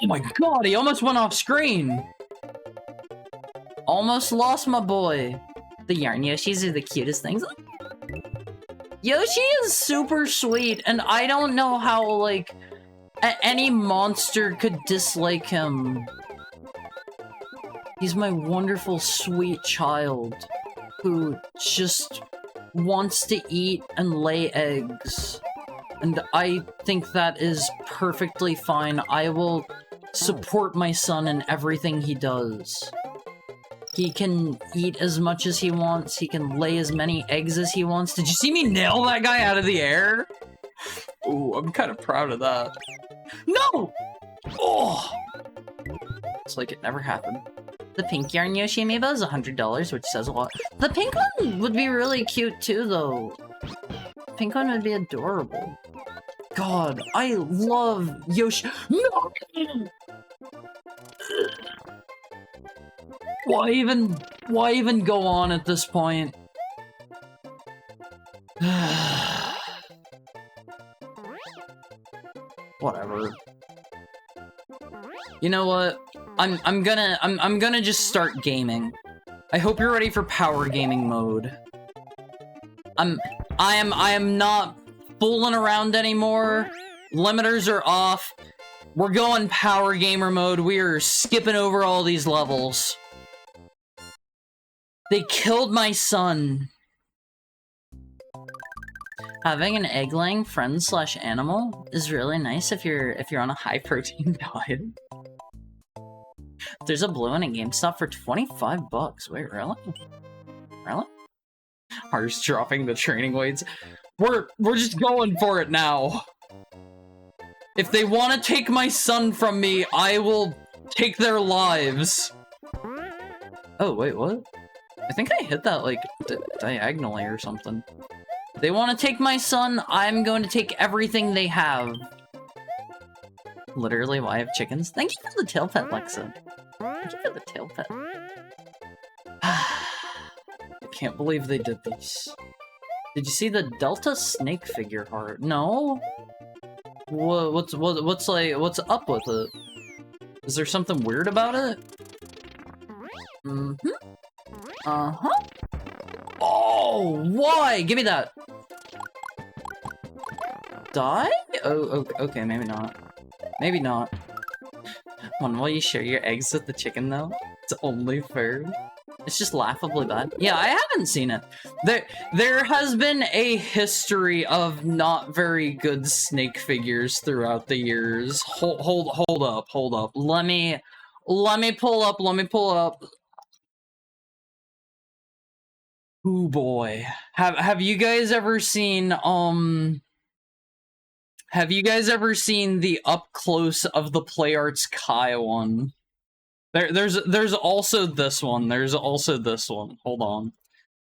Oh my god, he almost went off screen! Almost lost my boy. The yarn Yoshis are the cutest things. Yoshi is super sweet, and I don't know how, like, any monster could dislike him. He's my wonderful, sweet child who just wants to eat and lay eggs. And I think that is perfectly fine. I will support my son in everything he does. He can eat as much as he wants. He can lay as many eggs as he wants. Did you see me nail that guy out of the air? Ooh, I'm kind of proud of that. No! Oh! It's like it never happened. The pink yarn Yoshi amiibo is $100, which says a lot. The pink one would be really cute too, though. The pink one would be adorable. God, I love Yoshi. No! Why even go on at this point? Whatever. You know what? I'm gonna just start gaming. I hope you're ready for power gaming mode. I am not fooling around anymore. Limiters are off. We're going power gamer mode. We are skipping over all these levels. They killed my son. Having an egg-laying friend/animal is really nice if you're on a high-protein diet. There's a blue one at GameStop for $25. Wait, really? Really? Har's dropping the training weights. We're just going for it now. If they want to take my son from me, I will take their lives. Oh, wait, what? I think I hit that, like, diagonally or something. They want to take my son, I'm going to take everything they have. Literally, why I have chickens? Thank you for the tail pet, Lexa. Thank you for the tail pet. I can't believe they did this. Did you see the Delta Snake figure art? No? What's up with it? Is there something weird about it? Mm-hmm. Uh-huh. Oh, why? Give me that. Die? Oh, okay, maybe not. Maybe not. When will you share your eggs with the chicken, though? It's only fair. It's just laughably bad. Yeah, I haven't seen it. There has been a history of not very good snake figures throughout the years. Hold up. Let me pull up. Ooh boy. Have you guys ever seen the up close of the PlayArts Kai one? There's also this one. Hold on.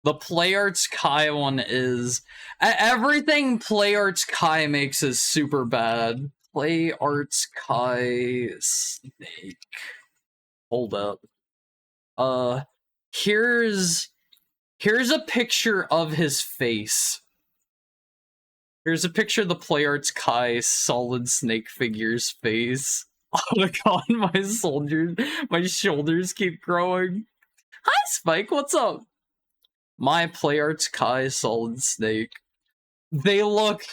The PlayArts Kai one is everything PlayArts Kai makes is super bad. PlayArts Kai snake. Hold up. Here's a picture of his face. Here's a picture of the Play Arts Kai Solid Snake figure's face. Oh my god, my shoulders keep growing. Hi, Spike, what's up? My Play Arts Kai Solid Snake. They look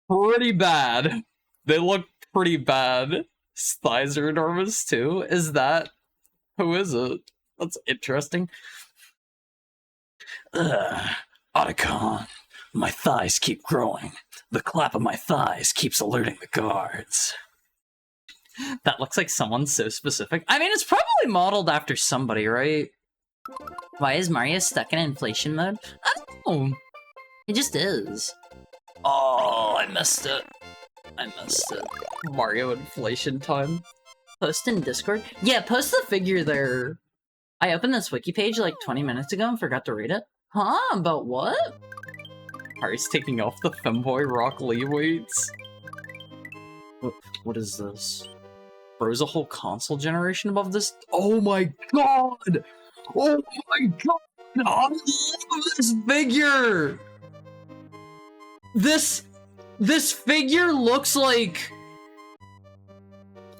pretty bad. They look pretty bad. His thighs are enormous too. Is that... Who is it? That's interesting. Otacon, my thighs keep growing. The clap of my thighs keeps alerting the guards. That looks like someone so specific. I mean, it's probably modeled after somebody, right? Why is Mario stuck in inflation mode? I don't know. It just is. Oh, I missed it. Mario inflation time. Post in Discord? Yeah, post the figure there. I opened this wiki page like 20 minutes ago and forgot to read it. Huh? About what? Harry's taking off the femboy Rock Lee weights. What is this? Bro's a whole console generation above this? Oh my god! Oh my god! I love this figure! This figure looks like...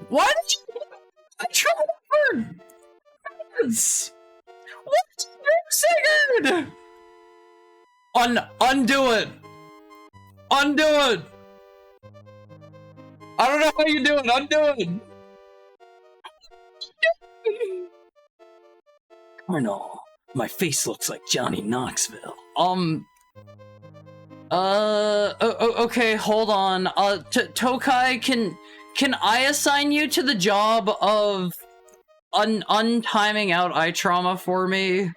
Why did you... I tried words! What? Sigurd! Undo it! Undo it! I don't know how you do it, undo it! Colonel, my face looks like Johnny Knoxville. Okay, hold on. Tokai, can I assign you to the job of untiming out eye trauma for me?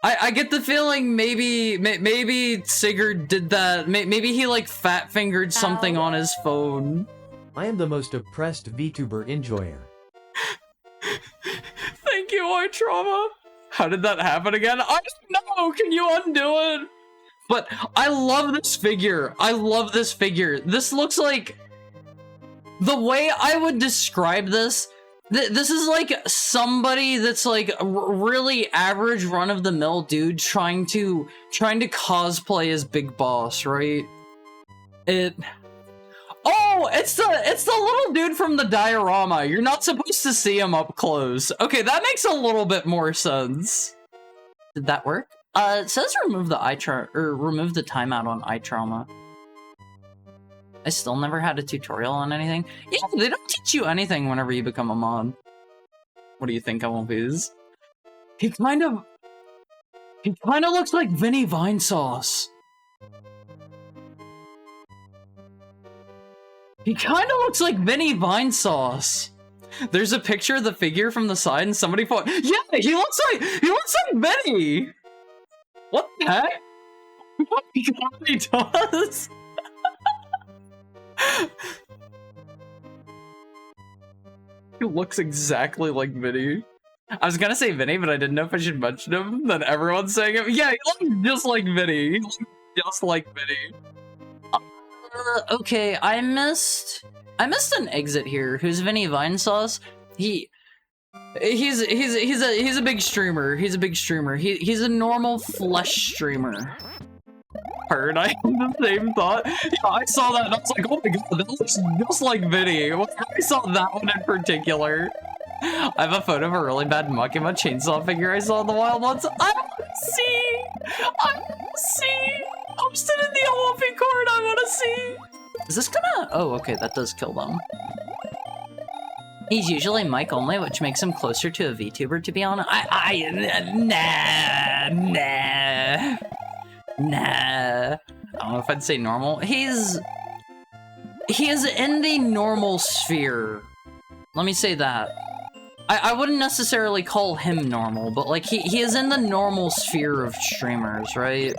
I get the feeling maybe Sigurd did that. Maybe he like fat fingered something on his phone. I am the most oppressed VTuber enjoyer. Thank you, eye trauma. How did that happen again? I don't know. Can you undo it? But I love this figure. I love this figure. This looks like... The way I would describe this, this is like somebody that's like a really average run-of-the-mill dude trying to cosplay as Big Boss, right? Oh, it's the little dude from the diorama. You're not supposed to see him up close. Okay, that makes a little bit more sense. Did that work? It says remove the remove the timeout on eye trauma. I still never had a tutorial on anything. Yeah, they don't teach you anything whenever you become a mod. What do you think is? He kind of looks like Vinny Vinesauce. He kind of looks like Vinny Vinesauce. There's a picture of the figure from the side and somebody thought, yeah, he looks like Vinny. What the heck? What he does? He looks exactly like Vinny. I was gonna say Vinny, but I didn't know if I should mention him. Then everyone's saying him. Yeah, he looks just like Vinny. He looks just like Vinny. Okay, I missed an exit here. Who's Vinny Vinesauce? He's a big streamer. He's a big streamer. He's a normal flesh streamer. Heard, I had the same thought. Yeah, I saw that and I was like, oh my god, that looks just like Vinny. I saw that one in particular. I have a photo of a really bad Makima chainsaw figure I saw in the wild once. I want to see! Post it in the OLP card, I want to see! Is this gonna... Oh, okay, that does kill them. He's usually mic only, which makes him closer to a VTuber, to be honest. Nah. I don't know if I'd say normal. He is in the normal sphere. Let me say that. I wouldn't necessarily call him normal, but like he is in the normal sphere of streamers, right?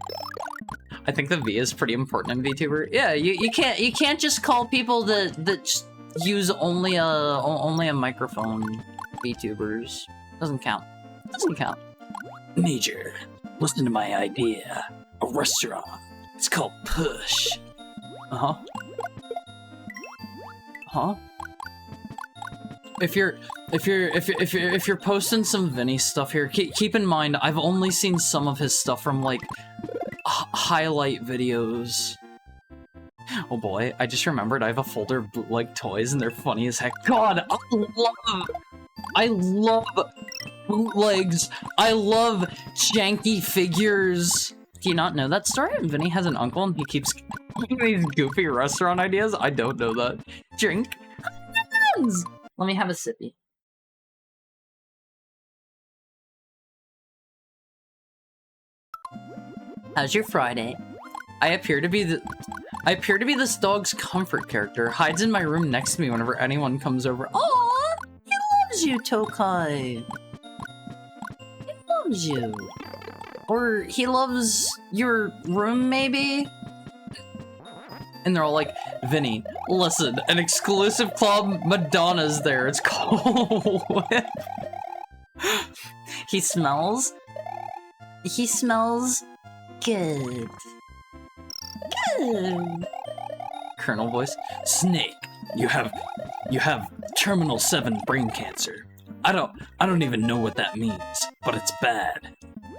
I think the V is pretty important in VTuber. Yeah, you can't just call people that use only a microphone VTubers. Doesn't count. Major, listen to my idea. A restaurant. It's called Push. Huh? If you're posting some Vinny stuff here, keep in mind I've only seen some of his stuff from like highlight videos. Oh boy, I just remembered I have a folder of bootleg toys and they're funny as heck. God, I love bootlegs. I love janky figures. Do you not know that story? Vinny has an uncle and he keeps these goofy restaurant ideas. I don't know that. Drink. Let me have a sippy. How's your Friday? I appear to be this dog's comfort character. Hides in my room next to me whenever anyone comes over. Aww! He loves you, Tokai! He loves you. Or he loves your room, maybe? And they're all like, Vinny, listen, an exclusive club, Madonna's there. It's called... He smells good. Good. Colonel voice. Snake, you have terminal 7 brain cancer. I don't even know what that means, but it's bad.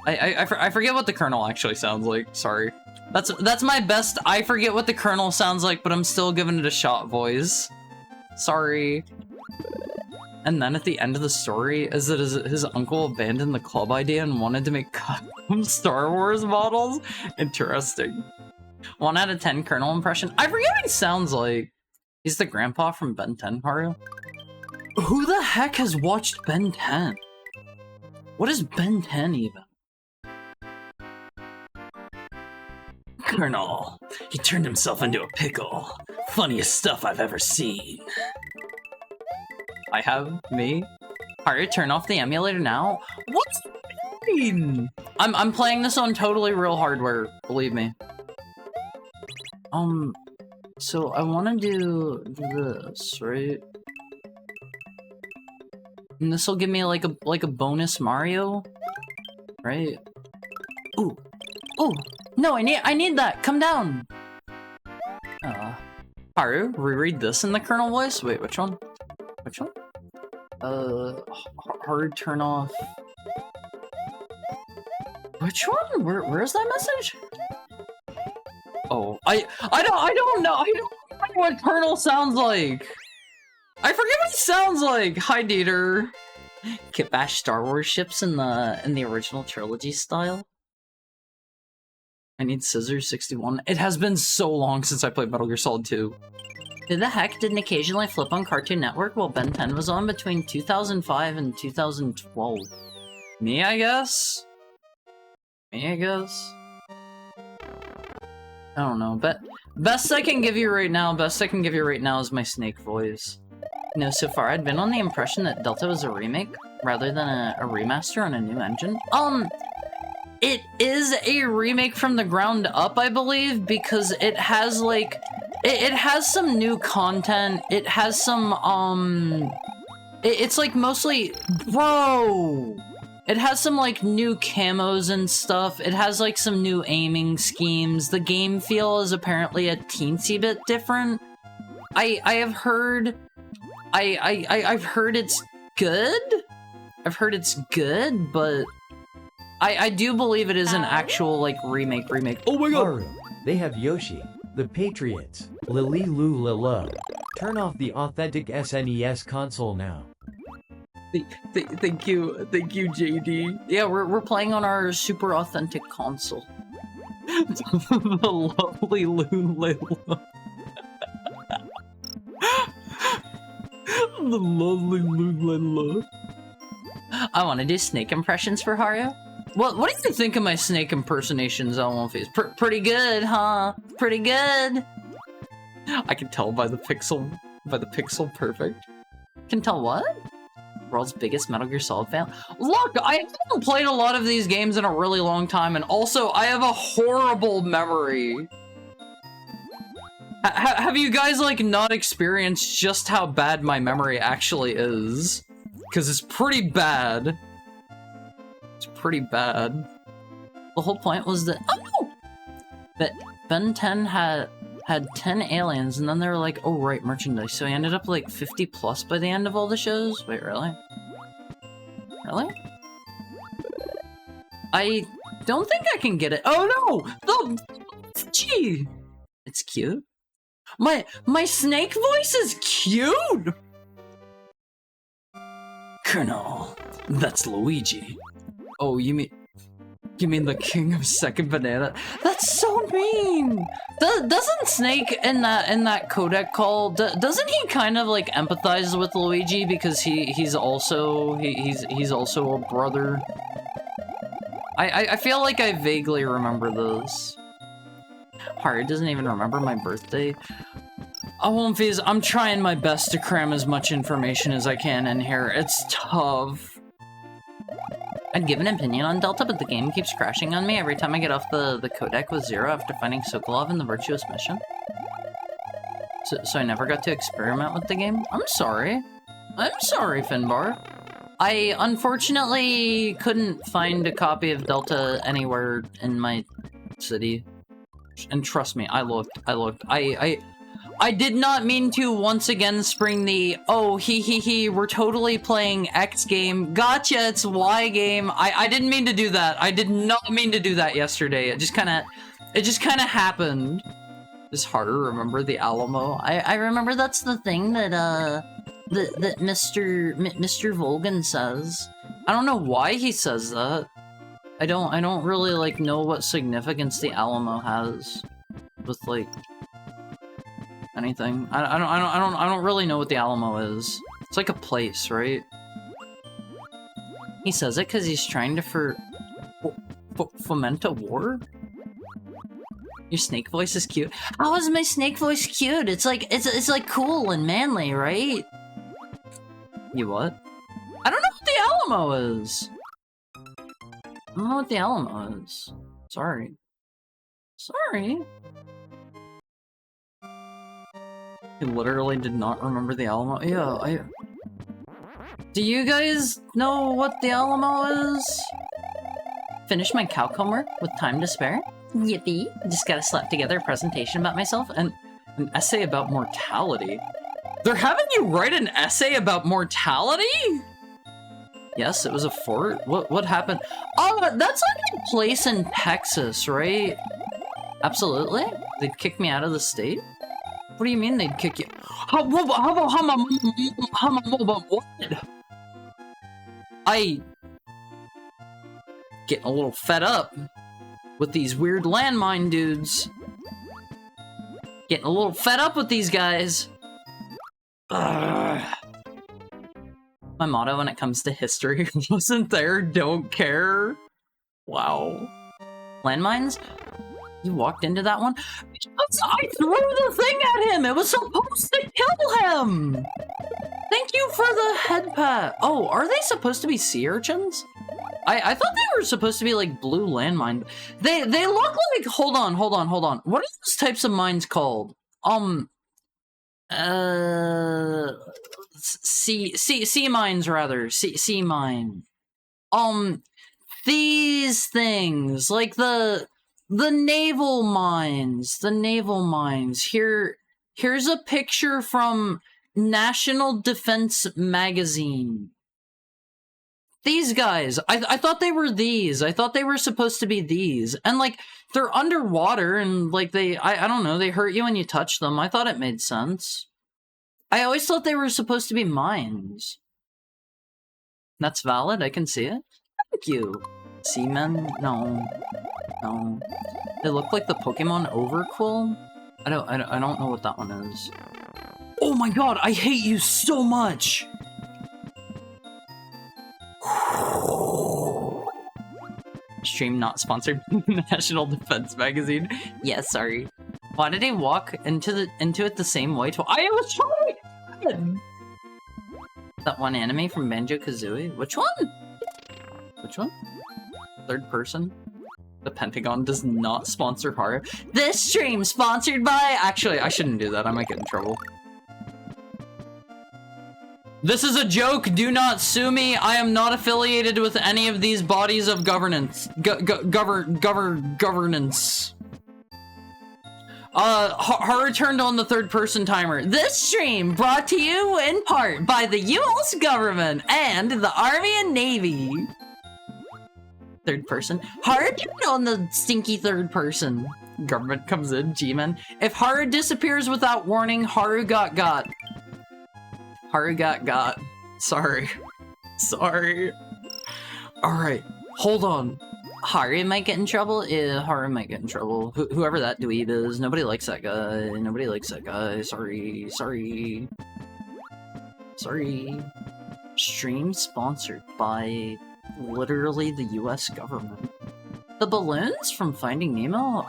I forget what the Colonel actually sounds like. Sorry. That's my best I forget what the Colonel sounds like, but I'm still giving it a shot voice. Sorry. And then at the end of the story is that his uncle abandoned the club idea and wanted to make custom Star Wars models? Interesting. 1 out of 10 Colonel impression. I forget what he sounds like. He's the grandpa from Ben 10, Haru. Who the heck has watched Ben 10? What is Ben 10 even? Colonel, he turned himself into a pickle. Funniest stuff I've ever seen. I have me. Haru, turn off the emulator now. What's that mean? I'm playing this on totally real hardware, believe me. So I want to do this, right? And this will give me like a bonus Mario, right? Ooh, no, I need that. Come down. Haru, reread this in the Colonel voice. Wait, which one? Which one? Haru, turn off. Which one? Where's that message? Oh, I don't know. I don't know what Colonel sounds like. I forget what he sounds like. Hi, Dieter. Kit Bash Star Wars ships in the original trilogy style. I need Scissors 61. It has been so long since I played Metal Gear Solid 2. Who the heck didn't occasionally flip on Cartoon Network while Ben 10 was on between 2005 and 2012? Me, I guess? I don't know, but best I can give you right now is my Snake voice. No, so far I'd been on the impression that Delta was a remake rather than a remaster on a new engine. It is a remake from the ground up, I believe, because it has like it has some new content. It has some it's like mostly it has some like new camos and stuff. It has like some new aiming schemes. The game feel is apparently a teensy bit different. I've heard it's good. I've heard it's good, but I do believe it is an actual like remake. Oh my god. Haru, they have Yoshi, the Patriots, Lily Lou Lila. Turn off the authentic SNES console now. Thank you, JD. Yeah, we're playing on our super authentic console. The lovely Lula. The lovely Lula. I want to do Snake impressions for Haru. What do you think of my Snake impersonations, Elmofis? Pretty good, huh? Pretty good. I can tell by the pixel perfect. Can tell what? World's biggest Metal Gear Solid fan. Look, I haven't played a lot of these games in a really long time, and also I have a horrible memory. Have you guys like not experienced just how bad my memory actually is? Because it's pretty bad. It's pretty bad. The whole point was that that Ben 10 had 10 aliens, and then they were like, oh right, merchandise. So he ended up like 50 plus by the end of all the shows. Wait, really? Really? I don't think I can get it. Oh no! Gee! It's cute. My snake voice is cute! Colonel, that's Luigi. Oh, you mean the king of second banana? That's so mean! Doesn't Snake in that codec call, doesn't he kind of like empathize with Luigi because he's also a brother? I feel like I vaguely remember this. Haru doesn't even remember my birthday. Oh, Fizz, I'm trying my best to cram as much information as I can in here. It's tough. I'd give an opinion on Delta, but the game keeps crashing on me every time I get off the codec with Zero after finding Sokolov in the Virtuous Mission. So I never got to experiment with the game? I'm sorry. I'm sorry, Finbar. I unfortunately couldn't find a copy of Delta anywhere in my city. And trust me, I looked. I did not mean to once again spring the, oh, we're totally playing X game. Gotcha, it's Y game. I didn't mean to do that. I did not mean to do that yesterday. It just kind of happened. It's hard to remember the Alamo. I remember that's the thing that, that Mr. Volgan says. I don't know why he says that. I don't really, like, know what significance the Alamo has with, like, anything. I don't really know what the Alamo is. It's like a place, right? He says it because he's trying to foment a war? Your snake voice is cute. How is my snake voice cute? It's like cool and manly, right? You what? I don't know what the Alamo is. I don't know what the Alamo is. Sorry. Sorry. I literally did not remember the Alamo. Yeah, Do you guys know what the Alamo is? Finish my calc homework with time to spare. Yippee. Just gotta slap together a presentation about myself and an essay about mortality. They're having you write an essay about mortality? Yes, it was a fort. What happened? Oh, that's like a place in Texas, right? Absolutely. They'd kick me out of the state? What do you mean they'd kick you? What? I getting a little fed up with these weird landmine dudes. Getting a little fed up with these guys. Ugh. My motto when it comes to history wasn't there, don't care. Wow. Landmines? You walked into that one? I threw the thing at him! It was supposed to kill him! Thank you for the head pat. Oh, are they supposed to be sea urchins? I thought they were supposed to be like blue landmine. They look like, hold on. What are those types of mines called? Sea mines rather. Sea mine. These things, like the naval mines. Here's a picture from National Defense Magazine. These guys, I thought they were these. I thought they were supposed to be these. And like, they're underwater and like I don't know, they hurt you when you touch them. I thought it made sense. I always thought they were supposed to be mines. That's valid, I can see it. Thank you. Seamen? No. They look like the Pokemon Overquill? I don't know what that one is. Oh my god, I hate you so much! Stream not sponsored by the National Defense Magazine. Yeah, sorry. Why did he walk into it the same way? I was trying! That one anime from Banjo-Kazooie? Which one? Third person? The Pentagon does not sponsor horror. This stream sponsored by... Actually, I shouldn't do that. I might get in trouble. This is a joke. Do not sue me. I am not affiliated with any of these bodies of governance. Governance. Horror turned on the third person timer. This stream brought to you in part by the US government and the Army and Navy. Third person. Horror turned on the stinky third person. Government comes in, G-Men. If Haru disappears without warning, Haru got. Haru got. Sorry. Sorry. Alright, hold on. Haru might get in trouble? Yeah, Haru might get in trouble. Whoever that dweeb is, nobody likes that guy. Nobody likes that guy. Sorry. Stream sponsored by literally the US government. The balloons from Finding Nemo?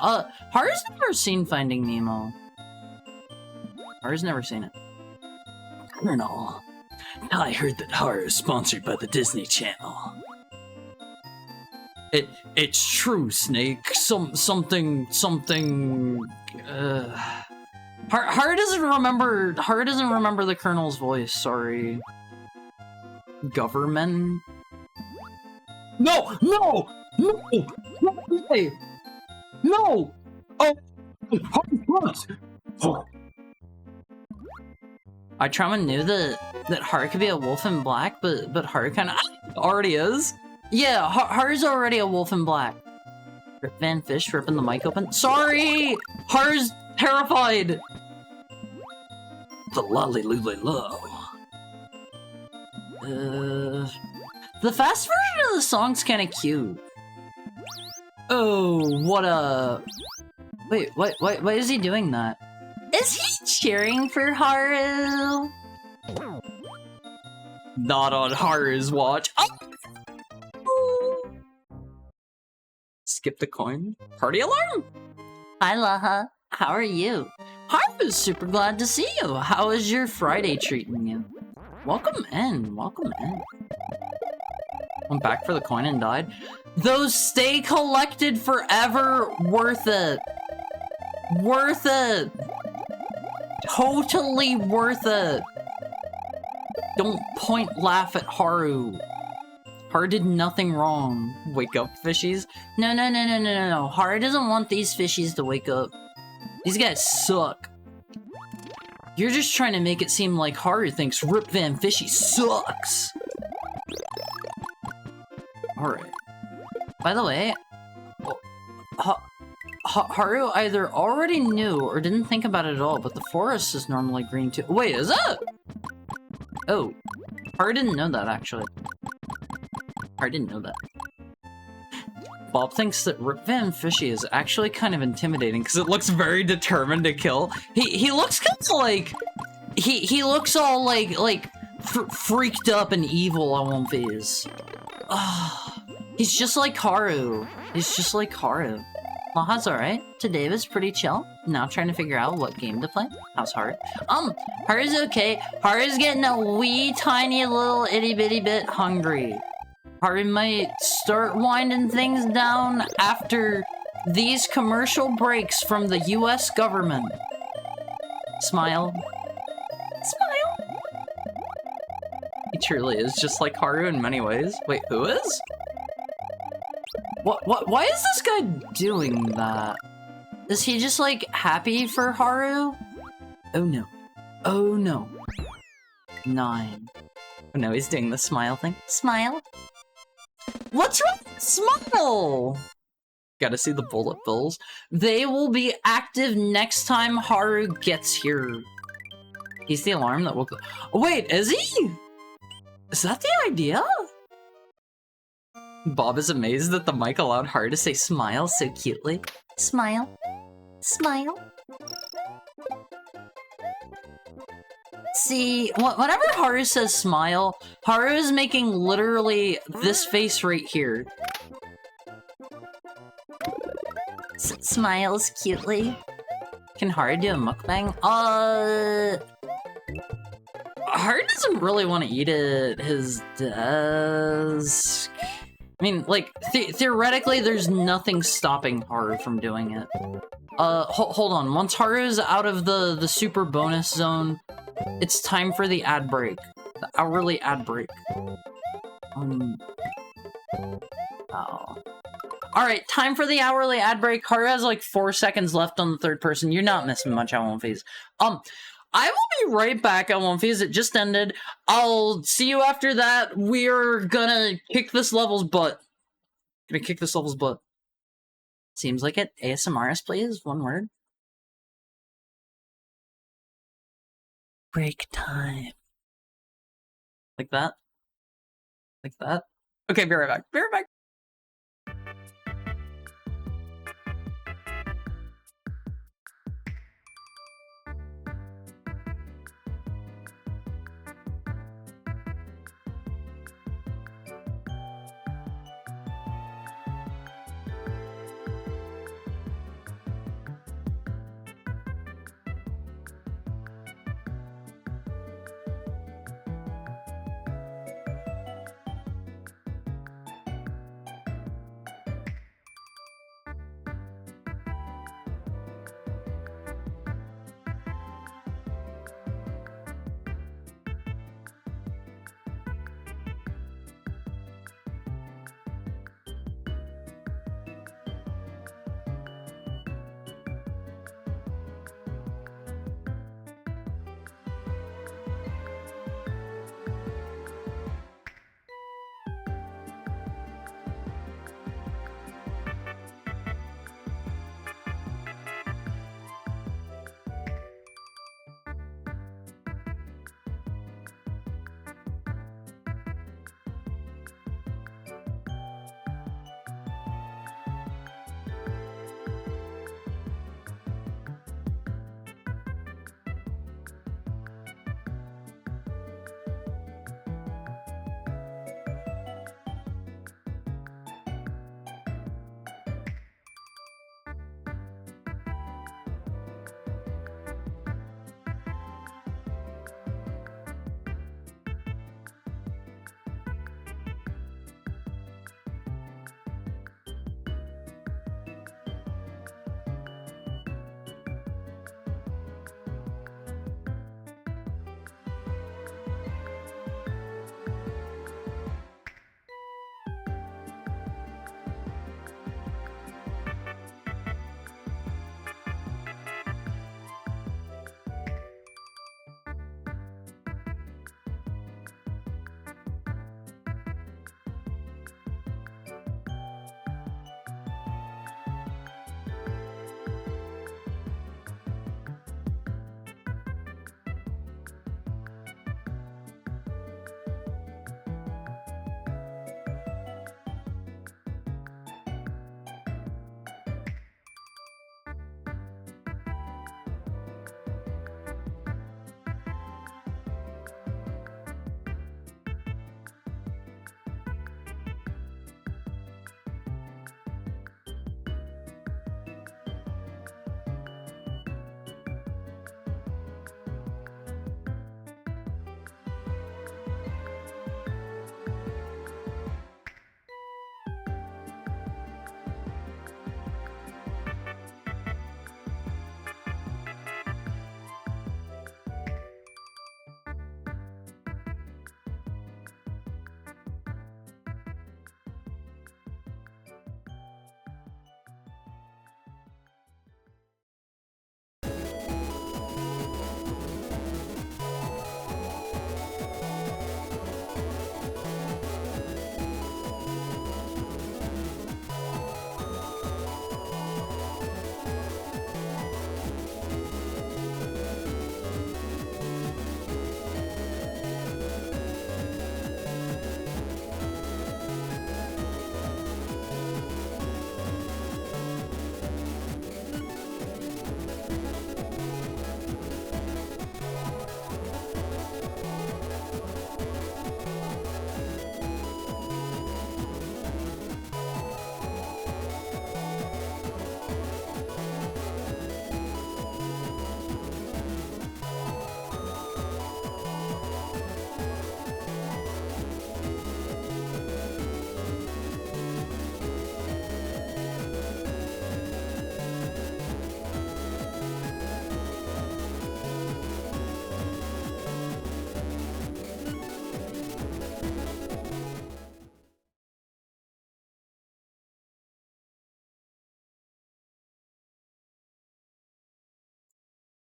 Haru's never seen Finding Nemo. Haru's never seen it. Colonel, I heard that Haru is sponsored by the Disney Channel. It's true, Snake. Something. Haru doesn't remember the Colonel's voice. Sorry. Government. No! Way! No! Oh! I Trauma knew that Haru could be a wolf in black, but Haru kind of already is. Yeah, Haru's already a wolf in black. Rip Van Fish ripping the mic open. Sorry! Haru's terrified! The lolly lully low. The fast version of the song's kind of cute. Oh, what a... Wait, why is he doing that? Is he cheering for Haru? Not on Haru's watch. Oh! Skip the coin. Party alarm! Hi, Laha. How are you? Haru's super glad to see you. How is your Friday treating you? Welcome in. Went back for the coin and died. Those stay collected forever. Worth it. Totally worth it. Don't point laugh at Haru. Haru did nothing wrong. Wake up, fishies. No. Haru doesn't want these fishies to wake up. These guys suck. You're just trying to make it seem like Haru thinks Rip Van Fishy sucks. Alright. By the way, Haru either already knew or didn't think about it at all, but the forest is normally green too. Wait, is it? Oh. Haru didn't know that, actually. Haru didn't know that. Bob thinks that Rip Van Fishy is actually kind of intimidating because it looks very determined to kill. He looks kind of like... He looks all like freaked up and evil on One Piece. He's just like Haru. Laha's alright. Today was pretty chill. Now trying to figure out what game to play. How's Haru? Haru's okay. Haru's getting a wee tiny little itty bitty bit hungry. Haru might start winding things down after these commercial breaks from the US government. Smile. He truly is just like Haru in many ways. Wait, who is? Why is this guy doing that? Is he just like happy for Haru? Oh no. 9. Oh no, he's doing the smile thing. Smile. What's wrong with Smile? Gotta see the bullet bills. They will be active next time Haru gets here. He's the alarm that will go. Oh, wait, is he? Is that the idea? Bob is amazed that the mic allowed Haru to say smile so cutely. Smile. See, whenever Haru says smile, Haru is making literally this face right here. Smiles cutely. Can Haru do a mukbang? Haru doesn't really want to eat at his desk. I mean, like, theoretically, there's nothing stopping Haru from doing it. Hold on. Once Haru's out of the super bonus zone, it's time for the ad break. The hourly ad break. Alright, time for the hourly ad break. Haru has like 4 seconds left on the third person. You're not missing much on One Piece. I will be right back on One Piece. It just ended. I'll see you after that. We're gonna kick this level's butt. Seems like it. ASMRist, please. One word. Break time. Like that. Like that. Okay, be right back. Be right back.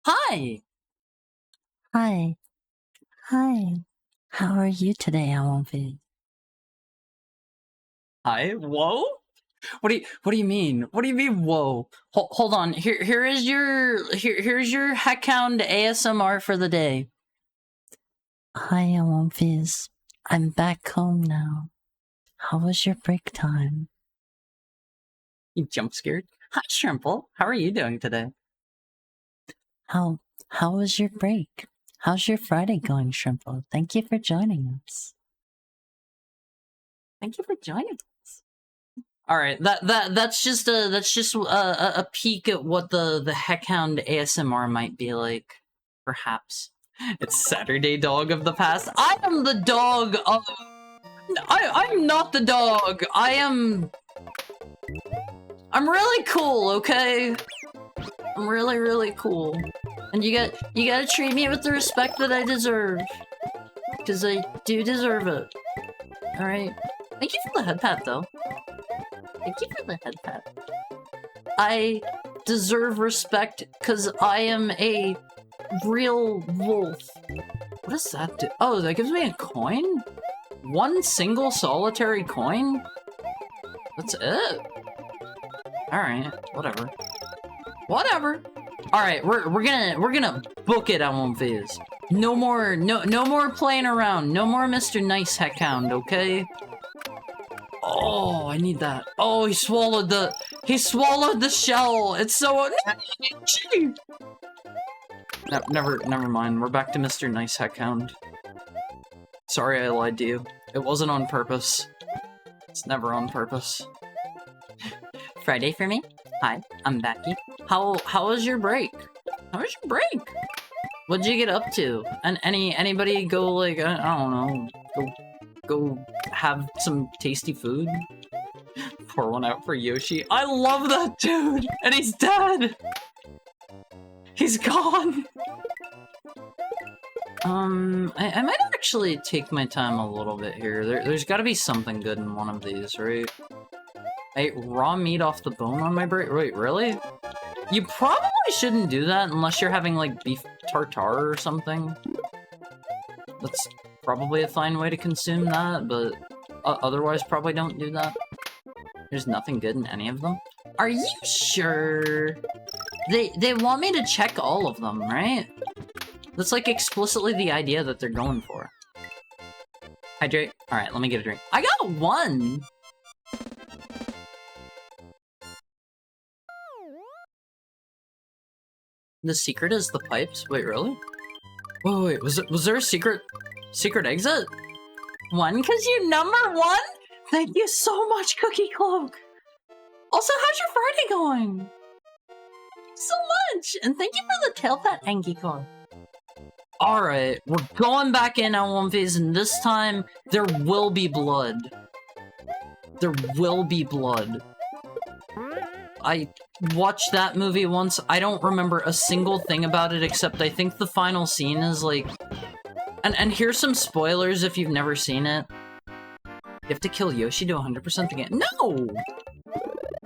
Hi. Hi. Hi. How are you today, Alonvi? Hi. Whoa. What do you mean? What do you mean? Whoa! Hold on. Here's your Heckhound ASMR for the day. Hi, Omphis. I'm back home now. How was your break time? You jump scared? Hi, Shrimple. How are you doing today? How was your break? How's your Friday going, Shrimple? Thank you for joining us. Thank you for joining us. All right, that's just a peek at what the Heckhound ASMR might be like, perhaps. It's Saturday dog of the past. I am the dog of... I'm not the dog. I'm really cool, okay? I'm really, really cool. And you gotta treat me with the respect that I deserve. Because I do deserve it. Alright? Thank you for the head pat, though. Thank you for the head pat. I deserve respect because I am a real wolf. What does that do? Oh, that gives me a coin? One single solitary coin? That's it? Alright, whatever. Whatever. Alright, we're gonna book it on Fizz. No more playing around. No more Mr. Nice Heckhound, okay? Oh, I need that. Oh, he swallowed the shell. It's so never mind. We're back to Mr. Nice Heckhound. Sorry I lied to you. It wasn't on purpose. It's never on purpose. Friday for me? Hi, I'm Becky. How was your break? How was your break? What'd you get up to? And anybody go like I don't know, go have some tasty food? Pour one out for Yoshi. I love that dude! And he's dead! He's gone! I might actually take my time a little bit here. There's gotta be something good in one of these, right? I ate raw meat off the bone on my break? Wait, really? You probably shouldn't do that unless you're having, like, beef tartare or something. That's probably a fine way to consume that, but otherwise probably don't do that. There's nothing good in any of them. Are you sure? They want me to check all of them, right? That's like explicitly the idea that they're going for. Hydrate. Alright, let me get a drink. I got one! The secret is the pipes? Wait, really? Wait, was there a secret exit? One, cause you're number one? Thank you so much, Cookie Cloak! Also, how's your Friday going? So much! And thank you for the tail pat, Angie Cloak. Alright, we're going back in on one phase, and this time, there will be blood. There will be blood. I watched that movie once. I don't remember a single thing about it, except I think the final scene is like... And here's some spoilers if you've never seen it. You have to kill Yoshi to 100% the game. No!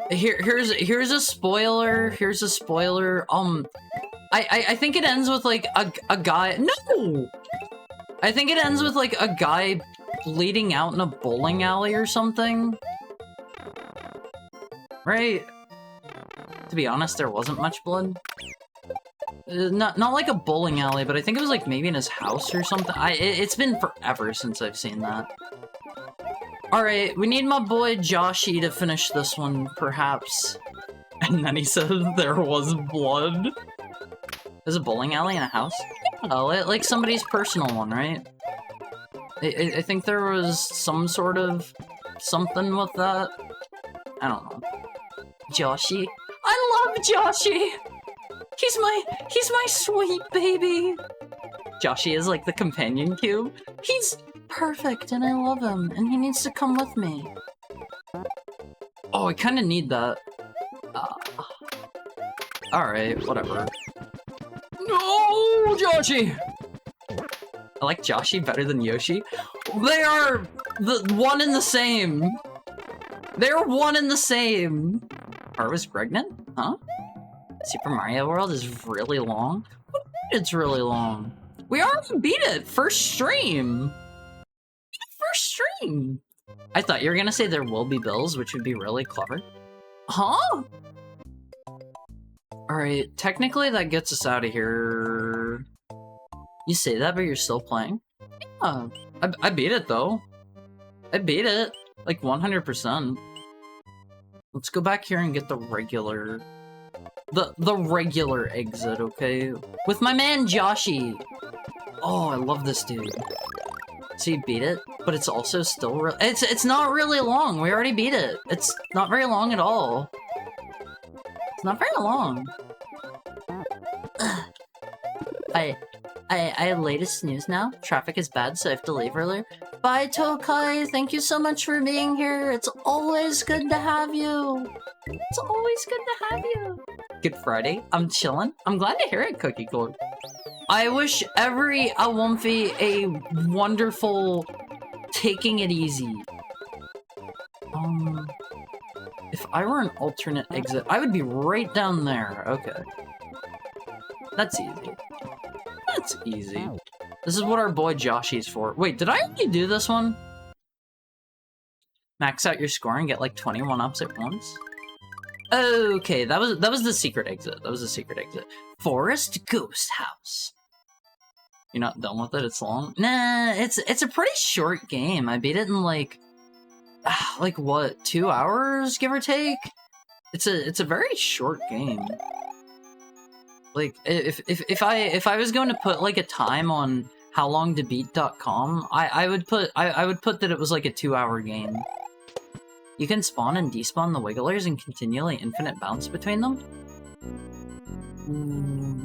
Here's a spoiler. Here's a spoiler. I think it ends with like a guy. No! I think it ends with like a guy bleeding out in a bowling alley or something. Right? To be honest, there wasn't much blood. Not like a bowling alley, but I think it was like maybe in his house or something. It's been forever since I've seen that. Alright, we need my boy Yoshi to finish this one, perhaps. And then he said there was blood. There's a bowling alley in a house? Oh, like somebody's personal one, right? I think there was some sort of something with that. I don't know. Yoshi. I love Yoshi! He's my sweet baby! Yoshi is like the companion cube. He's perfect and I love him and he needs to come with me. Oh, I kinda need that. Alright, whatever. No, Yoshi! I like Yoshi better than Yoshi. They are the one and the same. They're one and the same. Or was pregnant? Huh? Super Mario World is really long? It's really long. We already beat it! First stream! First stream! I thought you were gonna say there will be bills, which would be really clever. Huh? Alright, technically that gets us out of here. You say that, but you're still playing? Yeah, I beat it though. I beat it. Like 100%. Let's go back here and get the regular... The regular exit, okay? With my man Yoshi! Oh, I love this dude. So you beat it, but it's also still it's not really long. We already beat it. It's not very long at all. It's not very long. I latest news now. Traffic is bad, so I have to leave earlier. Bye, Tokai. Thank you so much for being here. It's always good to have you. It's always good to have you. Good Friday. I'm chilling. I'm glad to hear it, Cookie Corp. I wish every Awumphy a wonderful taking it easy. If I were an alternate exit, I would be right down there. Okay. That's easy. That's easy. This is what our boy Joshy's for. Wait, did I already do this one? Max out your score and get like 21 ups at once? Okay, that was the secret exit. That was the secret exit. Forest Ghost House. You're not done with it? It's long? Nah, it's a pretty short game. I beat it in like what, 2 hours, give or take? It's a very short game. Like if I was going to put like a time on how long to beat.com, I would put that it was like a 2-hour game. You can spawn and despawn the wigglers and continually infinite bounce between them?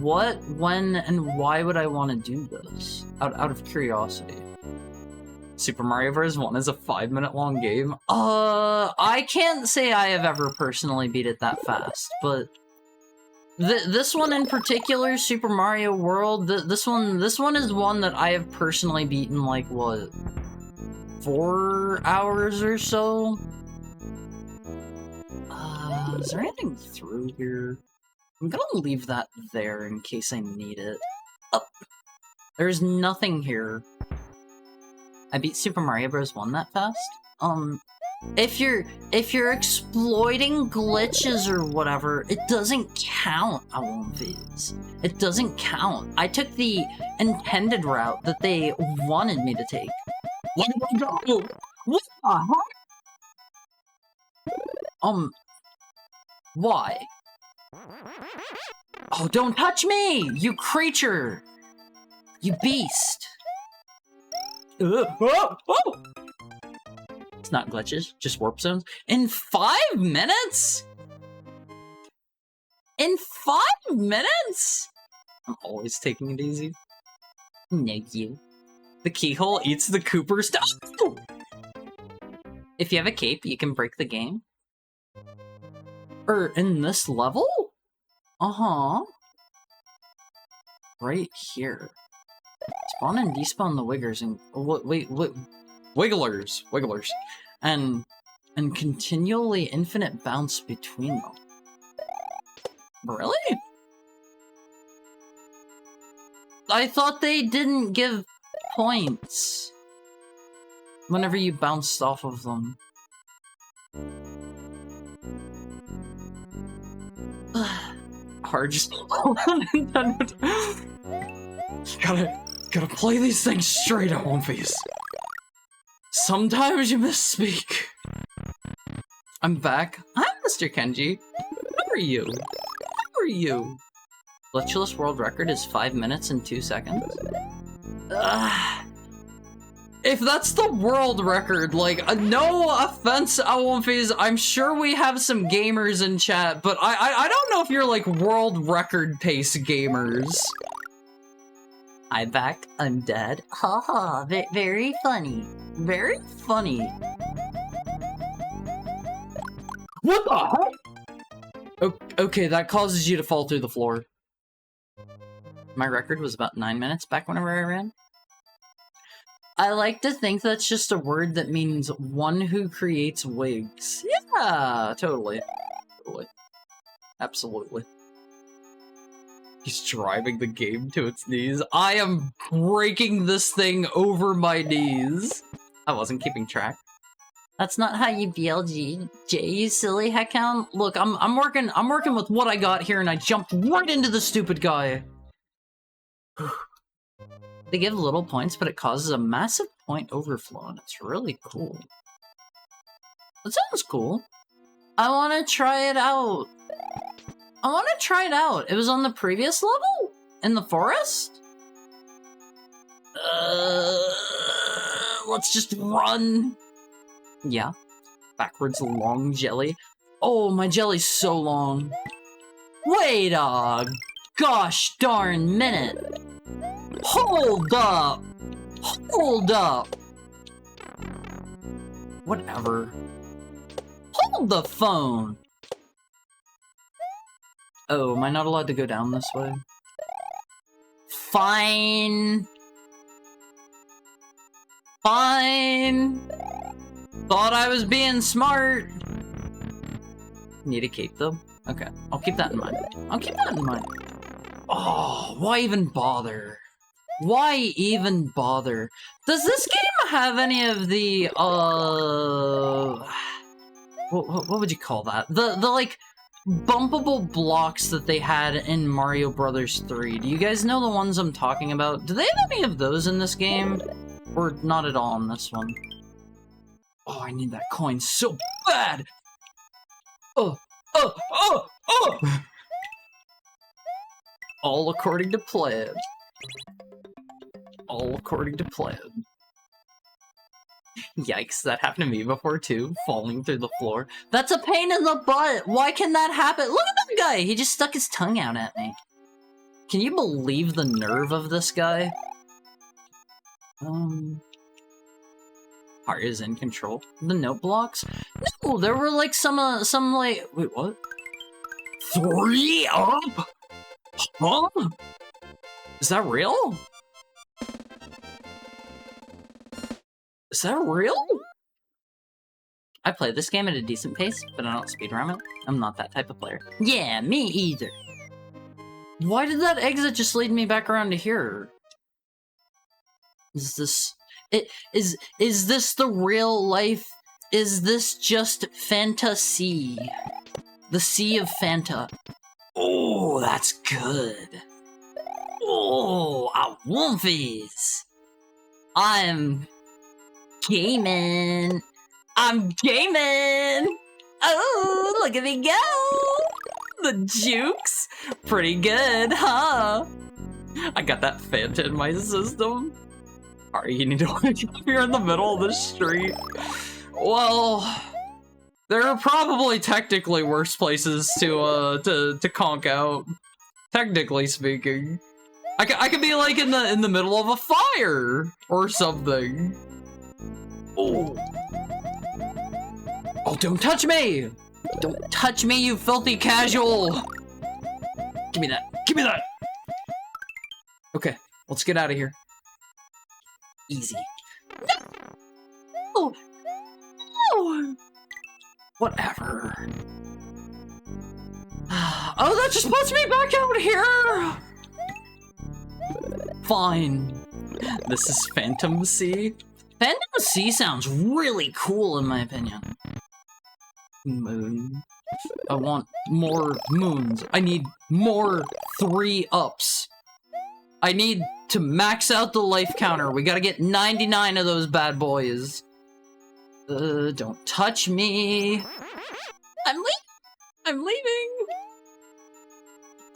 What, when, and why would I want to do this? Out of curiosity. Super Mario Bros. 1 is a 5-minute long game? I can't say I have ever personally beat it that fast, but... This one in particular, Super Mario World, this one is one that I have personally beaten, like, what? 4 hours or so? Is there anything through here? I'm gonna leave that there in case I need it. Oh, there's nothing here. I beat Super Mario Bros. 1 that fast? If you're exploiting glitches or whatever, it doesn't count, Awumphies. It doesn't count. I took the intended route that they wanted me to take. What the heck? Why? Oh, don't touch me, you creature! You beast! It's not glitches, just warp zones. In 5 minutes? In 5 minutes? I'm always taking it easy. No, you. The keyhole eats the Cooper stuff. If you have a cape, you can break the game. In this level? Uh-huh. Right here. Spawn and despawn the wiggers and... Wait. Wigglers. And continually infinite bounce between them. Really? I thought they didn't give points whenever you bounced off of them. Hard just gotta play these things straight, Awumfies. Sometimes you misspeak. I'm back. Hi, Mr. Kenji. How are you? How are you? Glitchless world record is 5 minutes and 2 seconds. If that's the world record, like, no offense, Awumfies, I'm sure we have some gamers in chat, but I don't know if you're, like, world record pace gamers. I'm back, I'm dead. Haha, very funny. Very funny. What the heck? Okay, that causes you to fall through the floor. My record was about 9 minutes back whenever I ran. I like to think that's just a word that means one who creates wigs. Yeah, totally. Totally. Absolutely. He's driving the game to its knees. I am breaking this thing over my knees. I wasn't keeping track. That's not how you BLG, you silly heckhound. Look, I'm working with what I got here, and I jumped right into the stupid guy. They give little points, but it causes a massive point overflow, and it's really cool. That sounds cool. I want to try it out. It was on the previous level? In the forest? Let's just run. Yeah. Backwards long jelly. Oh, my jelly's so long. Wait a gosh darn minute. Hold up. Hold up. Whatever. Hold the phone. Oh, am I not allowed to go down this way? Fine. Fine. Thought I was being smart. Need a cape though? Okay, I'll keep that in mind. Oh, why even bother? Why even bother? Does this game have any of the, what would you call that? The like, bumpable blocks that they had in Mario Brothers 3. Do you guys know the ones I'm talking about? Do they have any of those in this game? Or not at all in this one? Oh, I need that coin so bad! Oh! All according to plan. All according to plan. Yikes, that happened to me before too, falling through the floor. That's a pain in the butt! Why can that happen? Look at that guy! He just stuck his tongue out at me. Can you believe the nerve of this guy? Heart is in control. The note blocks? No, there were like some like... Wait, what? 3 up? Huh? Is that real? Is that real? I play this game at a decent pace, but I don't speedrun it. I'm not that type of player. Yeah, me either. Why did that exit just lead me back around to here? Is this... Is this the real life? Is this just fantasy? The Sea of Fanta. Oh, that's good. Oh, I want this. I'm gaming. Oh, look at me go. The jukes. Pretty good, huh? I got that Fanta in my system. Alright, you need to wake up. You're in the middle of the street. Well, there are probably technically worse places to conk out. Technically speaking, I could be like in the middle of a fire or something. Oh, oh! Don't touch me! Don't touch me, you filthy casual! Give me that! Give me that! Okay, let's get out of here. Easy. No! No! Whatever. Oh, that just puts me back out here! Fine. This is Phantom Sea. Phantom Sea sounds really cool in my opinion. Moon. I want more moons. I need more 3-ups. I need to max out the life counter. We gotta get 99 of those bad boys. Don't touch me. I'm leaving.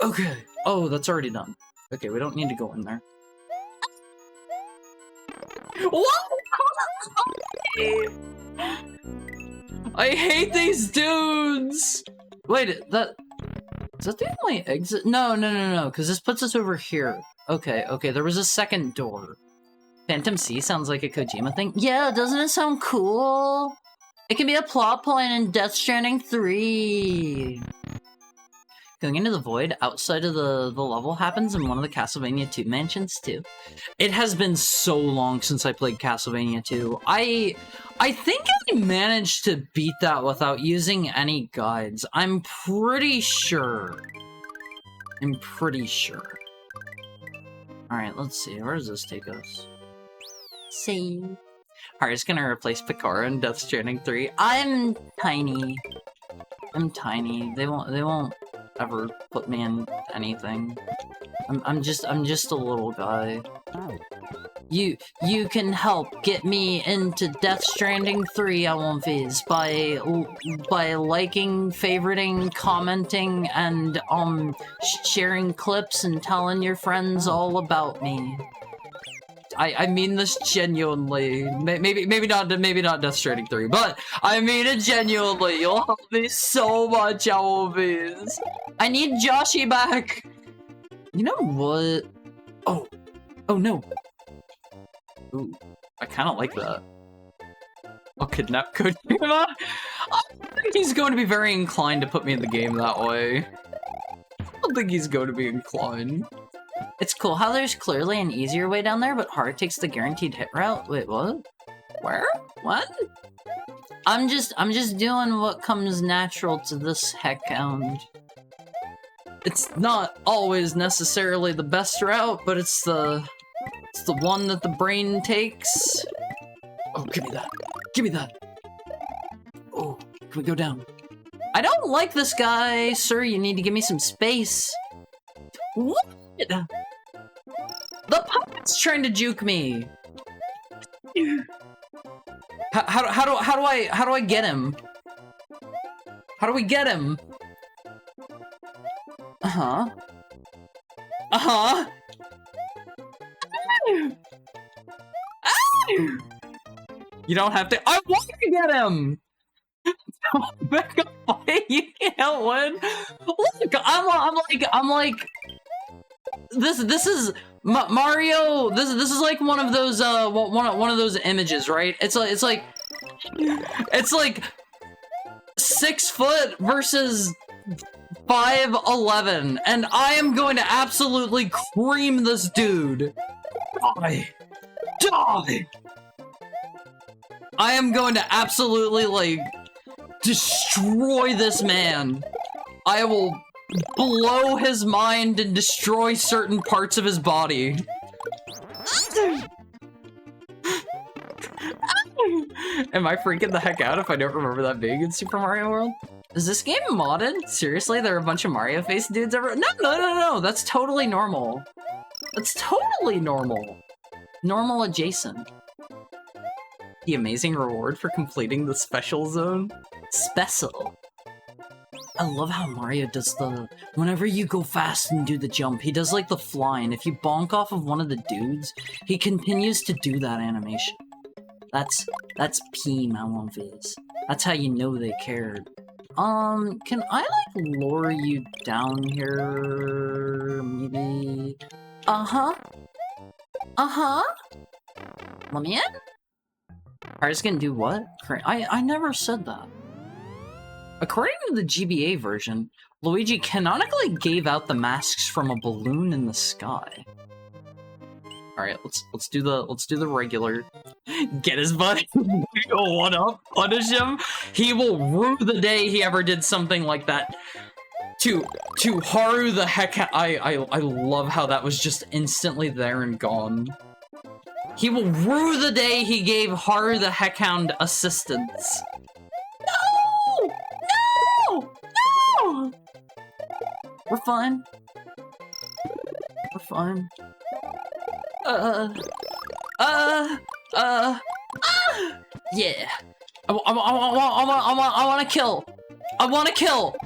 Okay. Oh, that's already done. Okay, we don't need to go in there. What? I hate these dudes. Wait, is that the only exit? No, because this puts us over here. Okay, there was a second door. Phantom Sea sounds like a Kojima thing. Yeah, doesn't it sound cool? It can be a plot point in Death Stranding 3. Going into the void outside of the level happens in one of the Castlevania 2 mansions too. It has been so long since I played Castlevania 2. I think I managed to beat that without using any guides. I'm pretty sure. Alright, let's see. Where does this take us? Save. Har's gonna replace Picora in Death Stranding 3. I'm tiny. I'm tiny. They won't ever put me in anything. I'm just a little guy. You can help get me into Death Stranding 3, Alonviz, by liking, favoriting, commenting, and sharing clips and telling your friends all about me. I mean this genuinely. Maybe not Death Stranding 3, but I mean it genuinely. You'll help me so much, Alonviz. I need Yoshi back. You know what? Oh no. Ooh, I kind of like that. I'll kidnap Kojima? I think he's going to be very inclined to put me in the game that way. I don't think he's going to be inclined. It's cool how there's clearly an easier way down there, but Hard takes the guaranteed hit route. Wait, what? Where? What? I'm just doing what comes natural to this heckhound. It's not always necessarily the best route, but it's the one that the brain takes. Oh, give me that. Give me that. Oh, can we go down? I don't like this guy. Sir, you need to give me some space. What? The puppet's trying to juke me. How do I get him? How do we get him? Uh-huh. Uh-huh. You don't have to. I want to get him. Back up, fight. You can't win. Look, I'm like. This is Mario. This is like one of those one of those images, right? It's like 6 foot versus 5'11", and I am going to absolutely cream this dude. Die! Die! I am going to absolutely, like, destroy this man. I will blow his mind and destroy certain parts of his body. Am I freaking the heck out if I don't remember that being in Super Mario World? Is this game modded? Seriously, there are a bunch of Mario face dudes ever? No, that's totally normal. That's totally normal. Normal adjacent. The amazing reward for completing the special zone? Special. I love how Mario does whenever you go fast and do the jump, he does like the fly, and if you bonk off of one of the dudes, he continues to do that animation. That's P Malonviz. That's how you know they cared. Can I, like, lure you down here, maybe? Uh-huh. Uh-huh. Let me in? Har's gonna do what? I never said that. According to the GBA version, Luigi canonically gave out the masks from a balloon in the sky. Alright, let's do the regular. Get his butt. Go one up, punish him. He will rue the day he ever did something like that. To Haru the heck. I love how that was just instantly there and gone. He will rue the day he gave Haru the Heckhound assistance. No! No! No! We're fine. We're fine. Yeah. I wanna kill. I wanna kill.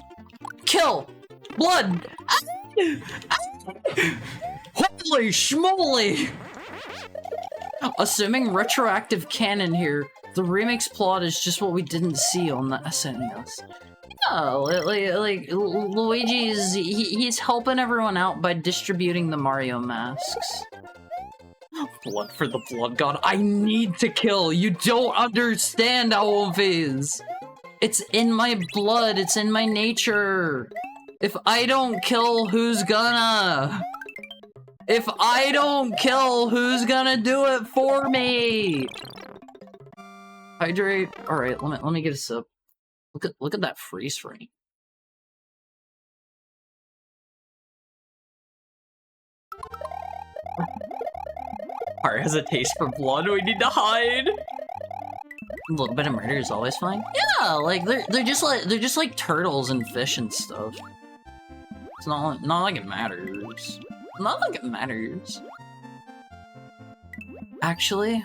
Kill. Blood. Holy schmoly! Assuming retroactive canon here, the remake's plot is just what we didn't see on the SNES. Oh, like Luigi's, he's helping everyone out by distributing the Mario masks. Blood for the Blood God. I need to kill. You don't understand, Alonviz. It's in my blood. It's in my nature. If I don't kill, who's gonna? If I don't kill, who's gonna do it for me? Hydrate. All right, let me get a sip. Look at that freeze frame. Heart has a taste for blood. We need to hide. A little bit of murder is always fine. Yeah, like they're just like turtles and fish and stuff. It's not like it matters. Not like it matters. Actually,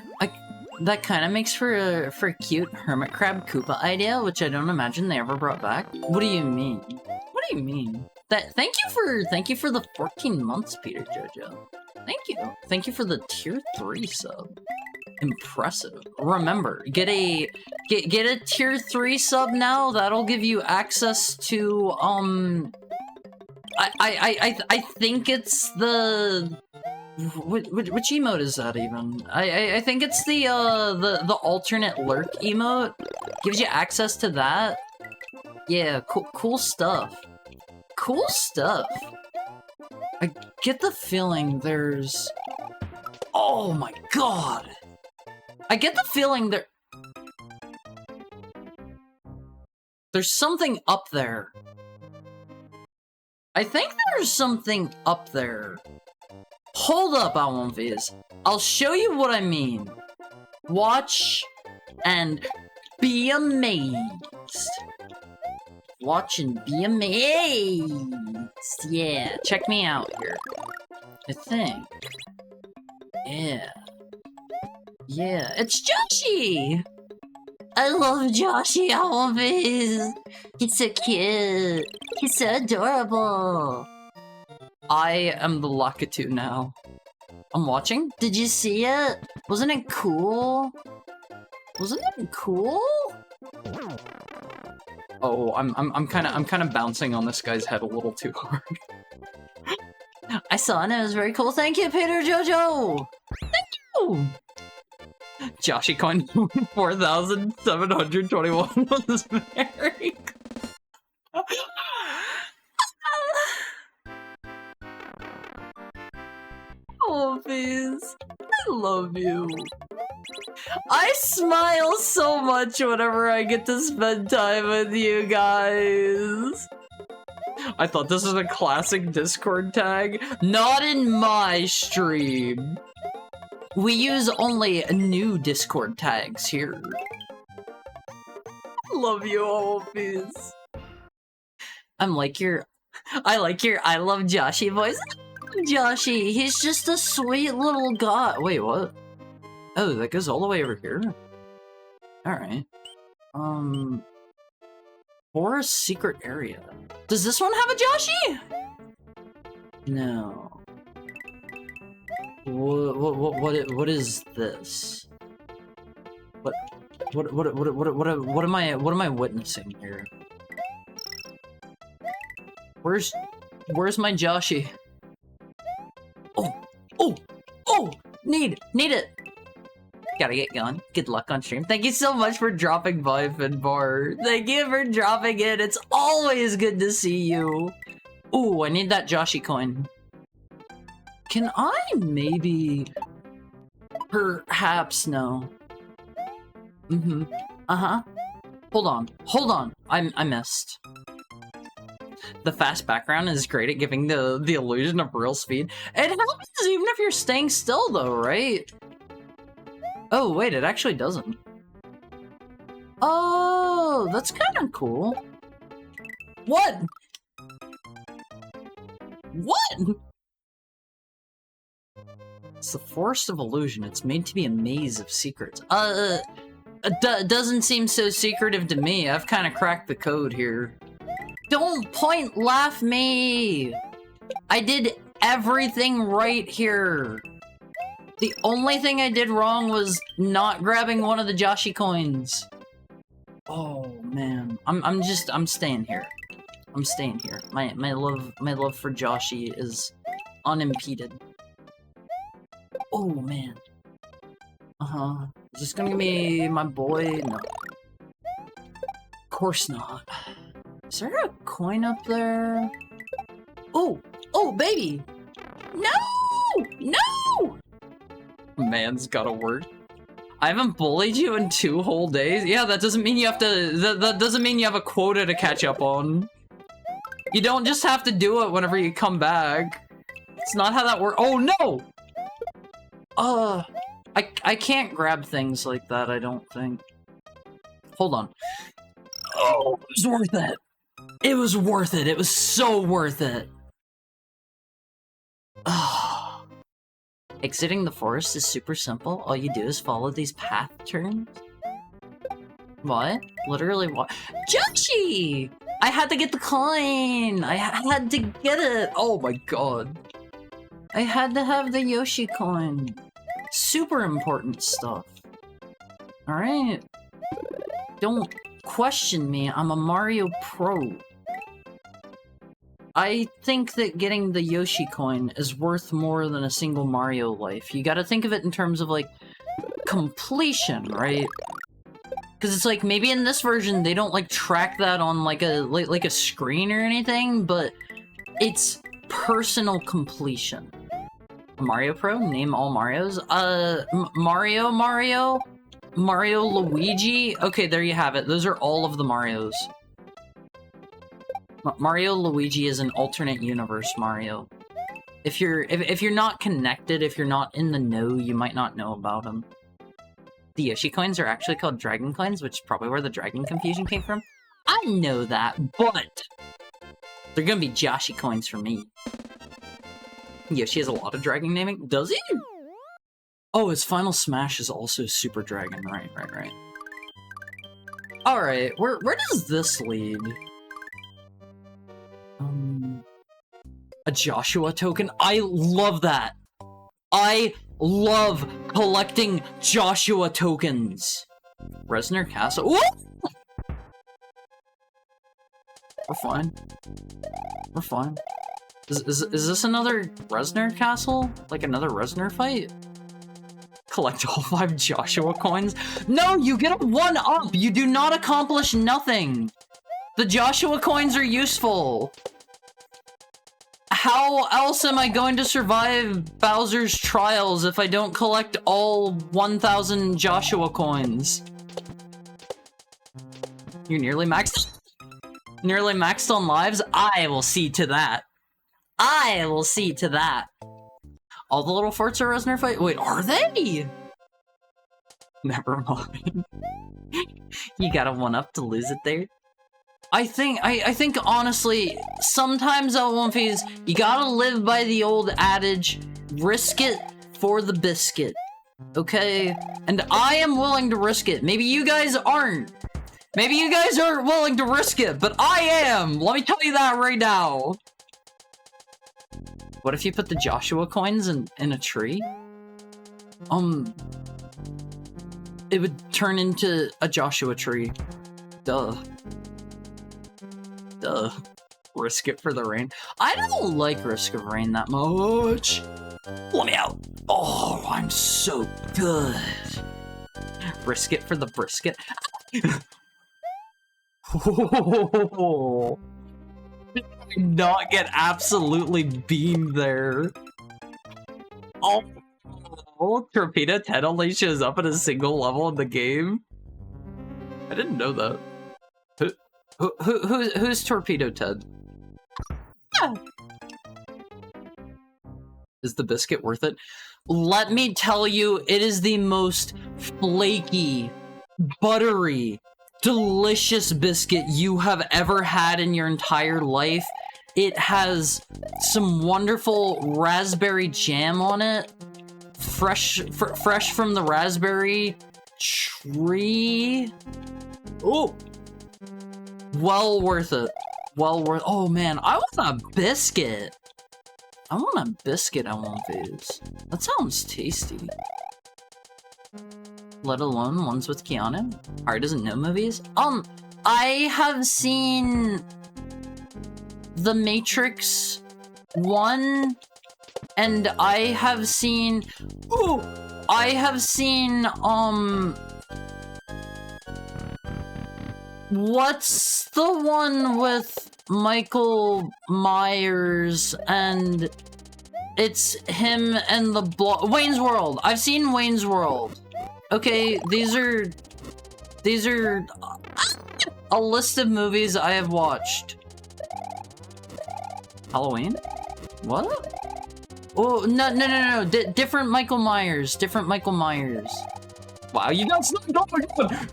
that kind of makes for a cute hermit crab Koopa idea, which I don't imagine they ever brought back. What do you mean? What do you mean? Thank you for the 14 months, Peter Jojo. Thank you. Thank you for the tier 3 sub. Impressive. Remember, get a tier 3 sub now. That'll give you access to I think it's the which emote is that even? I think it's the alternate lurk emote. Gives you access to that. Yeah, cool stuff. Cool stuff. I get the feeling there's... Oh my god! I get the feeling there's something up there. I think there's something up there. Hold up, Almonviz. I'll show you what I mean. Watch and be amazed. Watch and be amazed. Yeah, check me out here. I think. Yeah. Yeah, it's Yoshi! I love Yoshi, Almonviz. He's so cute. He's so adorable. I am the Lakitu now. I'm watching. Did you see it? Wasn't it cool? Wasn't it cool? Oh, I'm kind of bouncing on this guy's head a little too hard. I saw it and it was very cool. Thank you, Peter Jojo. Thank you. Yoshi coin 4,721 was very cool. Oh, please. I love you. I smile so much whenever I get to spend time with you guys. I thought this was a classic Discord tag. Not in my stream. We use only new Discord tags here. I love you all, please. I like your I love Yoshi voice. Yoshi, he's just a sweet little guy. Wait, what? Oh, that goes all the way over here? Alright. Forest secret area. Does this one have a Yoshi? No. What is this? What am I witnessing here? Where's my Yoshi? Oh! Need it! Gotta get going. Good luck on stream. Thank you so much for dropping by, Finbar. Thank you for dropping in. It's always good to see you. Ooh, I need that Yoshi coin. Can I maybe... Perhaps no. Uh-huh. Hold on. I missed. The fast background is great at giving the illusion of real speed. It happens even if you're staying still though, right? Oh, wait, it actually doesn't. Oh, that's kind of cool. What? What? It's the Forest of Illusion. It's made to be a maze of secrets. It doesn't seem so secretive to me. I've kind of cracked the code here. Don't point laugh me! I did everything right here. The only thing I did wrong was not grabbing one of the Yoshi coins. Oh man, I'm staying here. I'm staying here. My love for Yoshi is unimpeded. Oh man. Is this gonna give me my boy? No. Of course not. Is there a coin up there? Oh, baby! No! No! Man's gotta work. I haven't bullied you in 2 whole days? Yeah, that doesn't mean you have to- that doesn't mean you have a quota to catch up on. You don't just have to do it whenever you come back. It's not how that works. Oh, no! I can't grab things like that, I don't think. hold on. Oh, it was worth it. It was worth it. It was so worth it. Exiting the forest is super simple. All you do is follow these path turns. What? Literally what? Yoshi! I had to get the coin! I had to get it! Oh my god. I had to have the Yoshi coin. Super important stuff. Alright. Don't question me, I'm a Mario pro. I think that getting the Yoshi coin is worth more than a single Mario life. You gotta think of it in terms of, like, completion, right? Because it's like, maybe in this version, they don't, like, track that on, like a screen or anything, but it's personal completion. Mario Pro? Name all Marios? Mario, Luigi? Okay, there you have it. Those are all of the Marios. Mario Luigi is an alternate universe Mario. If you're not connected, if you're not in the know, you might not know about them. The Yoshi coins are actually called Dragon coins, which is probably where the dragon confusion came from. I know that, but they're gonna be Yoshi coins for me. Yoshi has a lot of dragon naming. Does he? Oh, his final smash is also Super Dragon. Right. Alright, where does this lead? A Joshua token? I love that! I love collecting Joshua tokens! Resner Castle? Ooh! We're fine. We're fine. Is this another Resner Castle? Like another Resner fight? Collect all 5 Joshua coins? No, you get a 1-up! You do not accomplish nothing! The Joshua coins are useful! How else am I going to survive Bowser's trials if I don't collect all 1,000 Joshua coins? You're nearly maxed? Nearly maxed on lives? I will see to that. I will see to that. All the little forts are Resner fight? Wait, are they? Never mind. You got a 1-up to lose it there? I think honestly, sometimes at One Piece, you gotta live by the old adage, risk it for the biscuit. Okay? And I am willing to risk it. Maybe you guys aren't. Maybe you guys aren't willing to risk it, but I am! Let me tell you that right now. What if you put the Joshua coins in a tree? It would turn into a Joshua tree. Duh. Risk it for the rain. I don't like Risk of Rain that much. Let me out. Oh, I'm so good. Risk it for the brisket. Oh. Did I not get absolutely beamed there? Oh, Torpedo Ted only shows up at a single level in the game? I didn't know that. Who's Torpedo Ted? Oh. Is the biscuit worth it? Let me tell you, it is the most flaky, buttery, delicious biscuit you have ever had in your entire life. It has some wonderful raspberry jam on it. Fresh from the raspberry tree. Oh! Well worth it. Well worth. Oh man, I want a biscuit. I want a biscuit at One Piece. That sounds tasty. Let alone ones with Keanu. Harry doesn't know movies. I have seen The Matrix 1, and I have seen. Ooh, I have seen what's the one with Michael Myers and it's him and the Wayne's World. I've seen Wayne's World. Okay, these are a list of movies I have watched. Halloween? What? Oh, no. Different Michael Myers. Different Michael Myers. Wow, you got snuck! Oh my god!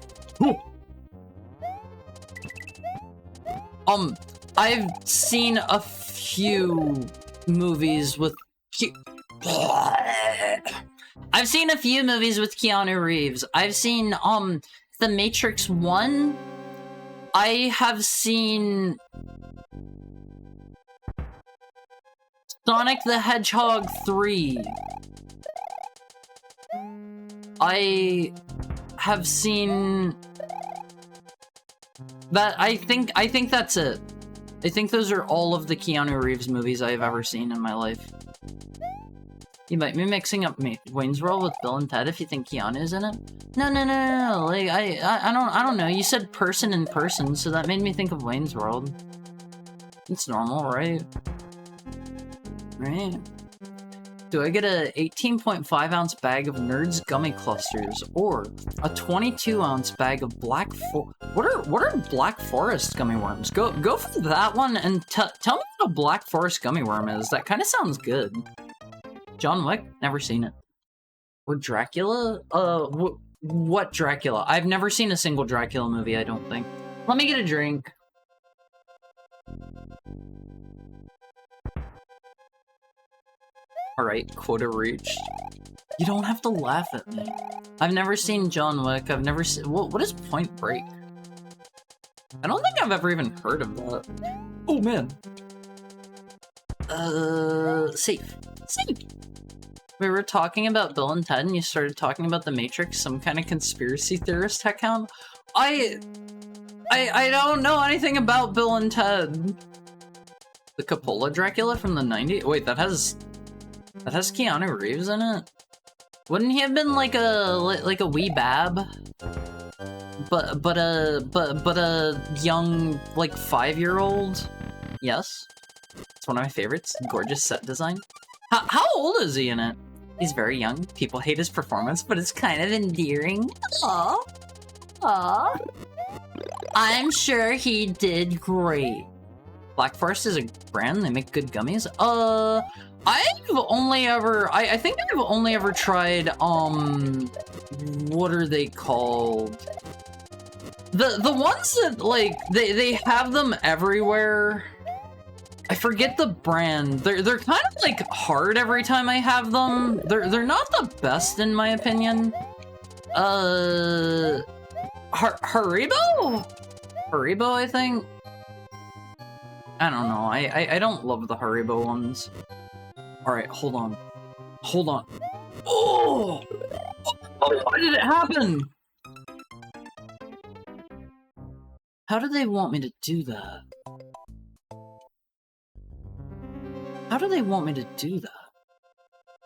I've seen a few movies with I've seen a few movies with Keanu Reeves. I've seen, The Matrix 1. I have seen Sonic the Hedgehog 3. I have seen that. I think that's it. I think those are all of the Keanu Reeves movies I have ever seen in my life. You might be mixing up Wayne's World with Bill and Ted if you think Keanu's in it. No. Like I don't know. You said person in person, so that made me think of Wayne's World. It's normal, right? Right. Do I get a 18.5 ounce bag of Nerds gummy clusters or a 22 ounce bag of what are Black Forest gummy worms? Go for that one and tell me what a Black Forest gummy worm is. That kind of sounds good. John Wick? Never seen it. Or Dracula? What Dracula? I've never seen a single Dracula movie, I don't think. Let me get a drink. Alright, quota reached. You don't have to laugh at me. I've never seen John Wick. I've never seen... What is Point Break? I don't think I've ever even heard of that. Oh, man. Safe. We were talking about Bill and Ted, and you started talking about The Matrix, some kind of conspiracy theorist account. I don't know anything about Bill and Ted. The Coppola Dracula from the 90s? Wait, that has Keanu Reeves in it? Wouldn't he have been like a wee bab? But a young, like, 5-year-old? Yes. It's one of my favorites. Gorgeous set design. How old is he in it? He's very young. People hate his performance, but it's kind of endearing. Aww. I'm sure he did great. Black Forest is a brand. They make good gummies. I think I've only ever tried, what are they called? The ones that, like, they have them everywhere. I forget the brand. They're kind of, like, hard every time I have them. They're not the best, in my opinion. Haribo? Haribo, I think? I don't know. I don't love the Haribo ones. Alright, hold on. Oh! Why did it happen? How do they want me to do that?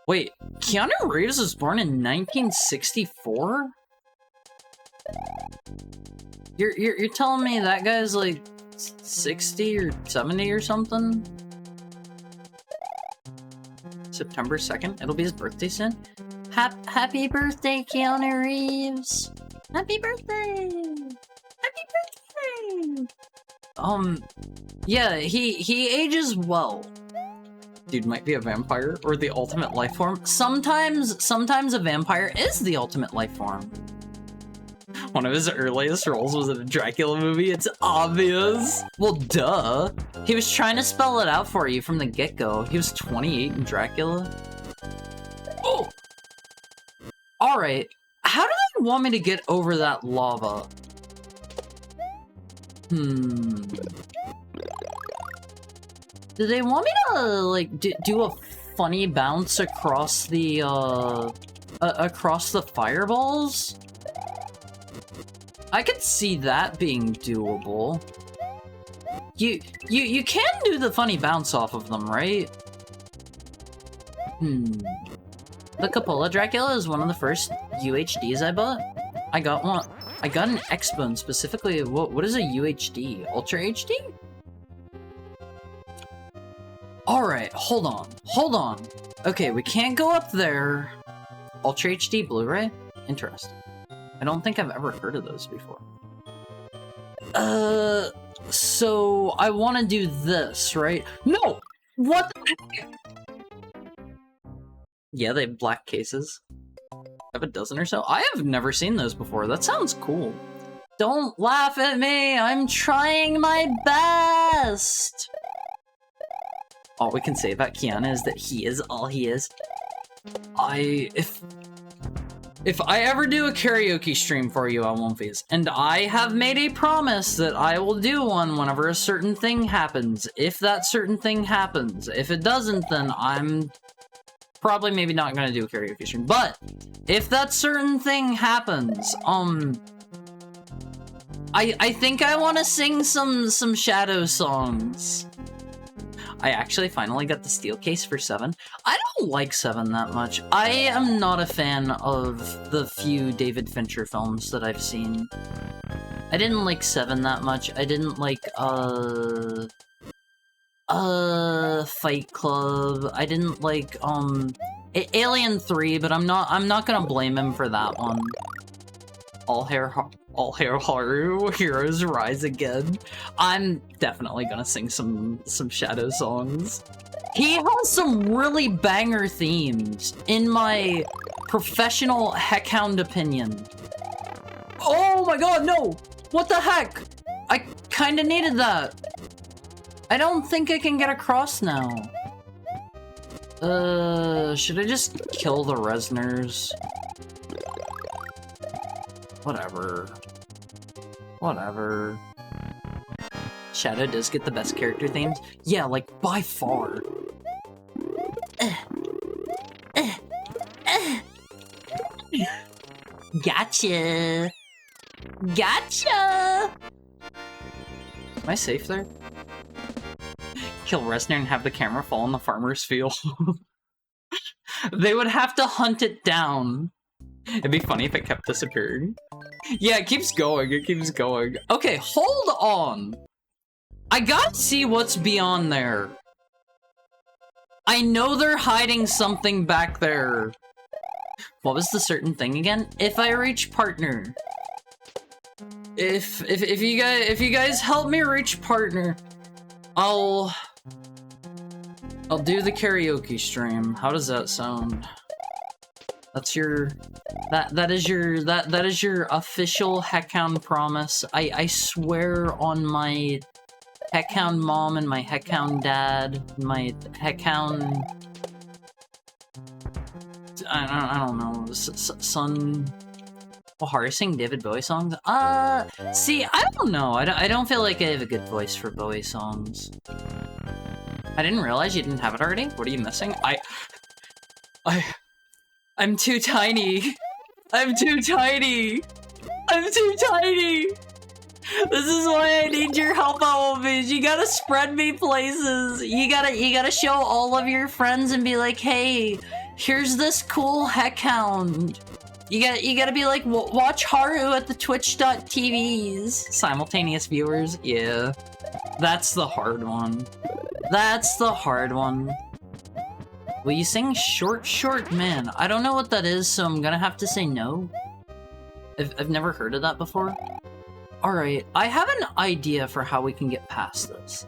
Wait, Keanu Reeves was born in 1964? You're telling me that guy's like 60 or 70 or something? September 2nd? It'll be his birthday soon? Happy birthday, Keanu Reeves! Happy birthday! Yeah, he ages well. Dude might be a vampire or the ultimate life form. Sometimes a vampire is the ultimate life form. One of his earliest roles was in a Dracula movie. It's obvious. Well, duh. He was trying to spell it out for you from the get-go. He was 28 in Dracula. Oh! Alright. How do they want me to get over that lava? Do they want me to, like, do a funny bounce across the fireballs? I could see that being doable. You can do the funny bounce off of them, right? The Coppola Dracula is one of the first UHDs I bought. I got one. I got an X-Bone specifically. What is a UHD? Ultra HD? Alright, hold on. Okay, we can't go up there. Ultra HD Blu-ray? Interesting. I don't think I've ever heard of those before. So I want to do this, right? No! What the heck? Yeah, they have black cases. I have a dozen or so. I have never seen those before. That sounds cool. Don't laugh at me! I'm trying my best! best! All we can say about Kiana is that he is all he is. If I ever do a karaoke stream for you, I won't face. And I have made a promise that I will do one whenever a certain thing happens. If that certain thing happens. If it doesn't, then I'm probably maybe not gonna do a karaoke stream. But if that certain thing happens, I think I want to sing some Shadow songs. I actually finally got the steel case for 7. I don't like 7 that much. I am not a fan of the few David Fincher films that I've seen. I didn't like 7 that much. I didn't like, Fight Club. I didn't like, Alien 3, but I'm not gonna blame him for that one. All hair horror heroes rise again. I'm definitely gonna sing some Shadow songs. He has some really banger themes, in my professional heckhound opinion. Oh my god, no! What the heck? I kinda needed that. I don't think I can get across now. Should I just kill the Resners? Whatever. Shadow does get the best character themes. Yeah, like, by far. Gotcha! Gotcha! Am I safe there? Kill Resner and have the camera fall in the farmer's field. They would have to hunt it down. It'd be funny if it kept disappearing. Yeah, it keeps going, it keeps going. Okay, hold on. I gotta see what's beyond there. I know they're hiding something back there. What was the certain thing again? If I reach partner. If you guys help me reach partner, I'll do the karaoke stream. How does that sound? That's your that is your official Heckhound promise. I swear on my Heckhound mom and my Heckhound dad, my Heckhound I don't know, son. Well, Hari sing David Bowie songs? See, I don't know. I don't feel like I have a good voice for Bowie songs. I didn't realize you didn't have it already. What are you missing? I'm too tiny. I'm too tiny. I'm too tiny. This is why I need your help, Owlfish. You gotta spread me places. You gotta show all of your friends and be like, hey, here's this cool Heckhound. You gotta be like, watch Haru at the twitch.tvs. Simultaneous viewers, yeah. That's the hard one. That's the hard one. Will you sing Short Man? I don't know what that is, so I'm gonna have to say no. I've never heard of that before. Alright, I have an idea for how we can get past this.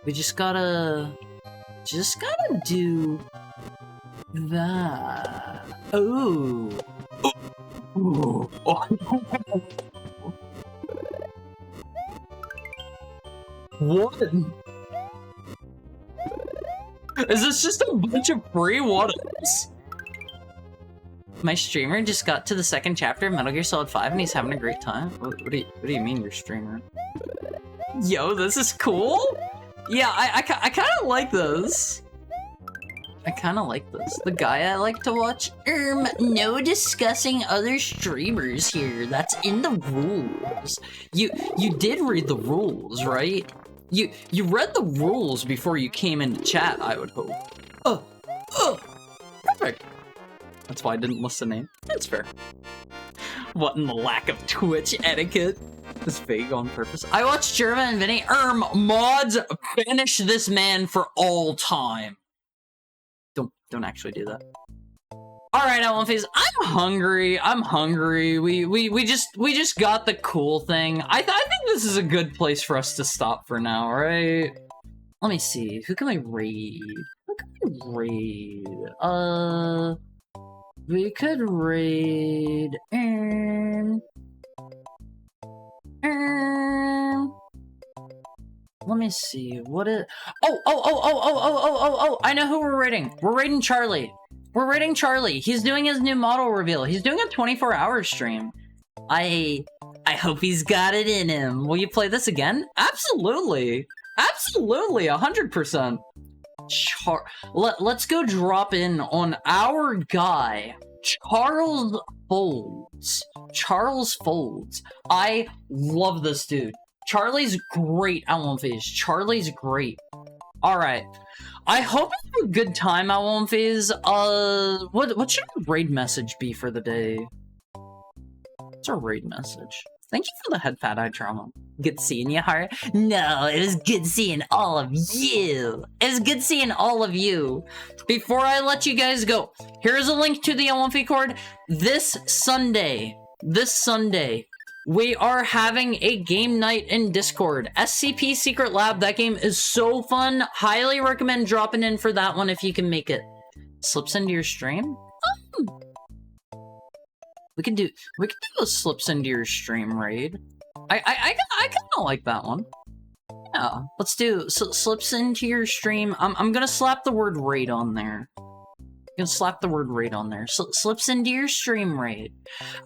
We just gotta do that. Ooh. Ooh. What? Is this just a bunch of free what-ifs? My streamer just got to the second chapter of Metal Gear Solid 5 and he's having a great time. What do you mean your streamer? Yo, this is cool? Yeah, I kind of like this. I kind of like this. The guy I like to watch? No discussing other streamers here. That's in the rules. You did read the rules, right? You read the rules before you came into chat, I would hope. Perfect. That's why I didn't list the name. That's fair. What in the lack of Twitch etiquette? This vague on purpose. I watched Jerva and Vinny. Mods, banish this man for all time. Don't actually do that. Alright, Owlface, I'm hungry. We just got the cool thing. I think this is a good place for us to stop for now, right? Let me see. Who can we raid? We could raid Let me see. What is... Oh! I know who we're rating. We're rating Charlie. We're rating Charlie. He's doing his new model reveal. He's doing a 24-hour stream. I hope he's got it in him. Will you play this again? Absolutely. Absolutely, 100%. Let's go drop in on our guy, Charles Folds. Charles Folds. I love this dude. Charlie's great at One Phase. Charlie's great. Alright. I hope you have a good time at One Phase. What should our raid message be for the day? What's our raid message? Thank you for the head fat eye trauma. Good seeing you, Heart. No, it was good seeing all of you. It was good seeing all of you. Before I let you guys go, here's a link to the L1 cord. This Sunday, we are having a game night in Discord. SCP Secret Lab, that game is so fun. Highly recommend dropping in for that one if you can make it. Slips into your stream? We could do a slips into your stream raid. I kind of like that one. Yeah, let's do slips into your stream. I'm gonna slap the word raid on there. I'm gonna slap the word raid on there. Slips into your stream raid.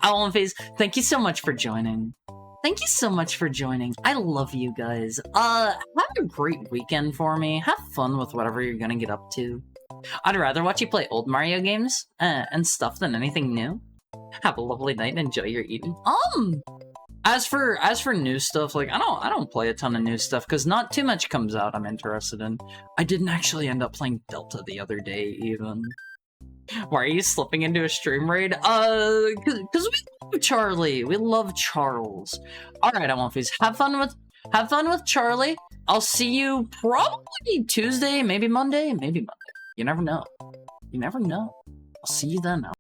One Phase, thank you so much for joining. Thank you so much for joining. I love you guys. Have a great weekend for me. Have fun with whatever you're gonna get up to. I'd rather watch you play old Mario games and stuff than anything new. Have a lovely night and enjoy your eating. As for new stuff, like I don't play a ton of new stuff because not too much comes out I'm interested in. I didn't actually end up playing Delta the other day even. Why are you slipping into a stream raid? Because we love Charlie. We love Charles. Alright, Phase. Have fun with Charlie. I'll see you probably Tuesday, maybe Monday. You never know. You never know. I'll see you then.